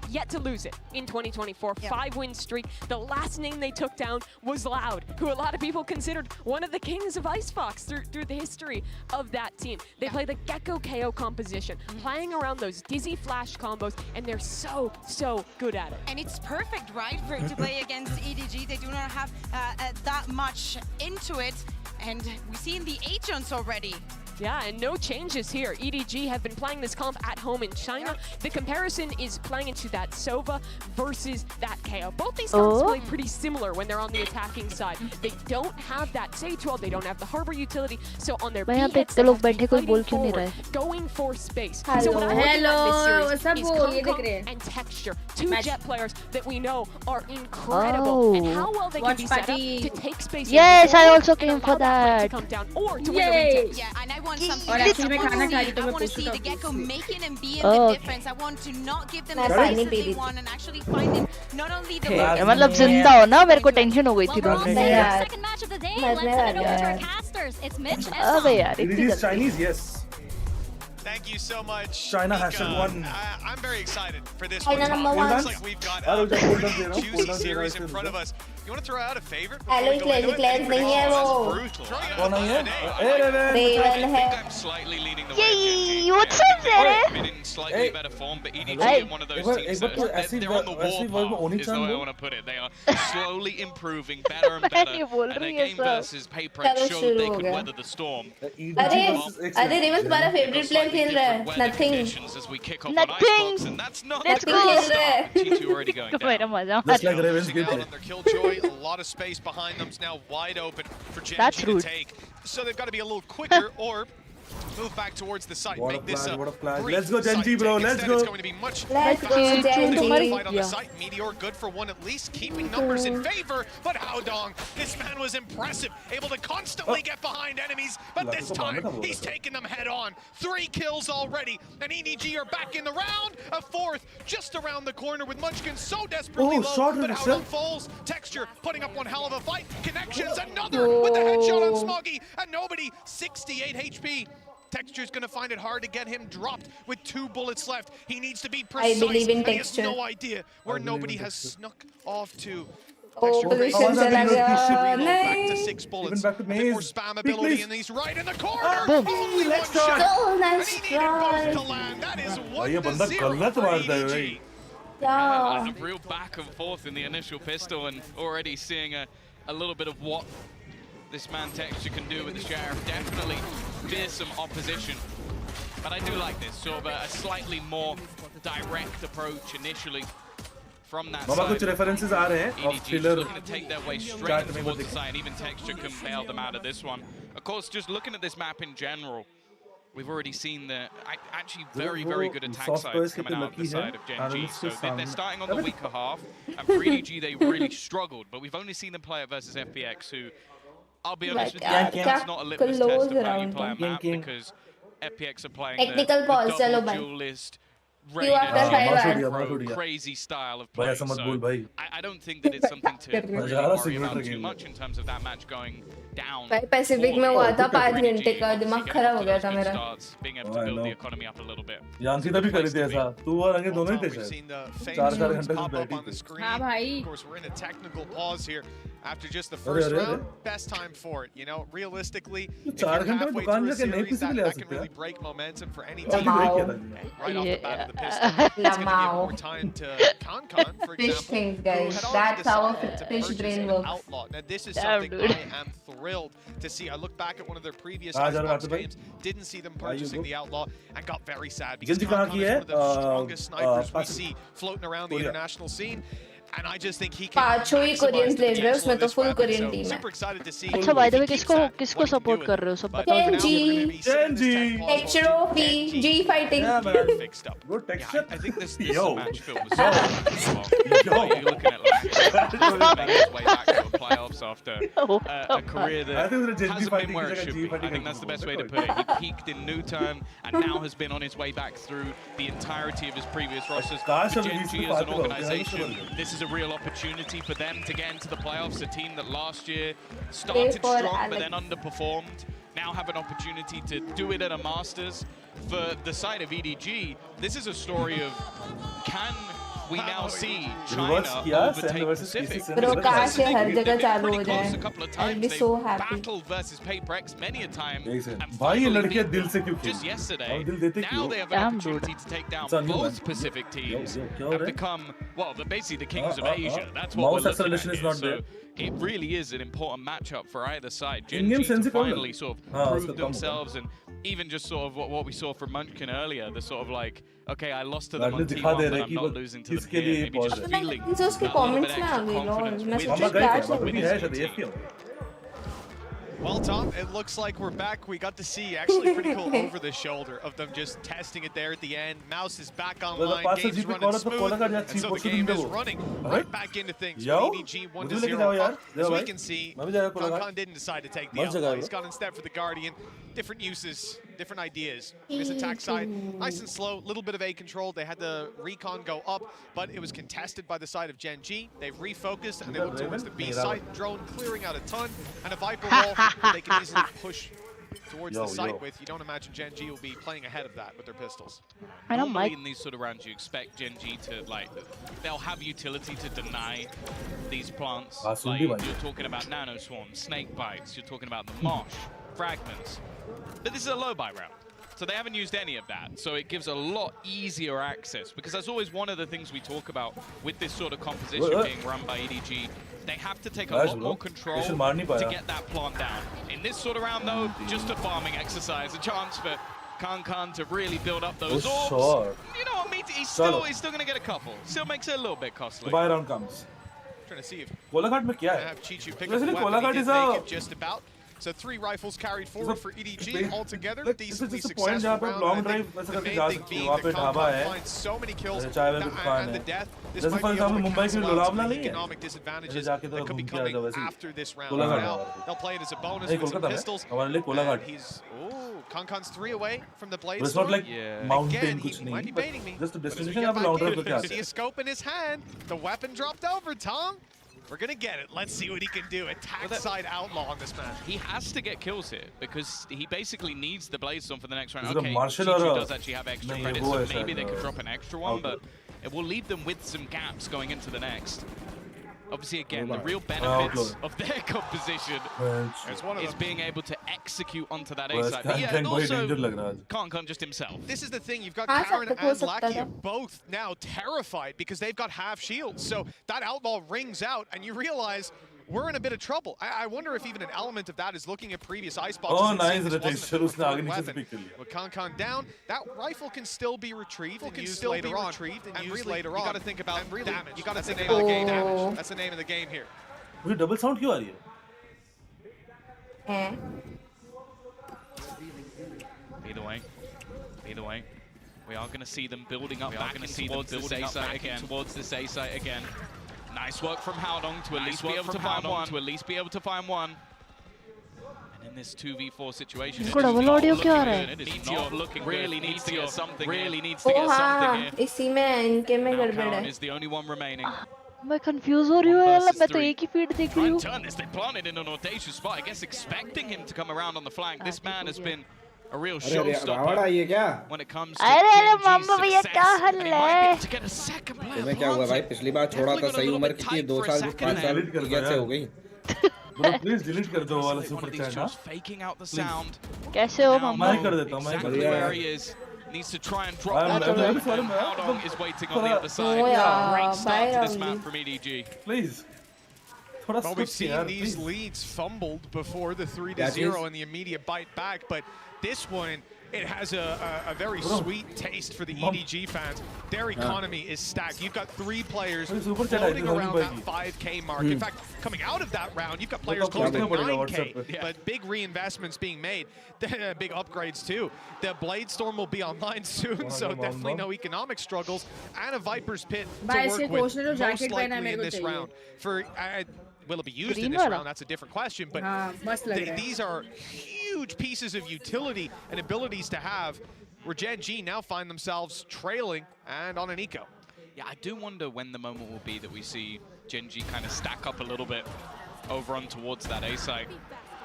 yet to lose it in 2024. Yeah. 5-win streak. The last name they took down was Loud, who a lot of people considered one of the kings of Icebox through the history of that team. They play the Gecko KO composition, playing around those dizzy flash combos, and they're so good at it. And it's perfect, right, for to play against EDG. They do not have that much into it, and we've seen the agents already. Yeah, and no changes here. EDG have been playing this comp at home in China. The comparison is playing into that Sova versus that KO. Both these comps play pretty similar when they're on the attacking side. They don't have that Sage wall, they don't have the Harbor utility, so on their यहाँ पे B-heads, इतने they लोग have to be बैठे कोई बोल fighting क्यों नहीं forward, रहा है? going for space. Hello. So what I'm looking at this series सब is वो ये देख Kong रहे हैं। and Texture, two jet players that we know are incredible, and how well they can Watch be set up party. to take space. Yes, I forward also and came allow for that fight that. to come down, or to win the Yay. retake. Yeah, and I want something. और actually मैं खाना खा रही तो I मैं want to पूछ see रहा the हूँ Gecko making and being Oh. the difference. I want to not give them मैं the पानी space that पी they रही थी। want and actually finding not only the मतलब जिंदा हो ना, मेरे को टेंशन हो गई थी Well, we're all रोने set में। for यार। our second match of the day. मरने Let's send it over वाला to our है। casters. It's Mitch and अबे Tom. यार It इतनी is जल्दी। Chinese, yes. Thank you so much. China Mika. #1. I'm very excited for this China one. number It one. looks like we've got Hello, a hold on, zero, juicy hold on, series zero, in front of us. You want to throw out a favorite? Hello, Clans नहीं है वो। कौन है ये? Raven. Raven है। I'm slightly leading the way. Yay! What's up, Zere? Been in slightly better form, but EDG Hey. are one of those एक बार teams तो that ऐसी they're on the ऐसी वर्ड में warpath, ओनी is the way I चांद want to put it. They are slowly improving better and better. नहीं बोल And their रही है game सब। versus Paytm चलो showed शुरू they हो could गया। weather the storm. अरे रिवंस तुम्हारा फेवरेट प्लेयर खेल रहा है। Nothing. As we kick off Nothing. on Icebox, and that's not Let's the go. good start. G2 already going तो down. मेरा मजा Just like मत। Raven's Closing out gameplay. on their killjoy, a lot of space behind them is now wide open for That's Genji to rude. take. So they've got to be a little quicker or move back towards the site. What a Make this plan, what a plan. brief Let's go, Genji, site bro, take. let's Instead, go. It's going to be much Let's go, faster Genji. fight on the site. Meteor good for one at least, keeping numbers in favor. But Haodong, this man was impressive, able to constantly get behind enemies. But this time, he's taking them head on. 3 kills already, and EDG are back in the round. A 4th just around the corner with Munchkin so desperately low. shot But him, Haodong sir. falls. Texture putting up one hell of a fight. Connections, another with the headshot on Smoggy. And nobody, 68 HP. Texture's going to find it hard to get him dropped with 2 bullets left. He needs to be precise. believe in and he has Texture. no idea where nobody has snuck off to. Oh, position चला गया। Back to नहीं। 6 bullets. Even back to A bit more Maze. spam Please, ability, please. and he's right in the corner. Boom. Only one Let's shot. go. So And nice he needed both try. to land. That is भाई ये बंदा 1-0 गलत for मारता है EDG. भाई। Yeah. A real back and forth in the initial pistol, and already seeing a little bit of what this man Texture can do with the Sheriff. Definitely fearsome opposition. But I do like this, sort of a slightly more direct approach initially from that side. कुछ references आ रहे हैं of thriller. Looking to take their way straight towards the side. Even Texture can bail them out of this one. Of course, just looking at this map in general, we've already seen the actually very, very good attack sides coming out of the side of Gen G. So they're starting on the weaker half, and for EDG they really struggled. But we've only seen them play it versus FPX, who, I'll be honest with you, it's not a litmus test of how you play a map, because FPX are playing the double duelist, crazy style of play. So I don't think that it's something to really worry about too much in terms of that match going down. Pacific में हुआ था 5 घंटे का, दिमाग खराब हो गया था मेरा. Being able to build the economy up a little bit. यान्सी तभी करी थी ऐसा. तू और अंगे दोनों ही थे शायद. 4 घंटे से बैठी थी. हाँ भाई. Of course, we're in a technical pause here after just the first round. Best time for it, you know. Realistically, if you're halfway through a series, that can really break momentum for any team. Right off the bat of the pistol, it's going to give more time to Concon, for example. Fish things, guys. That's how fish brain works. Outlaw. Now, this is something I am thrilled to see. I look back at one of their previous Xbox games, didn't see them purchasing the Outlaw, and got very sad because Concon is one of the strongest snipers we see floating around the international scene. And I just think he can. पांचों ही Korean players हैं, उसमें तो full Korean team है. Super excited to see. अच्छा, by the way, किसको support कर रहे हो सब बताओ. Genji. Texture, G fighting. Yeah, man. Fixed up. Good texture. I think this match filled with you're looking at making his way back to the playoffs after a career that hasn't been where it should be. I think that's the best way to put it. He peaked in Newton and now has been on his way back through the entirety of his previous rosters. Genji as an organization, this is a real opportunity for them to get into the playoffs. A team that last year started strong but then underperformed. Now have an opportunity to do it at a Masters. For the side of EDG, this is a story of, can we now see China overtake Pacific? Because they've been close a couple of times. They've battled versus Paytrex many a time. And just yesterday, now they have an opportunity to take down both Pacific teams and become, well, basically the kings of Asia. That's what we're looking at here. So it really is an important matchup for either side. Gen G to finally sort of prove themselves, and even just sort of what we saw from Munchkin earlier, the sort of like, okay, I lost to them on T1, but I'm not losing to the peer. Maybe just feeling a little bit extra confidence with the team. Well, Tom, it looks like we're back. We got to see actually pretty cool over the shoulder of them just testing it there at the end. Mouse is back online, game's running smooth, and so the game is running right back into things. EDG 1-0 up, as we can see. Concon didn't decide to take the outlaw. He's gone instead for the Guardian. Different uses, different ideas. This attack side, nice and slow, little bit of A control. They had the recon go up, but it was contested by the side of Gen G. They've refocused and they look towards the B side. Drone clearing out a ton, and a Viper wall they can easily push towards the site with. You don't imagine Gen G will be playing ahead of that with their pistols. I don't like in these sort of rounds you expect Gen G to, like, they'll have utility to deny these plants. Like, you're talking about nano swarms, snake bites, you're talking about the mosh, fragments. But this is a low buy round, so they haven't used any of that. So it gives a lot easier access, because that's always one of the things we talk about with this sort of composition being run by EDG. They have to take a lot more control to get that plant down. In this sort of round, though, just a farming exercise, a chance for Concon to really build up those orbs. You know what, he's still going to get a couple. Still makes it a little bit costly. Buy round comes. Trying to see if Kolaghat mein kya hai? Have Chichu pick up the weapon. He did make it just about. So 3 rifles carried forward for EDG altogether. Decently successful round. The main thing being that Concon finds so many kills and the death. This might be able to cancel out some of the economic disadvantages that could be coming after this round. Now they'll play it as a bonus with some pistols. He's Concon's 3 away from the blade. It's not like mountain. Again, he might be baiting me. Just a destination. See a scope in his hand. The weapon dropped over, Tom. We're going to get it. Let's see what he can do. Attack side outlaw on this match. He has to get kills here because he basically needs the Blazestone for the next round. Is okay, Chichu does actually have extra credits, so maybe they could drop an extra one, but it will leave them with some gaps going into the next. Obviously, again, the real benefits of their composition is being able to execute onto that A side. But yeah, and also Khan just himself. This is the thing, you've got Karen and Lackey both now terrified because they've got half shields. So that outlaw rings out and you realize we're in a bit of trouble. I wonder if even an element of that is looking at previous iceboxes. Oh, nice rotation. With Khan down, that rifle can still be retrieved and used later on. And really, you got to think about damage. You got to think about the game damage. That's the name of the game here. मुझे double sound क्यों आ रही है? Either way, we are going to see them building up back towards this A site again. Nice work from Howdong to at least be able to find one. And in this 2v4 situation, it is not looking really needs to get something here. इसी में इनके में गड़बड़ है. Is the only one remaining. मैं confused हो रही हूँ यार, मैं तो एक ही feed देख रही हूँ. They planted in an audacious spot, I guess expecting him to come around on the flank. This man has been a real showstopper when it comes to अरे मम्मा भैया क्या हाल है? तुम्हें क्या हुआ भाई? पिछली बार छोड़ा था सही उम्र कितनी 2 साल 5 साल कैसे हो गई? Bro, please delete कर दो वाला super chat ना. कैसे हो मम्मा? मैं कर देता हूँ, मैं कर देता हूँ. Needs to try and drop that over. Howdong is waiting on the other side. Great start to this map from EDG. Please. Well, we've seen these leads fumbled before the 3-0 and the immediate bite back, but this one, it has a very sweet taste for the EDG fans. Their economy is stacked. You've got 3 players floating around that 5K mark. In fact, coming out of that round, you've got players close to 9K, but big reinvestments being made. Big upgrades too. The Blade Storm will be online soon, so definitely no economic struggles. And a Viper's Pit to work with, most likely in this round. Will it be used in this round? That's a different question, but these are huge pieces of utility and abilities to have, where Gen G now find themselves trailing and on an eco. Yeah, I do wonder when the moment will be that we see Gen G kind of stack up a little bit over on towards that A site.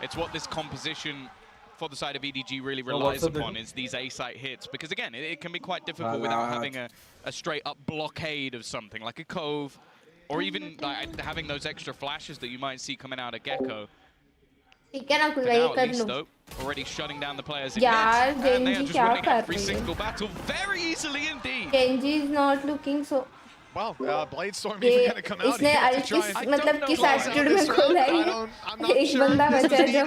It's what this composition for the side of EDG really relies upon, is these A site hits, because again, it can be quite difficult without having a straight up blockade of something like a cove, or even like, having those extra flashes that you might see coming out of Gecko. But now at least though, already shutting down the players in mid, and they are just winning every single battle very easily indeed. Genji is not looking so... Well, Blade Storm even going to come out here to try and... मतलब किस attitude में खोला है? एक बंदा बचा जब.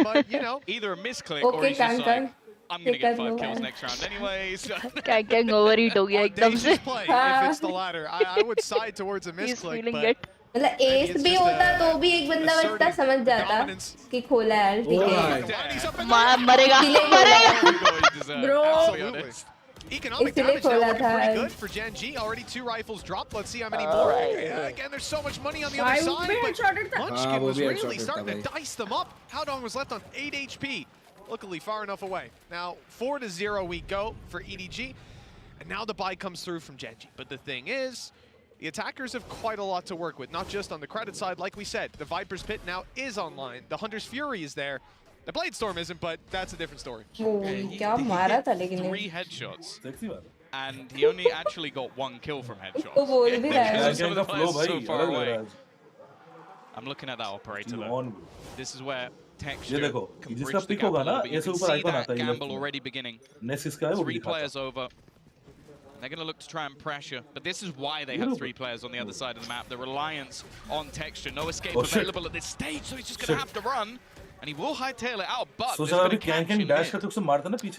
But you know, either a misclick or he's just like, I'm going to get 5 kills next round anyways. Gang overheat हो गया एकदम से. If it's the latter, I would side towards a misclick, but... मतलब S भी होता तो भी एक बंदा बचता समझ जाता कि खोला है, ठीक है. मरेगा. Bro. Economic damage now looking pretty good for Gen G. Already 2 rifles dropped. Let's see how many more. Again, there's so much money on the other side, but Munchkin was really starting to dice them up. Howdong was left on 8 HP. Luckily far enough away. Now 4-0 we go for EDG, and now the buy comes through from Gen G. But the thing is, the attackers have quite a lot to work with, not just on the credit side. Like we said, the Viper's Pit now is online. The Hunter's Fury is there. The Blade Storm isn't, but that's a different story. क्या मारा था लेकिन 3 headshots, and he only actually got 1 kill from headshots. वो बोल भी रहा है. Some of the players so far away. I'm looking at that operator though. This is where texture can bridge the gap a little bit. You can see that gamble already beginning. 3 players over. They're going to look to try and pressure, but this is why they have 3 players on the other side of the map. The reliance on texture, no escape available at this stage, so he's just going to have to run. And he will hightail it out, but there's a bit of catch in mid.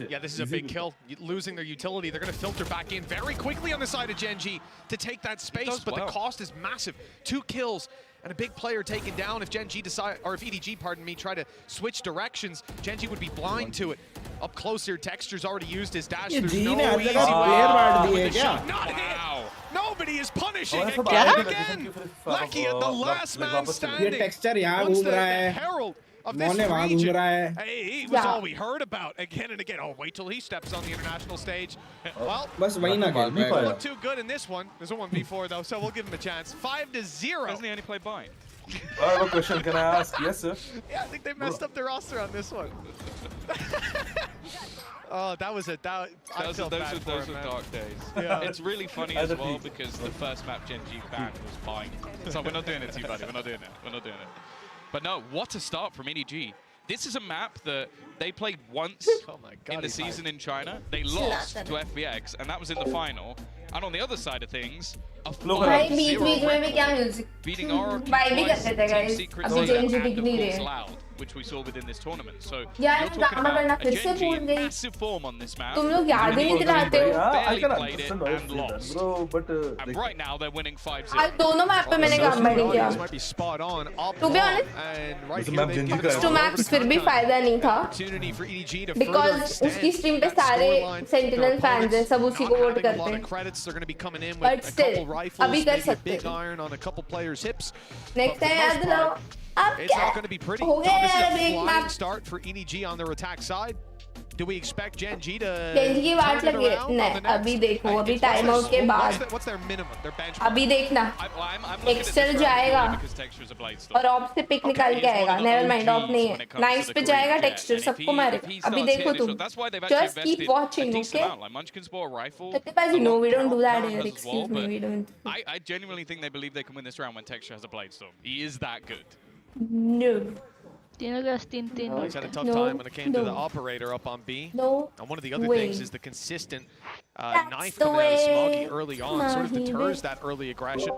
Yeah, this is a big kill. Losing their utility, they're going to filter back in very quickly on the side of Gen G to take that space, but the cost is massive. 2 kills and a big player taken down. If Gen G decide, or if EDG, pardon me, try to switch directions, Gen G would be blind to it. Up close here, Texture's already used his dash. There's no easy way. Wow. Nobody is punishing again. Lucky at the last man standing. Once the herald of this region. Hey, he was all we heard about again and again. Oh, wait till he steps on the international stage. Well, doesn't look too good in this one. There's a 1v4 though, so we'll give him a chance. 5-0. Doesn't he only play Bind? I have a question. Can I ask? Yes, sir. Yeah, I think they messed up their roster on this one. Oh, that was those are dark days. Yeah. It's really funny as well because the first map Gen G banned was fine. So we're not doing it to you, buddy. We're not doing it. We're not doing it. But no, what a start from EDG. This is a map that they played once in the season in China. They lost to FBX, and that was in the final. And on the other side of things, a 5-0 beating our Loud, which we saw within this tournament. So you're talking about a Gen G in massive form on this map. तुम लोग याद ही नहीं दिलाते हो. Barely played it and lost. And right now they're winning 5-0. आज दोनों map पे मैंने काम नहीं किया. Might be spot on. To be honest, two maps फिर भी फायदा नहीं था. Because उसकी स्ट्रीम पे सारे Sentinel fans हैं, सब उसी को वोट करते हैं. But still, अभी कर सकते हैं. Next time याद दिलाओ. It's not going to be pretty. हो गया यार एक flying start for EDG on their attack side. Do we expect Gen G to Gen G की बात लगी है? नहीं, अभी देखो, अभी टाइम आउट के बाद. What's their minimum? Their benchmark. अभी देखना. Texture जाएगा और ऑफ से पिक निकाल के आएगा. Never mind, ऑफ नहीं है. Nice पे जाएगा Texture, सबको मारेगा. अभी देखो तुम. Just keep watching, okay? No, we don't do that here. Excuse me, we don't. I genuinely think they believe they can win this round when Texture has a Bladestorm. He is that good. No. He's had a tough time when it came to the operator up on B. No. And one of the other things is the consistent knife coming out of Smoggy early on sort of deters that early aggression.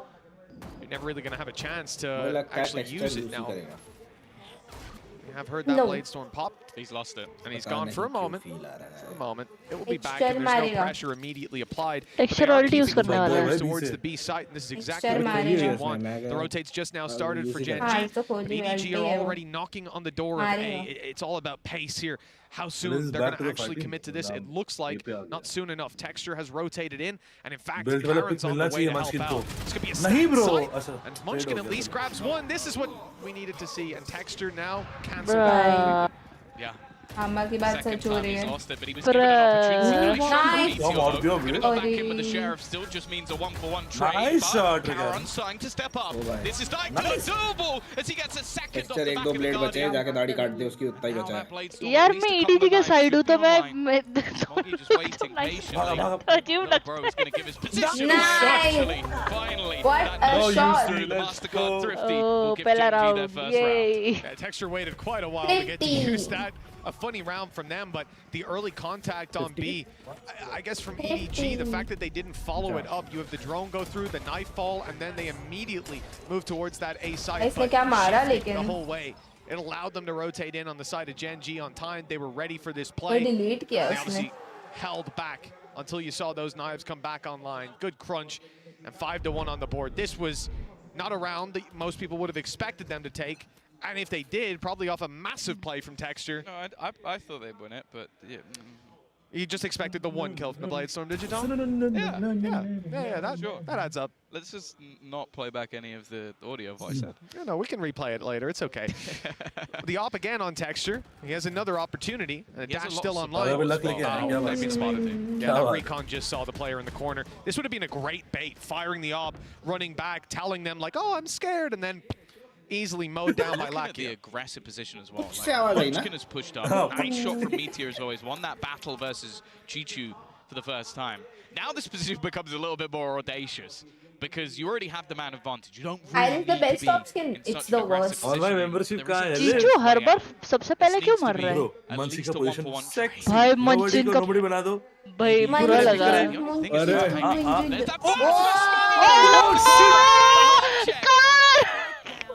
You're never really going to have a chance to actually use it now. I've heard that Bladestorm popped. He's lost it. And he's gone for a moment. For a moment. It will be back and there's no pressure immediately applied. Texture already use करने वाला है. Towards the B site, and this is exactly what EDG want. The rotates just now started for Gen G. EDG are already knocking on the door of A. It's all about pace here. How soon they're going to actually commit to this. It looks like not soon enough. Texture has rotated in, and in fact, Karen's on the way to help out. It's going to be a site, and Munchkin at least grabs one. This is what we needed to see, and Texture now cancels. Yeah. Amma की बात सच हो रही है. Back in with the sheriff still just means a 1-for-1 trade. Nice shot, Karen's starting to step up. This is like a double as he gets a second off the एक back दो of the blade बचे हैं, Guardian. जाके दाढ़ी काट दे उसकी उतना ही बचा है. यार मैं EDG के साइड हूँ तो मैं just waiting patiently. Bro's gonna give his position. Nice. Finally. What a shot. The MasterCard Thrifty Oh, will give Gen G their first round. Yay. Texture waited quite a while to get to use that. A funny round from them, but the early contact on B, I guess from EDG, the fact that they didn't follow it up, you have the drone go through, the knife fall, and then they immediately move towards that A site, but the whole way. It allowed them to rotate in on the side of Gen G on time. They were ready for this play. They obviously held back until you saw those knives come back online. Good crunch, and 5-1 on the board. This was not a round that most people would have expected them to take. And if they did, probably off a massive play from Texture. No, I thought they'd win it, but yeah. You just expected the one kill from the Bladestorm, did you, Tom? Yeah, that adds up. Let's just not play back any of the audio of what I said. No, we can replay it later. It's okay. The op again on Texture. He has another opportunity. And a dash still online. They've been spotted. Yeah, that recon just saw the player in the corner. This would have been a great bait, firing the op, running back, telling them like, oh, I'm scared, and then easily mowed down by Lackey. The aggressive position as well. Like, Munchkin has pushed up. Nice shot from Meteor has always won that battle versus Chichu for the first time. Now this position becomes a little bit more audacious because you already have the man advantage. You don't really need the best to top be skin. in It's such the an aggressive worst. All my membership का है. Chichu हर बार सबसे पहले क्यों मर रहा है? मंसी का position sexy. भाई मंचिन का नोबडी बना दो. भाई बुरा लगा.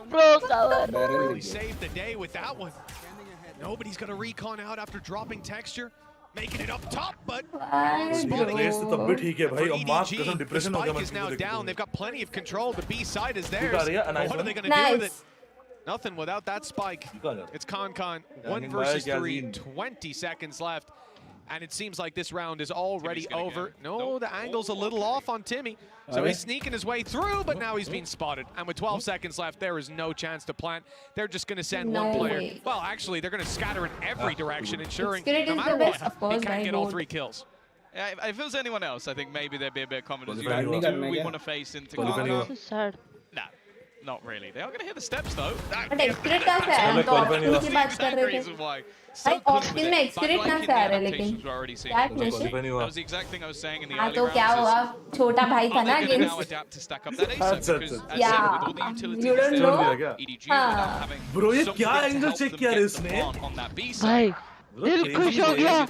Bro, cover. Really saved the day with that one. Nobody's going to recon out after dropping Texture. Making it up top, but spotting it. EDG, the spike is now down. They've got plenty of control. The B side is theirs. What are they going to do with it? Nothing without that spike. It's Con. 1 versus 3, 20 seconds left. And it seems like this round is already over. No, the angle's a little off on Timmy. So he's sneaking his way through, but now he's being spotted. And with 12 seconds left, there is no chance to plant. They're just going to send one player. Well, actually, they're going to scatter in every direction, ensuring no matter what, he can't get all 3 kills. Yeah, if it was anyone else, I think maybe there'd be a bit of confidence. Who we want to face into This is sad. Nah. Not really. They are going to hit the steps though. But excrete कहाँ से आया? हम तो option की बात कर रहे थे. भाई ऑप्शन में एक्सक्रीट कहाँ से आ रहा है लेकिन? क्या क्लिचिंग? That was the exact thing I was saying in the early हाँ तो rounds. क्या हुआ? छोटा भाई था ना Are they going to now against. adapt to stack up that ace because as I said, with all the utilities You don't there, know? EDG without having Bro, ये something क्या to angle help check them किया get इसने? the plant on that B side. भाई दिल खुश हो गया.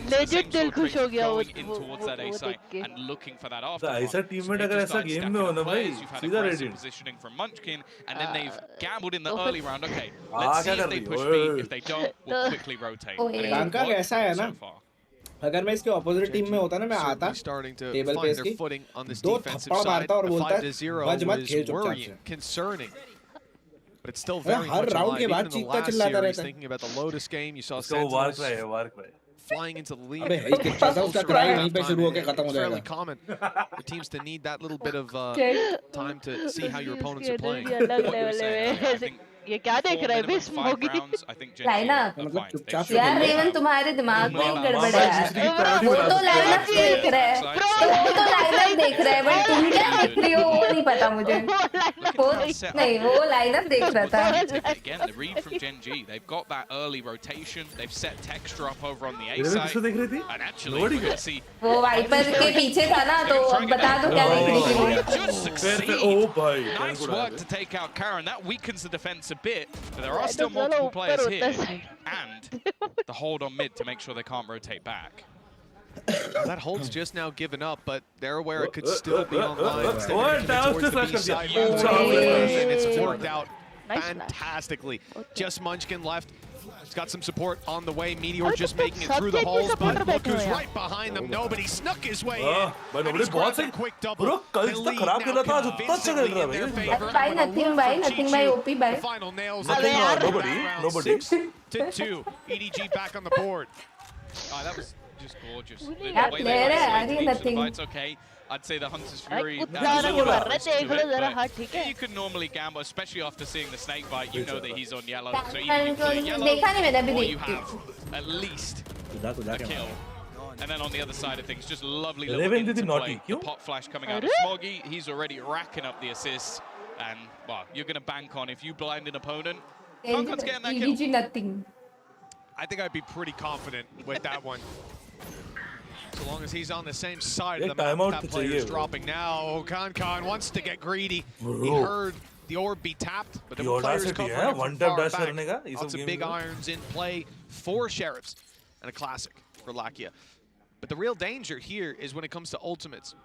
Legit दिल खुश हो गया going in towards that A side and looking for that after. ऐसा teammate अगर ऐसा game में हो ना भाई, सीधा ready. Positioning from Munchkin, and then they've gambled in the early round. Okay, Ah, let's see क्या if कर they रही push हो? B. If they don't, we'll quickly rotate. And it's कांका worked कैसा है ना? so far. अगर मैं इसके ऑपोजिट टीम में होता ना, मैं आता टेबल पे इसकी दो थप्पड़ मारता और बोलता बज मत खेल चुपचाप से. Concerning. But it's still very her much round alive. के Even बाद in the चीखता last चिल्लाता series, रहता है. thinking about the Lotus game, you saw उसका वो वार Sentinels क्राई है. flying into the lead. अबे है ही कितना था उसका क्राई वहीं पे शुरू होके खत्म हो Fairly जाएगा. common for teams to need that little bit of time to see how your opponents are playing. अलग लेवल है. ये क्या देख रहा है बे स्मोकी? लाइनअप मतलब चुपचाप से यार रेवन तुम्हारे दिमाग में गड़बड़ है. वो तो लाइनअप देख रहा है. वो तो लाइनअप देख रहा है बट तुम क्या देख रही हो वो नहीं पता मुझे. वो नहीं वो लाइनअप देख रहा था. Again, the read from Gen G. They've got that early rotation. They've set texture up over on the A किसको side. देख रही थी? And actually, we're going to see. वो वाइपर के पीछे था ना तो अब बता दो क्या देख रही थी. Just succeed. Oh boy. Nice work to take out Karen. That weakens the defense a bit, but there are still multiple players here, and the hold on mid to make sure they can't rotate back. That hold's just now given up, but they're aware it could still be online. And it's worked out fantastically. Just Munchkin left. He's got some support on the way. Meteor just making it through the holes, but look who's right behind them. Nobody snuck his way in. But nobody bought it. Quick double. Bro, कल तक खराब खेला था, आज उतना अच्छा खेल रहा है भाई. nothing by OP by. Final nails. Nobody. 6-2. EDG back on the board. Oh, that was just gorgeous. Yeah, player है, आगे nothing. It's okay. I'd say the Hunter's Fury. कुत्ता नहीं मर रहा, देख लो जरा. हाँ ठीक है. You could normally gamble, especially after seeing the snake bite. You know that he's on yellow, so देखा either you clear yellow नहीं मैंने अभी or you देखी. have at least a Kuda kill. And then on the other side of things, just lovely little Raven did interplay. naughty. The pot flash coming out of Smoggy. He's already racking up the assists. And, well, you're going to bank on if you blind an opponent. Concon's getting that kill. EDG nothing. I think I'd be pretty confident with that one. So long as he's on the same side of the map, that player's dropping now. Concon wants to get greedy. He heard the orb be tapped, but the player's covering from far back. Lots of big irons in play for Sheriffs and a classic for Lakia. But the real danger here is when it comes to ultimates.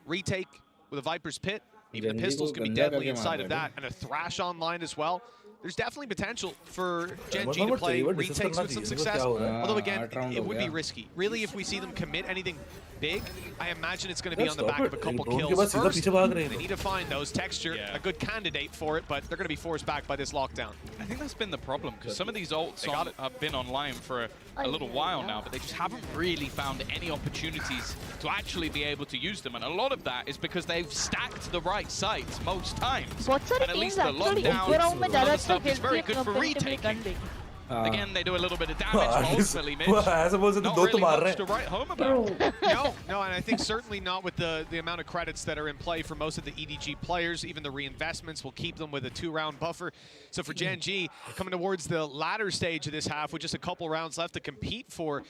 Retake with a Viper's Pit. Even the pistols can be deadly inside of that, and a Thrash online as well. There's definitely potential for Gen G to play retakes with some success. Although again, it would be risky. Really, if we see them commit anything big, I imagine it's going to be on the back of a couple kills first. They need to find those texture, a good candidate for it, but they're going to be forced back by this lockdown. I think that's been the problem, because some of these ults have been online for a little while now, but they just haven't really found any opportunities to actually be able to use them. And a lot of that is because they've stacked the right sites most times. And at least the lockdown and other stuff is very good for retaking. Again, they do a little bit of damage, but ultimately, Mitch, not really much to write home about. No, and I think certainly not with the amount of credits that are in play for most of the EDG players. Even the reinvestments will keep them with a 2-round buffer. So for Gen G, coming towards the latter stage of this half with just a couple rounds left to compete for,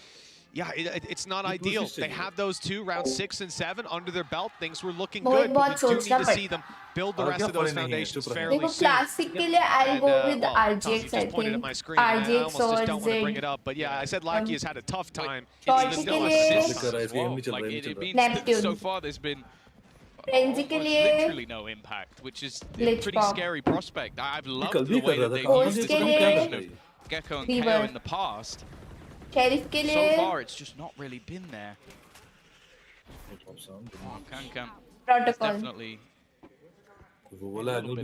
yeah, it's not ideal. They have those 2 rounds 6 and 7 under their belt. Things were looking good, but we do need to see them build the rest of those foundations fairly soon. Classic के लिए I'll go with RGX, I think. RGX or or don't want to bring it up, but yeah, I said Lakia has had a tough time. It's still Neptune. So far, there's been के लिए literally no impact, which is a pretty scary prospect. I've loved the way that they've used this combination of Gecko and KO in the past. Sheriff के लिए so far, it's just not really been there. Can Protocol. Definitely.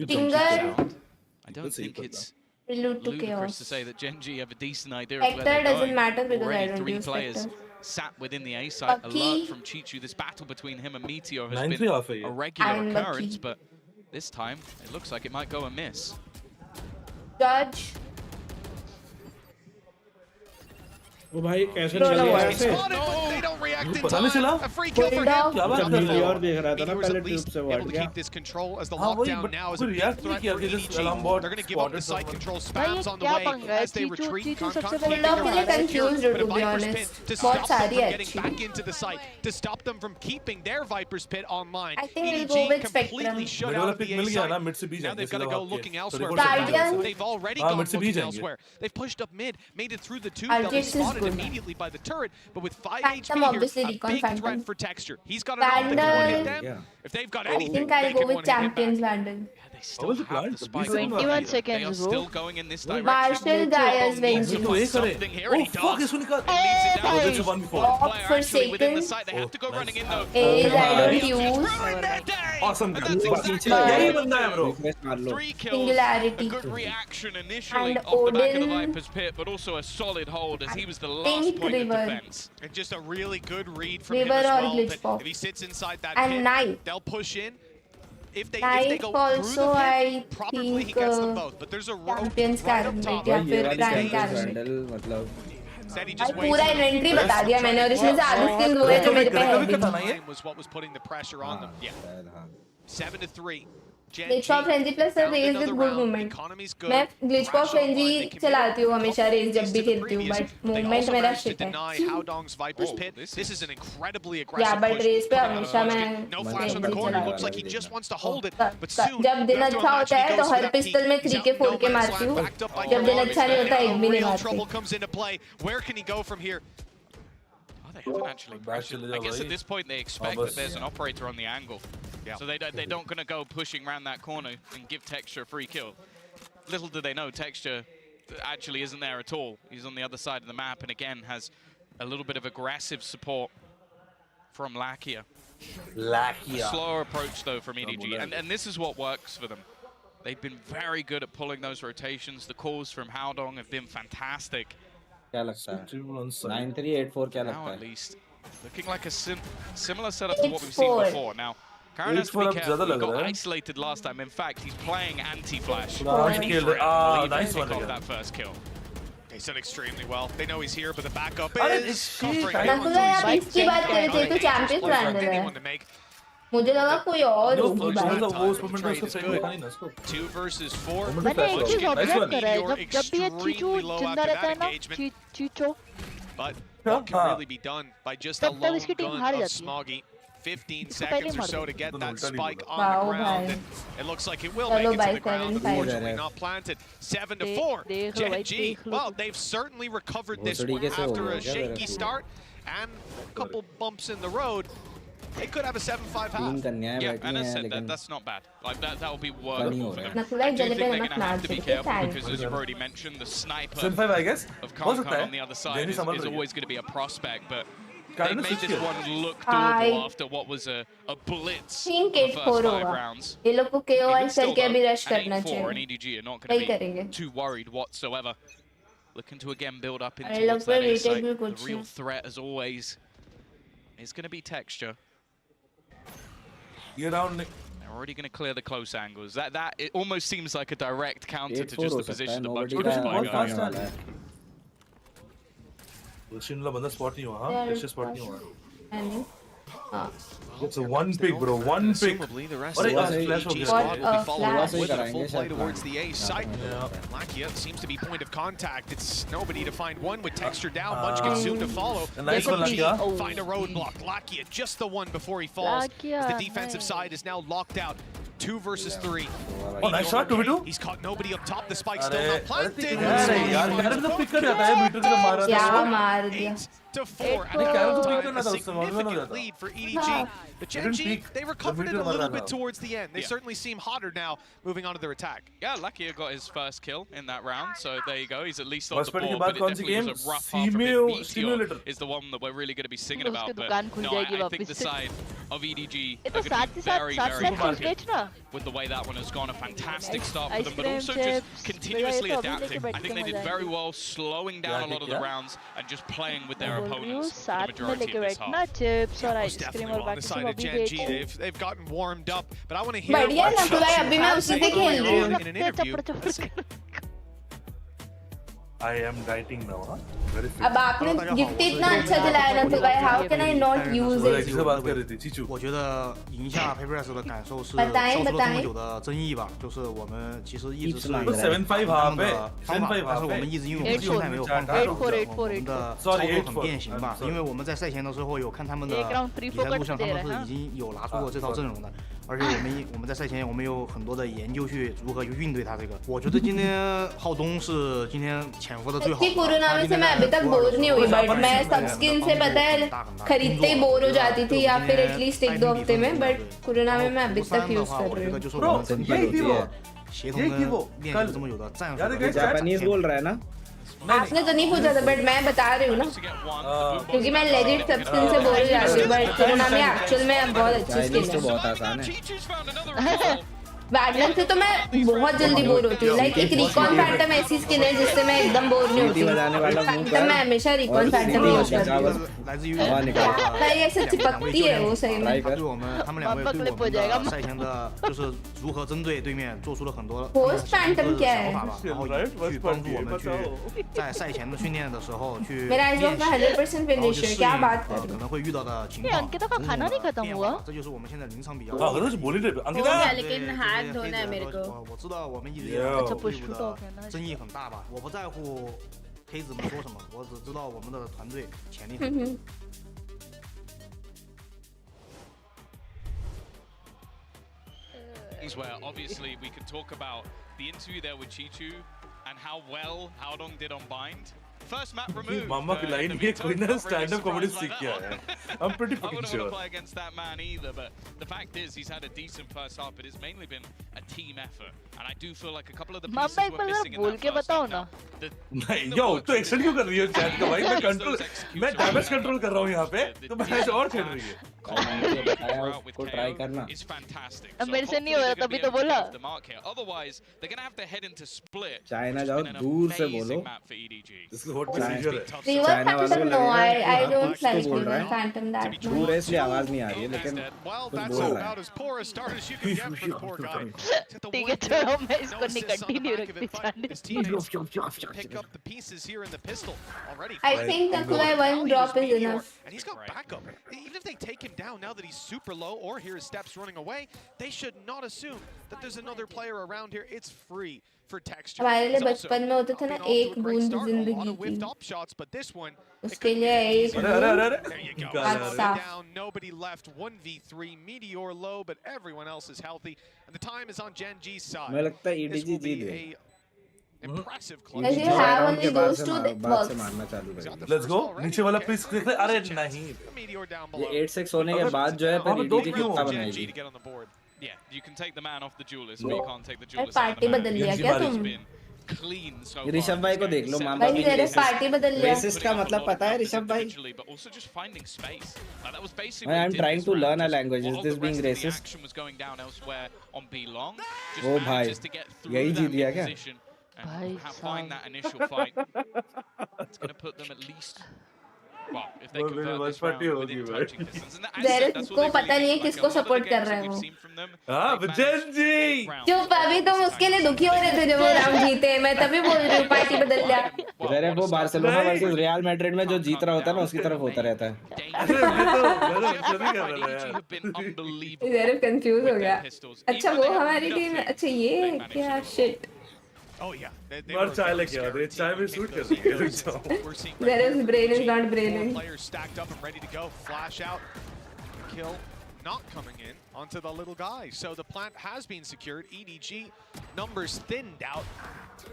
Tingle. I don't think it's Prelude to ludicrous chaos. to say that Gen G have a decent idea of Hector where they're doesn't going. matter because Already I don't 3 use players Hector. sat within the A site. Alert from Chichu. This battle between him and Meteor has been a regular occurrence, but this time it looks like it might go amiss. Judge. ओ भाई कैसे निकल गया ऐसे? पता नहीं चला। A free kill for him. क्या बात कर रहे हो? और देख रहा था ना He was पहले at ट्यूब least से able वाट to गया। keep this control as the हाँ वही, lockdown but now is कोई a big react नहीं threat किया for कि just EDG. alarm bot They're going to give up the spotted site someone. control भाई spams ये on the क्या way पंगा है? as they retreat. चीचू सबसे Concon पहले keeping Sherlock their के लिए eyes secure, confused but a to be Viper's honest. pit to बहुत stop them सारी from है getting अच्छी। back into the site, to stop them from keeping their Viper's pit online. I think we'll EDG go with completely Spectrum. shut Mid out वाला of the pick A मिल गया site. ना, mid से B Now जाएंगे, they've got to सीधा go भाग looking के। elsewhere. Guardian? They've already हाँ, gone mid से B looking जाएंगे। elsewhere. They've pushed up mid, made it through the tube. Now they Altis is spotted good. immediately by the turret, but with 5 Phantom, HP obviously, here, a Recon big Phantom. threat for Texture. He's got enough that can one-hit them. If they've got I anything, think they I'll can go with one-hit him back. Champions Vandal. They still was the have plan? the spike. 21 They are seconds, bro. still going in this direction. Marshall Dyer's Needs to Vengeance. find something here, and he Oh fuck, does. इसको निकाल। It leads it down Oh, to one before. one player actually within the Forsaken. site. They have to go running in though. A's I don't use. Ruined their day. Awesome. And that's exactly यही what बंदा है bro। 3 kills, a Singularity. good reaction initially And off the back of the Odin. Viper's pit, but also a solid hold as he was the last Pink point of River. defense. And just a really good read from River him as or well. Glitch That Pop. if he sits inside that And pit, Knife. they'll push in. If they Knife go through also, the I pit, probably he think, gets them both. But there's a rope Champions right up Cabinet top. या ये फिर वाली Grand Champions Cabinet। Vandal मतलब Instead, he भाई just waits. पूरा inventory बता दिया मैंने और इसमें से आधे स्किल्स वो है जो मेरे पे है Time was what was putting the pressure on them. Yeah. 7-3. Glitch pop frenzy plus sir Raze with good movement मैं ग्लिच पॉप फ्रेंजी चलाती हूँ हमेशा रेस जब भी खेलती हूँ बट मूवमेंट मेरा शिट है This is an incredibly या aggressive बट push. रेस पे हमेशा मैं No flash on the corner. Looks like he just wants to hold it, but soon जब दिन अच्छा होता है तो हर पिस्टल में 3 के 4 के मारती हूँ जब दिन अच्छा नहीं होता एक भी नहीं real trouble मारती comes into play. Where can he go from here? They haven't actually pressured. I guess at this point they expect that there's an operator on the angle. So they don't gonna go pushing around that corner and give Texture a free kill. Little do they know Texture actually isn't there at all. He's on the other side of the map and again has a little bit of aggressive support from Lakia. A slower approach though from EDG, and this is what works for them. They've been very good at pulling those rotations. The calls from Haodong have been fantastic. क्या लगता है 9384 क्या लगता Now है at least looking like a similar setup to what we've seen before. Now Karen has to be careful. He got isolated last time. In fact, he's playing anti-flash. Nice one got that first kill. He's done extremely well. They know he's here, but the backup अरे is Nakul भाई आप इसकी बात कर रहे थे तो champions vandal है मुझे लगा कोई और होगी बात वो उसमें मैंने उसको फ्रेंड देखा नहीं ना उसको 2 versus 4 मैंने एक चीज ऑब्जर्व करा है जब भी ये चीचू जिंदा रहता है ना चीचो but what can really be done by just a lone gun of Smoggy? 15 seconds or so to get that spike on the ground, and it looks like it will make it to the ground. Unfortunately, not planted. 7-4. Gen G. Well, they've certainly recovered this one after a shaky start and a couple bumps in the road. They could have a 7-5 half. Yeah, and I said that's not bad. Like that will be workable for them. Nakul I भाई do जल्दी think पे they're मत going to have मार to be सकते careful thank because, as you've already mentioned, the sniper 7-5 I guess of हो सकता Concon है on the other side is always going to be a prospect, but they कारण made this switch one look doable after what was a blitz think the it first 4 5 होगा rounds. ये लोग को KO Even still, करके अभी though, rush an करना 8-4 चाहिए and EDG are not वही going to करेंगे be too worried whatsoever. Looking to again build up अरे लोग into पे that A retake site. भी The कुछ real नहीं threat, as always, is going to be Texture. ये round They're already going to clear the close angles. That it almost seems like a direct counter to just the position the bunch of spy guys. शिनला बंदा spot नहीं हुआ हां कैसे spot नहीं हुआ नहीं हां It's a one pick, bro. One pick. Presumably, the rest What of is the flash EDG हो squad गया? will be following up with a flash full play करेंगे towards the A site. Yeah. Lakia seems to be point of contact. It's nobody to find one with Texture down. Much can soon to follow. A nice one, Lakia. Find a roadblock. Lakia just the one before he falls. Lakia, The defensive side is now locked out. 2 versus 3. Oh, nice shot, 2v2. He's caught nobody up top. The spike still not planted. यार तो pick कर जाता है metre से मार रहा क्या था मार दिया 8-4. नहीं कैरम तो पिक A करना था उससे मालूम हो significant जाता lead for EDG. But Gen G, they recovered it a little bit towards the end. They certainly seem hotter now, moving on to their attack. Yeah, Lakia got his first kill in that round, so there you go. He's at least on the First part board, के but बाद it कौन सी definitely game? was a rough half from him. Simulator is the one that we're really going to be singing उसकी about, दुकान but खुल no, जाएगी I think the वापस से। side of EDG ये are तो going साथ to ही be साथ very, साथ very साथ lucky बेचना with the way that one has gone. A fantastic start for them, but Ice also cream just chips, continuously ये तो अभी adapting. लेके I think they बैठ did के very मजा well slowing down a lot of the rounds and just playing with their बोल रही हूँ opponents for the साथ में majority लेके of this बैठना half. चिप्स और Most आइसक्रीम definitely और on the बाकी side सब of अभी Gen G. बेचो They've gotten warmed up, but I want to hear बढ़िया what नकुल भाई अभी मैं उसी से खेल रही हूँ in an interview. I am dieting now, huh? Very fit. अब आपने गिफ्ट इतना अच्छा दिलाया ना तो भाई how can I not use it? 这बात कर रही थी चीचू我觉得赢下 Paytm 的感受是消除了这么久的争议吧，就是我们其实一直是 7-5 他们的方法，但是我们一直因为我们心态没有放开，我们的操作很变形吧，因为我们在赛前的时候有看他们的比赛录像，他们是已经有拿出过这套阵容的。而且我们在赛前我们有很多的研究去如何去应对他这个。我觉得今天浩东是今天潜伏的最好。कोरोना में से मैं अभी तक बोर नहीं हुई बट मैं सब स्किन से पता है खरीदते ही बोर हो जाती थी या फिर एटलीस्ट 1-2 हफ्ते में बट कोरोना में मैं अभी तक यूज कर रही हूँ। जापानीज बोल रहा है ना? आपने तो नहीं पूछा था बट मैं बता रही हूँ ना क्योंकि मैं लेजिट सब स्किन से बोल जाती हूँ बट कोरोना में एक्चुअल में बहुत अच्छी स्किन है। बहुत आसान है। बैडलैंड से तो मैं बहुत जल्दी बोर होती हूँ लाइक एक रिकॉन फैंटम ऐसी स्किन है जिससे मैं एकदम बोर नहीं होती हूँ। मैं हमेशा रिकॉन फैंटम यूज करती हूँ भाई ऐसे चिपकती है वो सही में। होस्ट फैंटम क्या है? मेरा इस वक्त 100% फिनिश है क्या बात कर रहे हो? अंकिता का खाना नहीं खत्म हुआ? लेकिन हैक धोना है मेरे को। 我知道我们一直也争议很大吧，我不在乎黑子们说什么，我只知道我们的团队潜力很大。Where obviously we could talk about the interview there with Chichu and how well Haodong did on bind. First map removed. Mama की line ये कोई ना stand up comedy सीख गया है. I'm pretty I wouldn't sure. want to play against that man either, but the fact is he's had a decent first half, but it's mainly been a team effort, and I do feel like a couple of the pieces were missing in that first half. Now, नहीं यो तो action क्यों कर रही हो chat का भाई? मैं control मैं डैमेज कंट्रोल कर रहा हूँ यहाँ पे तो मैच और खेल रही है. को ट्राई करना. It's fantastic. अब मेरे से नहीं हो रहा तभी तो बोला. Otherwise, they're gonna have to head into split. China जाओ दूर से बोलो. इसको होट पे सीजर है. चाइना वालों को लगेगा. I don't like River Phantom that. दूर है इसलिए आवाज नहीं आ रही है लेकिन कुछ बोल रहा है. ठीक है चलो मैं इसको नहीं कंटिन्यू रखती चाहती. Pick up the pieces here in the pistol already. I think that's why one drop is enough. And he's got backup. Even if they take him down now that he's super low or hear his steps running away, they should not assume that there's another player around here. It's free for texture. हमारे लिए बचपन में होता था ना एक बूंद जिंदगी की. उसके लिए एक down, nobody left. 1v3, Meteor low, but everyone else is healthy, and the time is on Gen G's side. मुझे लगता है EDG जीत गए. Impressive clutch. As you have only those two बात से मारना चालू करेंगे. Let's go. नीचे वाला प्लीज देख ले. अरे नहीं. ये 8-6 होने के बाद जो है फिर EDG कितना बनाएगी. Yeah, you can take the man off the duelist, but you can't take the duelist. Party बदल लिया क्या तुम? ऋषभ भाई को देख लो. मामा भी पार्टी बदल लिया. रेसिस्ट का मतलब पता है ऋषभ भाई? I am trying to learn a language. Is this being racist? ओ भाई यही जीत गया क्या? And find that initial fight. It's going to put them at least. Well, if they convert this round within touching distance, and that's what को पता नहीं है किसको support कर रहे हैं वो. हाँ, विजेंजी. चुप अभी तुम उसके लिए दुखी हो रहे थे जब वो राउंड जीते. मैं तभी बोल रही हूँ पार्टी बदल लिया. अरे वो बार्सिलोना वर्सेस रियल मैड्रिड में जो जीत रहा होता है ना उसकी तरफ होता रहता है. जरा कंफ्यूज हो गया. अच्छा वो हमारी टीम. अच्छा ये क्या शिट. Oh yeah. और चाय लेके आ रहे. चाय में शूट कर रही है. Zeref's brain is not braining. Players stacked up and ready to go. Flash out. Kill not coming in onto the little guy. So the plant has been secured. EDG numbers thinned out.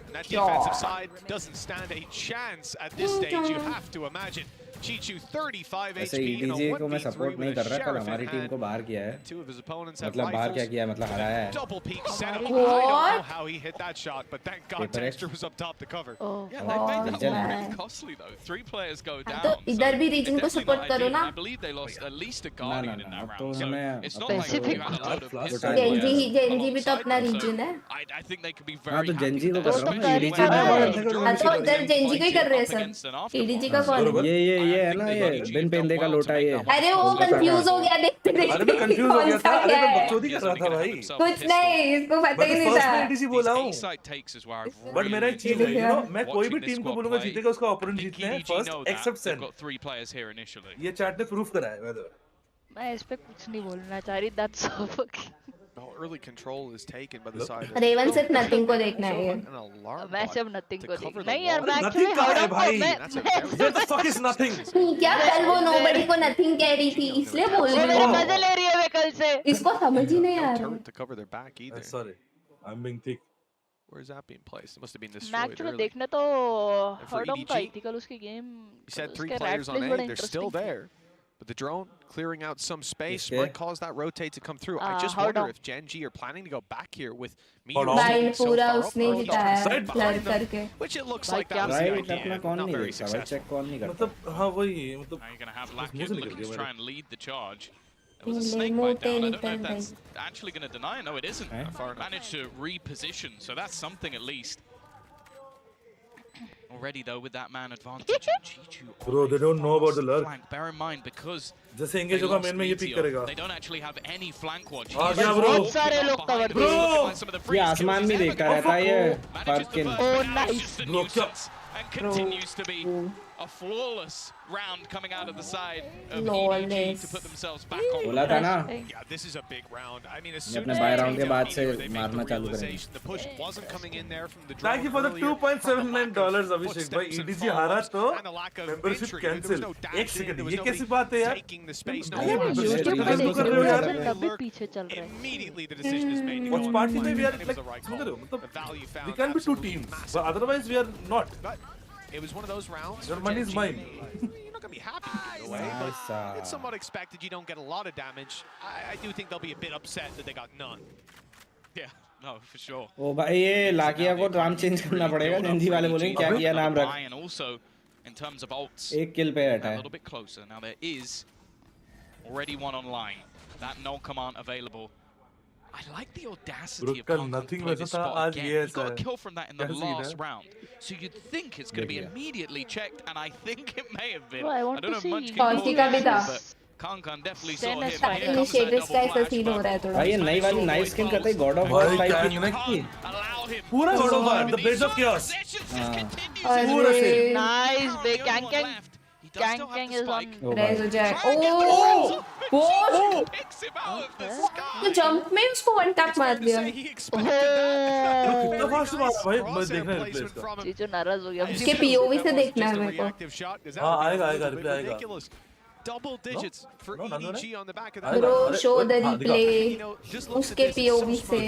And that defensive side doesn't stand a chance at this stage. You have to imagine. Chichu 35 HP in a 1v3 को मैं support नहीं कर रहा. कल हमारी team को बाहर किया है. मतलब बाहर क्या किया मतलब हराया है. Double peek setup. I don't know how he hit that shot, but thank God Texture was up top to cover. Yeah, they made that one really costly though. 3 players go down. तो इधर भी reason को support करो ना. I believe they lost at least a guardian in that round. So it's not like Pacific. you had a lot of players. Genji भी तो अपना reason है. I think they could be very happy. तो Genji को कर रहा हूँ. EDG तो उधर Genji को ही कर रहे हैं सब. EDG का कौन? ये है ना ये बिन पेंदे का लोटा ये। अरे वो कंफ्यूज हो गया देखते देखते। अरे मैं कंफ्यूज हो गया था, अरे मैं बकचोदी कर रहा था भाई। कुछ नहीं, इसको पता ही नहीं था। मैं EDG बोला हूँ। बट मेरा एक चीज है, मैं कोई भी टीम को बोलूंगा जीतेगा उसका ओपोनेंट जीतने हैं फर्स्ट एक्सेप्ट सेन। ये चैट ने प्रूफ करा है वैसे। मैं इस पे कुछ नहीं बोलना चाह रही, that's so fucking early control is taken by the side. Raven सिर्फ नथिंग को देखना है। मैं सिर्फ नथिंग को देखना नहीं यार, मैं एक्चुअली हार्ड भाई। What the fuck is nothing? क्या कल वो नोबडी को नथिंग कह रही थी इसलिए बोल रही हूँ। मजे ले रही है वे कल से। इसको समझ ही नहीं आ रहा। To cover their back either. Sorry, I'm being thick. Where is that being placed? It must have been मैं destroyed एक्चुअली early. देखने तो हर्डम का आई थी कल उसकी game. You said 3 players on A, they're still there. But the drone clearing out some space might cause that rotate to come through. I just wonder if Gen G are planning to go back here with Meteor so far up, which it looks like that was the idea. Not very successful. मतलब हाँ वही मतलब Now you're going to have Lackett looking to try and lead the charge. There was a snake bite down. I don't know if that's actually going to deny it. No, it isn't. Managed to reposition, so that's something at least. Already though with that man advantage, bro, they don't know about the lurk. Bear in mind because जैसे engage होगा main में ये pick करेगा. They don't actually have any flank watch. आ गया bro. बहुत सारे लोग cover bro. ये आसमान में देखता रहता है ये Parkin. Oh nice. Bro क्या? And continues to be a flawless round coming out of the side of EDG to put themselves back on. बोला था ना. Yeah, this is a big round. I mean, as soon अपने as bye round के बाद से मारना चालू करेंगे. The push wasn't coming in there from the drone. Thank you for the $2.79 अभिषेक भाई. EDG हारा तो membership cancel. एक सेकंड ये कैसी बात है यार? पीछे चल रहे हैं. Immediately the decision is made. Watch party में we are like समझ रहे हो मतलब we can be 2 teams but otherwise we are not. It was one of those rounds. Your money is mine. You're not gonna be happy either way, but it's somewhat expected. You don't get a lot of damage. I do think they'll be a bit upset that they got none. Yeah, no, for sure. ओ भाई ये लाकिया को नाम change करना पड़ेगा. जंजी वाले बोलेंगे क्या किया नाम रख. And also in terms of ults, एक kill पे हटा a है. little bit closer. Now there is already one online. That null command available. I like the audacity of Kong to play this spot again. He got a kill from that in the last round. So you'd think it's going to be immediately checked, and I think it may have been. I don't know much but Kong definitely saw him. Initiative style का scene हो रहा है थोड़ा. भाई ये नई वाली nice skin करता है God of War टाइप की. पूरा God of War, the Blades of Chaos. पूरा से. Nice big Kang. Kang is on. Raise हो जाए. Oh! Oh! तो jump में उसको one tap मार दिया. कितना फास्ट मारा भाई मैं देखना है रिप्ले इसका. चीचू नाराज हो गया. उसके POV से देखना है मेरे को. हाँ आएगा रिप्ले आएगा. Double digits for EDG on the back of that. Bro, show the replay. उसके POV से.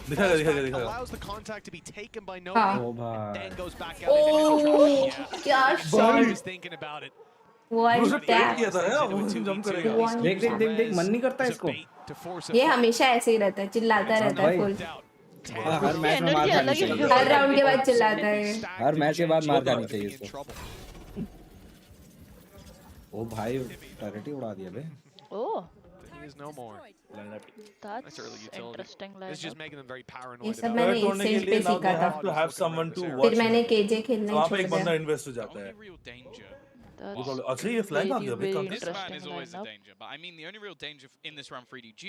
दिखाएगा. Allows the contact to be taken by no one. Then goes back out. Oh, क्या shot. He was thinking about it. One tap. देख मन नहीं करता इसको. ये हमेशा ऐसे ही रहता है, चिल्लाता रहता है फुल. हर मैच में मार खानी चाहिए. हर राउंड के बाद चिल्लाता है. हर मैच के बाद मार खानी चाहिए इसको. ओ भाई टैरेट ही उड़ा दिया बे. ओह. He is no more. That's interesting. It's just making them very paranoid. ये सब मैंने इस सेट पे सीखा था. To have someone to watch. फिर मैंने KJ खेलना वहाँ पे एक बंदा इन्वेस्ट हो जाता है. Actually, ये flag आ गया भाई. This man is always a danger, but I mean the only real danger in this round for EDG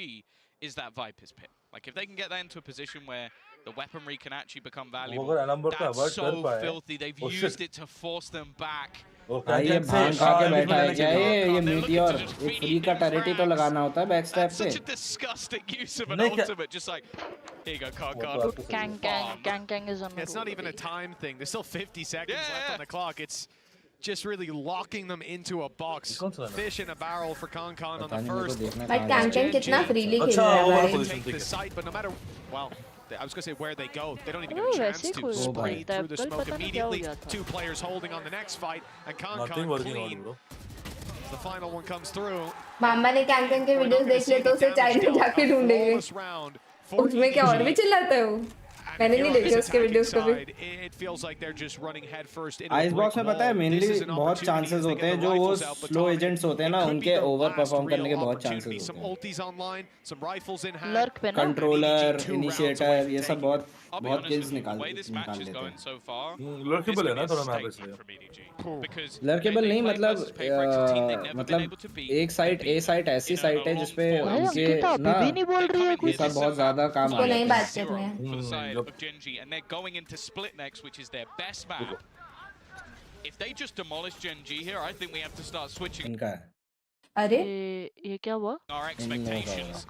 is that Viper's pit. Like if they can get that into a position where the weaponry can actually become valuable, that's so filthy. They've used it to force them back. ये भांग खा के बैठा है क्या ये meteor एक free का tarot ही तो लगाना होता है बैक स्टेप पे. Such a disgusting use of an ultimate, just like here you go, Kang is on. It's not even a time thing. There's still 50 seconds left on the clock. It's just really locking them into a box. Fish in a barrel for Kong on the first. But Kang कितना freely खेल रहा है. Take the site, but no matter I was going to say where they go. They don't even get a chance to spray through the smoke immediately. 2 players holding on the next fight, and Kong clean. The final one comes through. मामा ने Kang के videos देख ले तो उसे China जाके ढूंढेंगे. उसमें क्या और भी चिल्लाते हो? मैंने नहीं देखे उसके वीडियोस कभी। आइस बॉक्स में पता है मेनली बहुत चांसेस होते हैं जो वो स्लो एजेंट्स होते हैं ना उनके ओवर परफॉर्म करने के बहुत चांसेस होते हैं। कंट्रोलर, इनिशिएटर ये सब बहुत किल्स निकाल देते हैं। लड़केबल है ना थोड़ा मैप इसलिए। लड़केबल नहीं मतलब एक साइट ए साइट ऐसी साइट है जिसपे उनके ना नहीं बोल रही है ये सब बहुत ज्यादा काम उसको नहीं बात करना है। If they just demolish Gen G here, I think we have to start switching. इनका है। अरे ये क्या हुआ? Our expectations.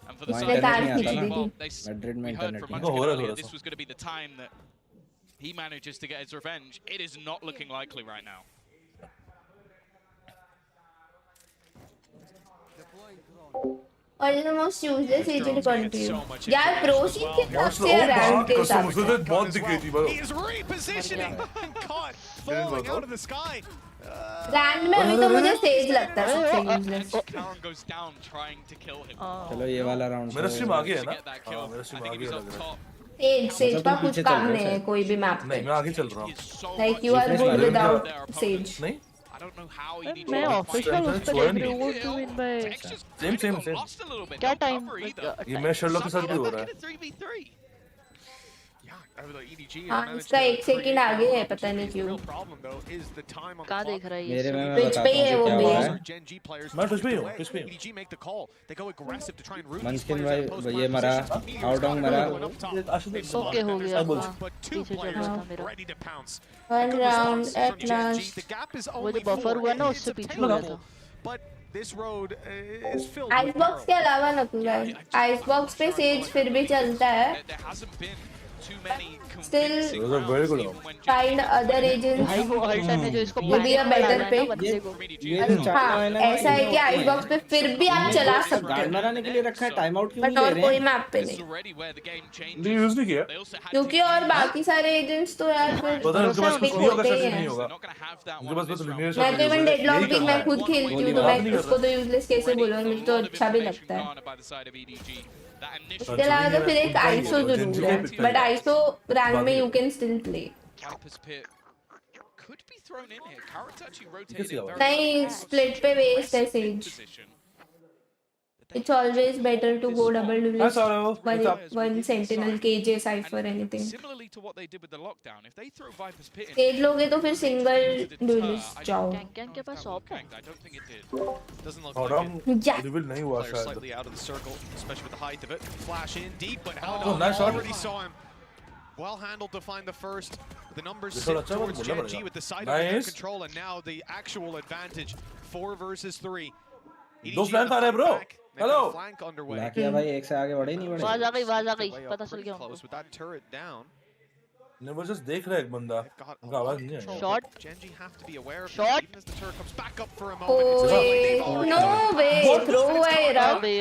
And for the Why side of internet Gen G, नहीं well, आता ना? Madrid में we heard internet from नहीं much आता। earlier this was going to be the time that he manages to get his revenge. It is not looking likely right now. Almost useless agent continue. यार प्रोसी के सबसे rank के साथ बहुत दिखे थी He is repositioning and caught falling out of the sky. Rank में अभी तो मुझे सेज लगता है सबसे useless. Karen goes down trying to kill him. चलो ये वाला राउंड मेरा स्ट्रीम आगे है ना? मेरा स्ट्रीम आगे लग रहा है। सेज का कुछ काम नहीं है कोई भी मैप नहीं मैं आगे चल रहा हूँ। Like you are good without sage. नहीं I don't know how EDG. मैं ऑफिशियल उस पर देख रही हूँ वो टू इन बाय सेम क्या टाइम ये मैं Sherlock के साथ भी हो रहा है। हाँ इसका 1 सेकंड आगे है पता नहीं क्यों। कहाँ देख रहा है ये? मेरे में पिच पे ही है वो बेस। मैं पिच पे हूँ। मंचकिन भाई ये मरा, आउटडॉग मरा। ओके हो गया। पीछे चल रहा था मेरा। 1 राउंड एट लास्ट। वो जो बफर हुआ ना उससे पीछे हो गया था। आइस बॉक्स के अलावा नकुल आइस बॉक्स पे सेज फिर भी चलता है। Still find other agents would be a better pick. हाँ ऐसा है कि आइस बॉक्स पे फिर भी आप चला सकते हैं। मराने के लिए रखा है टाइम आउट क्यों बट और कोई मैप पे नहीं। नहीं यूज नहीं किया। क्योंकि और बाकी सारे एजेंट्स तो यार फिर पिक होते ही हैं। मैं तो इवन डेडलॉक भी मैं खुद खेलती हूँ तो मैं उसको तो यूजलेस कैसे बोलूँ मुझे तो अच्छा भी लगता है। इसके अलावा तो फिर एक आइसो जरूर है बट आइसो रैंक में यू कैन स्टिल प्ले। नहीं स्प्लिट पे वेस्ट है says. It's always better to go double duelist, one sentinel, KJ, Cypher, anything. Similarly to what they did with the lockdown, if they throw Viper's Pit in, Cage लोगे तो फिर single duelist जाओ। कैंक के पास op है। I don't think it did. Doesn't look like it. Reveal नहीं हुआ Player शायद। slightly out of the circle, especially with the height of it. Flash in deep, but how Oh, nice shot. already saw him. Well handled to find the first. The numbers sit towards Gen G with the side of the control, and now the actual advantage. 4 versus 3. दो flank आ रहे हैं bro. Hello. लाकिया भाई एक से आगे बढ़े नहीं बढ़े। आवाज आ गई पता चल गया Close with that turret down. नहीं वो जस्ट देख रहा है एक बंदा। उनका आवाज नहीं है। Shot. Gen G have to be aware of it, Shot. even as the turret comes back up for a moment. No way, throw away अबे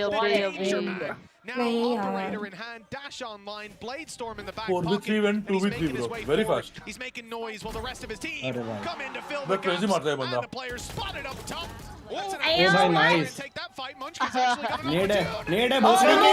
Now operator in hand, dash online, blade storm in the back 4v3 went 2v3 bro, very fast. He's making noise while the rest of his team come in to fill मैं the crazy gaps, मार रहा है and बंदा। the players spotted up top. That's an Oh भाई nice. take that fight. Munchkin's actually got an नेड है भोसड़ी के।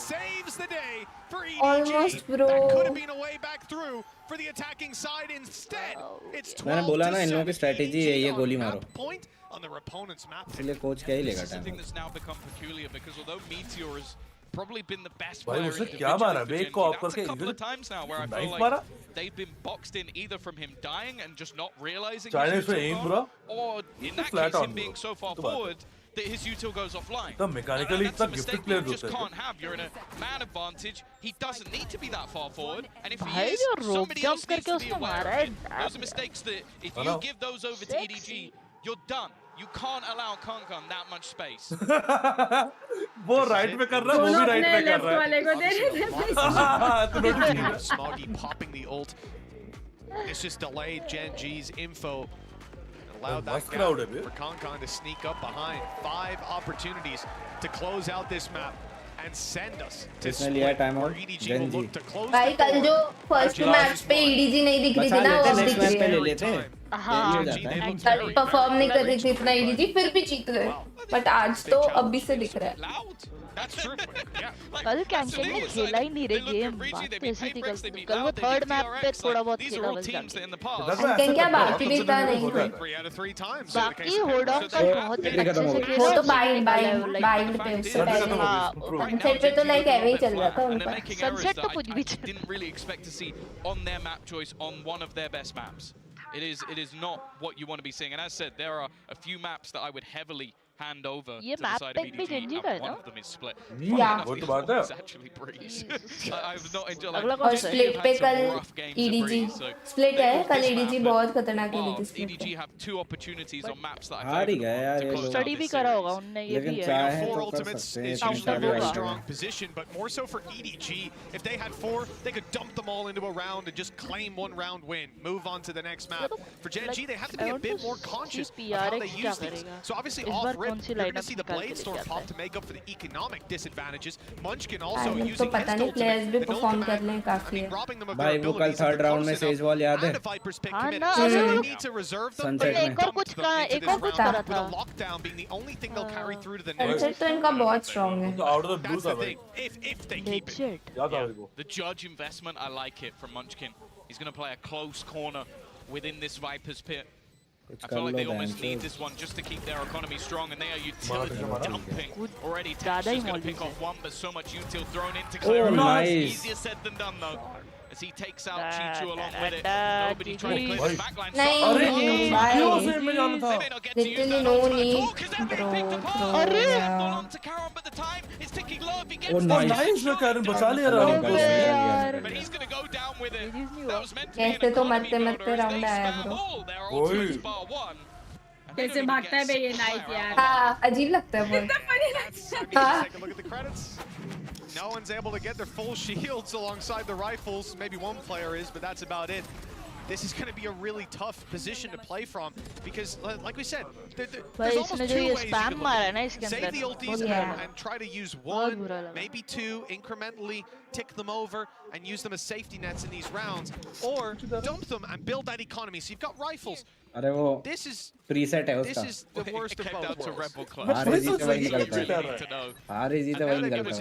saves the day for EDG. Almost, bro. That could have been a way back through for the attacking side instead. It's 12 मैंने बोला ना इन लोगों की strategy है ये गोली मारो। point on the opponent's map. इसलिए कोच क्या ही लेगा this is the thing time. that's now become peculiar because although Meteor has probably been the best भाई player उसने individually क्या मारा for बे Gen एक को G. ऑफ That's करके a couple of times now where I feel knife like मारा। they've been boxed in either from him dying and just not realizing China his is for util aim, gone, bro. or in that flat case on, him being bro. so far तो बात है। forward that his util goes offline. तब mechanically And that's a इतना mistake gifted player you just होते हैं। can't have. You're in a man advantage. He doesn't need to be that far forward, and if he भाई is, जो rope somebody jump else needs करके to be उसने aware मारा of है it. Those are mistakes that if you Hello. give those over to EDG, you're done. You can't allow Concon that much space. वो right में कर रहा है वो भी राइट में कर रहा है। वाले को दे तो नोटिस नहीं है। Smoggy popping the ult. It's just delayed Gen G's info. Allowed that मस्त crowd है बे। for Concon to sneak up behind. 5 opportunities to close out this map and send us to किसने लिया split, time where out? EDG Gen will G। look to close भाई the कल door. जो first match पे EDG नहीं दिख रही थी ना वो अब दिख रही है। लेते हैं। हाँ कल परफॉर्म नहीं कर रही थी इतना EDG फिर भी जीत गए बट आज तो अभी से दिख रहा है कल कैंकिंग ने खेला ही नहीं रे गेम बात तो ऐसी थी कल वो थर्ड मैप पे थोड़ा बहुत खेला बस कैंकिंग क्या बाकी भी था नहीं बाकी होल्ड ऑन का बहुत ही अच्छे से खेला वो तो बाइंड पे उससे पहले सनसेट पे तो लाइक एवे ही चल रहा था उनका सनसेट तो कुछ भी didn't really expect to see on their map choice on one of their best maps. It is not what you want to be seeing, and as said, there are a few maps that I would heavily hand over to the side of EDG, and one of them is split. Yeah. What about that? Actually breeze. I have not enjoyed और split पे कल EDG split है कल EDG बहुत खतरनाक है EDG have two opportunities on maps that हार ही गए यार ये लोग स्टडी भी करा होगा उनने ये भी है Four ultimates is usually a very strong position, but more so for EDG. If they had 4, they could dump them all into a round and just claim one round win, move on to the next map. For Gen G, they have to be a bit more conscious of how they use these. So obviously off rip, you're going to see the Blade Storm pop to make up for the economic disadvantages. Munchkin also using his players भी perform कर लें काफी है भाई वो कल third round में says wall याद है हाँ ना सनसेट में एक और कुछ करा था lockdown being the only thing they'll carry through to the next. Sunset तो इनका बहुत स्ट्रांग है That's the thing. If they keep it. The judge investment, I like it from Munchkin. He's going to play a close corner within this Viper's pit. I feel like they almost need this one just to keep their economy strong, and they are utility dumping already. Tash is going to pick off one, but so much util thrown into Clara. Nice. Easier said than done, though. As he takes out Chichu along with it. Nobody trying to clear the backline. नहीं भाई literally no need bro on to Karan, but the time is ticking low. If he gets nice में Karan बचा ले रहा है but he's going to go down with it. That was meant to be कैसे तो मरते round आया bro कैसे भागता है बे ये नाइट यार हाँ अजीब लगता है बहुत हाँ No one's able to get their full shields alongside the rifles. Maybe one player is, but that's about it. This is going to be a really tough position to play from because, like we said, there's almost two ways you can look at it. Save the ultis and try to use one, maybe two, incrementally tick them over and use them as safety nets in these rounds, or dump them and build that economy. So you've got rifles. अरे वो preset है उसका This is the worst of both worlds. हार जीत वही निकलता है हार जीत वही निकलता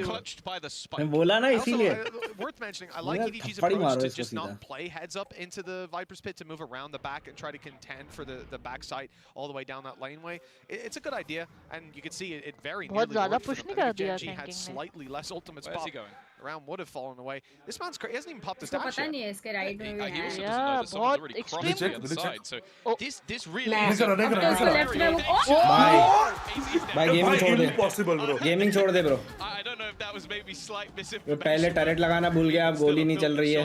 है मैं बोला ना इसीलिए Worth mentioning, I like EDG's approach to just not play heads up into the Viper's pit to move around the back and try to contend for the backside all the way down that laneway. It's a good idea, and you can see it very nearly worked for them. I think Gen G had slightly less ultimates pop. The round would have fallen away. This man's crazy. He hasn't even popped his dash yet. He also doesn't know that someone's already crossed the other side. So this really is भाई gaming छोड़ दे possible bro gaming छोड़ दे bro I don't know if that was maybe slight misinformation. पहले turret लगाना भूल गया अब गोली नहीं चल रही है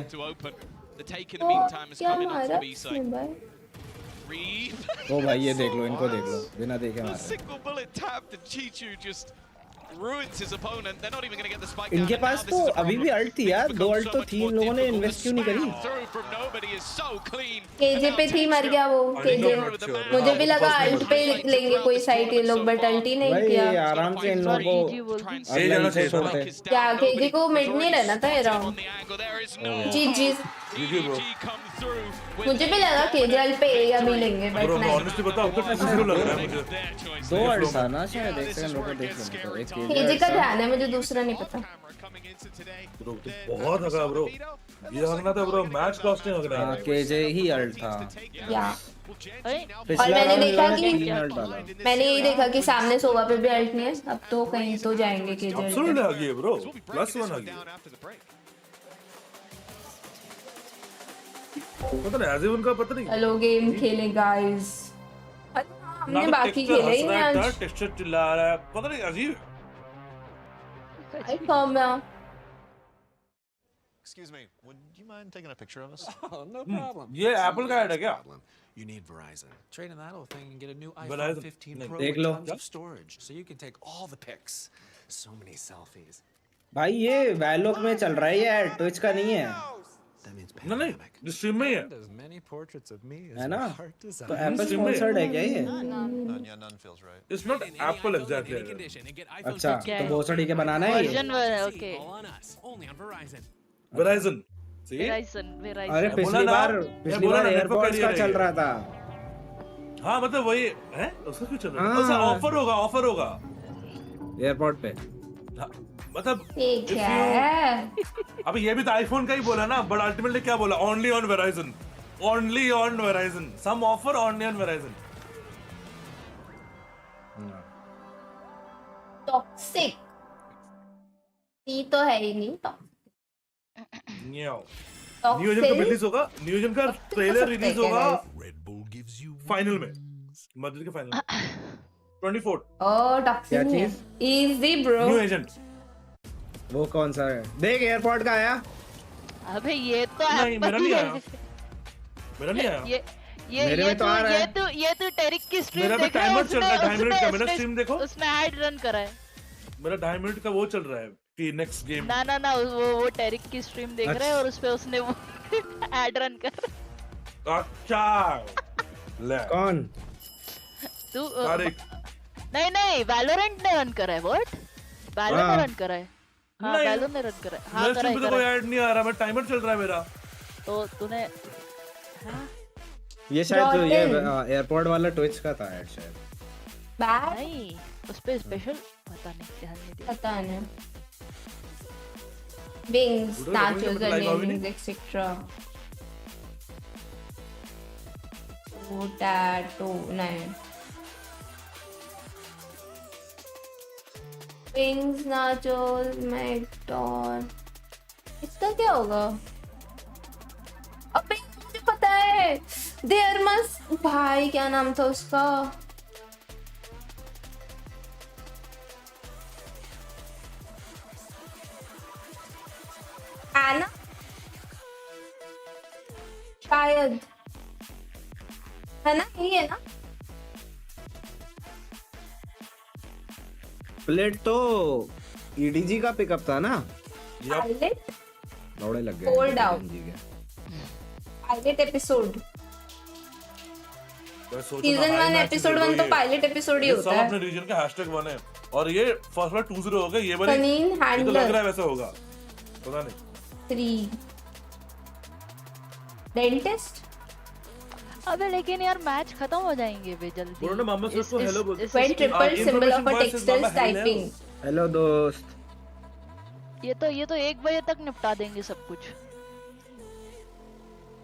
The take in the meantime is coming onto the B side. ओ भाई ये देख लो इनको देख लो बिना देखे मार single bullet tap the Chichu just ruins his opponent. They're not even going to get the spike down. इनके पास तो अभी भी अल्ट थी यार दो अल्ट तो थी इन लोगों ने इन्वेस्ट क्यों नहीं करी केजे पे थी मर गया वो केजे मुझे भी लगा अल्ट पे लेंगे कोई साइट ये लोग बट अल्ट ही नहीं किया आराम से इन लोगों को अगला से छोड़ते क्या केजे को मिड नहीं रहना था ये राउंड जी मुझे भी लगा केजे अल्ट पे ए अभी लेंगे बट नहीं ऑनेस्टली बताओ तो किसी लग रहा है मुझे दो अल्ट था ना शायद एक सेकंड रुको देख लो एक केजे का ध्यान है मुझे दूसरा नहीं पता ब्रो बहुत हगा ब्रो ये हगना था ब्रो मैच कॉस्टिंग हगना हां केजे ही अल्ट था या और मैंने यही देखा कि सामने सोवा पे भी अल्ट नहीं है अब तो कहीं तो जाएंगे केजे सुन ले आ गई ब्रो +1 आ गई पता नहीं आज उनका पता नहीं हेलो गेम खेले गाइस हमने बाकी खेले ही नहीं आज टेक्सचर चिल्ला रहा है पता नहीं अजीब आई कम ना Excuse me, would you mind taking a picture of us? Oh, no problem. ये एप्पल का ऐड है क्या You need Verizon. Trade in that old thing and get a new iPhone Verizon. 15 Pro देख with low tons of storage, so you can take all the pics. So many selfies. भाई ये वैलोक में चल रहा है ये ऐड ट्विच का नहीं है नहीं स्ट्रीम में है As many portraits of me as है ना my heart desires. तो एप्पल स्पॉन्सर्ड है क्या ये None feels right. It's not Apple exactly. अच्छा तो भोसड़ी के बनाना है ये ओके Verizon Verizon अरे पिछली बार एयरपोर्ट्स का चल रहा था हाँ मतलब वही है उसका क्यों चल रहा है? अच्छा ऑफर होगा एयरपोर्ट पे। मतलब ठीक है। अभी ये भी तो आईफोन का ही बोला ना, बट अल्टीमेटली क्या बोला? Only on Verizon, only on Verizon, some offer only on Verizon. Toxic ये तो है ही नहीं। न्यूजन का रिलीज होगा, न्यूजन का ट्रेलर रिलीज होगा फाइनल में, मदद के फाइनल 24। ओह टॉक्सिक है, इजी ब्रो। न्यू एजेंट वो कौन सा है? देख एयरपोर्ट का आया। अबे ये तो नहीं मेरा नहीं आया, मेरा नहीं आया। ये तो टेरिक की स्ट्रीम मेरा भी टाइमर चल रहा है 2.5 मिनट का, मेरा स्ट्रीम देखो उसमें ऐड रन करा है। मेरा 2.5 मिनट का वो चल रहा है कि नेक्स्ट गेम। ना वो टेरिक की स्ट्रीम देख रहा है और उसपे उसने वो ऐड रन कर। अच्छा ले कौन? तू तारिक? नहीं वैलोरेंट ने रन करा है। व्हाट? वैलो ने रन करा है? हाँ वैलो ने रन करा है। हाँ करा है। कोई ऐड नहीं आ रहा, मैं टाइमर चल रहा है मेरा। तो तूने ये शायद तो ये एयरपोर्ट वाला ट्विच का था ऐड शायद। नहीं उस पे स्पेशल पता नहीं, ध्यान नहीं दिया। पता नहीं। Wings, statues, names, etc. Tattoo, नहीं। Wings, nachos, McDonald's. इसका क्या होगा? अबे मुझे पता है। There must भाई क्या नाम था उसका? आना शायद है ना, यही है ना? प्लेट तो EDG का पिकअप था ना? पायलट दौड़े लग गए। Hold out pilot episode season 1 episode 1 तो पायलट एपिसोड ही होता है। सब अपने रीजन के हैशटैग बने और ये फर्स्ट वाला 2-0 हो गया। ये वाली कनीन तो हैंडलर लग रहा है वैसा होगा, पता नहीं। 3 डेंटिस्ट। अबे लेकिन यार मैच खत्म हो जाएंगे बे जल्दी। बोलो मामा सबको हेलो बोल। when triple symbol of a textile typing। Hello दोस्त। ये तो 1 बजे तक निपटा देंगे सब कुछ।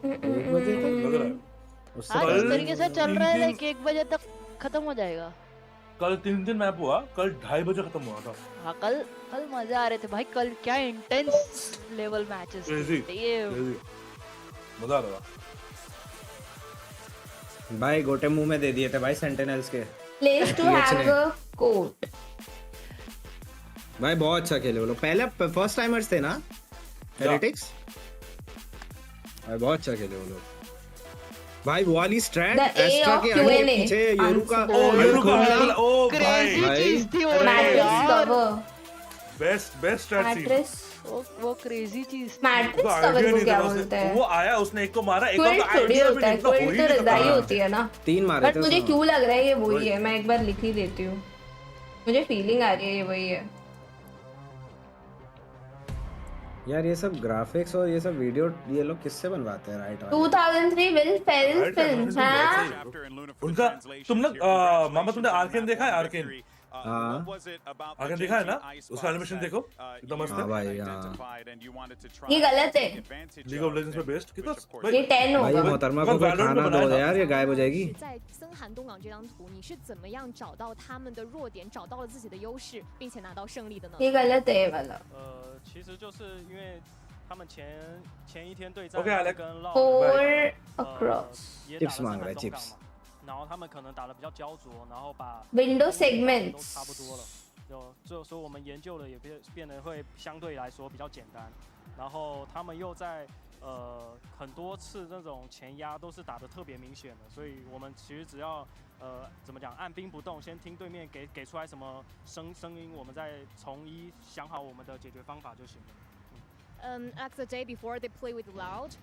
1 बजे तक लग रहा है। हाँ जिस तरीके से चल रहा है लाइक 1 बजे तक खत्म हो जाएगा। कल 3 दिन मैप हुआ, कल 2:30 बजे खत्म हुआ था। हाँ कल मजे आ रहे थे भाई। कल क्या इंटेंस लेवल मैचेस थे। मजा आ रहा था भाई। गोटे मुंह में दे दिए थे भाई सेंटिनल्स के। Place to have a quote. भाई बहुत अच्छा खेले वो लोग। पहले फर्स्ट टाइमर्स थे ना हेरेटिक्स। भाई बहुत अच्छा खेले वो लोग भाई। वो वाली स्ट्रैट एस्ट्रा के आगे पीछे योरू का ओ भाई मैट्रिक्स कवर बेस्ट स्ट्रैट थी वो क्रेजी चीज। मैट्रिक्स कवर को क्या बोलते हैं? वो आया उसने एक को मारा, एक को थोड़ी होता है, कोई तो रजाई होती है ना। 3 मारे थे। बट मुझे क्यों लग रहा है ये वही है। मैं एक बार लिख ही देती हूँ, मुझे फीलिंग आ रही है ये वही है। यार ये सब ग्राफिक्स और ये सब वीडियो ये लोग किससे बनवाते हैं? Right 2003 Will Ferrell's films. हां उनका तुमने मामा तुमने आर्केन देखा है? आर्केन आर्केन देखा है ना? उसका एनिमेशन देखो एकदम मस्त है भाई। ये गलत है। लीग ऑफ लेजेंड्स पे बेस्ड कितना ये 10 होगा। भाई मोहतरमा को कोई खाना दो यार, ये गायब हो जाएगी। ये गलत है वाला। 其实就是因为他们前一天对战跟 Four across 也打了3场中港嘛，然后他们可能打得比较焦灼，然后把 window segments 都差不多了，所以我们研究的也变得会相对来说比较简单，然后他们又在很多次那种前压都是打得特别明显的，所以我们其实只要怎么讲，按兵不动，先听对面给出来什么声音，我们再从一想好我们的解决方法就行了。As the day before, they play with Loud.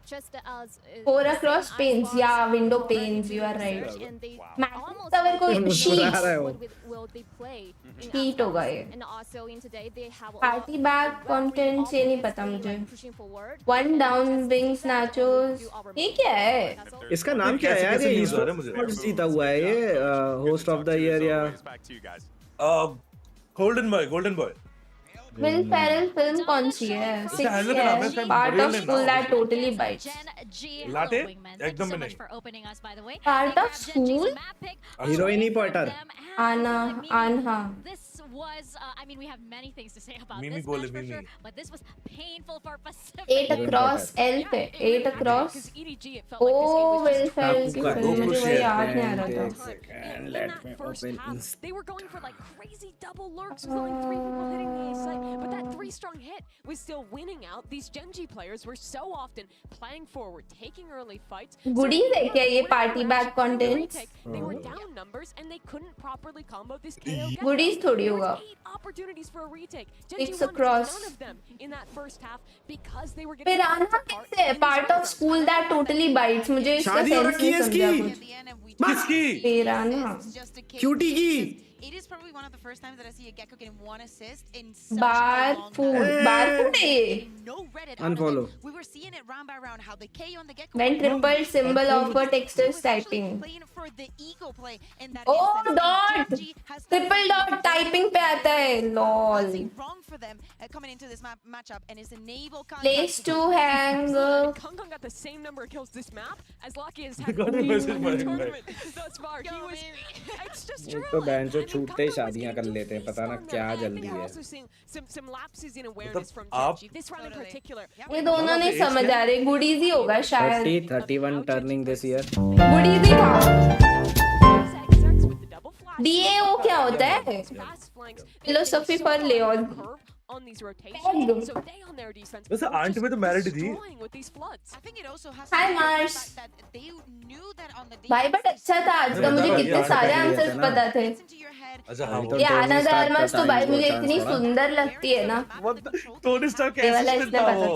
Just as 4 across panes, yeah, window panes. You are right. Tower को sheets. Sheet होगा ये. And also in today they have Party bag content ये नहीं पता मुझे. One down wings nachos. ये क्या है? इसका नाम क्या है यार? ये e-sports जीता हुआ है ये host of the year या golden boy. Will Ferrell film कौन सी है? 6 है. Part of school that totally bites. लाते एकदम में नहीं. Part of school? Heroine Potter. Anha. This was, I mean, we have many things to say about Mimi this bole, match for Mimi. sure, but this was painful for Pacific. 8 across L पे 8 across. Oh, Will Ferrell की film मुझे वही याद नहीं आ रहा था. In that first half, they were going for like crazy double lurks, killing 3 people hitting the A site, but that 3-strong hit was still winning out. These Genji players were so often playing forward, taking early fights. Goodies है क्या ये party bag contents? They were down numbers and they couldn't properly combo this KO. Goodies थोड़ी होगा. 8 opportunities for a retake. 6 across. None of them in that first half because they were getting पिराना कैसे है? Part of school that totally bites. मुझे इसका sense नहीं समझा कुछ. किसकी? पिराना. क्यूटी की. It is probably one of the first times that I see a Gecko getting 1 assist in such Bar a long food. time. Bar food है ये. No Reddit Unfollow. We were seeing it round by round how the KO on the Gecko. When triple symbol of a texters typing. Playing for the ego play in that Oh, instance. dot. Triple dot typing पे आता है. Lol. Wrong for them coming into this matchup and is enable Place to hang. Kong got the same number of kills this map as Lucky has had in the tournament thus far. He was, it's just true. तो बहन जो छूटते ही शादियां कर लेते हैं पता ना क्या जल्दी है. Some lapses in awareness from आप Genji. This round in particular. ये दोनों नहीं समझ आ रहे. Goodies ही होगा शायद. 31 turning this year. Goodies ही था. DAO क्या होता है? Philosophy for Leon. On these rotations, so they on their defense. वैसे आंटी में तो मैरिड थी. With these floods. I think it also has Hi Mars. that they knew that on the भाई but अच्छा था आज का. मुझे कितने सारे आंसर्स पता थे. अच्छा हाँ. ये आनंद आर्मस तो भाई मुझे इतनी सुंदर लगती है ना. टोनी स्टार्क ये वाला इसने पता था.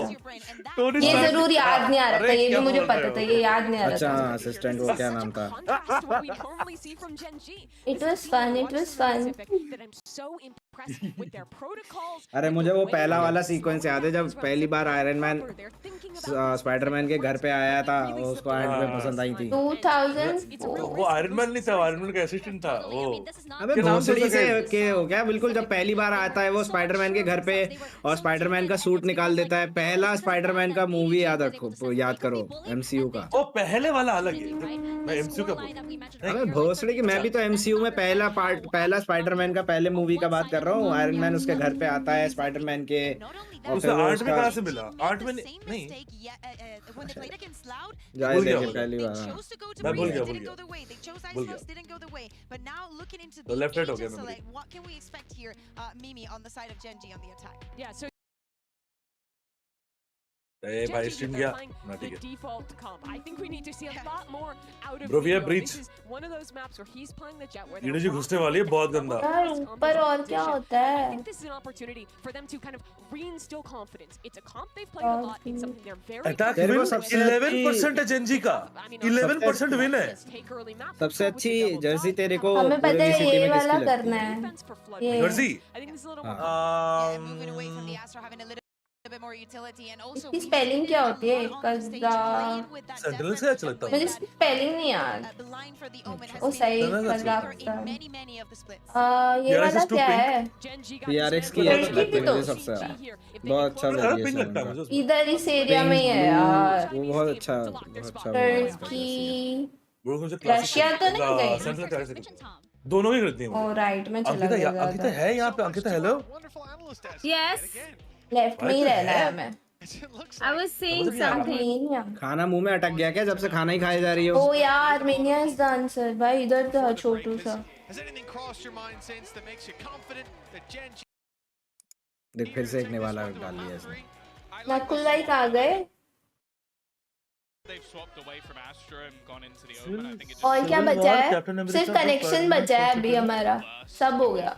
ये जरूर याद नहीं आ रहा था. ये भी मुझे पता था. ये याद नहीं आ रहा था. अच्छा असिस्टेंट वो क्या नाम था? It was fun. It was fun. अरे मुझे वो पहला वाला सीक्वेंस याद है जब पहली बार आयरन मैन स्पाइडरमैन के घर पे आया था. उसको एंड में पसंद आई थी. 2000. वो आयरन मैन नहीं था. आयरन मैन का असिस्टेंट था वो. अबे भोसड़ी से के हो क्या. बिल्कुल जब पहली बार आता है वो स्पाइडरमैन के घर पे और स्पाइडरमैन का सूट निकाल देता है. पहला स्पाइडरमैन का मूवी याद रखो. याद करो MCU का. वो पहले वाला अलग है. मैं MCU का अबे भोसड़ी की मैं भी तो MCU में पहला स्पाइडरमैन का पहले मूवी का बात कर रहा हूँ. आयरन मैन उसके घर पे आता है स्पाइडरमैन के. उसे आर्ट में कहाँ से मिला? आर्ट में नहीं. जाए देखे पहली बार. मैं भूल गया. तो लेफ्ट राइट हो गया मैं. What can we expect here, Mimi, on the side of Genji on the attack? Yeah, so ए भाई स्ट्रीम गया ना. ठीक है. Default comp. I think we need to see a lot more out of Bro, we have Vigo. breach. This is one of those maps where he's playing the jet where EDG घुसने वाली है बहुत गंदा. यार ऊपर और क्या होता I है? think this is an opportunity for them to kind of reinstill confidence. It's a comp they've played a lot. It's something they're very attack win 11% है जेंजी का. 11% विन है. सबसे अच्छी जर्सी तेरे को हमें पता है ये वाला करना है. ये Jersey. I think this is a little more moving away from the Astro, having a little bit more utility and also इसकी स्पेलिंग क्या होती है? कज़ा. सेंट्रल से अच्छा लगता है. मुझे इसकी स्पेलिंग नहीं याद. ओ सही कज़ा. ये वाला क्या है? PRX की अच्छा लगती है मुझे सबसे. बहुत अच्छा लगता है. इधर इस एरिया में ही है यार. वो बहुत अच्छा. टर्की. रशिया तो नहीं गई. सेंट्रल कर सकते. दोनों ही करती हैं. ओ राइट में चला गया. अंकिता है यहाँ पे. अंकिता हेलो. Yes. लेफ्ट में ही रहना है हमें. I was saying something. खाना मुंह में अटक गया क्या जब से खाना ही खाई जा रही हो? ओ यार आर्मेनिया इज द आंसर. भाई इधर था छोटू सा. देख फिर से एक ने वाला डाल लिया इसने. नकुल भाई कहाँ गए? और क्या बचा है? सिर्फ कनेक्शन बचा है अभी हमारा. सब हो गया.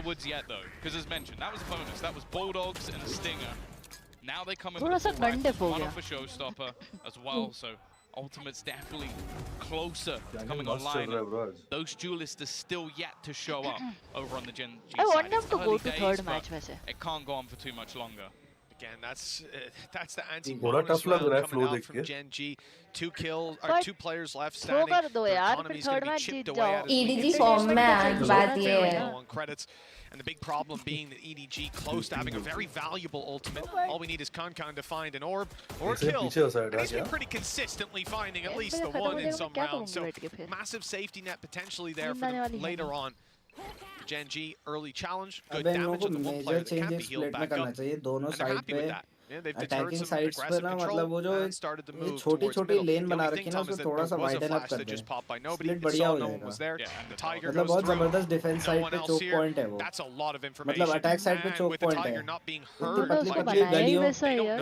the woods yet, though, because as mentioned, that was a bonus. That was Bulldogs and a Stinger. Now they come in with a full rifle, one off a showstopper as well, so Ultimate's definitely closer to coming online. Those duelists are still yet to show up over on the Gen G side. I want them It's to go early to days, third but match. it can't go on for too much longer. Again, that's the बड़ा tough लग रहा है flow देख के. Gen G. 2 kills, or But 2 players left throw standing. कर दो Their यार, economy's फिर gonna third be match chipped Jeet away जाओ. at as we EDG get form में आज बात ये है. low on credits. And the big problem being that EDG close to having a very valuable ultimate. All we need is Kankan to find an orb or a kill. And he's been pretty consistently finding at least the one in some rounds. So massive safety net potentially there for them later on. Gen G early challenge, good damage on the one player that can't be healed back up. And they're happy with that. Attacking sides पे ना मतलब वो जो ये छोटी-छोटी लेन बना रखी है ना उसको थोड़ा सा वाइडन अप कर दे स्प्लिट बढ़िया हो जाएगा मतलब बहुत जबरदस्त डिफेंस साइड पे चोक पॉइंट है वो मतलब अटैक साइड पे चोक पॉइंट है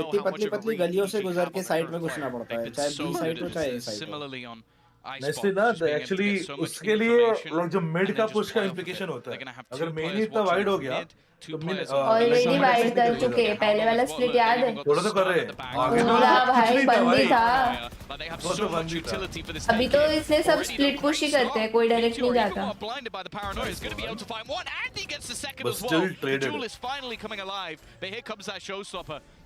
इतनी पतली गलियों से गुजर के साइड में घुसना पड़ता है चाहे बी साइड हो चाहे ए साइड हो Nicely ना एक्चुअली उसके लिए जो मिड का पुश का implication होता है अगर मेन ही इतना वाइड हो गया ऑलरेडी वाइड कर चुके हैं पहले वाला स्प्लिट याद है थोड़ा तो कर रहे पूरा भाई बंदी था अभी तो इसलिए सब स्प्लिट पुश ही करते हैं कोई डायरेक्ट नहीं जाता but still traded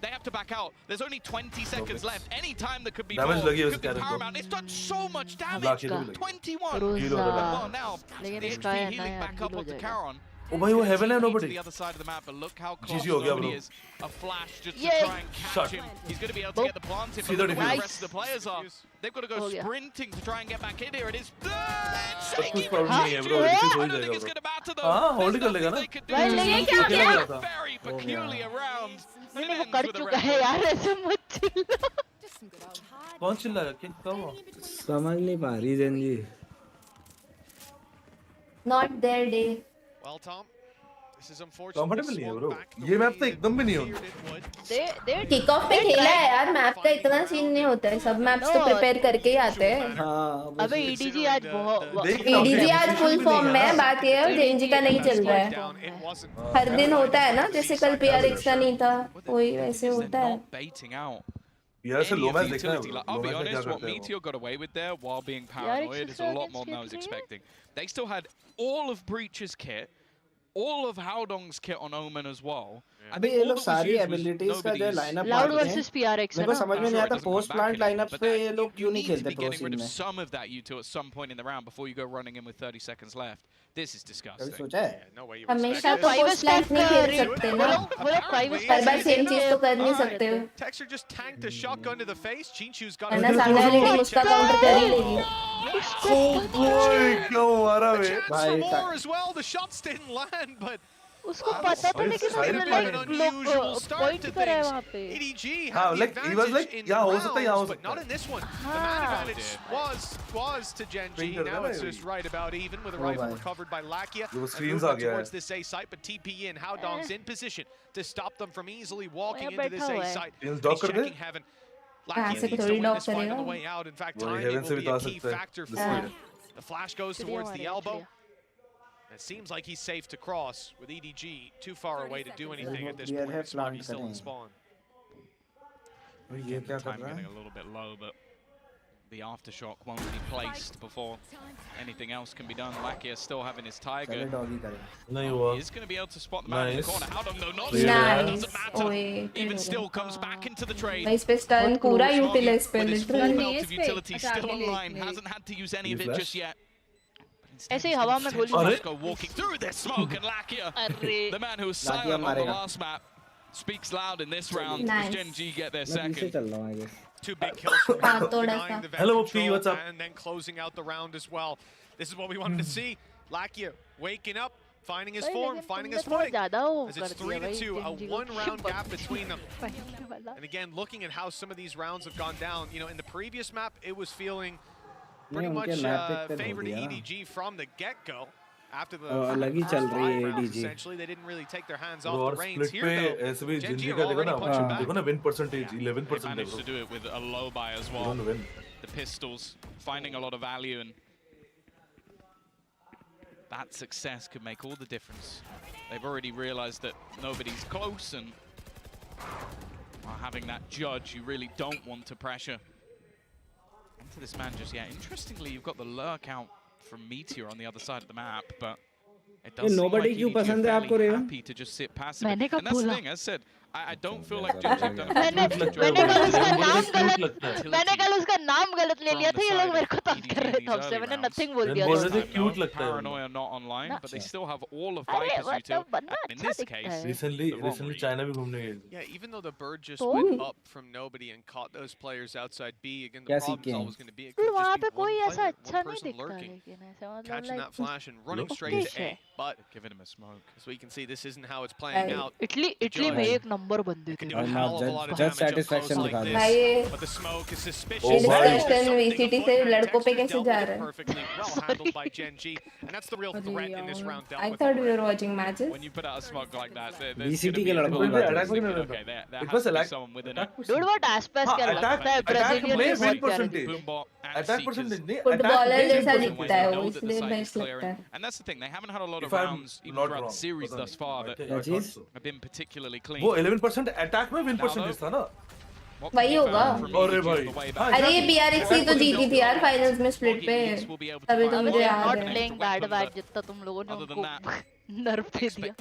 They have to back out. There's only 20 seconds left. Any time that could be damage more, लगी could be paramount. It's done so much damage. 21. Well, now the HP healing back up onto Charon. ओ भाई वो heaven है To nobody the other side of the map, but look how close GG हो गया nobody bro is. A flash just to try and catch him. He's going to be able to get the plant in, but look where the rest of the players are. They've got to go sprinting to try and get back in here. It is कुछ problem नहीं है bro defeat हो जाएगा bro हां hold कर लेगा ना ये क्या किया very peculiar round. मैंने वो कर चुका है यार ऐसे मत चिल्ला कौन चिल्ला रहा है क्या हुआ समझ नहीं पा रही जन जी not their day Well, Tom, this is unfortunate. Comfortable नहीं है ब्रो ये मैप तो एकदम भी नहीं होता किक ऑफ पे खेला है यार मैप का इतना सीन नहीं होता है सब मैप्स तो प्रिपेयर करके ही आते हैं हां अबे ईडीजी आज बहुत ईडीजी आज फुल फॉर्म में है बात ये है जेएनजी का नहीं चल रहा है हर दिन होता है ना जैसे कल पीआरएक्स का नहीं था वही वैसे होता है यार से लो मैच देखना है I'll be honest, what Meteor got away with there while being paranoid is a lot more than I was expecting. They still had all of Breach's kit, all of Howdong's kit on Omen as well. अबे ये लोग सारी abilities का जो lineup Loud versus PRX मेरे को समझ में नहीं आता पोस्ट प्लांट लाइनअप पे ये लोग क्यों नहीं खेलते प्रो सीन में some of that util at some point in the round before you go running in with 30 seconds left. This is disgusting. कभी सोचा है हमेशा तो पोस्ट प्लांट नहीं खेल सकते ना हर बार सेम चीज तो कर नहीं सकते हो Texture just tanked a shotgun to the face. Chinchu's got वरना सामने वाली टीम उसका काउंटर कर ही लेगी क्यों मारा बे भाई as well. The shots didn't land, but उसको पता तो नहीं कि उसने लाइक पॉइंट पर है वहां पे EDG हां लाइक ही वाज लाइक यहां हो सकता है यहां हो सकता है not in this one. The man advantage was to Gen G. Now it's just right about even with a rifle recovered by Lakia towards this A site, but TP in Howdong's in position to stop them from easily walking into this A site. He's checking heaven. Lakia needs to win this fight on the way out. In fact, timing will be a key factor for him. The flash goes towards the elbow. It seems like he's safe to cross with EDG too far away to do anything at this point. He's still in spawn. Time getting a little bit low, but the aftershock won't be placed before anything else can be done. Lakia still having his tiger. He's going to be able to spot the man in the corner. How do no not doesn't matter. Even still comes back into the trade. इस पे stun पूरा utilise पे utility still online. Hasn't had to use any of it just yet. ऐसे ही हवा में गोली walking through this smoke and Lakia, the man who was silent on the last map, speaks loud in this round. Does Gen G get their second? 2 big kills from him, denying the Hello, control, what's up? and then closing out the round as well. This is what we wanted to see. Lakia waking up, finding his form, finding his footing. As it's 3-2, a 1-round gap between them. And again, looking at how some of these rounds have gone down, you know, in the previous map, it was feeling pretty much favored EDG from the get-go. After the essentially, they didn't really take their hands off the reins here, though. Gen G are already punching back. देखो ना win percentage 11% They managed to do it with a low buy as well. The pistols finding a lot of value, and that success could make all the difference. They've already realized that nobody's close, and Having that judge, you really don't want to pressure into this man just yet. Interestingly, you've got the lurk out from Meteor on the other side of the map, but it does seem like EDG are fairly happy to just sit passive. And that's the thing, as I said, I don't feel like Jim's have done a मैंने कल उसका नाम गलत ले लिया था, ये लोग मेरे को तंग कर रहे थे हमसे, मैंने nothing बोल दिया था। क्यूट लगता है। Paranoia not online, but they still have all of Viper's utility. In this case, recently China भी घूमने गए थे। Yeah, even though the bird just went up from nobody and caught those players outside B, again the problem's always going to be it could just be one person lurking, catching that flash and running straight to A. But giving him a smoke, so we can see this isn't how it's playing out. Italy में एक number बंदे थे। Just satisfaction दिखा दे। But the smoke is suspicious. Discussion VCT से लड़कों पे कैसे जा रहा है? Perfectly well handled by Gen G, and that's the real threat in this round. I thought we were watching matches. When you put out a smoke like that, VCT के लड़कों okay, there has to be someone with an Dude, what aspect क्या लगता है? Brazilian में win percentage. Attack percentage नहीं। Footballer जैसा दिखता है वो, इसलिए बेस्ट लगता है। And that's the thing, they haven't had a lot of rounds even throughout the series thus far that have been particularly clean. वो 11% attack में win percentage था ना? वही होगा। अरे भाई, अरे ये BRX ही तो जीती थी यार फाइनल्स में स्प्लिट पे, तभी तो मुझे याद है। Not playing bad जितना तुम लोगों ने उनको नर्व दे दिया।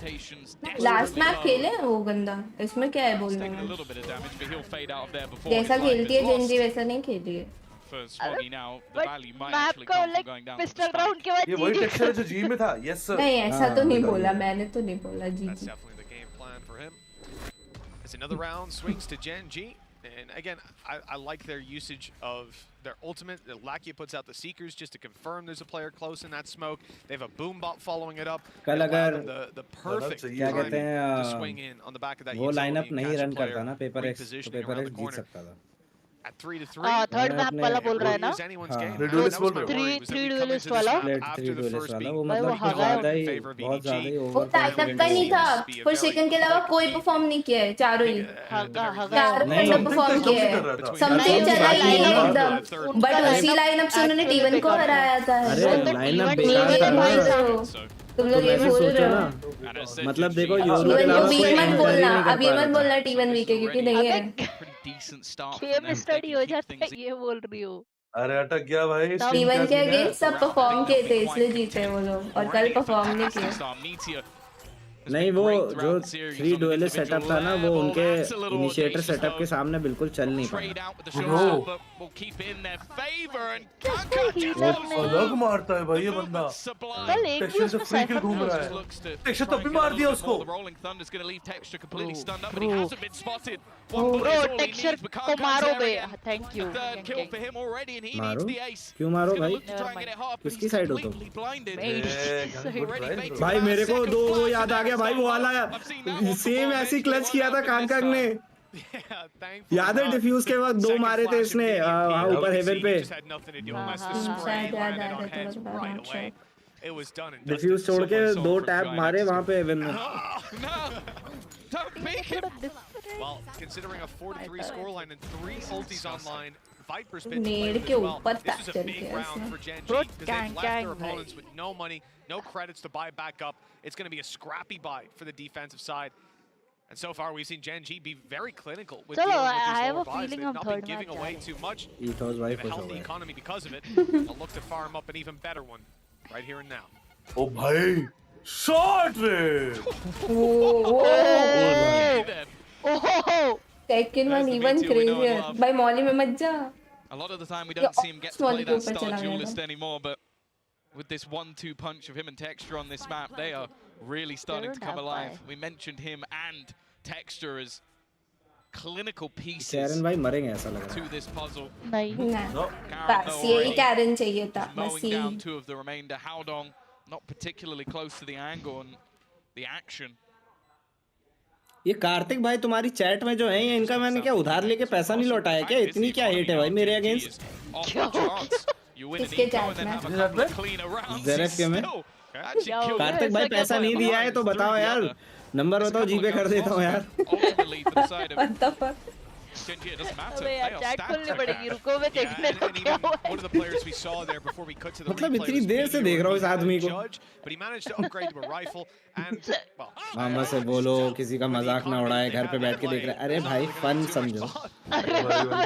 लास्ट मैच खेले वो गंदा, इसमें क्या है बोलने में? जैसा खेलती है जेनजी वैसा नहीं खेली है। मैप का लाइक पिस्टल राउंड के बाद ये वही टेक्सचर है जो जी में था। Yes sir. नहीं ऐसा तो नहीं बोला, मैंने तो नहीं बोला जी। That's definitely the game plan for him. As another round swings to Gen G, and again, I like their usage of their ultimate. Lakia puts out the Seekers just to confirm there's a player close in that smoke. They have a boom bot following it up. कल अगर the perfect क्या कहते हैं to swing in on the back of that वो lineup नहीं run करता ना paper x तो पेपर एक्स जीत सकता था। At 3-3. थर्ड मैप वाला बोल रहा है ना? 3 duelist वाला? After the first beat, वो मतलब ज़्यादा ही बहुत ज़्यादा ही वो टाइटअप का नहीं था, फुल सेकंड के अलावा कोई परफॉर्म नहीं किया है, चारों ही। चार परफॉर्म किया है, समथिंग चला ही नहीं एकदम, बट उसी लाइनअप से उन्होंने T1 को हराया था। अरे लाइनअप बेकार था। तुम लोग ये बोल रहे हो, मतलब देखो यूरो के अलावा कोई मत बोलना, अब ये मत बोलना T1 वीक है क्योंकि नहीं है। गेम स्टडी हो जाता है ये बोल रही हो। अरे अटक गया भाई। T1 के अगेंस्ट सब परफॉर्म किए थे इसलिए जीते वो लोग, और कल परफॉर्म नहीं किए। नहीं वो जो 3 duelist सेटअप था ना वो उनके इनिशिएटर सेटअप के सामने बिल्कुल चल नहीं पाया। अलग मारता है भाई ये बंदा। टेक्सचर से फ्री किल घूम रहा है। टेक्सचर तब भी मार दिया उसको। ब्रो टेक्सचर को मारो बे, थैंक यू। मारो? क्यों मारो भाई? किसकी साइड हो तुम? भाई मेरे को दो वो याद आ गया भाई, वो वाला सेम ऐसी क्लच किया था कांगकांग ने, याद है? डिफ्यूज के वक्त 2 मारे थे इसने ऊपर हेवन पे। डिफ्यूज छोड़ के 2 टैप मारे वहां पे हेवन में। Well, considering a 4-3 scoreline and 3 ultis online, Viper's been Need playing के well. ऊपर This is a big round for Gen G because they've left their opponents with no money, no credits to buy back up. It's going to be a scrappy buy for the defensive side. And so far, we've seen Gen G be very clinical with dealing with these lower buys. They've not been giving away too much. They've a healthy economy because of it. They'll look to farm up an even better one right here and now. Oh, bhai! Shot it! Oh! Taken one even crazier. By Molly में मत जा. A lot of the time we don't see him get to play that star duelist anymore, but with this 1-2 punch of him and Texture on this map, they are really starting to come alive. We mentioned him and Texture as clinical pieces to this puzzle. बस यही Karen चाहिए था, बस mowing down 2 of the remainder. Howdong not particularly close to the angle and the action. ये कार्तिक भाई तुम्हारी chat में जो है ये इनका मैंने क्या उधार लेके पैसा नहीं लौटाया क्या? इतनी क्या हेट है भाई मेरे अगेंस्ट? किसके चैट में? ज़ेरेफ के में? कार्तिक भाई पैसा नहीं दिया है तो बताओ यार, नंबर बताओ, जीपे कर देता हूँ यार। Genji, it doesn't matter. अबे यार They are chat stacked खोलनी right पड़ेगी now. रुको मैं देखने को क्या हुआ One of the players we saw there before we cut to the मतलब replay इतनी was देर से Meteor. देख रहा हूँ इस He had a आदमी को। judge, but he managed to upgrade to a rifle and well. मामा से बोलो किसी का मजाक ना उड़ाए, घर पे बैठ के देख रहे हैं। अरे भाई फन समझो।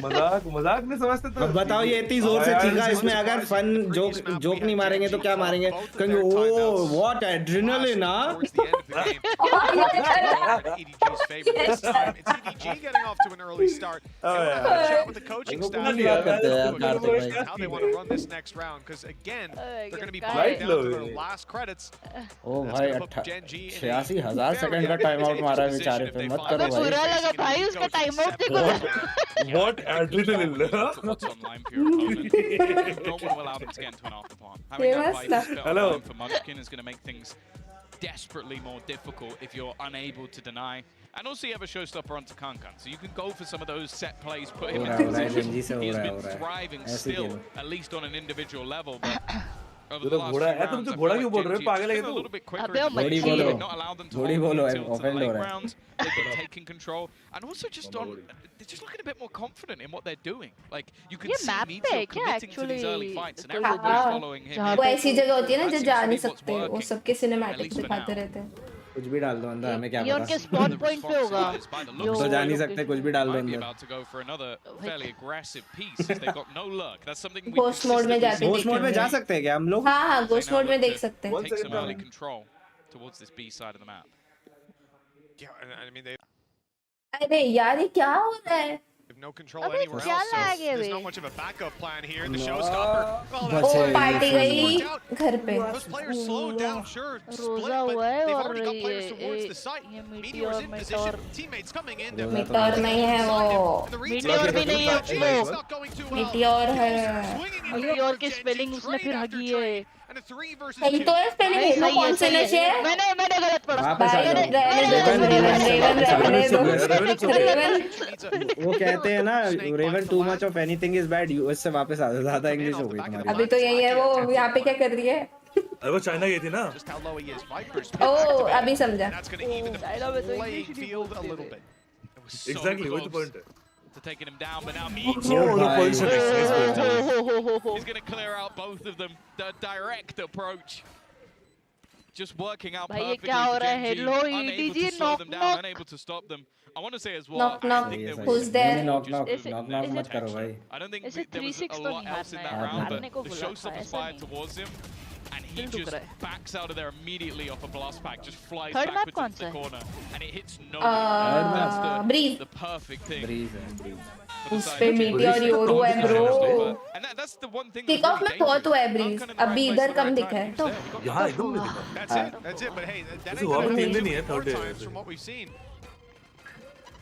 मजाक नहीं समझते तो। अब बताओ ये इतनी जोर से चीखा, इसमें अगर फन जोक नहीं मारेंगे तो क्या मारेंगे? कहेंगे ओ व्हाट एड्रेनलिन ना। EDG's favorite this time. It's EDG getting off to an early start. They want to have a chat with the coaching staff how they want to run this next round because again they're going to be playing down to their last credits. ओ भाई 86,000 second का time out मारा है बेचारे पे, मत करो भाई। बुरा लगा भाई उसका टाइम आउट देखो। What adrenaline? What's online for your opponent. You don't want to allow them to get into an afterpart. Having that fight this bit online for Munchkin is going to make things desperately more difficult if you're unable to deny. And also you have a showstopper onto Kankan, so you can go for some of those set plays, put him into position. He has been thriving still, at least on an individual level. But over the last few rounds, I feel like Genji a little bit quicker in not allow them to hold until the late rounds. They've been taking control, and also just they're just looking a bit more confident in what they're doing. Like you can see Meteor committing to these early fights, and everybody's following him. वो ऐसी जगह होती है ना जो जा नहीं सकते, वो सबके सिनेमैटिक्स दिखाते रहते हैं। कुछ भी डाल दो अंदर, हमें क्या ये उनके स्पॉट पॉइंट पे होगा। तो जा नहीं सकते, कुछ भी डाल दो अंदर। About to go for another fairly aggressive piece as they got no luck. That's something we Ghost mode में जाते हैं। Ghost mode में जा सकते हैं क्या हम लोग? हाँ हाँ Ghost mode में देख सकते हैं। Take some early control towards this B side of the map. Yeah, I mean they अरे यार ये क्या हो रहा है? have no control anywhere else. So there's not much of a backup plan here. The showstopper. ओ party गई घर पे। Those players slowed down, sure, split, but they've already got players towards the site. Meteor's in position. Teammates coming in. Meteor नहीं है वो। Meteor भी नहीं है वो। Meteor है। Meteor की स्पेलिंग उसने फिर हगी है। सही तो है स्पेलिंग, वो कौन से नशे है? मैंने गलत पढ़ा। वो कहते हैं ना रेवन too much of anything is bad, US से वापस आ ज्यादा इंग्लिश हो गई तुम्हारी। अभी तो यही है, वो यहाँ पे क्या कर रही है? अरे वो चाइना गई थी ना। ओ अभी समझा। Exactly, what's the point? To taking him down, but now Meteor he's going to clear out both of them. The direct approach, just working out perfectly for Genji. Unable to slow them down, unable to stop them. I want to say as well. Knock. Who's there? Knock मत करो भाई. I don't think there was a lot else in that round, but the showstopper's fired towards him. And he just backs out of there immediately off a blast pack, just flies backwards into the corner, and it hits no one. That's the perfect thing. Breeze. उस पे Meteor Yoru है bro. That's the one thing. Kick off में बहुत हुआ है Breeze. अभी इधर कम दिखा है तो. यहाँ एकदम नहीं दिखा. That's it. But hey, that ain't more times from what we've seen.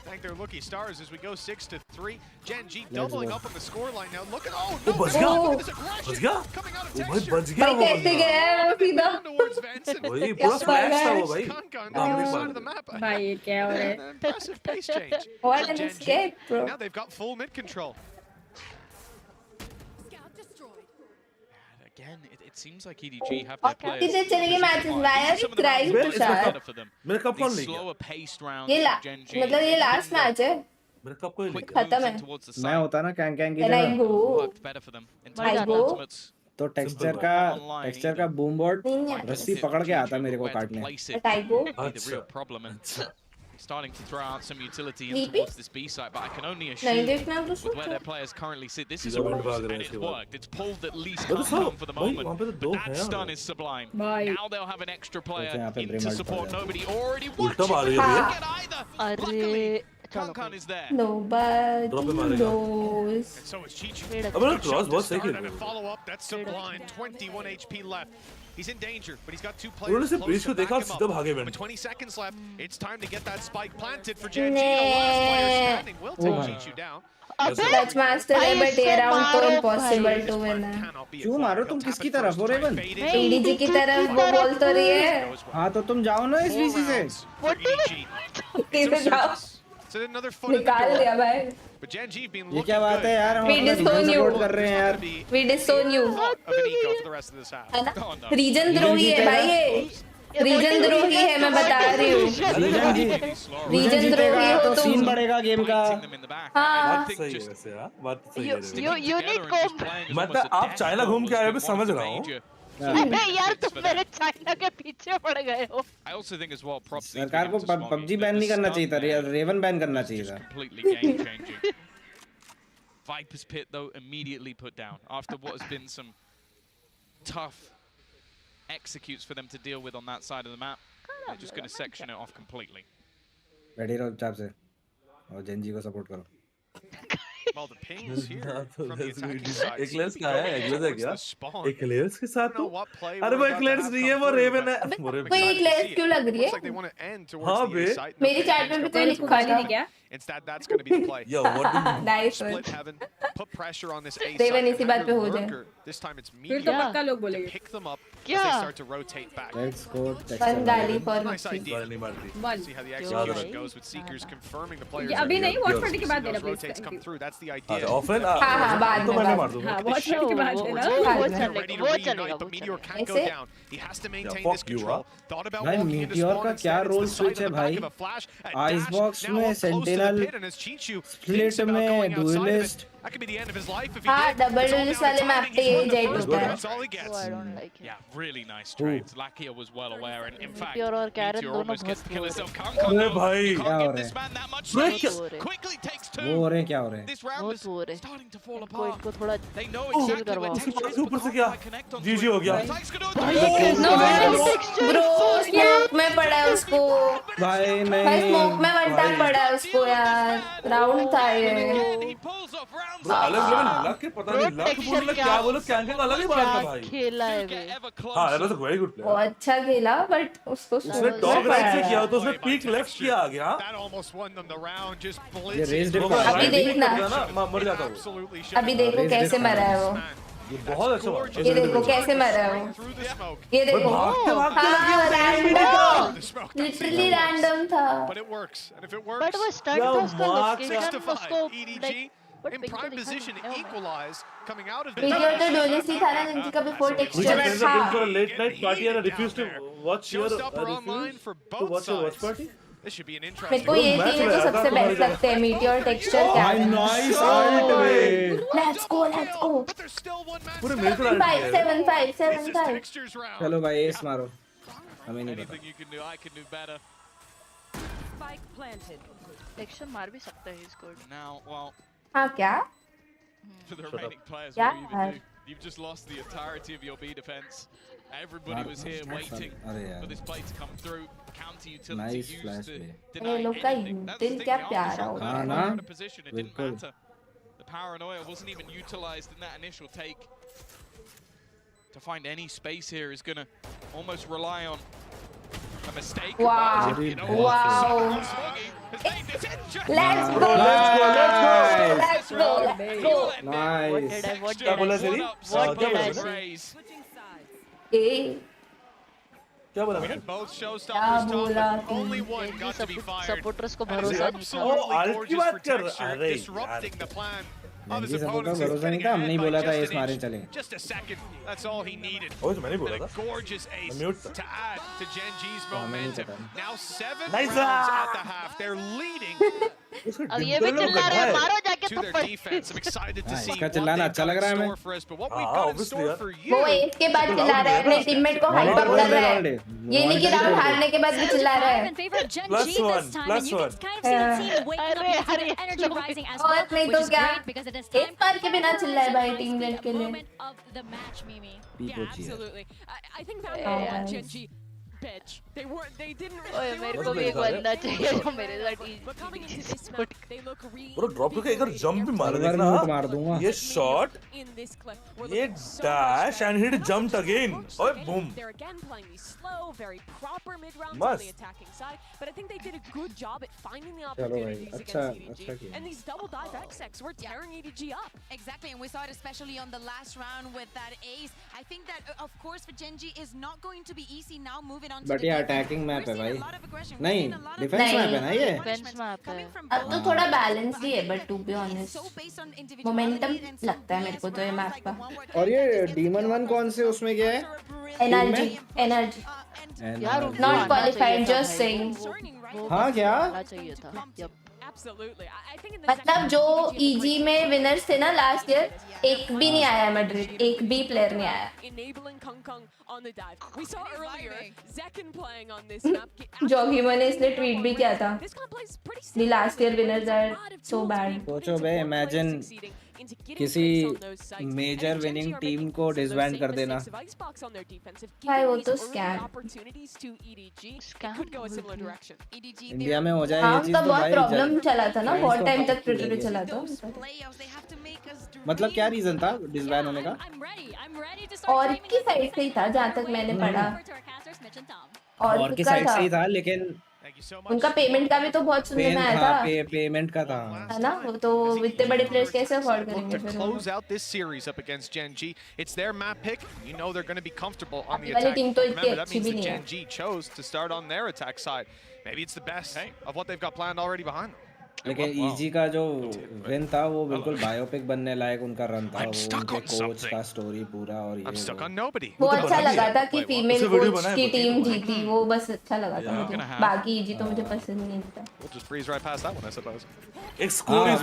Thank their lucky stars as we go 6-3. Genji doubling up on the scoreline now. Look at look at this aggression coming out of texture. भाई कैसे गया है वो सीधा? Towards Vincent. वही पूरा splash था वो भाई. Kankan on the side of the map. भाई ये क्या हो रहा है? Impressive pace change. What an escape, bro. Now they've got full mid control. Again, it seems like EDG have their players. कितने चलेंगे मैचेस वायर क्राइम तुषार? मेरा cup कौन लेगा? Slower paced rounds. ये मतलब ये लास्ट मैच है. मेरा कप कोई लेगा? खत्म है. मैं होता ना कैंग की जगह. I go. तो टेक्सचर का बूम बोर्ड रस्सी पकड़ के आता मेरे को काटने. टाइगो. Starting to throw out some utility in towards this B site, but I can only assume with where their players currently sit, this is a roof, and it's worked. It's pulled at least Kankan for the moment, but that stun is sublime. Now they'll have an extra player in to support. Nobody already watching get either. Luckily, Kankan is there. Nobody knows. And so it's Chichu. Follow up, that's sublime. 21 HP left. He's in danger, but he's got two players close to back him up. With 20 seconds left, it's time to get that spike planted for Genji. The last player standing will take Chichu down. That's master है but ये round तो impossible to win है. क्यों मारो तुम किसकी तरफ हो रेवन? EDG की तरफ वो बोल तो रही है. हाँ तो तुम जाओ ना इस VC से. किधर जाओ? निकाल दिया भाई. But Genji being ये क्या बात है यार? हम We disown you. सपोर्ट कर रहे हैं यार. We disown you. of an eco for the rest of this half. है ना? Region द्रोही है भाई ये. रीजन द्रोही है, मैं बता रही हूँ। रीजन द्रोही हो तो सीन बढ़ेगा गेम का। हाँ सही है वैसे यार, बात तो सही है। यूनिट को मतलब आप चाइना घूम के आए हो, समझ रहा हूँ। अबे यार तुम मेरे चाइना के पीछे पड़ गए हो। सरकार को पबजी बैन नहीं करना चाहिए था, रेवन बैन करना चाहिए था। Viper's Pit though immediately put down after what has been some tough executes for them to deal with on that side of the map. They're just going to section it off completely. Ready रहो चुपचाप से और Gen Z को support करो। Well, the pings here from the attacking side. Eclairs कहाँ है? Eclairs है क्या? एक्लेयर्स के साथ तो? अरे वो एक्लेयर्स नहीं है, वो रेवन है। कोई एक्लेयर्स क्यों लग रही है? हाँ बे। मेरी चैट में भी कोई लिखा नहीं क्या? Instead, that's going to be the play. Yo, what do you Nice. Split heaven, put pressure on this A Raven इसी बात side. पे हो जाए। Lurker, this time it's फिर तो media. पक्का लोग बोलेंगे। Pick them up as क्या? they start to rotate back. Let's go one गाली फॉर Nice idea. नहीं मारती। See how the execution goes with Seekers confirming the players. अभी नहीं, वॉच पार्टी के बाद See देना those please. rotates come through. That's the idea. Offline हाँ, बाद तो में, मैंने बाद मार दूंगा। हाँ, वॉच पार्टी के बाद देना। They're ready to reunite, but Meteor can't go ऐसे? down. He has to maintain fuck this you, control. Thought about भाई walking into Meteor spawn का instead. क्या It's roll the sight switch of है the भाई? back of a flash, a ice dash, box now में up close to the Sentinel, pit, and as Chichu split thinks about में going outside of it, duelist. that could be the end of his life if he हाँ, did. Double It's all duellist down वाले to map timing. पे He's ये won the jet first होता one, है। that's all he Oh, gets. I don't like it. Yeah, really nice trades. Lakia was well aware, and in fact, Meteor और Karen Meteor दोनों almost gets बहुत to kill वो himself. हो Can't अरे go. भाई You क्या can't हो give रहा this है? man that much Break space. it. Quickly takes वो two. हो रहे हैं, क्या हो रहे हैं? This round बहुत is वो रहे। starting to fall इनको apart. थोड़ा They know chill exactly करवाओ। where उसके texture is, ऊपर but से क्या? can't connect onto जीजी it. हो गया। Tyke's gonna do bro smoke में पड़ा है उसको। भाई भाई नहीं स्मोक में वन टैप पड़ा है उसको यार। राउंड था ये। He pulls off rounds. Bro अलग लेवल लग के पता नहीं लग बोल क्या बोलो, कैंकिंग अलग ही बात है भाई। खेला है वे। हाँ it was a very good वो player। अच्छा खेला बट उसको उसने स्मोक टॉप में राइट से पड़ा किया है। तो उसने पीक लेफ्ट किया आ गया। That almost won them the round, just ये blitzing. रेस लोगों डिफरेंस का अभी right देखना। करता ना, मर जाता वो। Absolutely अभी देखो कैसे मरा है वो। ये बहुत अच्छा हुआ। ये देखो कैसे मरा है वो। through the smoke. ये देखो। भागते भागते हाँ, random. The smoke. Literally random था। But it works. And if it but works, वो स्टार्ट Yo, था उसका Mark, लोकेशन उसको EDG like but in pick prime तो दिखा position नहीं है। equalize coming out of meteor तो डुएलिस्ट ही था ना जिनका भी four We texture just went था। for a late night party and I refused to watch your Showstopper online for both watch your watch sides. party. This should be an मेरे interesting को ये तीनों तो सबसे बेस्ट लगते हैं meteor texture क्या भाई है। Nice ult way. Let's go let's go. But there's still one man पूरे standing. मेरे को 5-7-5-7-5। Textures round. चलो भाई एस मारो, हमें नहीं पता। Anything you can do, I can do better. Spike planted. Texture मार भी सकता है इसको। Now, well, हाँ क्या? for the remaining players, Yeah. what do you even do? You've just lost the entirety of your B defense. Everybody was here waiting for this play to come through. Counter utility Nice used flash to play. deny ये लोग का anything. That's the दिल thing, क्या the प्यारा Armstrong होता were है in ना। a better position. It didn't बिल्कुल। matter. The paranoia wasn't even utilized in that initial take. To find any space here is going to almost rely on a mistake. Wow. You know Wow. what? Smoggy has made this interesting. Let's go let's go let's go। Nice. क्या बोला तेरी? What did I Raise. say? ए क्या बोला We मैंने? had both क्या showstoppers बोला top, but only one got to be fired. Supporters को And it's भरोसा नहीं था। absolutely आर्ट की gorgeous बात for कर। texture, अरे disrupting the plan of Gen Z his support का opponents. भरोसा नहीं Getting था, हमने ही ahead by बोला था just एस an मारे inch. चले। Just a second. That's all he needed. ओए तो मैंने बोला And a था। gorgeous ace Mute था। to add to Gen G's हाँ, मैंने momentum. पता। Now 7 Nice rounds ah! at the half. They're leading अब ये भी चिल्ला रहे हैं मारो जाके to तो their पड़। defense. I'm excited to हाँ, see इसका what चिल्लाना they've अच्छा got लग in रहा है हमें। store for us. But what हाँ, we've got in obviously store यार। for वो you. एस के बाद चिल्ला रहा है अपने टीममेट को हाइप अप कर रहा है। ये नहीं कि राउंड हारने के बाद भी चिल्ला रहा है। In favor of Gen Plus G one, this time, plus and you one. can kind of see the team waking up and अरे, the energy rising as और well, नहीं which तो is क्या? great because it is एक time बार के बिना चिल्लाए भाई to टीम the के लिए। moment of the match, Mimi. People Yeah, cheer। absolutely. I think Valorant Yeah. and Gen G, bitch. They didn't really. ओए they मेरे weren't को भी really एक बंदा चाहिए जो मेरे साथ But coming into this map, they look really. Bro drop करके एक बार जंप भी मार एक बार देखना। म्यूट मार दूंगा। ये shot, in this clip. We're ये looking so dash much and better. hit jumped again. ओए boom. They're again playing these slow, very proper mid rounds on Must. the attacking side, but I think they did a good job at finding the चलो भाई, opportunities अच्छा against अच्छा EDG. किया। And these double dive XX were tearing EDG up. Exactly, and we saw it especially on the last round with that ace. I think that, of course, for Gen G is not going to be easy now moving but ये attacking map है भाई, नहीं defence map है ना ये। Defence map है। अब तो थोड़ा बैलेंस ही है, but to be honest momentum लगता है मेरे को तो ये मैप का। और ये डीमन 1 कौन से उसमें क्या है? एनर्जी यार नॉट क्वालिफाइड, जस्ट सेइंग। हाँ क्या चाहिए था। मतलब जो ईजी में विनर्स थे ना लास्ट ईयर, एक भी नहीं आया मैड्रिड, एक भी प्लेयर नहीं आया। जॉगिमो ने इसलिए ट्वीट भी किया था, the last year winners are so bad. सोचो बे, इमेजिन किसी मेजर विनिंग टीम को डिसबैंड कर देना। भाई वो तो स्कैम इंडिया में हो जाए हाँ, ये चीज तो बहुत भाई प्रॉब्लम चला था ना, बहुत टाइम तक ट्विटर पे चला था। मतलब क्या रीजन था डिसबैन होने का? और की साइड से ही था जहाँ तक मैंने पढ़ा, और की साइड से ही था, लेकिन उनका पेमेंट का भी तो बहुत सुनने में आया था। पेमेंट का था है ना, वो तो इतने बड़े प्लेयर्स कैसे अफोर्ड करेंगे फिर? Close out this series up against Gen G. It's their map pick. You know they're going to be comfortable on the वाली attack. टीम तो इतनी Remember, that अच्छी means भी that नहीं है। Gen G chose to start on their attack side. Maybe it's the best of what they've got planned already behind them. लेकिन easy का जो विन था वो बिल्कुल बायोपिक बनने लायक उनका रन था, वो उनके कोच का स्टोरी पूरा। और ये वो अच्छा लगा था कि फीमेल कोच की टीम जीती, वो बस अच्छा लगा था मुझे। बाकी ईजी तो मुझे पसंद नहीं था। We'll just breeze right past that one, I suppose. एक स्कोर एक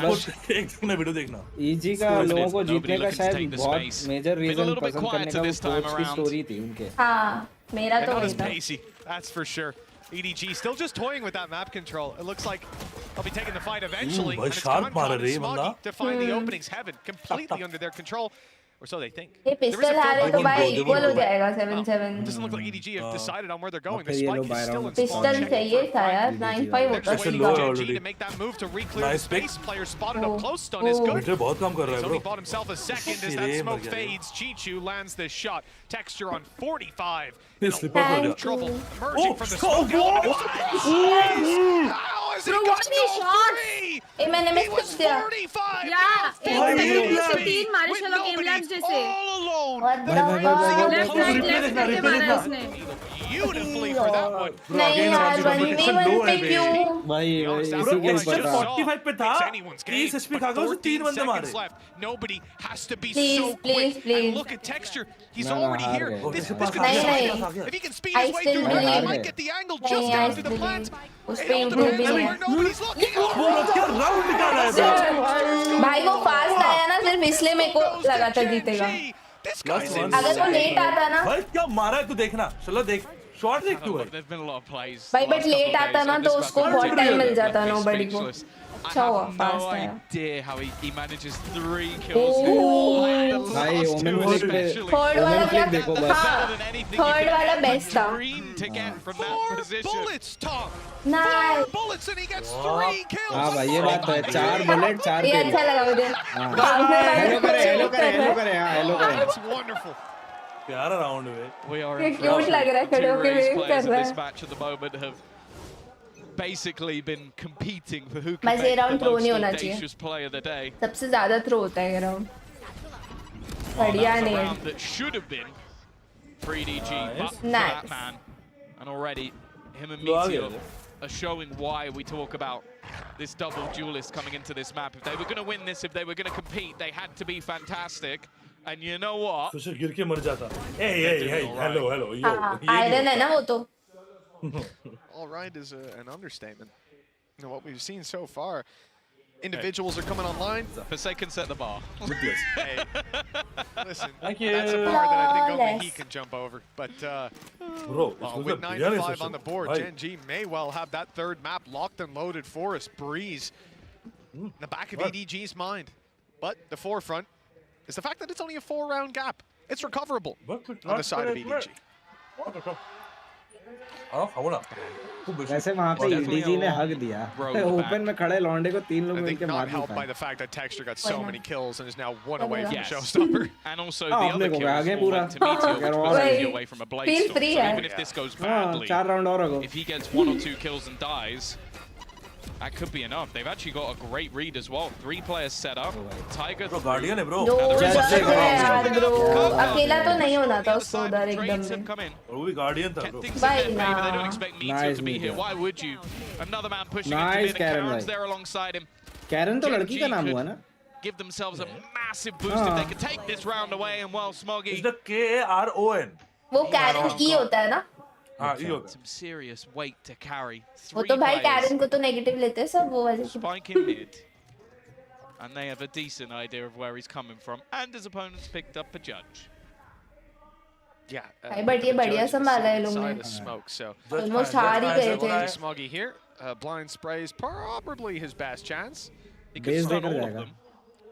देखना वीडियो देखना। ईजी का लोगों को जीतने का शायद बहुत मेजर रीजन पसंद करने का वो कोच की स्टोरी थी उनके। हाँ मेरा तो वही था। Pacey, that's for sure. EDG still just toying with that map control. It looks like they'll be taking the fight eventually. And it's gone Smoggy to find the openings. Heaven completely under their control. Or so they think. ये pistol हारे तो भाई equal हो जाएगा 7-7। Doesn't look like EDG have decided on where they're going. The spike is still in pistol चाहिए था यार, 9-5 होता Gen G to make that move to reclear the space. Player spotted up close, stun is good. Meter बहुत काम कर रहा है He's bro। only bought himself a second as that smoke fades. Chichu lands this shot. Texture on 45. Trouble emerging from the smoke. How is it got no three? मैंने miss कर दिया यार, एक 3 मारे Sherlock एम लैब्स जैसे। Left मारा उसने। Beautifully for that one. नहीं यार, 1v1 पे क्यों? भाई इसी के ऊपर था। 45 पे था, 30 HP खा गया, उसने 3 बंदे मारे। Nobody has to be Please, so please, quick. please. And look at Texture. He's already here. This could be नहीं, if he can speed his way through it, he might get the angle just down to the plant. उस पे improve भी नहीं है। Nobody's looking. क्या round निकाला है भाई वो फास्ट आया ना, सिर्फ इसलिए मेरे को लगा था जीतेगा। अगर वो लेट आता ना भाई क्या मारा है तू देखना, चलो देख शॉट देख तू भाई। भाई बट लेट आता ना तो उसको बहुत टाइम मिल जाता नोबडी को। अच्छा हुआ फास्ट आया। idea how he manages 3 kills. भाई ओमेन फ्लिक पे थर्ड वाला क्या देखो बस। हाँ, थर्ड वाला बेस्ट था। To get from that position. Bullets, Tom. Nice. 4 bullets and he gets 3 kills. हाँ भाई ये बात है, 4 बुलेट 4 ये अच्छा लगा मुझे। हेलो करे हेलो करे हेलो करे हाँ हेलो करे। That's wonderful. प्यारा राउंड है। We are ये क्यूट लग रहा है, खड़े होके वेट कर रहा this है। match at the moment have basically been competing for who बस can ये make the round throw most नहीं होना audacious चाहिए। play of the day. सबसे ज्यादा थ्रो होता है ये राउंड। बढ़िया That's a नहीं। round that should have been for EDG, but for Nice. that man. And already, him and Meteor are showing why we talk about this double duelist coming into this map. If they were going to win this, if they were going to compete, they had to be fantastic. And you know what? तो गिर के मर जाता। Hey, hello, yo। Iron है ना वो तो। All right is an understatement. You know what we've seen so far. Individuals are coming online. Forsaken set the bar. Hey, listen, Thank you. that's a bar that I think only he can jump over. But bro, with 9-5 on the board, Gen G may well have that third map locked and loaded for us. Breeze in the back of EDG's mind. But the forefront is the fact that it's only a 4-round gap. It's recoverable on the side of EDG. वैसे वहाँ पे EDG ने हक दिया। Open में खड़े लौंडे को 3 लोग मिलके मार दिया। Helped by the fact that Texture got so many kills and is now 1 away from showstopper. And also the other kills will went to Meteor, which was only away from a blaze storm. So even if this goes badly, if he gets 1 or 2 kills and dies, That could be enough. They've actually got a great read as well. 3 players set up. Tiger. Bro, Guardian है bro. अकेला तो नहीं होना था उसको उधर एकदम में. वो भी Guardian था bro. They don't expect Meteor to be here. Why would you? Another man pushing into mid, and Karen's there alongside him. Karen तो लड़की का नाम हुआ ना? Give themselves a massive boost if they could take this round away, and well, Smoggy. It's the K-A-R-O-N. वो Karen E होता है ना? हाँ, E होता है. Some serious weight to carry. वो तो भाई Karen को तो negative लेते हैं सब वो वाले. Spike in mid. And they have a decent idea of where he's coming from, and his opponents picked up a judge. Yeah. But ये बढ़िया संभाला है लोग ने. Almost हार ही गए थे. Smoggy here. Blind spray is probably his best chance. He could stun all of them.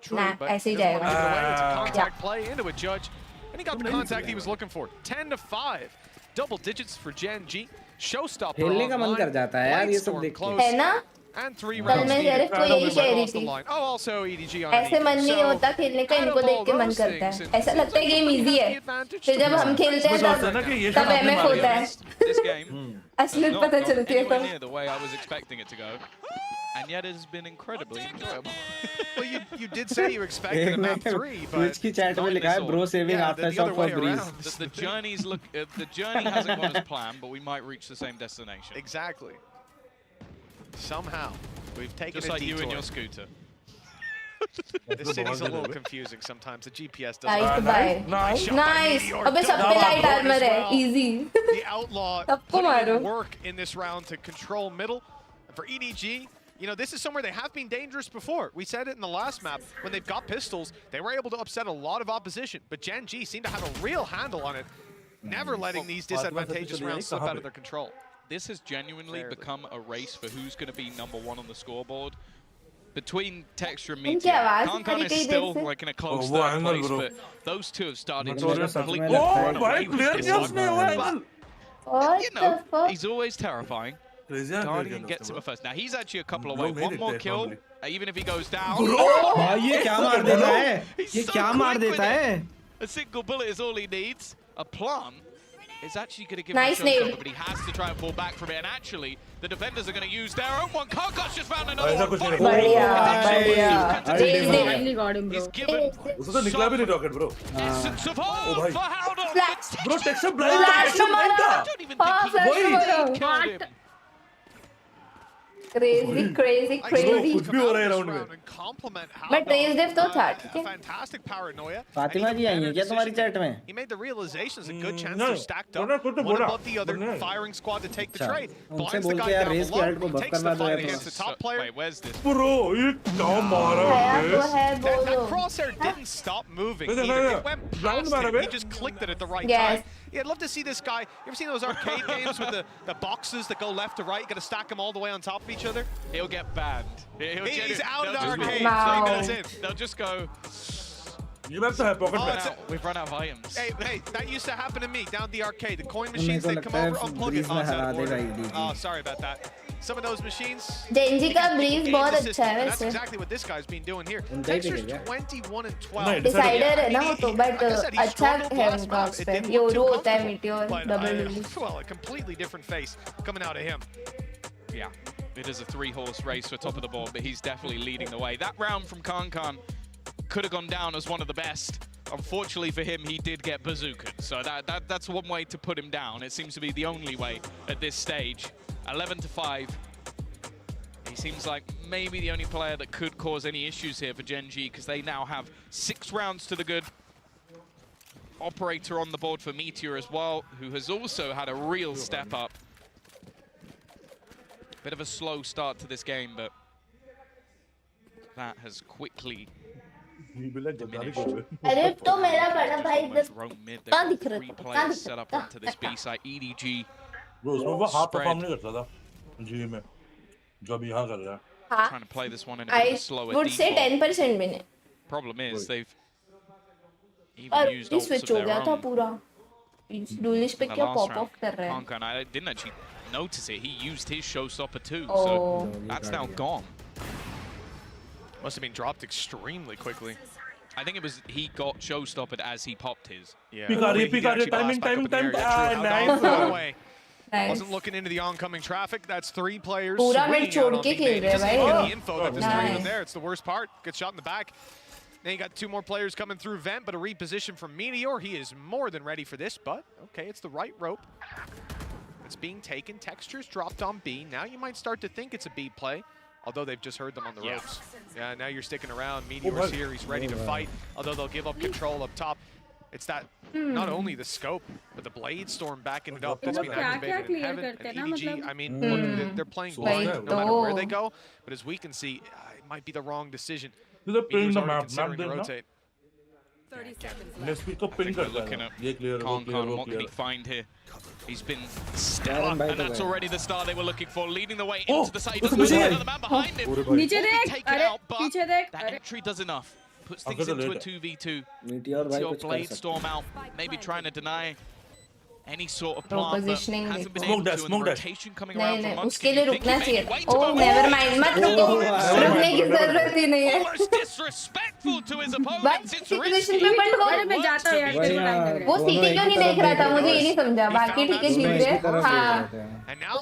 True, but ऐसे ही it's a जाएगा. contact play into a judge, and he got the contact he was looking for. 10-5, double digits for Gen G. Showstopper खेलने का मन कर जाता है यार ये सब देख के. है ना? And 3 कल rounds. मैं सिर्फ को यही कह रही थी. Oh, also EDG on ऐसे मन नहीं होता खेलने का इनको देख के मन करता है. ऐसा लगता है गेम इजी है. फिर जब हम खेलते हैं तब MF होता है. This game. असलियत पता चलती है Anywhere near the way I was expecting it to go. And yet it has been incredibly enjoyable. Well, you did say you expected a map 3, but Twitch की chat में लिखा है bro saving aftershock for breeze. The journey's the journey hasn't gone as planned, but we might reach the same destination. Exactly. Somehow we've taken just a like detour. you and your scooter. The city's a little confusing sometimes. The GPS doesn't. Nice. अबे सब पे light armor है. Easy. The outlaw putting in work in this round to control middle. And for EDG, you know, this is somewhere they have been dangerous before. We said it in the last map. When they've got pistols, they were able to upset a lot of opposition. But Gen G seem to have a real handle on it, never letting these disadvantageous rounds slip out of their control. This has genuinely become a race for who's going to be #1 on the scoreboard. Between Texture and Meteor, Kankan is still like in a close third place, but those two have started to completely you know, he's always terrifying. Guardian gets him a first. Now he's actually a couple away. One more kill, even if he goes down. ये क्या मार देता है? ये क्या मार देता है? A single bullet is all he needs. A plum is actually going to give nice him a shot, but he has to try and fall back from it. And actually, the defenders are going to use their own one. Kankan's just found another one. Finally got him, bro. He's given उसको तो निकला भी नहीं rocket, bro. essence of hope for Howdon. Bro, texture blind था. Texture blind था. I don't even think he killed him. Crazy. कुछ भी हो रहा है राउंड में. But raise diff तो था, ठीक है? Fantastic paranoia. फातिमा जी आई हैं क्या तुम्हारी chat में? He made the realizations a good chance they're stacked up. One above the other, firing squad to take the trade. Blinds the guy down below, takes the fight against the top player. Wait, where's this? Bro, ये क्या मारा है? That crosshair didn't stop moving either. It went past him. He just clicked it at the right time. Yeah, I'd love to see this guy. You ever seen those arcade games with the boxes that go left to right? You got to stack them all the way on top of each other. He'll get banned. He's out of the arcade. They'll just go. You have to have pocket match. We've run out of items. Hey, that used to happen to me down at the arcade. The coin machines, they come over, unplug it. Oh, sorry about that. Some of those machines. Gen G का breeze बहुत अच्छा है That's exactly what this guy's been doing here. Texture's 21-12. Decider है ना वो तो, but अच्छा है उनका उस पे. योरो होता है Meteor, double release. Well, a completely different face coming out of him. Yeah, it is a 3-horse race for top of the board, but he's definitely leading the way. That round from Kankan could have gone down as one of the best. Unfortunately for him, he did get bazookaed, so that's one way to put him down. It seems to be the only way at this stage. 11-5. He seems like maybe the only player that could cause any issues here for Gen G, because they now have 6 rounds to the good. Operator on the board for Meteor as well, who has also had a real step up. Bit of a slow start to this game, but that has quickly diminished. अरे तो मेरा बड़ा भाई इधर कहाँ दिख रहा है? 3 players set up onto this B site. EDG. Bro, उसमें वो half perform नहीं करता था G में, जो अभी यहाँ कर रहा है. Trying to play this one in a bit of a slower would say 10% भी नहीं. Problem is they've even used ults of their own. पूरा duelish पे क्या pop off कर रहा है? Kankan, I didn't actually notice it. He used his showstopper too, so that's now gone. Must have been dropped extremely quickly. I think it was he got showstoppered as he popped his. Yeah. Pikari, timing. Nice. Wasn't looking into the oncoming traffic. That's 3 players. पूरा mid छोड़ के खेल रहे हैं भाई. The info that there's 3 of them there. It's the worst part. Good shot in the back. Now you got 2 more players coming through vent, but a reposition from Meteor. He is more than ready for this, but okay, it's the right rope. It's being taken. Textures dropped on B. Now you might start to think it's a B play, although they've just heard them on the ropes. Yeah, now you're sticking around. Meteor's here. He's ready to fight, although they'll give up control up top. It's that not only the scope, but the blade storm backing it up. That's been activated in heaven. And EDG, I mean, look, they're playing blind no matter where they go. But as we can see, it might be the wrong decision. Meteor's already considering to rotate. 30 seconds Looking at Khan, what can he find here? He's been stellar, and that's already the star they were looking for, leading the way into the side. He doesn't see another man behind him. Take it out, but that entry does enough. Puts things into a 2v2. Meteor blade storm out, maybe trying to deny any sort of plant, but hasn't been able to, and the rotation coming around from Munchkin. उसके लिए रुकना चाहिए. Oh, never mind. मत रुको. रुकने की जरूरत ही नहीं है. Almost disrespectful to his opponents. It's risky. मैं जाता हूँ यार. वो सीटी क्यों नहीं देख रहा था? मुझे ये नहीं समझा. बाकी ठीक है, जीत गए. हाँ.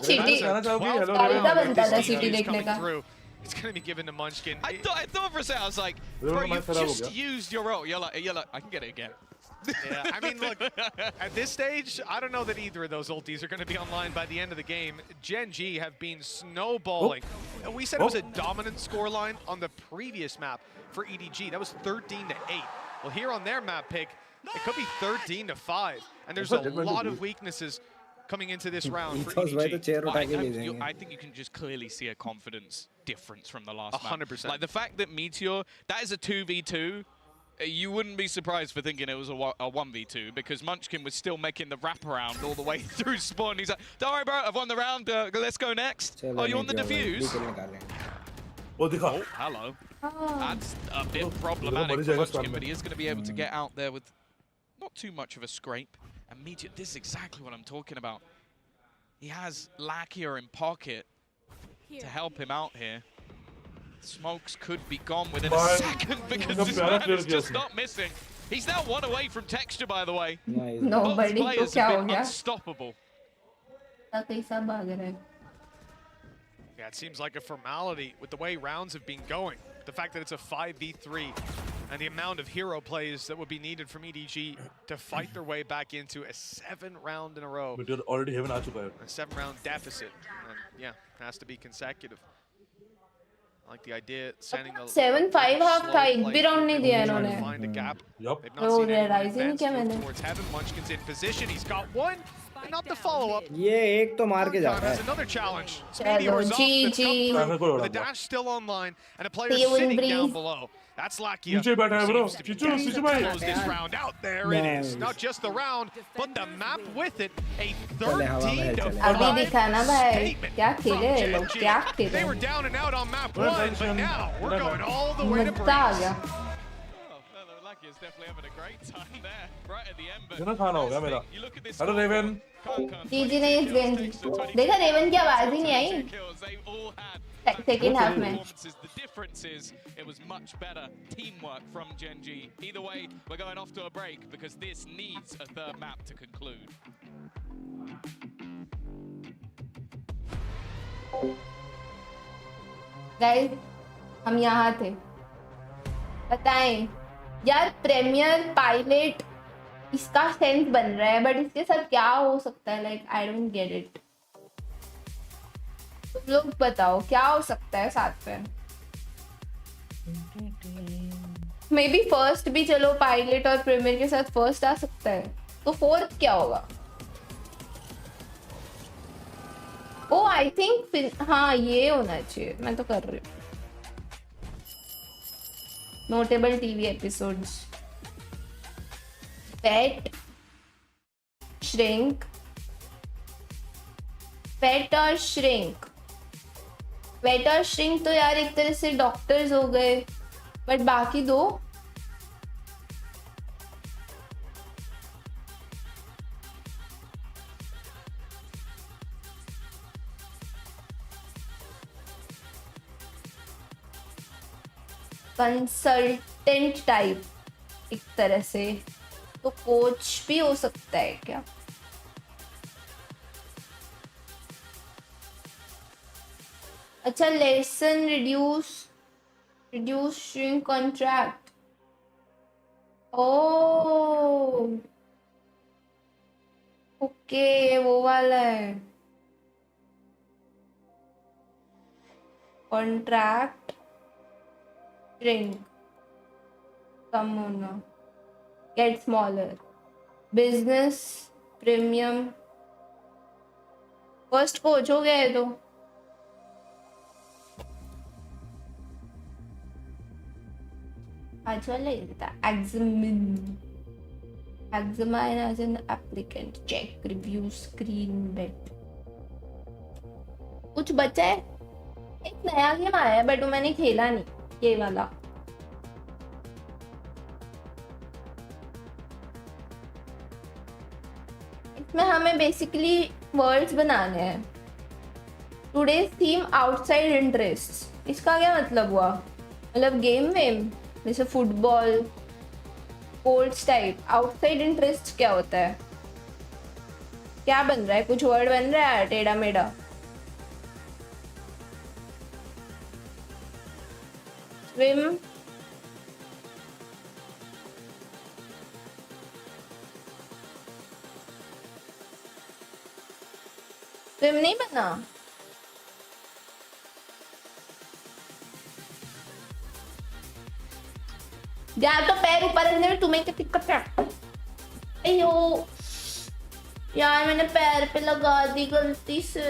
सीटी. फायदा बनता था सीटी देखने का. It's going to be given to Munchkin. I thought for a second, I was like, bro, you just used your ult. You're like, I can get it again. Yeah, I mean, look, at this stage, I don't know that either of those ultis are going to be online by the end of the game. Gen G have been snowballing. We said it was a dominant scoreline on the previous map for EDG. That was 13-8. Well, here on their map pick, it could be 13-5. And there's a lot of weaknesses coming into this round for EDG. I think you can just clearly see a confidence difference from the last 100%. Like the fact that Meteor, that is a 2v2. You wouldn't be surprised for thinking it was a 1v2 because Munchkin was still making the wraparound all the way through spawn. He's like, don't worry, bro, I've won the round. Let's go next. Oh, you on the defuse? Oh, hello. That's a bit problematic for Munchkin, but he is going to be able to get out there with not too much of a scrape. And Meteor, this is exactly what I'm talking about. He has Lakia in pocket to help him out here. Smokes could be gone within a second because this man is just not missing. He's now 1 away from Texture, by the way. Nobody both players have been unstoppable. Yeah, it seems like a formality with the way rounds have been going. The fact that it's a 5v3 and the amount of hero plays that would be needed from EDG to fight their way back into a 7-round in a row. But you're already having a 7-round deficit. And yeah, it has to be consecutive. I like the idea sending the 7-5 half था एक भी round नहीं दिया इन्होंने. Find a gap. Yup. वो realize ही नहीं किया मैंने. Towards heaven, Munchkin's in position. He's got one, and not the follow-up. ये एक तो मार के जाता है. Another challenge. चलो GG. The dash still online, and a player sitting down below. That's Lakia. Chichu बैठा है bro. Chichu भाई. Close this round out. There it is. Not just the round, but the map with it. A 13-5 अभी दिखा ना भाई. क्या खेले लोग? क्या खेले? They were down and out on map 1, but now we're going all the way to break. मजा आ गया. Lakia's definitely having a great time there, right at the end. कितना खाना हो गया मेरा? Hello Raven. GG नहीं इस गेम. देखा Raven की आवाज ही नहीं आई. Second half में. The difference is it was much better teamwork from Gen G. Either way, we're going off to a break because this needs a third map to conclude. Guys, हम यहाँ थे. बताएं यार premiere pilot इसका sense बन रहा है, but इसके साथ क्या हो सकता है? Like I don't get it. लोग बताओ क्या हो सकता है साथ पे? मे बी फर्स्ट भी चलो पायलट और प्रीमियर के साथ फर्स्ट आ सकता है, तो फोर्थ क्या होगा? ओ आई थिंक हाँ ये होना चाहिए. मैं तो कर रही हूँ. Notable TV episodes. Pet shrink. Pet और श्रिंक. पेट और श्रिंक तो यार एक तरह से डॉक्टर्स हो गए, बट बाकी दो कंसल्टेंट टाइप एक तरह से, तो कोच भी हो सकता है क्या? अच्छा lesson reduce shrink contract. Oh okay वो वाला है कॉन्ट्रैक्ट shrink कम होना get smaller business premium first coach हो गया है तो आज वाला ये था examine as an applicant check review screen bet कुछ बचा है एक नया गेम आया है बट मैंने खेला नहीं ये वाला इसमें हमें बेसिकली वर्ड्स बनाने हैं टुडेज थीम आउटसाइड इंटरेस्ट इसका क्या मतलब हुआ मतलब गेम वेम जैसे football sports type outside interest क्या होता है क्या बन रहा है कुछ वर्ड बन रहा है टेढ़ा मेढ़ा स्विम स्विम नहीं बना यार तो पैर ऊपर रखने में तुम्हें क्या दिक्कत है अयो यार मैंने पैर पे लगा दी गलती से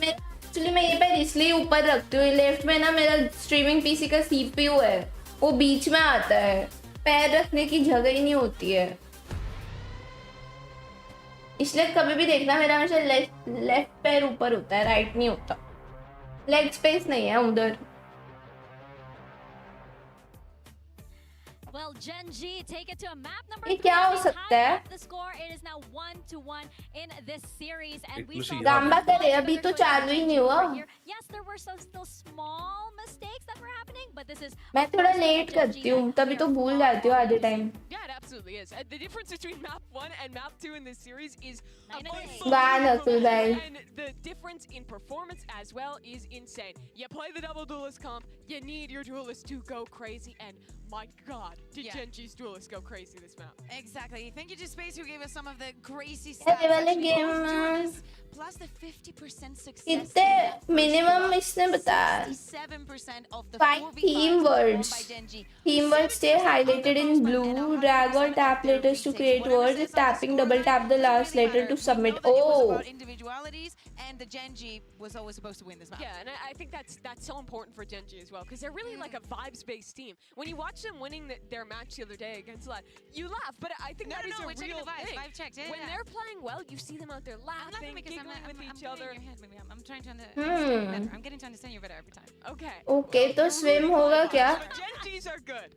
एक्चुअली मैं ये पैर इसलिए ऊपर रखती हूँ लेफ्ट में ना मेरा स्ट्रीमिंग पीसी का सीपीयू है वो बीच में आता है पैर रखने की जगह ही नहीं होती है इसलिए कभी भी देखना मेरा हमेशा लेफ्ट पैर ऊपर होता है राइट नहीं होता लेग स्पेस नहीं है उधर Well, Gen G take it to a map number 3. ये क्या हो सकता है? The score it is now 1-1 in this series and we saw Gamba करे अभी तो चालू ही नहीं हुआ Yes, there were some still small mistakes that were happening, but this is मैं थोड़ा लेट करती हूँ तभी तो भूल जाती हूँ आधे time Yeah, it absolutely is. The difference between map 1 and map 2 in this series is and the difference in performance as well is insane. You play the double duelist comp, you need your duelist to go crazy and my god, did Gen G's duelist go crazy this map. Exactly. Thank you to Space who gave us some of the crazy stats. Plus the 50% success. कितने minimum इसने बताया 67% of the 5 theme words. Theme words stay highlighted in blue. Drag or tap letters to create words. If tapping, double tap the last letter to submit. Oh. Individualities and the Gen G was always supposed to win this map. Yeah, and I think that's so important for Gen G as well because they're really like a vibes-based team. When you watch them winning their match the other day against Lad, you laugh, but I think that is a real thing. When they're playing well, you see them out there laughing, giggling with each other. I'm trying to understand. I'm getting to understand you better every time. Okay. Okay, तो swim होगा क्या? Gen G's are good.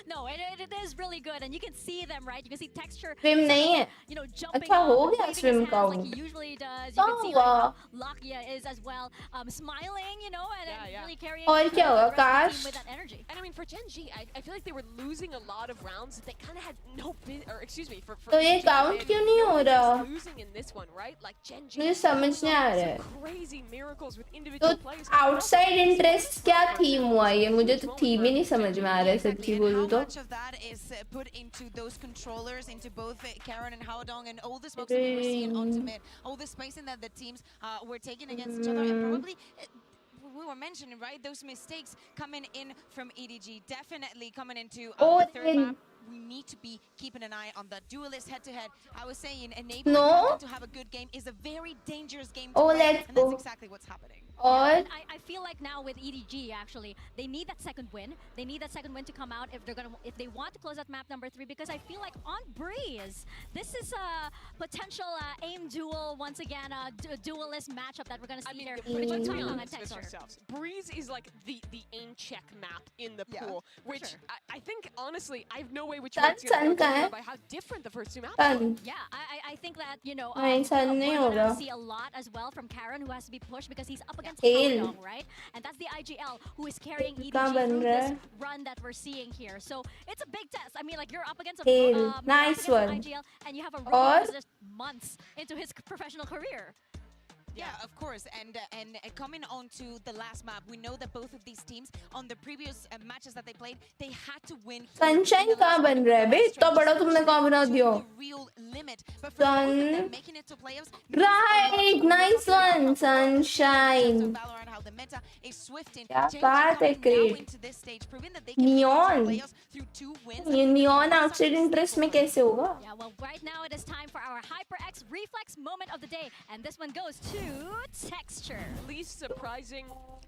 No, it is really good, and you can see them, right? You can see texture. Swim नहीं है. You know, jumping अच्छा हो up, गया waving swim his hands like count. he usually does. You can see like how Lakia is as well, smiling, you know, and really carrying. और क्या होगा काश? With that energy. And I mean, for Gen G, I feel like they were losing a lot of rounds that they kind of had no or excuse me for. तो ये count क्यों नहीं हो रहा? Losing in this one, right? Like Gen G. मुझे समझ नहीं आ रहा है. Crazy miracles with individual players. तो outside interest क्या theme हुआ ये? मुझे तो theme ही नहीं समझ में आ रहा है सच्ची बोलूँ तो. Much of that is put into those controllers, into both Karen and Haodong, and all the smokes that we were seeing ultimate, all the spacing that the teams were taking against each other, and probably. We were mentioning, right? Those mistakes coming in from EDG, definitely coming into the third map. We need to be keeping an eye on the duelist head-to-head. I was saying, enabling them to have a good game is a very dangerous game to play, and that's exactly what's happening. I feel like now with EDG actually they need that second win. They need that second win to come out if they want to close out map number 3 because I feel like on Breeze this is a potential aim duel once again a duelist matchup that we're gonna see here. Let's be honest with ourselves. Breeze is like the aim check map in the pool, which I think honestly I have no way which way to go by how different the first two maps are. Yeah, I think that you know we're gonna see a lot as well from Karen who has to be pushed because he's up against Haodong, right? And that's the IGL who is carrying EDG through this run that we're seeing here. So it's a big test. I mean, like you're up against a nice one. IGL, and you have a rookie who's just months into his professional career. Yeah, of course. And coming on to the last map, we know that both of these teams on the previous matches that they played, they had to win. Sunshine कहाँ बन रहा है बे? तो बड़ा तुमने कहाँ बना दिया? Sun. Right, nice one, Sunshine. क्या बात है, great. Neon. ये neon outside interest में कैसे होगा? Yeah, well, right now it is time for our HyperX reflex moment of the day, and this one goes to Texture. Least surprising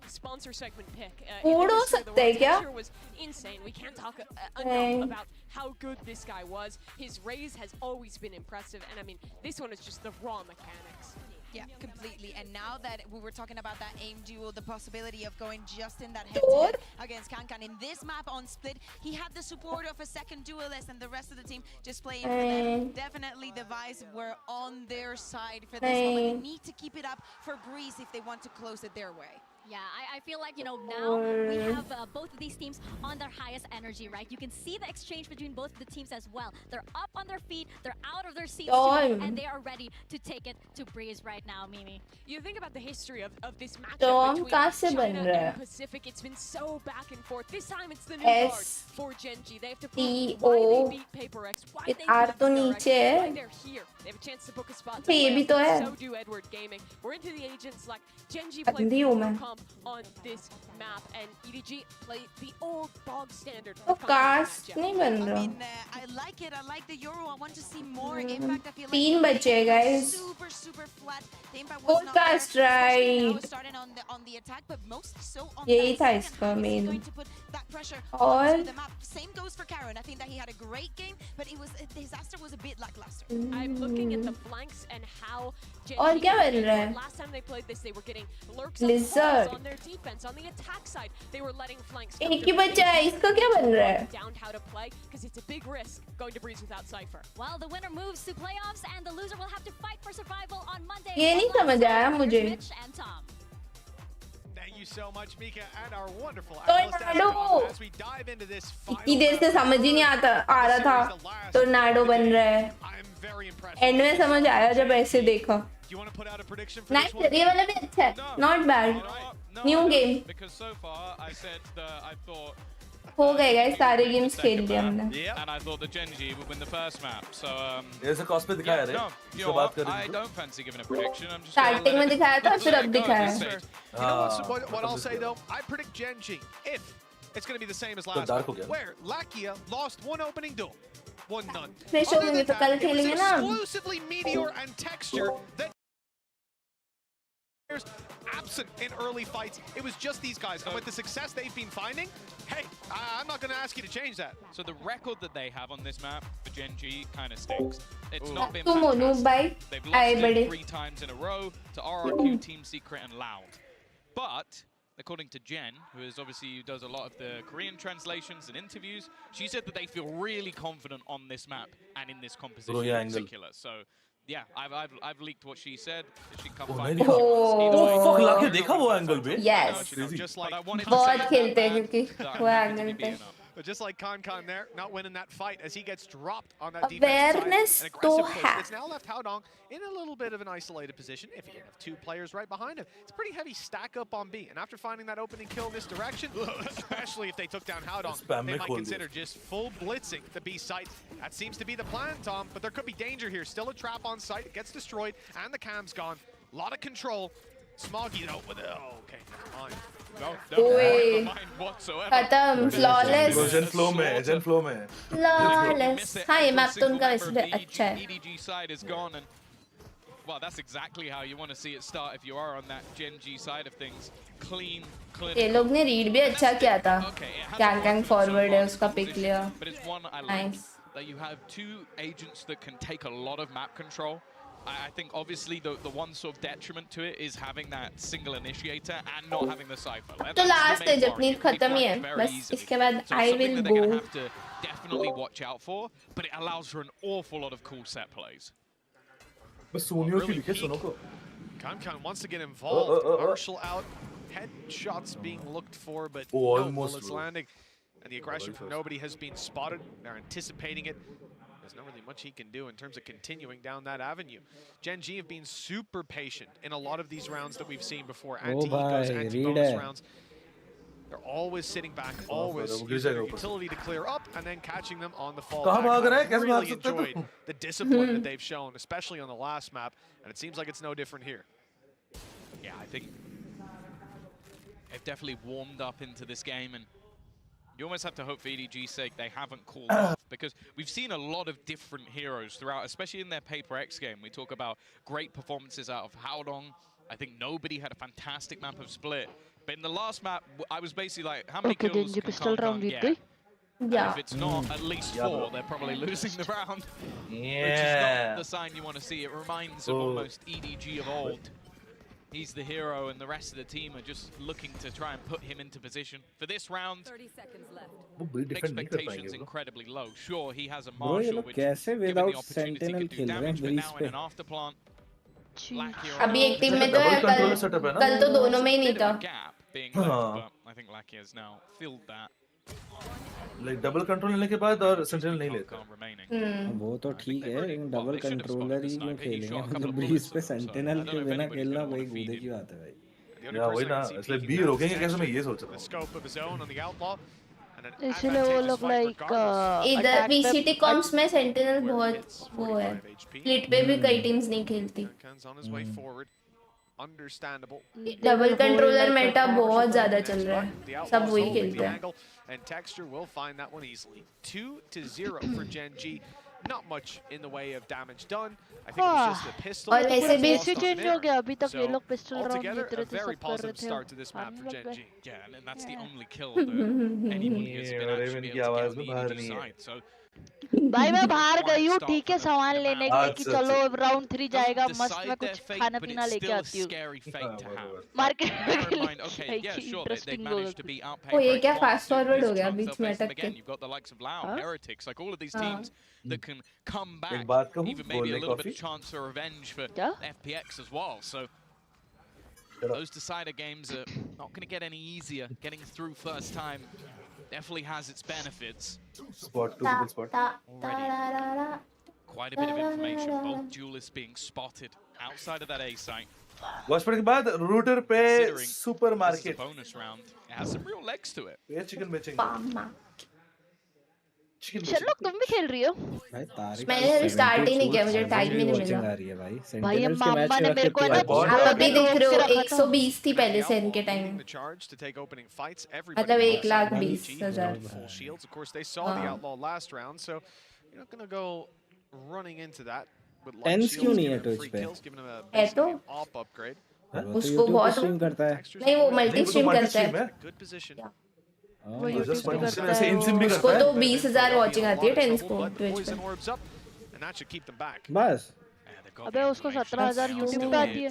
sponsor segment pick. Food हो सकता है क्या? Texture was insane. We can't talk enough about how good this guy was. His raise has always been impressive, and I mean, this one is just the raw mechanics. Yeah, completely. And now that we were talking about that aim duel, the possibility of going just in that head-to-head against Kankan. In this map on Split, he had the support of a second duelist and the rest of the team just playing for them. Definitely the Vice were on their side for this one. They need to keep it up for Breeze if they want to close it their way. Yeah, I feel like, you know, now we have both of these teams on their highest energy, right? You can see the exchange between both of the teams as well. They're up on their feet, they're out of their seats, too, and they are ready to take it to Breeze right now, Mimi. You think about the history of this matchup between China and Pacific, it's been so back and forth. This time it's the new guard for Genji. They have to prove why they beat PaperX, why they beat why they're here. They have a chance to book a spot. So do Edward Gaming. We're into the agents like Genji played on this map, and EDG played the old bog standard. Cast नहीं बन रहा. I mean, I like it. I like the Euro. I want to see more. In fact, I feel like 3 बचे guys. Super flat. The impact was not cast right. Was starting on the attack, but mostly so on यही था इसका main. Going to put that pressure और onto the map. Same goes for Karen. I think that he had a great game, but it was the disaster was a bit lackluster. I'm looking at the flanks and how और क्या बन रहा है? Last time they played this, they were getting lurks on their defense. On the attack side, they were letting flanks. एक ही बचा है, इसका क्या बन रहा है? Down how to play, because it's a big risk going to Breeze without Cypher. Well, the winner moves to playoffs, and the loser will have to fight for survival on Monday. ये नहीं समझ आया मुझे. Thank you so much, Mika, and our wonderful Tornado. as we dive into this final. इतनी देर से समझ ही नहीं आ रहा था. Tornado बन रहा है. End में समझ आया जब ऐसे देखा. Do you want to put out a prediction for Nice, this one? ये वाला भी अच्छा है. Not bad. New game. Because so far I said that I thought हो गए guys, सारे games खेल लिए हमने. and I thought that Genji would win the first map. So ऐसे कॉस्ट पे दिखाया रे. You know what? I don't fancy giving a prediction. I'm just starting में दिखाया था, फिर अब दिखाया. You know what I'll say though? I predict Genji if it's going to be the same as last time, where Lakia lost one opening duel, one none. Other than that, it was exclusively Meteor and Texture that absent in early fights. It was just these guys, and with the success they've been finding, hey, I'm not going to ask you to change that. So the record that they have on this map for Genji kind of stinks. It's not been fantastic. They've lost it 3 times in a row to RRQ, Team Secret, and Loud. But according to Jen, who is obviously does a lot of the Korean translations and interviews, she said that they feel really confident on this map and in this composition in particular. So yeah, I've leaked what she said. She can come find fuck लाके देखा वो angle पे? Yes. Just like बहुत खेलते हैं क्योंकि वो angle पे. Just like Kankan there, not winning that fight as he gets dropped on that Awareness defensive side. An aggressive push. It's now left Haodong in a little bit of an isolated position. If he didn't have 2 players right behind him, it's a pretty heavy stack up on B. And after finding that opening kill in this direction, especially if they took down Haodong, they might consider just full blitzing the B site. That seems to be the plan, Tom, but there could be danger here. Still a trap on site. It gets destroyed, and the cam's gone. A lot of control. Smoggy though with it. Oh, okay, never mind. Oi. खत्म. Flawless. Gen flow में. Flawless. हाँ ये map तो उनका वैसे भी अच्छा है. EDG side is gone, and well, that's exactly how you want to see it start if you are on that Genji side of things. Clean. ये लोग ने read भी अच्छा किया था. Gang forward है उसका pick लिया. But it's one I like that you have 2 agents that can take a lot of map control. I think obviously the one sort of detriment to it is having that single initiator and not having the cipher. तो last है जब नींद खत्म ही है. बस इसके बाद I will go. Have to definitely watch out for, but it allows for an awful lot of cool set plays. बस सोनियो की लिखे सुनो को. Kankan wants to get involved. Marshall out. Headshots being looked for, but no bullets landing. And the aggression from nobody has been spotted. They're anticipating it. there's not really much he can do in terms of continuing down that avenue. Gen G have been super patient in a lot of these rounds that we've seen before. Anti-ecos, anti-bonus rounds. They're always sitting back, always using their utility to clear up and then catching them on the fall back. I've really enjoyed the discipline that they've shown, especially on the last map, and it seems like it's no different here. Yeah, I think they've definitely warmed up into this game, and you almost have to hope for EDG's sake they haven't called off, because we've seen a lot of different heroes throughout, especially in their Paper X game. We talk about great performances out of Haodong. I think nobody had a fantastic map of Split. But in the last map, I was basically like, how many kills can Kong get? Yeah. If it's not at least 4, they're probably losing the round. Which is not the sign you want to see. It reminds of almost EDG of old. He's the hero, and the rest of the team are just looking to try and put him into position. For this round, 30 seconds left. expectations incredibly low. Sure, he has a Marshall, which कैसे given the without opportunity Sentinel can do खेल रहे हैं damage, but breeze now in पे? an afterplant, अभी एक team में तो है, कल तो दोनों में ही नहीं था. being left, but I think Lackey has now filled that. Like double control लेने के बाद और Sentinel नहीं लेता. वो तो ठीक है, लेकिन डबल कंट्रोलर ही क्यों खेलेंगे? मतलब ब्रीज पे सेंटिनल के बिना खेलना वही गूदे की बात है भाई. या वही ना, इसलिए बी रोकेंगे कैसे, मैं ये सोच रहा हूँ. इसलिए वो लोग लाइक इधर बीसीटी कॉम्स में सेंटिनल बहुत वो है. स्प्लिट पे भी कई टीम्स नहीं खेलती. डबल कंट्रोलर मेटा बहुत ज्यादा चल रहा है, सब वही खेलते हैं. And Texture will find that one easily. 2-0 for Gen G. Not much in the way of damage done. I think it was just a pistol. और ऐसे भी चेंज हो गया. अभी तक ये लोग पिस्टल राउंड altogether, जीत रहे a थे, very सब कर रहे positive थे. start to this map for Gen G. Yeah, and that's the only kill that anybody has been actually able to get on the EDG side. So भाई मैं बाहर गई हूँ, ठीक है, सामान लेने के लिए कि चलो राउंड 3 जाएगा, मस्त में कुछ खाना पीना लेके आती हूँ. मार्केट इंटरेस्टिंग हो गया. ओ ये क्या फास्ट फॉरवर्ड हो गया बीच में अटक के. You've got the likes of Lao, Heretics, like all of these teams that can come back, even maybe a little bit of chance for revenge for FPX as well. So those decider games are not going to get any easier. Getting through first time definitely has its benefits. Spot, two people spot. Already quite a bit of information. Both duelists being spotted outside of that A site. Watchpad के बाद router पे supermarket. Bonus round. It has some real legs to it. ये chicken बेचेंगे. Sherlock तुम भी खेल रही हो? भाई तारिक मैंने स्टार्ट ही नहीं किया, मुझे टाइम ही नहीं मिला. भाई मामा ने मेरे को ना आप अभी देख रहे हो 120 थी पहले सेन के टाइम. मतलब 1,20,000. Of course, they saw the outlaw last round, so you're not going to go running into that. Tens क्यों नहीं है Twitch पे? है तो उसको बहुत स्ट्रीम करता है. नहीं वो मल्टी स्ट्रीम करता है. वो यूट्यूब पे करता है. उसको तो 20,000 वॉचिंग आती है टेंस को ट्विच पे. बस. अबे उसको 17,000 यूट्यूब पे आती है.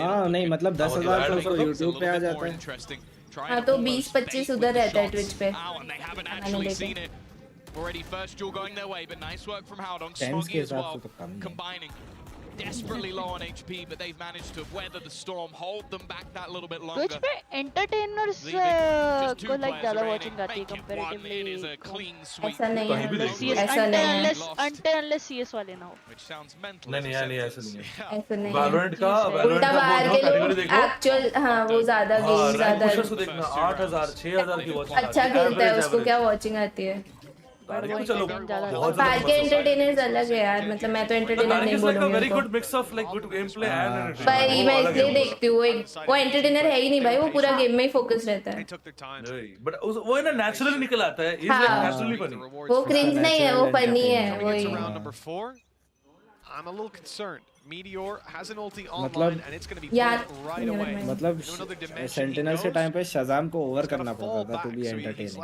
हाँ नहीं मतलब 10,000 तो उसको यूट्यूब पे आ जाता है. हाँ तो 20-25 उधर रहता है ट्विच पे. Already first duel going their way, but nice work from Haodong. Smoggy as well, combining. Desperately low on HP, but they've managed to weather the storm, hold them back that little bit longer. Twitch पे entertainers को like ज़्यादा watching आती है comparatively. ऐसा नहीं है. ऐसा नहीं है. Unless CS वाले ना हो. Which sounds mental. नहीं ऐसा नहीं है. ऐसा नहीं है. Valorant का उल्टा बाहर के लोग actual हाँ वो ज़्यादा गेम ज़्यादा. पुशर्स को देखना 8,000 6,000 की watching. अच्छा खेलता है, उसको क्या watching आती है. बाहर के एंटरटेनर्स अलग है यार, मतलब मैं तो एंटरटेनर नहीं बोलूंगी. very good mix of like good gameplay and भाई मैं इसलिए देखती हूँ, वो एंटरटेनर है ही नहीं भाई, वो पूरा गेम में ही फोकस रहता है. but वो है ना नेचुरली निकल आता है. He's like naturally funny. वो क्रिंज नहीं है, वो फनी है. वही. I'm a little concerned. Meteor has an ulti online and it's going to be right away. मतलब सेंटिनल के टाइम पे शज़ाम को ओवर करना पड़ता था to be entertaining.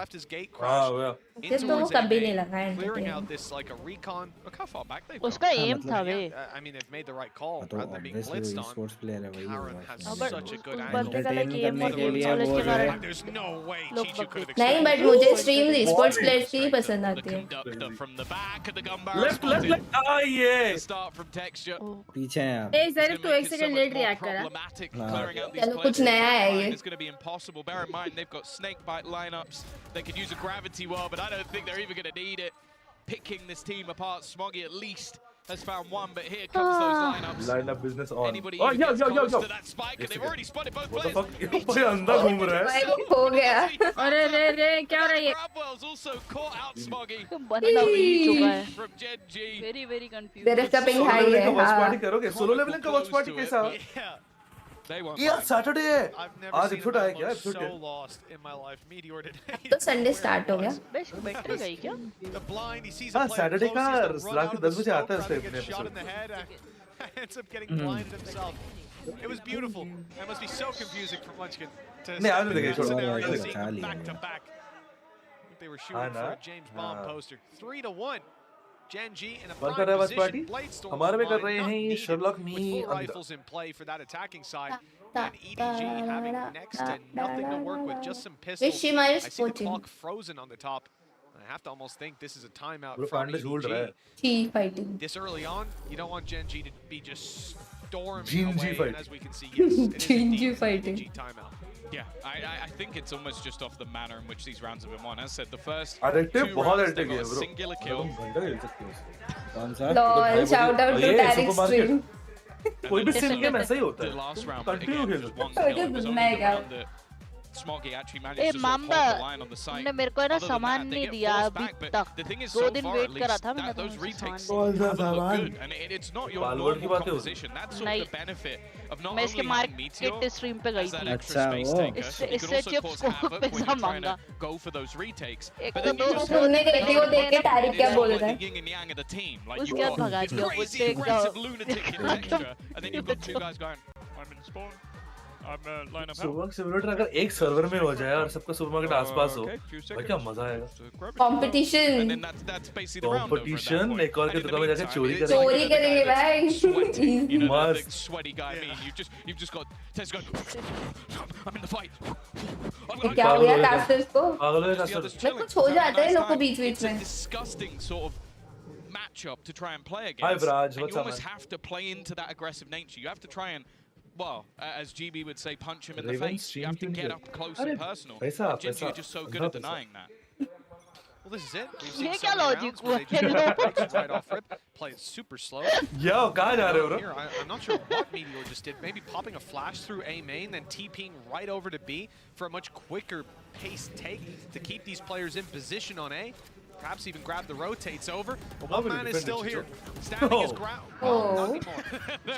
ये तो कभी नहीं लगा clearing out this like a recon. Look how far back they've gone. उसका एम था वे. I mean they've made the right call rather than being blitzed on. Sports player है वही. Aaron has such a good angle. Entertain करने के लिए वो जो है. There's no way Chichu could have नहीं but मुझे स्ट्रीम स्पोर्ट्स प्लेयर्स की पसंद आती है. From the back of the gun barrel. Left. Ah yeah. Start from Texture. पीछे हैं आप. ए ज़रा तो 1 सेकंड लेट रिएक्ट करा. चलो कुछ नया है ये. It's going to be impossible. Bear in mind they've got snake bite lineups. They could use a gravity well, but I don't think they're even going to need it. picking this team apart. Smoggy at least has found one, but here comes those lineups. Lineup business on. Anybody Oh, who yo, gets yo, yo, close yo. to that spike, and they've already spotted both What the players. fuck? ये अंधा घूम रहा है. भाई वो हो गया. अरे रे रे क्या हो रहा है ये? Grabwell's also caught out Smoggy. बंदा भी चुका है. From Gen G. Very confused. There is a ping high Solo है. leveling का watch हाँ. party करोगे? Solo leveling का watch party कैसा? Yeah. They won't. ये Saturday है. I've never आज seen episode आया क्या? so Episode lost in my life. Meteor today. तो Sunday start हो गया. बैटरी गई क्या? The blind, he sees हाँ a player Saturday close, का he has to run रात out के of the 10 बजे आता है smoke, उसका trying to get shot in the head. Ends up getting blinded himself. It was beautiful. That must be so confusing for Munchkin to नहीं, step आज into नहीं that देखा, scenario, छोड़ो, seeing them back to back. I think they were shooting for a James Bond poster. 3-1. Gen G in a कौन prime कर रहा है watch party? position. Bladestorm हमारे में कर online, रहे not हैं ये needed, Sherlock with me full अंदर. rifles in play for that attacking side. And EDG having next to nothing to work with, just some pistols. I see the clock frozen on the top. I have to almost think this is a timeout Bro, from Panda झूल रहा है. EDG. fighting. This early on, you don't want Gen G to be just storming Gen G away. fight. And as we can see, yes, it is Gen G indeed fighting. EDG timeout. Yeah, I think it's almost just off the manner in which these rounds have been won. As I said, the first Addictive, two बहुत rounds, they addictive got a है bro. singular kill. तुम घंटा खेल सकते हो उससे. कौन सा? Lol, shout out to ये Tarek supermarket. stream. कोई भी sim game ऐसा ही होता The है. last round, but Continue again, Khelo. just one Oh, kill. It was just only the mega. round that Smoggy actually managed A to sort of hold mamba the line on the site. तुमने मेरे को है ना Other than सामान that, they नहीं get दिया forced अभी back, but तक. the thing is, 2 so दिन far, वेट at करा least, था मैंने those तुमसे retakes सामान सा haven't looked सामान? good, and it's not your Palworld की normal बातें हो रही composition. That's sort of नहीं. the benefit of not मैं इसके only having Meteor market stream पे गई as that थी. extra अच्छा, space वो. taker, इससे you can इससे also चिप्स cause को havoc when पैसा you're trying मांगा. to go for those retakes. एक But तो then you दो just सुनने गई थी वो देख के तारीफ क्या it's बोल like रहा the है. yin and yang of the team. Like उसके you've बाद भगा got दिया. crazy बोलते aggressive lunatic in extra, and then you've got two guys going, I'm in spawn, I'm line up help. Supermarket simulator अगर एक server में हो जाए और सबका सुपरमार्केट आसपास हो, भाई क्या मजा आएगा. Competition. And then that's basically the round over at that Competition, point. एक और के And in the दुकान में जाके meantime, चोरी it's करेंगे. like चोरी the guy करेंगे that's भाई. sweating, you know, that Must. big sweaty guy. I mean, you've just got Tez going, I'm in the fight. ये क्या हो गया कास्टर्स को? पागल है The कास्टर. others मैं chilling. कुछ हो जाता है लोग को बीच It's बीच a में. disgusting sort of matchup to try and play Hi, against. Braj, And what's you up, almost man? have to play into that aggressive nature. You have to try and, well, as GB would say, punch him in the Raven face. You have to stream get के up close अरे, and personal. पैसा, And Genji are पैसा, just so good अंधा at पैसा. denying that. Well, this is it. We've ये seen so क्या many logic rounds where they हुआ? just get right off rip, play it super slow. Yo, कहाँ जा रहे हो bro? Here, I'm not sure what Meteor just did. Maybe popping a flash through A main, then TPing right over to B for a much quicker paced take to keep these players in position on A. Perhaps even grab the rotates over. But one man is still here, standing his ground. Oh. Not anymore.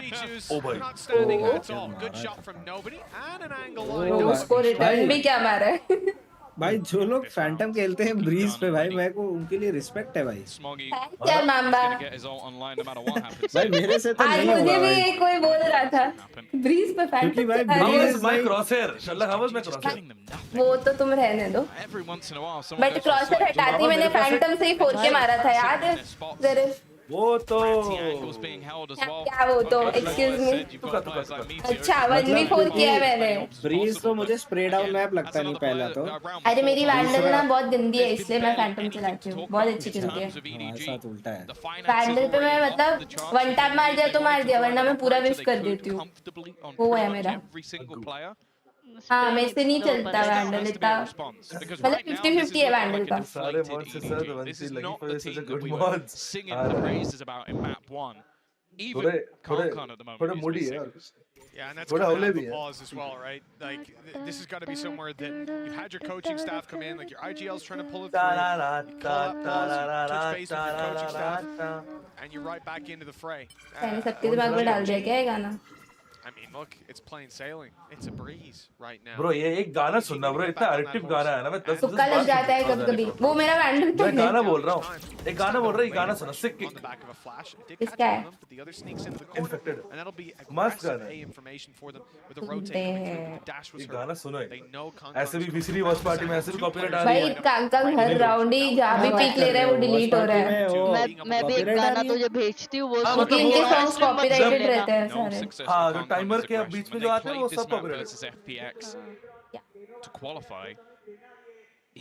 G-Juice, Oh, boy. not standing Oh. at all. Good shot from nobody and an angle Oh, line. उसको return भी क्या मारा है? भाई जो लोग Phantom खेलते हैं ब्रीज पे भाई मेरे को उनके लिए रिस्पेक्ट है भाई. Smoggy क्या मामला? is going to get his ult online no matter what happens. भाई मेरे से तो आज नहीं मुझे होगा भी भाई. कोई बोल रहा था ब्रीज पे क्योंकि फैंटम भाई चला How रही breeze है. was my crosshair? Sherlock, how was my crosshair? Giving them nothing. वो तो तुम रहने दो. Every once in a while, someone but goes for a क्रॉसर slight हटाती मैंने फैंटम से ही फोड़ के मारा था याद है? जरा वो तो fancy angles being held as well. क्या वो तो Okay, excuse like I me. said, you've got players like Meteor. अच्छा 1v4 किया है मैंने. ब्रीज तो मुझे स्प्रे डाउन मैप लगता नहीं पहला तो. अरे मेरी वैंडल ना बहुत गंदी है इसलिए मैं फैंटम चलाती हूँ. बहुत अच्छी चलती है. ऐसा तो उल्टा है. वैंडल पे मैं मतलब वन टैप मार दिया तो मार दिया वरना मैं पूरा विश कर देती हूँ. वो है मेरा. हाँ मैं इससे नहीं चलता वैंडल इतना मतलब 50-50 है वैंडल का. सारे mods से सर वंसी लगी पर such a good mods. Singing the praises about in map 1. Even थोड़े Kankan at the moment. थोड़े is moody missing. है. Yeah, and that's What going to a have Olivia. the pause as well, right? Like, this has got to be somewhere that you've had your coaching staff come in, like your IGL's trying to pull it through. You call that pause, you touch base with your coaching staff, and you're right back into the fray. मैंने सबके दिमाग में डाल दिया क्या ये गाना? I mean, look, it's plain sailing. It's a breeze right now. Bro, ये एक गाना सुनना bro, इतना addictive गाना है ना मैं 10 तुक्का लग जाता है कभी-कभी. वो मेरा वैंडल तो मैं गाना है. बोल रहा हूँ. एक गाना बोल रहा है, ये गाना सुना. Sick kick. On the back of a flash. It did इसका catch है. one of them, but the other sneaks into the corner. Infected. And that'll be मस्त aggressive गाना A है. information for them with a rotate coming through. The dash was ये hurt. गाना सुनो They एक. know ऐसे भी VCD watch party में ऐसे भी copyright आ रही भाई है. कांग हर राउंड ही जहाँ भी पिक ले रहा है वो डिलीट हो रहा है. मैं भी एक गाना तुझे भेजती हूँ वो क्योंकि इनके सॉन्ग्स कॉपीराइटेड रहते हैं सारे. हाँ जो टाइमर के बीच में जो आते हैं वो सब copyrighted. versus FPX to qualify.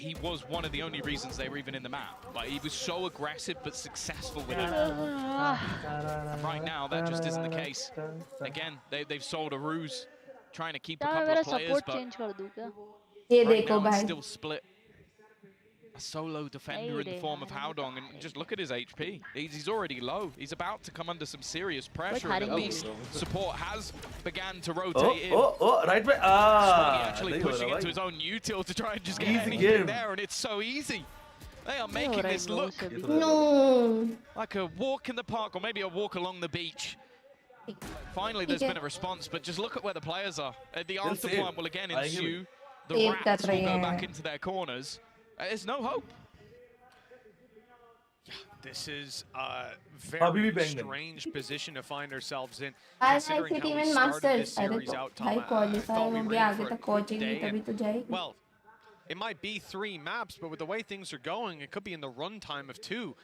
He was one of the only reasons they were even in the map. Like he was so aggressive but successful with it. And right now that just isn't the case. Again, they've sold a ruse, trying to keep a couple मेरा of players, support but change कर दूँ क्या? ये right देखो now it's भाई. still split. a solo defender in the form of Haodong, and just look at his HP. He's already low. He's about to come under some serious pressure, and at least support has began to rotate in. Right way. Smoggy actually pushing into his own util to try and just get anything there, and it's so easy. They are making this look like a walk in the park, or maybe a walk along the beach. Finally, there's been a response, but just look at where the players are. The afterplant will again ensue. The rats will go back into their corners. There's no hope. Yeah, this is a very strange position to find ourselves in. Considering how we started this series out, Tom, I thought we were in for a good day. Well, it might be 3 maps, but with the way things are going, it could be in the runtime of 2.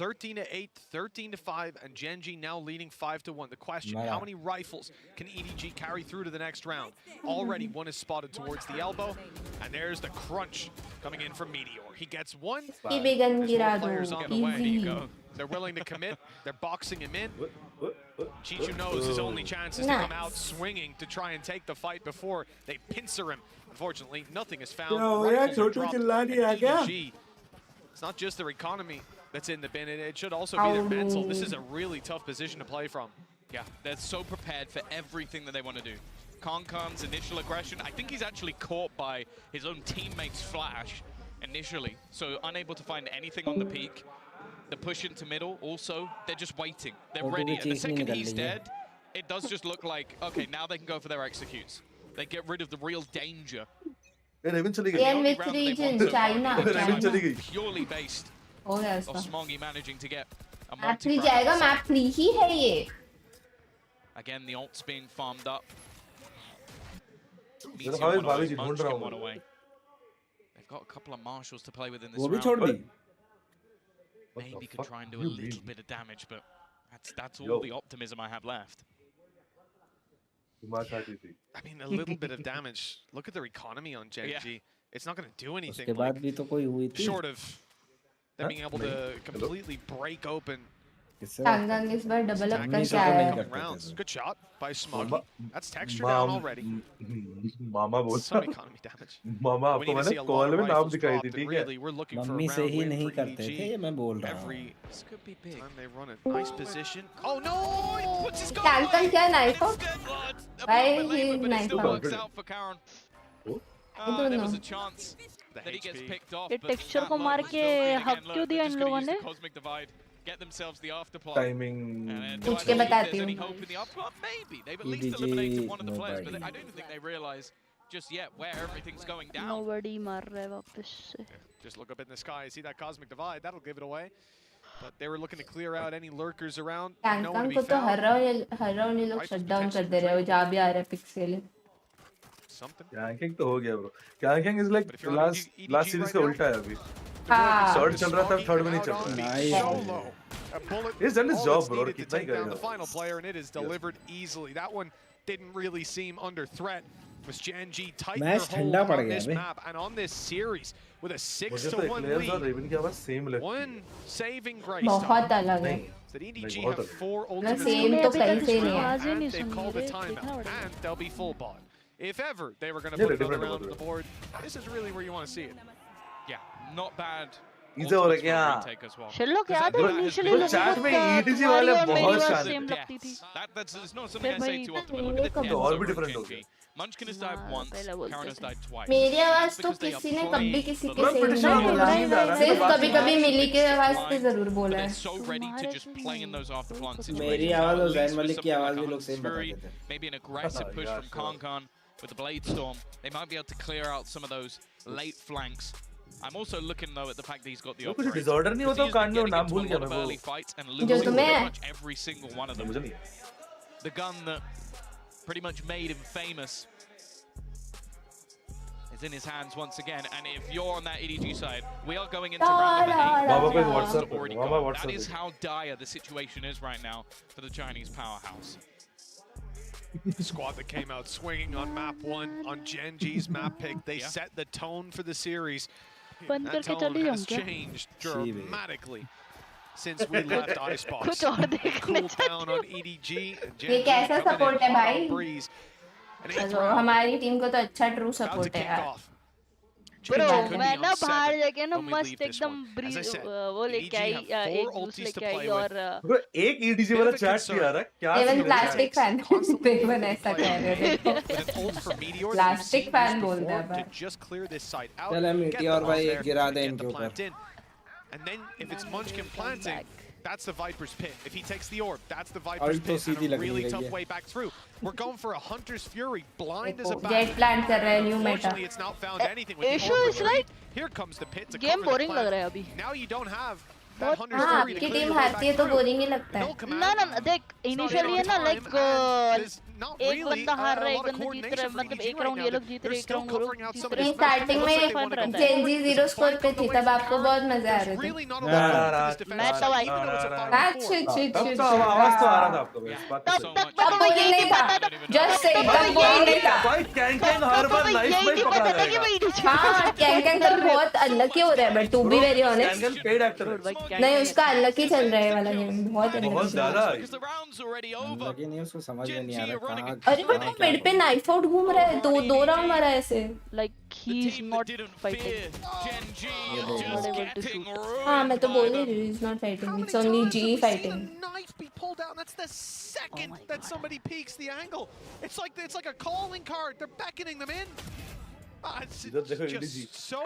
13-8, 13-5, and Genji now leading 5-1. The question, how many rifles can EDG carry through to the next round? Already one is spotted towards the elbow, and there's the crunch coming in from Meteor. He gets one. There's more players on the way. There you go. They're willing to commit. They're boxing him in. Chichu knows his only chance is to come out swinging to try and take the fight before they pincer him. Unfortunately, nothing is found. EDG. It's not just their economy that's in the bin, it should also be their mental. This is a really tough position to play from. Yeah, they're so prepared for everything that they want to do. Kankan's initial aggression, I think he's actually caught by his own teammate's flash initially, so unable to find anything on the peak. The push into middle, also, they're just waiting. They're ready, and the second he's dead, it does just look like, okay, now they can go for their executes. They get rid of the real danger. Which region? China. Purely based of Smoggy managing to get a map 3 जाएगा, map 3 ही है ये. Again, the ult's being farmed up. They've got a couple of marshals to play with in this round. Maybe could try and do a little bit of damage, but that's all the optimism I have left. I mean, a little bit of damage. Look at their economy on Genji. Yeah. It's not going to do anything short of them being able to completely break open. Good shot by Smoggy. That's texture down already. Some economy damage. We need to see a lot of rifles dropped, and really, we're looking for a round win for EDG. Every time they run a nice position. Oh no! What's his goal? Works out for Karen. There was a chance that he gets picked off. ये texture को मार के हक क्यों दिया इन लोगों ने? Get themselves the afterplot. Timing. पूछ के बताती हूँ. Maybe they've at least eliminated one of the players, but I don't think they realize just yet where everything's going down. Nobody मार रहा है वापस से. Just look up in the sky, see that cosmic divide, that'll give it away. But they were looking to clear out any lurkers around. No one to be found. Her round ये लोग shutdown कर दे रहे हैं, वो जा भी आ रहा है पिक्स के लिए. Something. Clanking तो हो गया bro. Clanking is like last series का उल्टा है अभी. Third चल रहा था, third में नहीं चल रहा. He's done his job, bro. To take down the final player, and it is delivered easily. That one didn't really seem under threat. Was Genji tight their hold on this map and on this series with a 6-1 lead. One saving grace. That EDG have 4 ultimates. And they've called a timeout, and they'll be full bought. If ever they were going to put another round on the board, this is really where you want to see it. Yeah, not bad. He's over again. Sherlock याद है initially लोगों को EDG वाले बहुत शानदार. That's not something I say too often. Look at the और भी different हो गया. Munchkin has died once, Karen has died twice. मेरी आवाज तो किसी ने कभी किसी के सेम नहीं बोला. सिर्फ कभी-कभी मिली के आवाज पे जरूर बोला है. So ready to just play in those afterflank situations. मेरी आवाज और जैन मलिक की आवाज भी लोग सेम बताते थे. Maybe an aggressive push from Kankan with the Blade Storm. They might be able to clear out some of those late flanks. I'm also looking though at the fact that he's got the कुछ disorder नहीं होता कान में नाम भूल गया मैं वो. जो तुम्हें every single one of them. The gun that pretty much made him famous is in his hands once again, and if you're on that EDG side, we are going into round number 8. That is how dire the situation is right now for the Chinese powerhouse. The squad that came out swinging on map 1 on Genji's map pick, they set the tone for the series. That tone has changed dramatically since we left iSpot. Cool down on EDG. ये कैसा support है भाई? चलो हमारी team को तो अच्छा true support है यार. Bro, मैं ना बाहर जाके ना मस्त एकदम वो लेके आई एक जूस लेके आई और bro एक EDG वाला चैट भी आ रहा है क्या even plastic fan देखो ना ऐसा कह रहे देखो plastic fan बोल रहा है चल मीटियोर भाई गिरा दे इनके ऊपर and then if it's Munchkin planting that's the Viper's pit. If he takes the orb, that's the Viper's pit. And a really tough way back through. We're going for a Hunter's Fury, blind as a bat. Jet plant कर रहा है new meta. Unfortunately, it's not found anything with the issue is like here comes the pit to game cover boring the लग plant. रहा है अभी. Now you don't have that Hunter's हाँ Fury to आपकी clear team your way हारती है back तो through. Boring ही लगता है ना देख इनिशियली है ना लाइक एक बंदा हार रहा है एक बंदा जीत रहा है मतलब एक राउंड ये लोग जीत रहे एक राउंड वो लोग जीत रहे स्टार्टिंग में जेंजी 0 स्कोर पे थी तब आपको बहुत मजा आ रहे थे मैं तब आई तब तो आवाज तो आ रहा था आपको तब वो ये नहीं था जस्ट से तब वो ये नहीं था भाई कैंग हर बार नाइस में पकड़ा जाएगा हाँ कैंग तो बहुत अनलकी हो रहा है but to be very honest कैंग पेड एक्टर नहीं उसका अनलकी चल रहा है वाला गेम बहुत ज्यादा अनलकी नहीं उसको समझ में नहीं आ रहा अरे बट वो मिड पे नाइफ आउट घूम रहा है दो राउंड मारा है ऐसे like he is not fighting हाँ मैं तो बोल रही हूँ he is not fighting it's only जी fighting Pulled out, and that's the second that somebody peeks the angle. It's like a calling card. They're beckoning them in.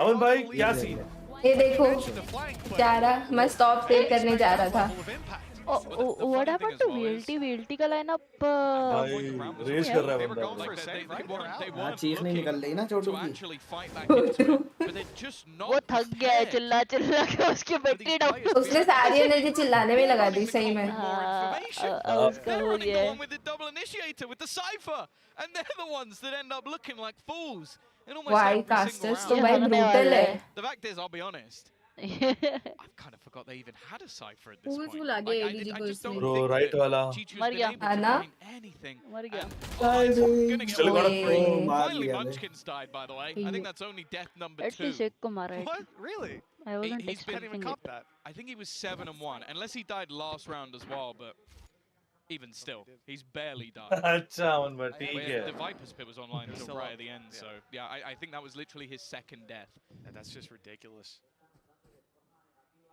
अमन भाई क्या scene है ये देखो जा रहा मैं स्टॉप सेव करने जा रहा था What happened to VLT का लाइनअप भाई रेस कर रहा है बंदा हाँ चीख नहीं निकल रही ना छोटू की वो थक गया है चिल्ला चिल्ला के उसके बैटरी डाउन उसने सारी एनर्जी चिल्लाने में लगा दी सही में उसका हो गया है Why casters तो भाई brutal है The fact is, I'll be honest, I've kind of forgot they even had a cipher at this point. Like, I just don't Bro, right वाला मर गया Anna मर गया Finally, Munchkin's died, by the way. I think that's only death number 2. At least एक को मारा है What? Really? I wasn't He's been expecting caught it. that. I think he was 7-1, unless he died last round as well, but even still, he's barely died. अच्छा अमन भाई ठीक The है Viper's pit was online until right at the end, so yeah, I think that was literally his second death. And that's just ridiculous.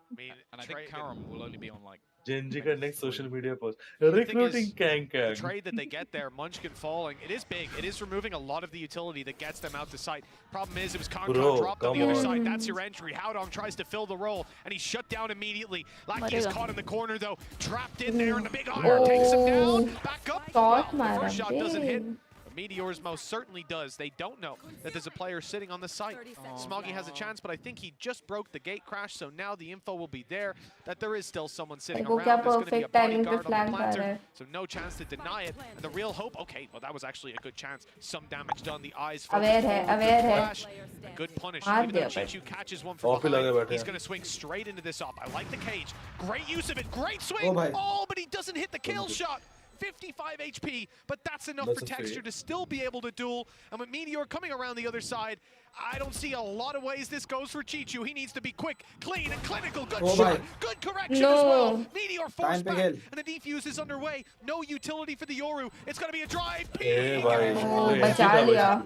I mean, And I think Karam will only be on like Genji का next social media post recruiting Kang the trade that they get there, Munchkin falling, it is big. It is removing a lot of the utility that gets them out to sight. Problem is, it was Kong dropped on the other side. That's your entry. Howdong tries to fill the role, and he's shut down immediately. Lackey is caught in the corner, though. Trapped in there, and the big arm takes him down. Back up. The first shot doesn't hit. Meteors most certainly does. They don't know that there's a player sitting on the site. Smoggy has a chance, but I think he just broke the gate crash, so now the info will be there that there is still someone sitting around. There's going to be a bodyguard on the planter, so no chance to deny it. And the real hope, okay, well that was actually a good chance. Some damage done, the eyes focused on the flash. A good punish. Even though Chichu catches one from behind, he's going to swing straight into this op. I like the cage. Great use of it. Great swing. Oh, but he doesn't hit the kill shot. 55 HP, but that's enough for Texture to still be able to duel. And with Meteor coming around the other side, I don't see a lot of ways this goes for Chichu. He needs to be quick, clean, and clinical. Good shot, good correction as well. Meteor forced back, and the defuse is underway. No utility for the Yoru. It's going to be a drive.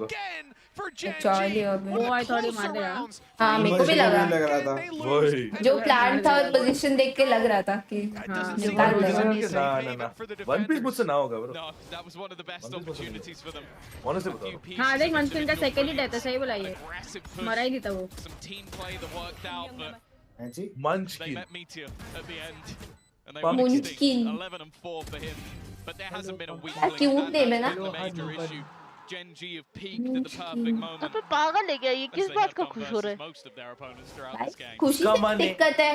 Again for Genji. Oh, I thought he मार दिया. हाँ मेरे को भी लगा जो plan था और पोजीशन देख के लग रहा था कि निकाल लेगा वन पीस मुझसे ना होगा bro No, that was one of the best opportunities for them. Honestly बताओ हाँ देख मंचकिन का सेकंड ही डेथ है सही बोला ये मरा ही नहीं था वो Some team play that worked out, but they Munchkin met Meteor at the end, and they were Munchkin 11-4 for him. But there hasn't been a weak क्या क्यूट नेम है ना the major issue. Genji have peaked at the perfect moment. अबे पागल है क्या ये किस बात का खुश हो रहा है Most of their opponents throughout this game. खुशी से दिक्कत है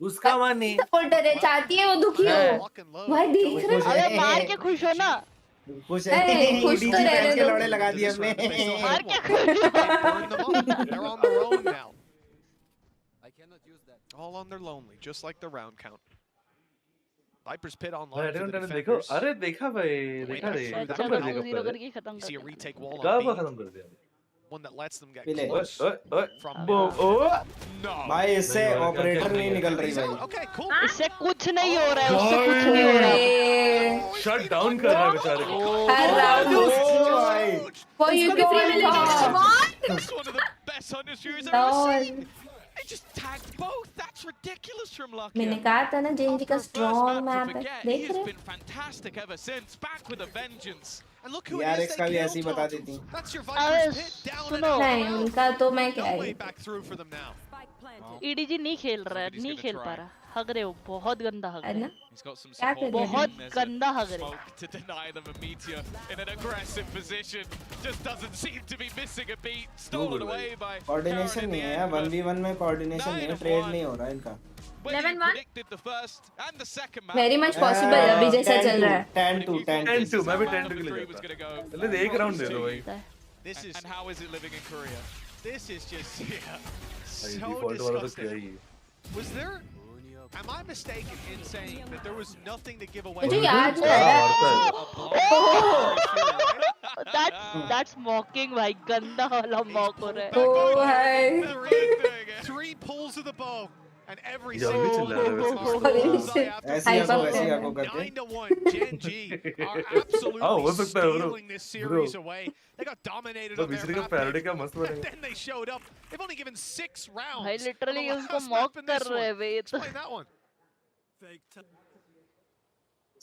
उसका मानी सपोर्टर है चाहती है वो दुखी हो भाई देख रहे हो अबे मार के खुश हो ना खुश है खुश तो रहने दो खिलौने लगा दिए हमने मार के खुश They're on their own now. I cannot use that. All on their lonely, just like the round count. Viper's pit online for the देखो defenders. अरे देखा भाई देखा रे खत्म कर दिया See a retake wall कब on खत्म B. कर दिया One that lets them get Pile. close from No. भाई इससे ऑपरेटर नहीं निकल रही भाई Okay, cool. इससे कुछ नहीं हो रहा है उससे कुछ नहीं हो रहा है शट डाउन कर रहा है बेचारे को हर राउंड भाई वो यू के फ्री मिलेगा That's one of the best Hunter's Furies I've ever seen. They just tagged both. That's ridiculous from Lucky. मैंने कहा था ना Genji का strong map है. देख He रहे? has been fantastic ever since. Back with a vengeance. And look who यार it is इसका भी they ऐसे ही killed, बता Tom. देती. That's your Viper's pit down and out. नहीं उनका तो मैं क्या No way he. back through for them now. EDG नहीं खेल रहा है, नहीं खेल पा रहा. हग रहे हो, बहुत गंदा हग रहे हो. He's got some क्या support. कर रहे बहुत There's गंदा a हग रहे हो. smoke to deny them a meteor in an aggressive position. Just doesn't seem to be missing a beat. Stolen away by coordination नहीं है 1v1 में कोऑर्डिनेशन नहीं है ट्रेड नहीं हो रहा इनका 11-1 Very much possible अभी जैसा चल रहा है. 10-2 मैं भी 10-2 के लिए जाता. चलो एक राउंड दे दो भाई. And how is it living in Korea? This is just so default वाला तो क्या disgusting. ही है. Was there? Am I mistaken in saying that there was nothing to give away? मुझे याद नहीं आ रहा. That's mocking भाई, गंदा वाला mock हो रहा है. Oh है. 3 pulls of the bow. And every Yeah, we single chill out, ऐसे ही आपको करते. 9-1 Gen G are absolutely stealing this series away. They got dominated on their map. And then they showed up. They've only given 6 rounds. भाई literally उसको mock कर रहे हैं वे. Explain that one.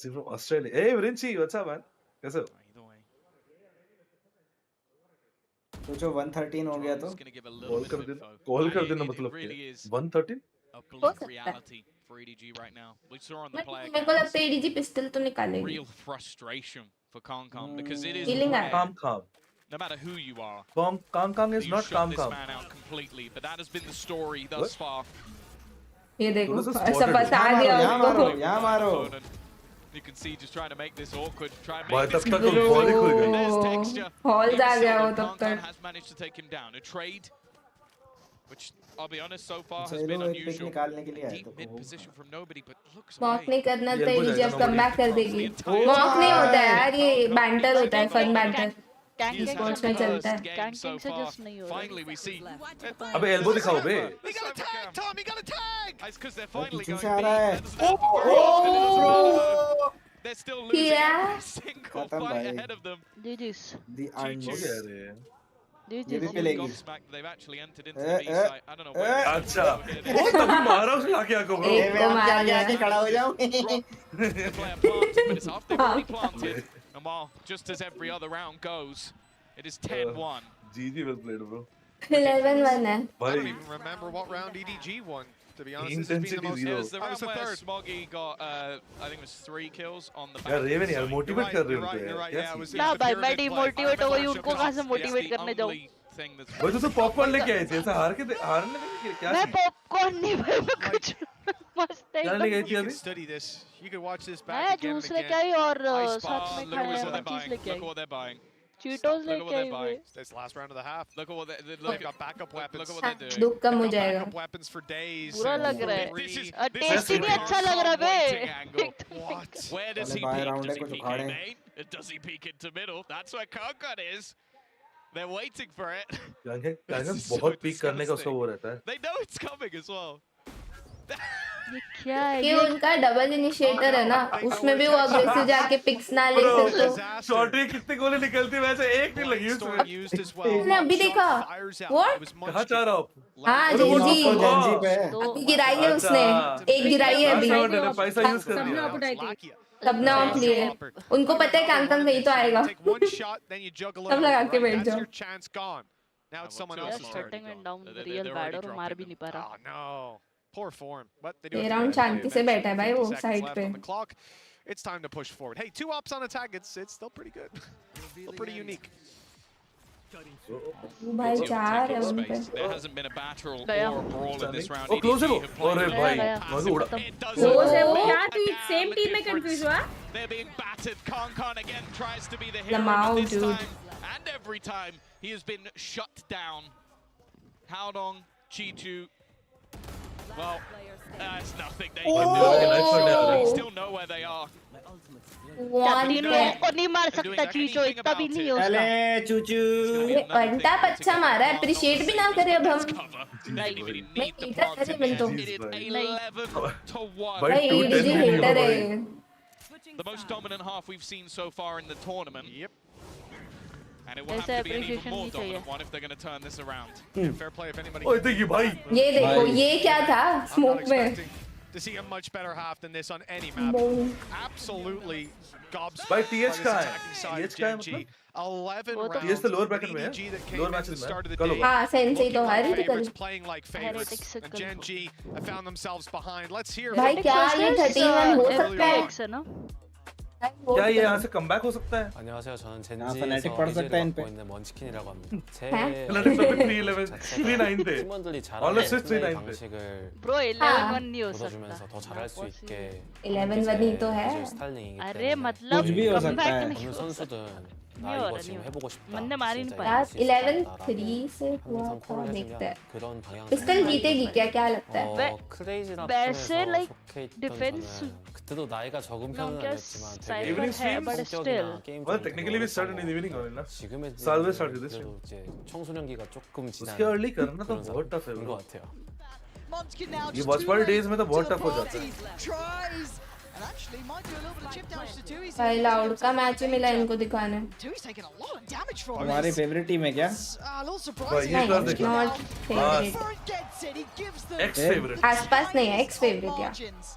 See from Australia. Hey Vinci, what's up man? कैसे हो? सोचो 113 हो गया तो कॉल कर देना मतलब क्या 113 हो सकता है. मेरे को लगता है EDG पिस्टल तो निकालेंगे. Real frustration for Kong because it is Healing है. calm. No matter who you are. Kong is not calm. This man out completely, but that has been the story thus far. ये देखो सब बता दिया उसको. यहाँ मारो. You can see just trying to make this awkward. Try and भाई make तब this तक वो बॉल ही खुल गई. There's texture. Halls आ गया वो तब तक. has managed to take him down. A trade, which I'll be honest, so far has been unusual. Deep mid position from nobody, but looks mock away. नहीं करना तो EDG अब कमबैक कर देगी. मॉक नहीं होता है यार, ये बैंटर होता है, फन बैंटर. स्पोर्ट्स में चलता है. Tanking से just नहीं हो रहा. Finally we see. अबे एल्बो दिखाओ बे. He got a tag, Tom. He got a tag. It's because they're finally पीछे going से आ रहा है. They're still losing every single खत्म fight भाई. ahead of them. GG's. The end. हो गया रे. ये भी पिलेगी. Gobsmacked, they've actually entered into the B side. I don't know where अच्छा वो तभी मारा उसने आके आको ब्रो. एक को मार दिया. आके खड़ा हो जाओ. the player planted, but it's after they've already planted. And while just as every other round goes, it is 10-1. GG well played bro. 11-1 है. I don't even remember what round EDG won. To be honest, this has been the most. It was the That round was the where third. Smoggy got, I think it was 3 kills on the back. यार Raven यार motivate कर रहे You're हो right. You're right. Yeah, it was. ना it was the भाई मैं pyramid play. demotivate हो गई, उनको कहाँ से motivate करने जाऊँ? Thing that's भाई तो पॉपकॉर्न लेके आए थे ऐसा हारने लगे क्या मैं थी? पॉपकॉर्न नहीं भाई मैं कुछ मस्त है. क्या लेके आई थी You अभी? can study this. You can watch this मैं back again and जूस लेके again. आई और Ice साथ bar, में look at खाने what they're वाली चीज buying. लेके Look at I. what they're buying. Cheetos Look at what लेके आई they're हुए. buying. It's the last round of the half. Look at what they They've look got backup weapons. Look at what they're doing. दुख कम हो जाएगा. Backup weapons for days. बुरा and लग रहा है. free. Test ही नहीं अच्छा लग रहा बे. What? Where does he बाहर peek? round Does है he कुछ peek उखाड़े. in main? Does he peek into middle? That's where Kankan is. They're waiting for it. Kankan बहुत पीक करने का उसका वो रहता है. They know it's coming as well. ये क्या है? ये उनका डबल इनिशिएटर है ना, उसमें भी वो अग्रेसिव जाके पिक्स ना ले सकते. शॉट रे कितने गोले निकलती है वैसे एक नहीं लगी उसमें. मैंने अभी देखा. What? कहाँ जा रहा हो? हाँ जेंजी पे. अभी गिराई है उसने. एक गिराई है अभी. पैसा यूज कर सबने दिया. ऑफ उठाई थी. सबने ऑफ लिए. उनको पता है कांगकांग कहीं तो आएगा. सब लगा के बैठ जाओ. Now it's someone Yeah, else's turn. shutting went down real bad और मार भी नहीं पा रहा. Oh no. Poor form. But they do ये have to राउंड play शांति से बैठा है भाई वो 50 seconds साइड left पे. on the clock. It's time to push forward. Hey, 2 ops on attack. It's still pretty good. Still pretty unique. भाई 4 है उन पे. There hasn't been a battle or गया. a brawl in this round. ओ close है वो. EDG have played अरे it भाई गया. मज़ा उड़ा. It does वो it. से वो क्या थी सेम टीम में कंफ्यूज हुआ. They're being battered. Kankan again tries to be the hero, Lamau, but this dude. time and every time he has been shut down. Haodong, Chi-Chu. Well, that's nothing they can do. They still know where they are. One तीन लोगों को नहीं मार सकता चीचो, इतना भी नहीं है उसका. अरे चूचू. ये अंटा पच्चा मारा है, अप्रिशिएट भी ना करे अब हम. Didn't even मैं need the हीटर है planting. मैं तो. It is 11-1. भाई EDG हीटर है. The most dominant half we've seen so far in the tournament. Yep. And it will have to be an even more dominant one if they're going to turn this around. Fair play if anybody. ओए देखिए भाई ये देखो ये क्या था smoke में To see a much better half than this on any map. Absolutely gobsmacked भाई by TH this का है attacking side of TH का है Gen G. मतलब 11 वो तो- rounds. TH तो लोअर ब्रैकेट में है EDG that came lower in at matches the में start of the कल day, होगा हाँ सेंसे तो looking like हारी थी कल favorites, playing like favorites. Heretics And Gen G have found themselves behind. Let's hear भाई from क्या ये 31 हो सकता है है ना क्या ये यहाँ से कमबैक हो सकता है 안녕하세요. 저는 fanatic 젠지에서 पढ़ सकता है इन 이제를 पे। 맡고 있는 먼치킨이라고 합니다. 제 Fnatic पे 311 39 थे 팀원들이 All 잘하는 assists 플레이 39 थे 방식을 ब्रो 11-1 नहीं हो 보여주면서 सकता 더 잘할 수 있게 11 ही तो है 제 스타일링이기 अरे 때문에 मतलब कुछ भी हो सकता comeback है। नहीं 어느 हो 선수든 나 नहीं हो 이거 रहा, 지금 नहीं हो 해보고 रहा। 싶다 मन्ने मार ही नहीं 진짜 पाया। यार 이길 수 있을 11 것 3 같다라고 से हुआ 항상 था 코를 देखते हैं 해주면 그런 방향 पिस्टल जीतेगी क्या लगता है 크레이지나 वैसे 톤에서 like 속해 있던 defense 저는 그때도 나이가 적은 No, 편은 just 아니었지만 side 되게 Evening है but still 성격이나 게임 Well, 좀 technically we started in the evening only ना साल में start करते 그래도 이제 청소년기가 조금 지난 उसके अर्ली करना तो 그런 बहुत टफ है 사람인 bro 것 같아요. ये वॉच पार्टी डेज में तो बहुत टफ हो जाता है And actually might do a little bit of chip damage to Tui. भाई लाउड का मैच ही मिला इनको दिखाने Tui's taking a lot of damage from हमारी this. फेवरेट टीम है क्या A little भाई surprising. ये कर नहीं देखो not favourite Forgets it. He gives them x favourite आसपास नहीं है एक्स फेवरेट या margins.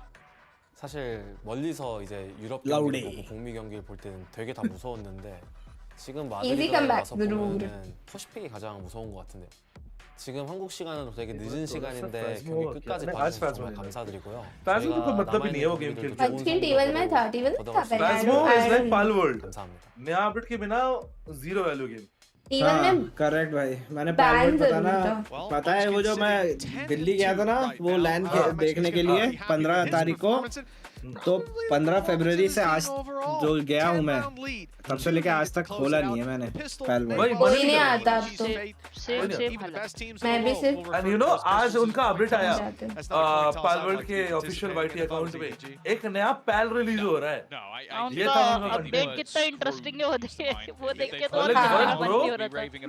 사실 멀리서 이제 유럽 라우레. 경기를 보고 북미 경기를 볼 때는 되게 다 무서웠는데 지금 Easy 마드리드에 comeback, 와서 누르르. 보면은 퍼시픽이 가장 무서운 것 같은데 지금 한국 시간으로 되게 늦은 시간인데 경기 끝까지 봐주셔서 정말 감사드리고요. Phasmo को कोई मतलब ही नहीं है वो गेम खेल के अच्छी टीवन में था टीवन था पहले Phasmo is like Pal World 감사합니다. नया अपडेट के बिना जीरो वैल्यू गेम टीवन में करेक्ट भाई मैंने Ban पासवर्ड पता जरूर ना पता है वो जो मैं दिल्ली गया था ना वो लैंड देखने के लिए 15 तारीख को तो 15 फरवरी से आज जो गया हूँ मैं तब से लेके आज तक खोला नहीं है मैंने पासवर्ड कोई नहीं आता अब तो मैं भी सिर्फ एंड यू नो आज उनका अपडेट आया पाल वर्ल्ड के ऑफिशियल वाईटी अकाउंट पे एक नया पैल रिलीज हो रहा है ये था उनका अपडेट कितना इंटरेस्टिंग है वो देख के तो ब्रो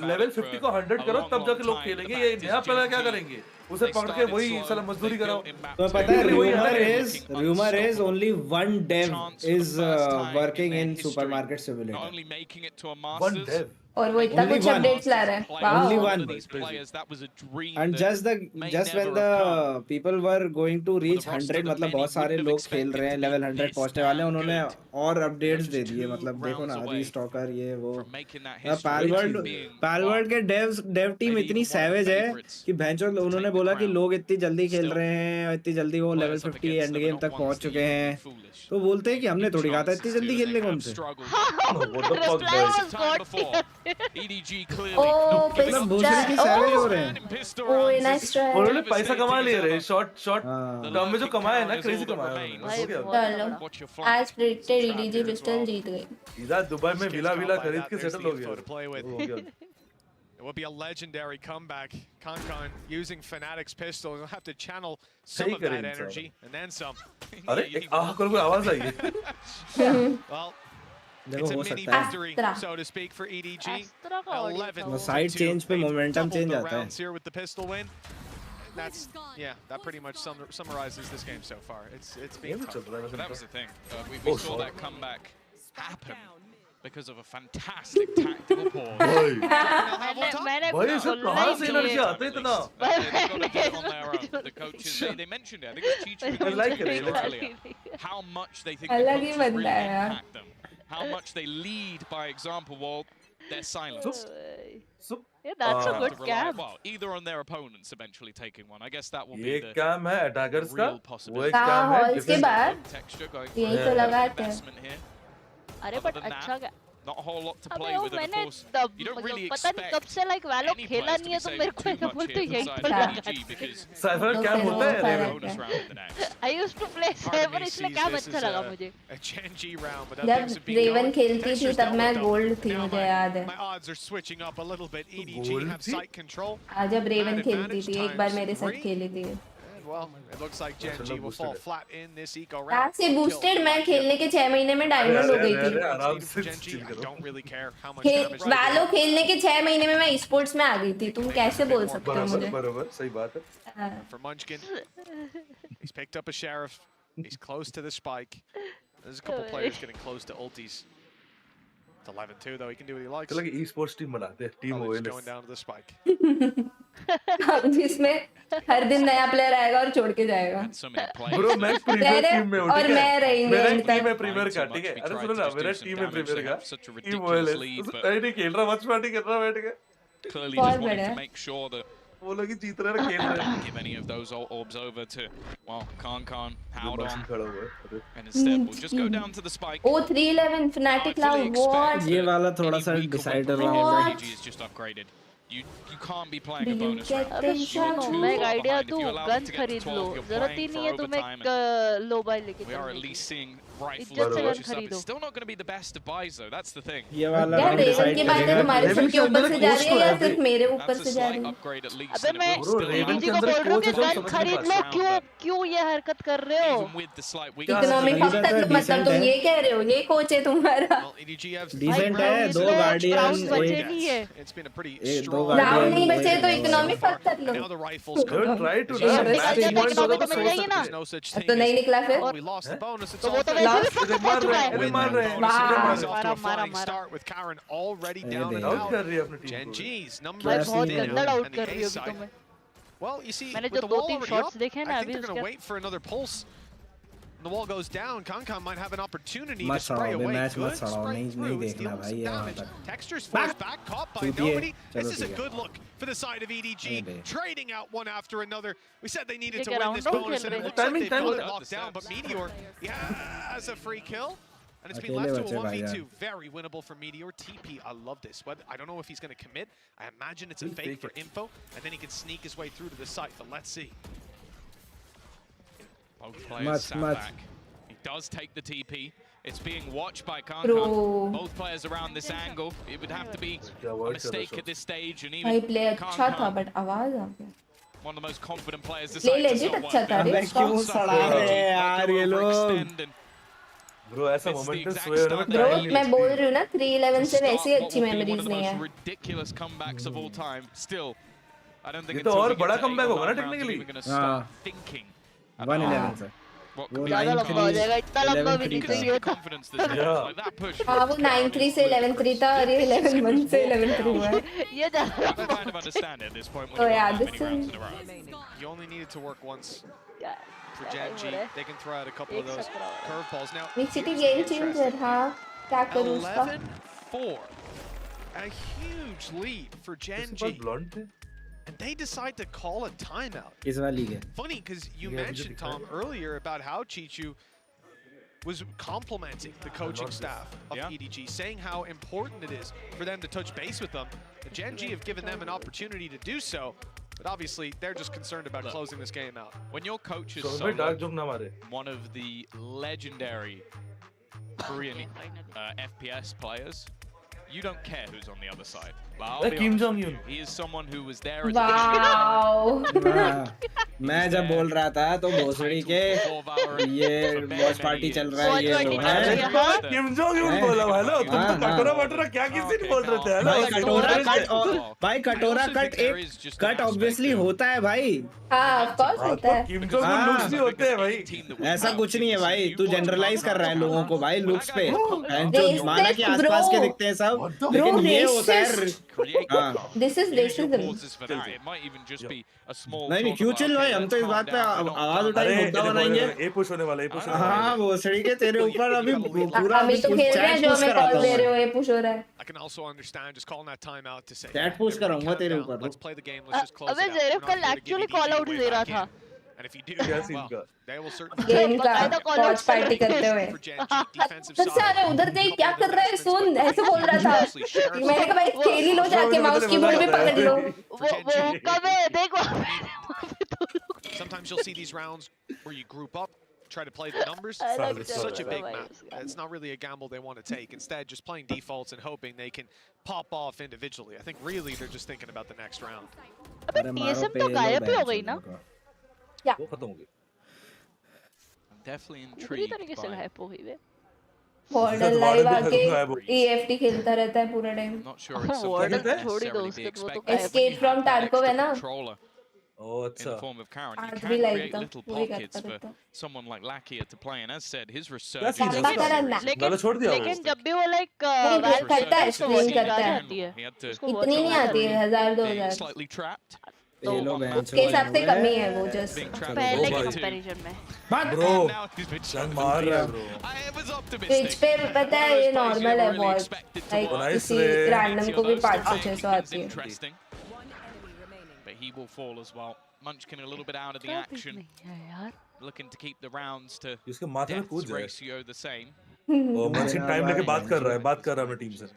लेवल 50 को 100 करो तब जाके लोग खेलेंगे ये नया पैल क्या करेंगे उसे पकड़ के वही साला मजदूरी कराओ तो पता है rumor is only one dev is working in supermarket simulator one dev और वो इतना कुछ अपडेट्स ला रहा है only wow one and just when the people were going to reach 100 मतलब बहुत सारे लोग खेल रहे हैं लेवल 100 पहुंचने वाले हैं उन्होंने और अपडेट्स दे दिए मतलब देखो ना रीस्टॉकर ये वो पालवर्ल्ड के डेव टीम इतनी सैवेज है कि भैंचो उन्होंने बोला कि लोग इतनी जल्दी खेल रहे हैं इतनी जल्दी वो लेवल 50 एंड गेम तक पहुंच चुके हैं तो बोलते हैं कि हमने थोड़ी कहा था इतनी जल्दी खेलने को हमसे मतलब दूसरे की सैवेज हो रहे हैं ओए नाइस ट्राई उन्होंने पैसा कमा लिया रे शॉर्ट टर्म में जो कमाया है ना क्रेजी कमाया है चलो आज प्रेडिक्टेड ईडीजी पिस्टल जीत गई इधर दुबई में विला खरीद के सेटल हो गया It would be a legendary comeback. Concon using Fnatic's pistol. He'll have to channel some of that energy and then some. अरे एक आह करो कोई आवाज आई Well, it's a mini victory, so to speak, for EDG. 11 side change पे momentum change आता है here with the pistol win. That's that pretty much summarizes this game so far. It's been tough. That was the thing. We saw that comeback happen because of a fantastic tactical pause. भाई सब कहाँ से energy आता है इतना? The coaches they mentioned it. I think it was teaching earlier how much they think the अलग ही coaches बनता really है यार impact them. How much they lead by example while they're silent. Yeah, that's a good scam. Well, either on their opponents eventually taking one. I guess that will be ये the काम है attackers का वो एक हाँ काम है halls के बाद texture going यही तो लगाते हैं investment here. अरे बट अच्छा क्या Not a whole lot to अबे play वो with, and of मैंने course, तब you don't really पता नहीं कब expect से लाइक वालो any खेला players to नहीं be है तो saying मेरे को too ऐसा much बोलते here यही inside पर of लगा EDG because साइफर क्या होता है रे bonus round in the next. I used to play Part of Saber me इसलिए sees क्या this अच्छा as लगा मुझे a Gen G round, but that things जब have been रेवन going. खेलती थी Textures तब मैं doubled up. गोल्ड थी Now मुझे याद है my odds are switching up a little bit. EDG have site control. आज जब रेवन खेलती थी एक बार मेरे साथ खेली थी Well, it looks like Gen G will fall flat in this eco round. आज से बूस्टेड मैं खेलने के 6 महीने में डायमंड हो गई थी आराम से Gen G, I don't really care how much damage they वालो खेलने के 6 महीने में मैं स्पोर्ट्स में आ गई थी तुम कैसे बोल सकते हो मुझे बराबर सही बात है For Munchkin, he's picked up a sheriff. He's close to the spike. There's a couple players getting close to ultis. It's 11-2 though. He can do what he likes. चलो कि e-sports team बनाते हैं, team College OLS. going down to the spike. जिसमें हर दिन नया player आएगा और छोड़ के जाएगा। Bro मैं प्रीमियर टीम में हूँ, और मैं रहेंगे मेरा end टीम तक। है प्रीमियर का, ठीक है? अरे सुनो ना, मेरा टीम है प्रीमियर का, team OLS. नहीं खेल रहा, watch party कर रहा बैठ के. Clearly just wanting to make sure that वो लोग ही जीत रहे हैं, खेल रहे हैं. give any of those orbs over to, well, Khan, held on, and instead we'll just go down to the spike. Oh, 311 Fnatic Cloud, what? ये वाला थोड़ा सा decider round है. EDG is just upgraded. You can't be playing a bonus round. मैं एक idea दूं, gun खरीद लो, जरूरत ही नहीं है तुम्हें लो बाय लेके. We are at least seeing rifles. It's still not going to be the best of buys though. That's the thing. ये वाला यार रेवन की बातें तुम्हारे सिर के ऊपर से जा रही है या सिर्फ मेरे ऊपर से जा रही है? अबे मैं रेवन को बोल रहा हूँ कि गन खरीद लो, क्यों ये हरकत कर रहे हो? इकोनॉमिक फैक्टर मतलब तुम ये कह रहे हो, ये कोच है तुम्हारा? डिसेंट है, 2 गार्डियन, राउंड नहीं बचे तो इकोनॉमिक फैक्टर लो। तो नहीं निकला फिर? तो वो तो मार रहे हैं. Start with Karen already down and out. Gen G's numbers down. Well, you see, with the wall already up, I think they're going to wait for another pulse. The wall goes down. Kankan might have an opportunity to spray away. Good spray through. It's dealing some damage. Textures forced back, caught by nobody. This is a good look for the side of EDG. Trading out one after another. We said they needed to win this bonus, and it looks like they've got it locked down. But Meteor, has a free kill. And it's been left to a 1v2. Very winnable for Meteor. TP, I love this. I don't know if he's going to commit. I imagine it's a fake for info. And then he can sneak his way through to the site. But let's see. Both players sat back. He does take the TP. It's being watched by Kankan. Both players around this angle. It would have to be a mistake at this stage. And even Kankan, one of the most confident players this side does not work. Bro, ऐसा momentum सोए होने में Bro, मैं बोल रही हूँ ना 311 से वैसी अच्छी मेमोरीज नहीं है. Ridiculous comebacks of all time. Still, I don't think ये तो और बड़ा कमबैक होगा ना टेक्निकली. हाँ. 111 से. वो ज़्यादा लंबा हो जाएगा, इतना लंबा भी नहीं चाहिए था. हाँ वो 9-3 से 11-3 था और ये 11-1 से 11-3 हुआ है. ये ज़्यादा तो यार this is. You only needed to work once. For Gen G, they can throw out a couple of those curveballs now. Mix City game changer, हाँ क्या करूँ उसका? 11-4, a huge lead for Gen G. And they decide to call a timeout. इस वाली के. Funny because you mentioned Tom earlier about how Chichu was complimenting the coaching staff of EDG, saying how important it is for them to touch base with them. The Gen G have given them an opportunity to do so. But obviously, they're just concerned about closing this game out. When your coach is one of the legendary Korean FPS players, you don't care who's on the other side. Kim Jong-un. He is someone who was there as wow. मैं जब बोल रहा था तो भोसड़ी के ये watch party चल रहा है ये लोग हैं. किम जोंग उन बोला हेलो तुम तो कटोरा वटोरा क्या किसी ने बोल रहे थे हेलो भाई कटोरा कट एक कट ऑब्वियसली होता है भाई. हाँ ऑफ कोर्स होता है. किम जोंग उन लुक्स भी होते हैं भाई. ऐसा कुछ नहीं है भाई, तू जनरलाइज कर रहा है लोगों को भाई लुक्स पे. जो माना कि आसपास के दिखते हैं सब, लेकिन ये होता है. This is racism. नहीं क्यों चिल भाई, हम तो इस बात पे आवाज उठाएंगे, मुद्दा बनाएंगे. ये पुश होने वाला, ये पुश होने वाला. हाँ वो सड़ी के तेरे ऊपर अभी पूरा अभी तो खेल रहे हैं जो हमें कॉल दे रहे हो, ये पुश हो रहा है. I can also understand just calling that timeout to say. Chat push कराऊंगा तेरे ऊपर. Let's play the game. Let's just close it out. अबे ज़ेरेफ कल एक्चुअली कॉल आउट दे रहा था. And if you do, well, they will certainly. Game का watch party करते हुए. अच्छा अरे उधर देख क्या कर रहा है, सुन ऐसे बोल रहा था. मैंने कहा भाई खेल ही लो जाके, माउस कीबोर्ड भी पकड़ लो. वो कब है देखो. Sometimes you'll see these rounds where you group up, try to play the numbers. It's such a big map. It's not really a gamble they want to take. Instead, just playing defaults and hoping they can pop off individually. I think really they're just thinking about the next round. अबे TSM तो गायब ही हो गई ना. Yeah. वो खत्म हो गई. I'm definitely intrigued. पूरी तरीके से गायब हो गई वे. Warden लाइव आके EFT खेलता रहता है पूरा time. Not sure it's Warden छोड़ ही दो उसके, वो तो Escape from Tarkov है ना. in the form of Karen. You आज can भी like create था, little वही pockets करता for रहता। someone like Lakia to play, and as said, his क्या resurgence. सीन है उसका? लेकिन जब भी वो लाइक नहीं वाल करता है, स्ट्रीम करता है। आती है इतनी नहीं आती है, 1000-2000 Slightly trapped. ये लो बहन उसके हिसाब से कमी है वो जस्ट पहले के कंपैरिजन में। ब्रो चल मार रहा है ब्रो। ट्विच पे पता है ये नॉर्मल है बहुत, लाइक किसी रैंडम को भी 500-600 आती है। But he will fall as well. Munchkin a little bit out of the action. Looking to keep the rounds to इसके माथे में कूद deaths जाए। ratio the same. ओ Munchkin टाइम लेके बात कर रहा है मैं टीम से।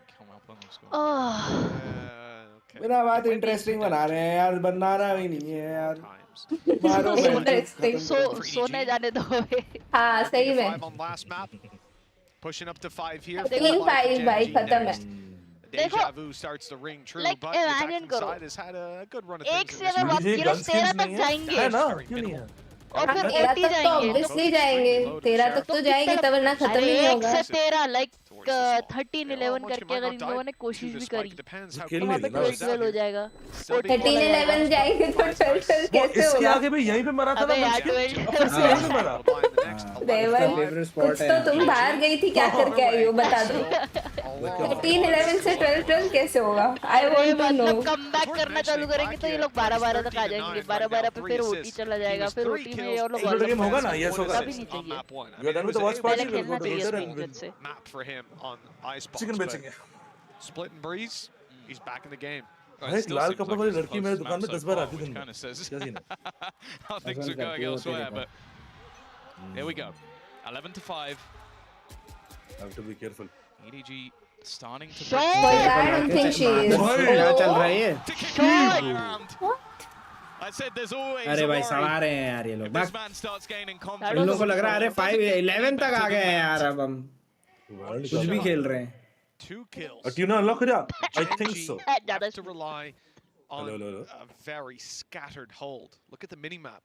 मेरा बात इंटरेस्टिंग बना रहे हैं यार, बनाना भी नहीं है यार। मारो इंटरेस्टिंग सोने जाने दो। हाँ सही में। Pushing up to 5 here. 3-5 भाई खत्म है। Deja vu starts to ring true, like, but the attacking side has had a good run of things. एक से अगर बात करें 13 तक जाएंगे है ना क्यों नहीं है और फिर 13 तक तो ऑब्वियसली जाएंगे, 13 तक तो जाएंगे तब ना खत्म ही नहीं होगा। 1 से 13 लाइक 13-11 करके अगर इन लोगों ने कोशिश भी करी तो वहाँ पे 12 हो जाएगा। 13-11 जाएंगे तो 12 कैसे इसके होगा? आगे भी यहीं पे मरा था ना यार 12 यहीं पे मरा। कुछ तो तुम बाहर गई थी, क्या करके आई हो बता दो। 13-11 से 12 कैसे होगा? I want to know. मतलब कमबैक करना चालू करेंगे तो ये लोग 12-12 तक आ जाएंगे। 12-12 पे फिर ओटी चला जाएगा, फिर ओटी में ये लोग गेम होगा ना, यस होगा। भी नहीं चाहिए। You are done with the watch party, पहले खेलना चाहिए and स्पिन से। Map for him on Icebox. Chicken बेचेंगे। Split and Breeze, he's back in the game. एक लाल कपड़े वाली लड़की मेरे दुकान में 10 बार आती थी। क्या सीन है? How things are going elsewhere, but here we go. 11-5. Have to be careful. EDG starting to. I don't think she is. क्या चल रहा है ये? I said there's always. अरे भाई सड़ा रहे हैं यार ये लोग। This man starts gaining confidence. इन लोगों को लग रहा है अरे 5-11 तक आ गए हैं यार, अब हम कुछ भी खेल रहे हैं। 2 kills. Tuna unlock it up. I think so. Have to rely on a very scattered hold. Look at the minimap.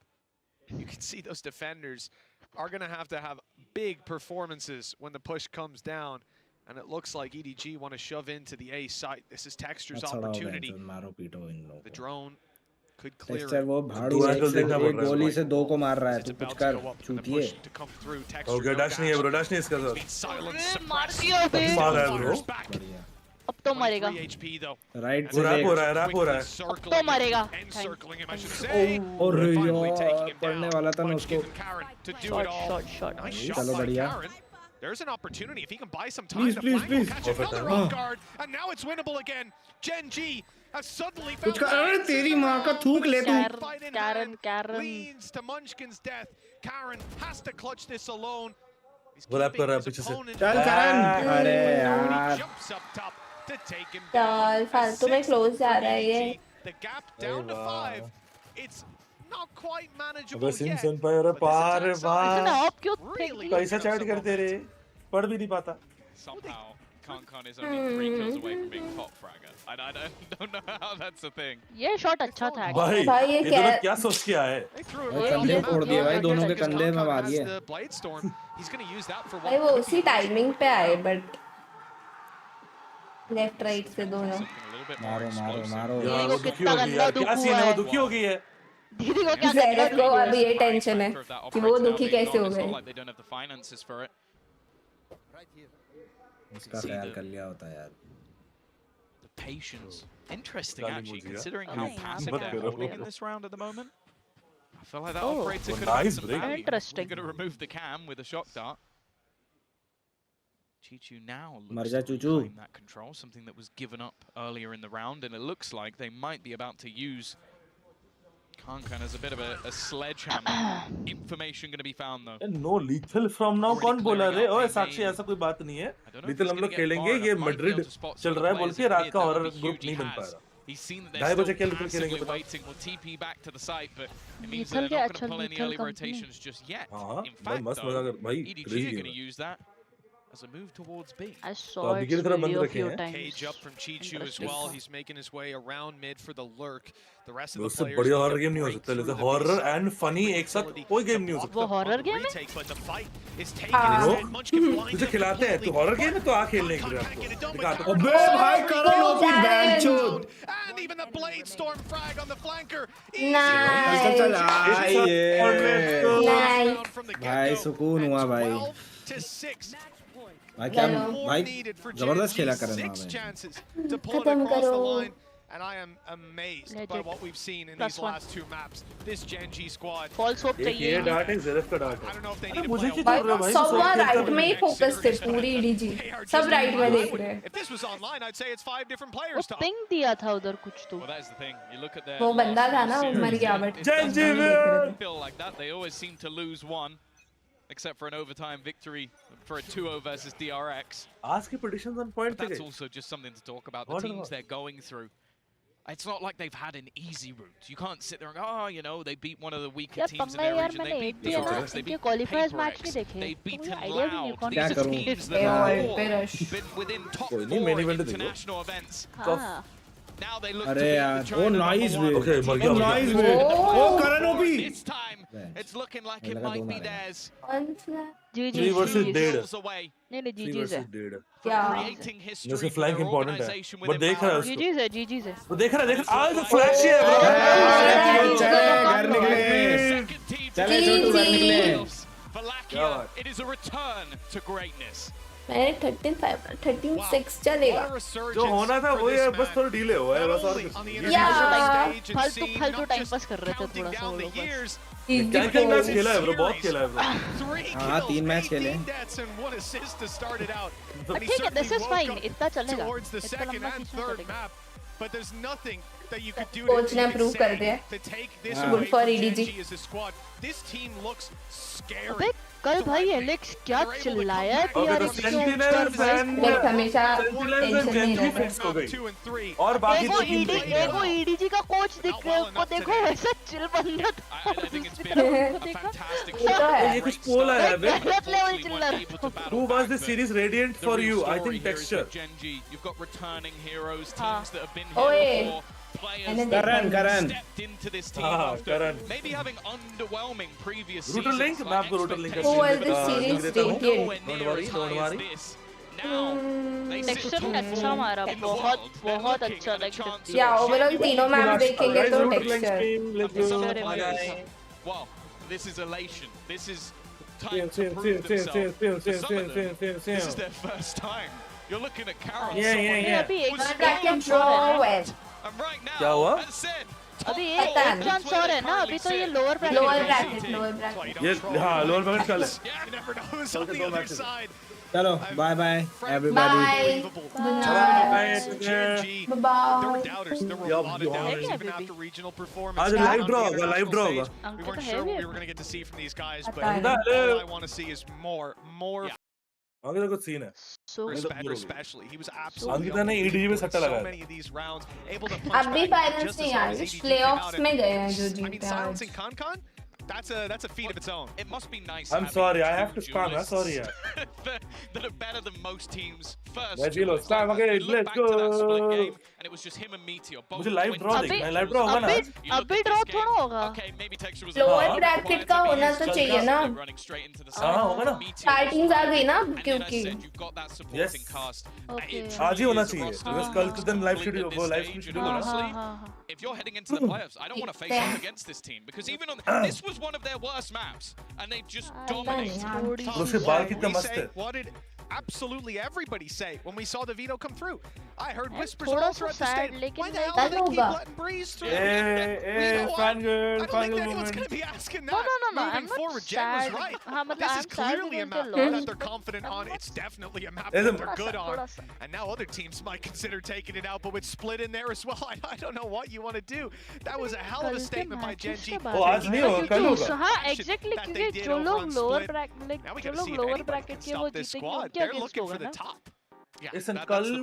You can see those defenders are going to have big performances when the push comes down. And it looks like EDG want to shove into the A site. This is Texture's opportunity. The drone could clear Texture वो भाड़ू है, एक गोली से 2 को मार रहा है, तू कुछ कर चूतिए। ओके डैश नहीं है ब्रो, डैश नहीं इसका सर। मार दिया बे। मार है ब्रो। अब तो मरेगा। राइट से रैप हो रहा है। अब तो मरेगा। और यार पड़ने वाला था ना उसको। शॉट। चलो बढ़िया। There's an opportunity if he can buy some time. Please. Catch another off guard, and now it's winnable again. Gen G has suddenly found. अरे तेरी माँ का थूक ले तू। Karen leans to Munchkin's death. Karen has to clutch this alone. वो rap कर रहा है पीछे से। चल Karen। अरे यार। Jumps up top to take him down. चल फालतू में क्लोज जा रहा है ये। The gap down to 5. It's not quite manageable अबे yet. सिंह पार पार आप क्यों कैसा चैट करते रे, पढ़ भी नहीं पाता। Somehow Kankan is only 3 kills away from being top fragger. I don't know how that's a thing. ये शॉट अच्छा था। भाई ये दोनों क्या सोच के आए? कंधे फोड़ दिए भाई, दोनों के कंधे में मार दिए। भाई वो उसी टाइमिंग पे आए, बट लेफ्ट राइट से दोनों। मारो। यार वो दुखी हो गई यार, क्या सीन है, वो दुखी हो गई है। दीदी को क्या ज़ैरत को अभी ये टेंशन है कि वो दुखी कैसे हो गए। इसका ख्याल कर लिया होता यार। The patience, interesting actually, considering how passive they're holding in this round at the moment. I feel like that operator could have some value. Interesting. Going to remove the cam with a shock dart. Chichu now मर looks जा to चूचू। reclaim that control, something that was given up earlier in the round, and it looks like they might be about to use Kankan as a bit of a sledgehammer. Information going to be found though. No lethal from now कौन बोला रे? ओए साक्षी ऐसा कोई बात नहीं है। lethal हम लोग खेलेंगे, ये मैड्रिड चल रहा है बोल के रात का हॉरर ग्रुप नहीं बन पा रहा। He's seen that they're still passively waiting. Will TP back to the site, but it means that they're not going to pull any early rotations just yet. In fact, though, EDG are going to use that. as a move towards B. I saw it video a few times. Cage up from Chichu as well. He's making his way around mid for the lurk. The rest of the players. बढ़िया horror game नहीं हो सकता. जैसे horror and funny एक साथ कोई game नहीं हो सकता. वो horror game है? तुझे खिलाते हैं. तू horror game है तो आ खेलने के लिए आपको. अबे भाई करो लो फिर बैंचोद. And even the blade storm frag on the flanker. Nice. भाई सुकून हुआ भाई. भाई क्या भाई जबरदस्त खेला कर रहे हैं खत्म करो. And I am amazed by what we've seen in these last two maps. This Gen G squad. False hope चाहिए. ये डार्ट है ज़रफ का डार्ट है. I don't know if they need to play. सब राइट में ही फोकस थे पूरी EDG. सब राइट में देख रहे हैं. If this was online, I'd say it's 5 different players. वो पिंग दिया था उधर कुछ तो. Well, that's the thing. You look at their. वो बंदा था ना मर गया but. Gen G feel like that. They always seem to lose one. Except for an overtime victory for a 2-0 versus DRX. Ask your predictions on point. That's also just something to talk about. The teams they're going through. It's not like they've had an easy route. You can't sit there and go, oh, you know, they beat one of the weaker teams in their region. They beat DRX, they beat Paytm, they beaten Loud. These are teams that have been within top 4 in international events. Now they look to be able to try and nice way. Okay, nice way. Oh, Karan OP. This time, it's looking like it might be theirs. GG versus Dead. नहीं GG है. Creating history. जैसे flank important है. But देख रहा है उसको. GG है GG है. वो देख रहा आज flash है bro. चले घर निकले. चले छोटू घर निकले. Valakia, it is a return to greatness. मैंने 13-6 चलेगा. जो होना था वो ये बस थोड़ा डिले हुआ है बस और फालतू टाइम पास कर रहे थे थोड़ा सा वो लोग. क्या मैच खेला है ब्रो. बहुत खेला है ब्रो. हाँ 3 मैच खेले. ठीक है दिस इज फाइन. इतना चलेगा. इतना लंबा चलेगा. But there's nothing that you could do Coach ने approve कर दिया. to take this Good for EDG. as a squad. This team looks scary. अबे कल भाई एलेक्स क्या चिल्लाया DRX के ऊपर. हमेशा टेंशन नहीं रहता. और बाकी एगो EDG का कोच दिख रहा है उसको देखो ऐसा चिल बंदा था. ये कुछ पोल आया है बे. नेक्स्ट लेवल चिल्लर. Who was this series radiant for you? I think texture. You've got returning heroes, teams that have been Oh, here before. Players that Karan. stepped into this team after maybe having underwhelming previous seasons. Router link, मैं आपको router link Who was this series radiant? Don't worry. Now, texture अच्छा मारा. बहुत अच्छा लगता है. या overall तीनों मैप देखेंगे तो texture. Wow, this is elation. This is time to prove themselves. For some of them, this is their first time. You're looking at Carol. Yeah. अभी एक And right now, क्या हुआ? as said, अभी एक chance और है ना. अभी तो ये लोअर ब्रैकेट. ये हाँ लोअर ब्रैकेट चल है. you never know who's on the other side. चलो bye bye everybody. Bye. There were doubters. There were a lot of doubters even after regional performance. आज live draw होगा. We weren't sure what we were going to get to see from these guys, but all I want to see is more. आगे तो कुछ scene है. Especially, he was absolutely Ankita ने EDG में सट्टा लगाया. so many of these rounds, able to अब भी फाइनल्स नहीं आए. प्लेऑफ्स में गए हैं जो जीते हैं. silencing Concon, that's a feat of its own. It must be nice. I'm sorry, I have to spam. I'm sorry यार. that are better than most teams. First, let's go. and it was just him and Meteor. मुझे live draw देखना है. Live draw होगा ना? अभी draw थोड़ा होगा. Okay, maybe texture was lower bracket का होना तो चाहिए ना. हाँ होगा ना. स्टार्टिंग्स आ गई ना क्योंकि. Yes. आज ही होना चाहिए. बस कल के दिन live schedule वो live schedule होना. If you're heading into the playoffs, I don't want to face off against this team because even on this was one of their worst maps and they just dominated. उसके बाल कितना मस्त है. What did absolutely everybody say when we saw the veto come through? I heard whispers थोड़ा all सा throughout the sad state. लेकिन Why the hell did they keep होगा. letting Breeze through? Fangirl. I don't think anyone's going to be asking that. No. Moving I'm not forward, Jen sad. was right. मतलब This I'm is clearly a sad map because that they're confident on. It's definitely a map that they're good on. And now other teams might consider taking it out, but with Split in there as well, I don't know what you want to do. That was a hell of a statement by Gen G. आज नहीं होगा, कल होगा. हाँ, exactly क्योंकि जो लोग lower bracket के वो जीतेंगे उनके अगेंस्ट होगा ना.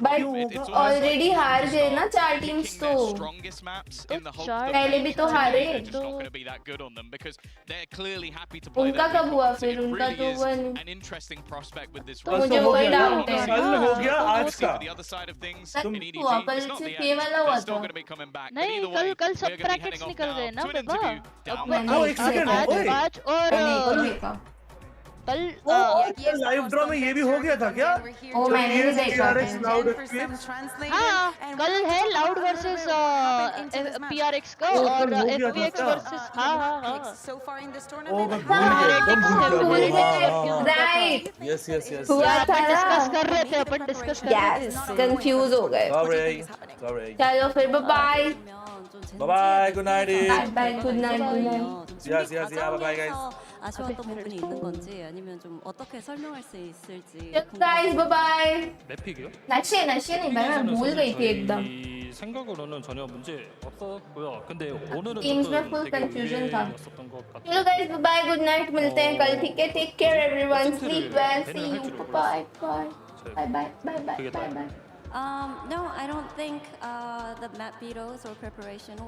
बट ऑलरेडी हार गए ना 4 टीम्स तो पहले भी तो हारे उनका कब हुआ फिर उनका तो हुआ नहीं तो मुझे वही डाउट है हो गया आज का हुआ कल सिर्फ ये वाला हुआ था नहीं कल सब ब्रैकेट्स निकल गए ना बाबा आज और कल लाइव ड्रॉ में ये भी हो गया था क्या? ओ मैंने नहीं देखा हाँ कल है लाउड वर्सेस PRX का और FPX वर्सेस राइट यस हुआ था डिस्कस कर रहे थे अपन डिस्कस कर रहे थे कंफ्यूज हो गए चलो फिर bye bye good night bye good night yes bye guys 아쉬웠던 부분이 있는 건지 아니면 좀 어떻게 설명할 수 있을지 guys bye bye 맵픽이요? 날씨에 नहीं मैं भूल गई थी एकदम 생각으로는 전혀 문제 없었고요. 근데 오늘은 टीम्स में फुल कंफ्यूजन था चलो guys bye bye good night मिलते हैं कल ठीक है take care everyone sleep well see you bye bye No, I don't think the map beetles or preparation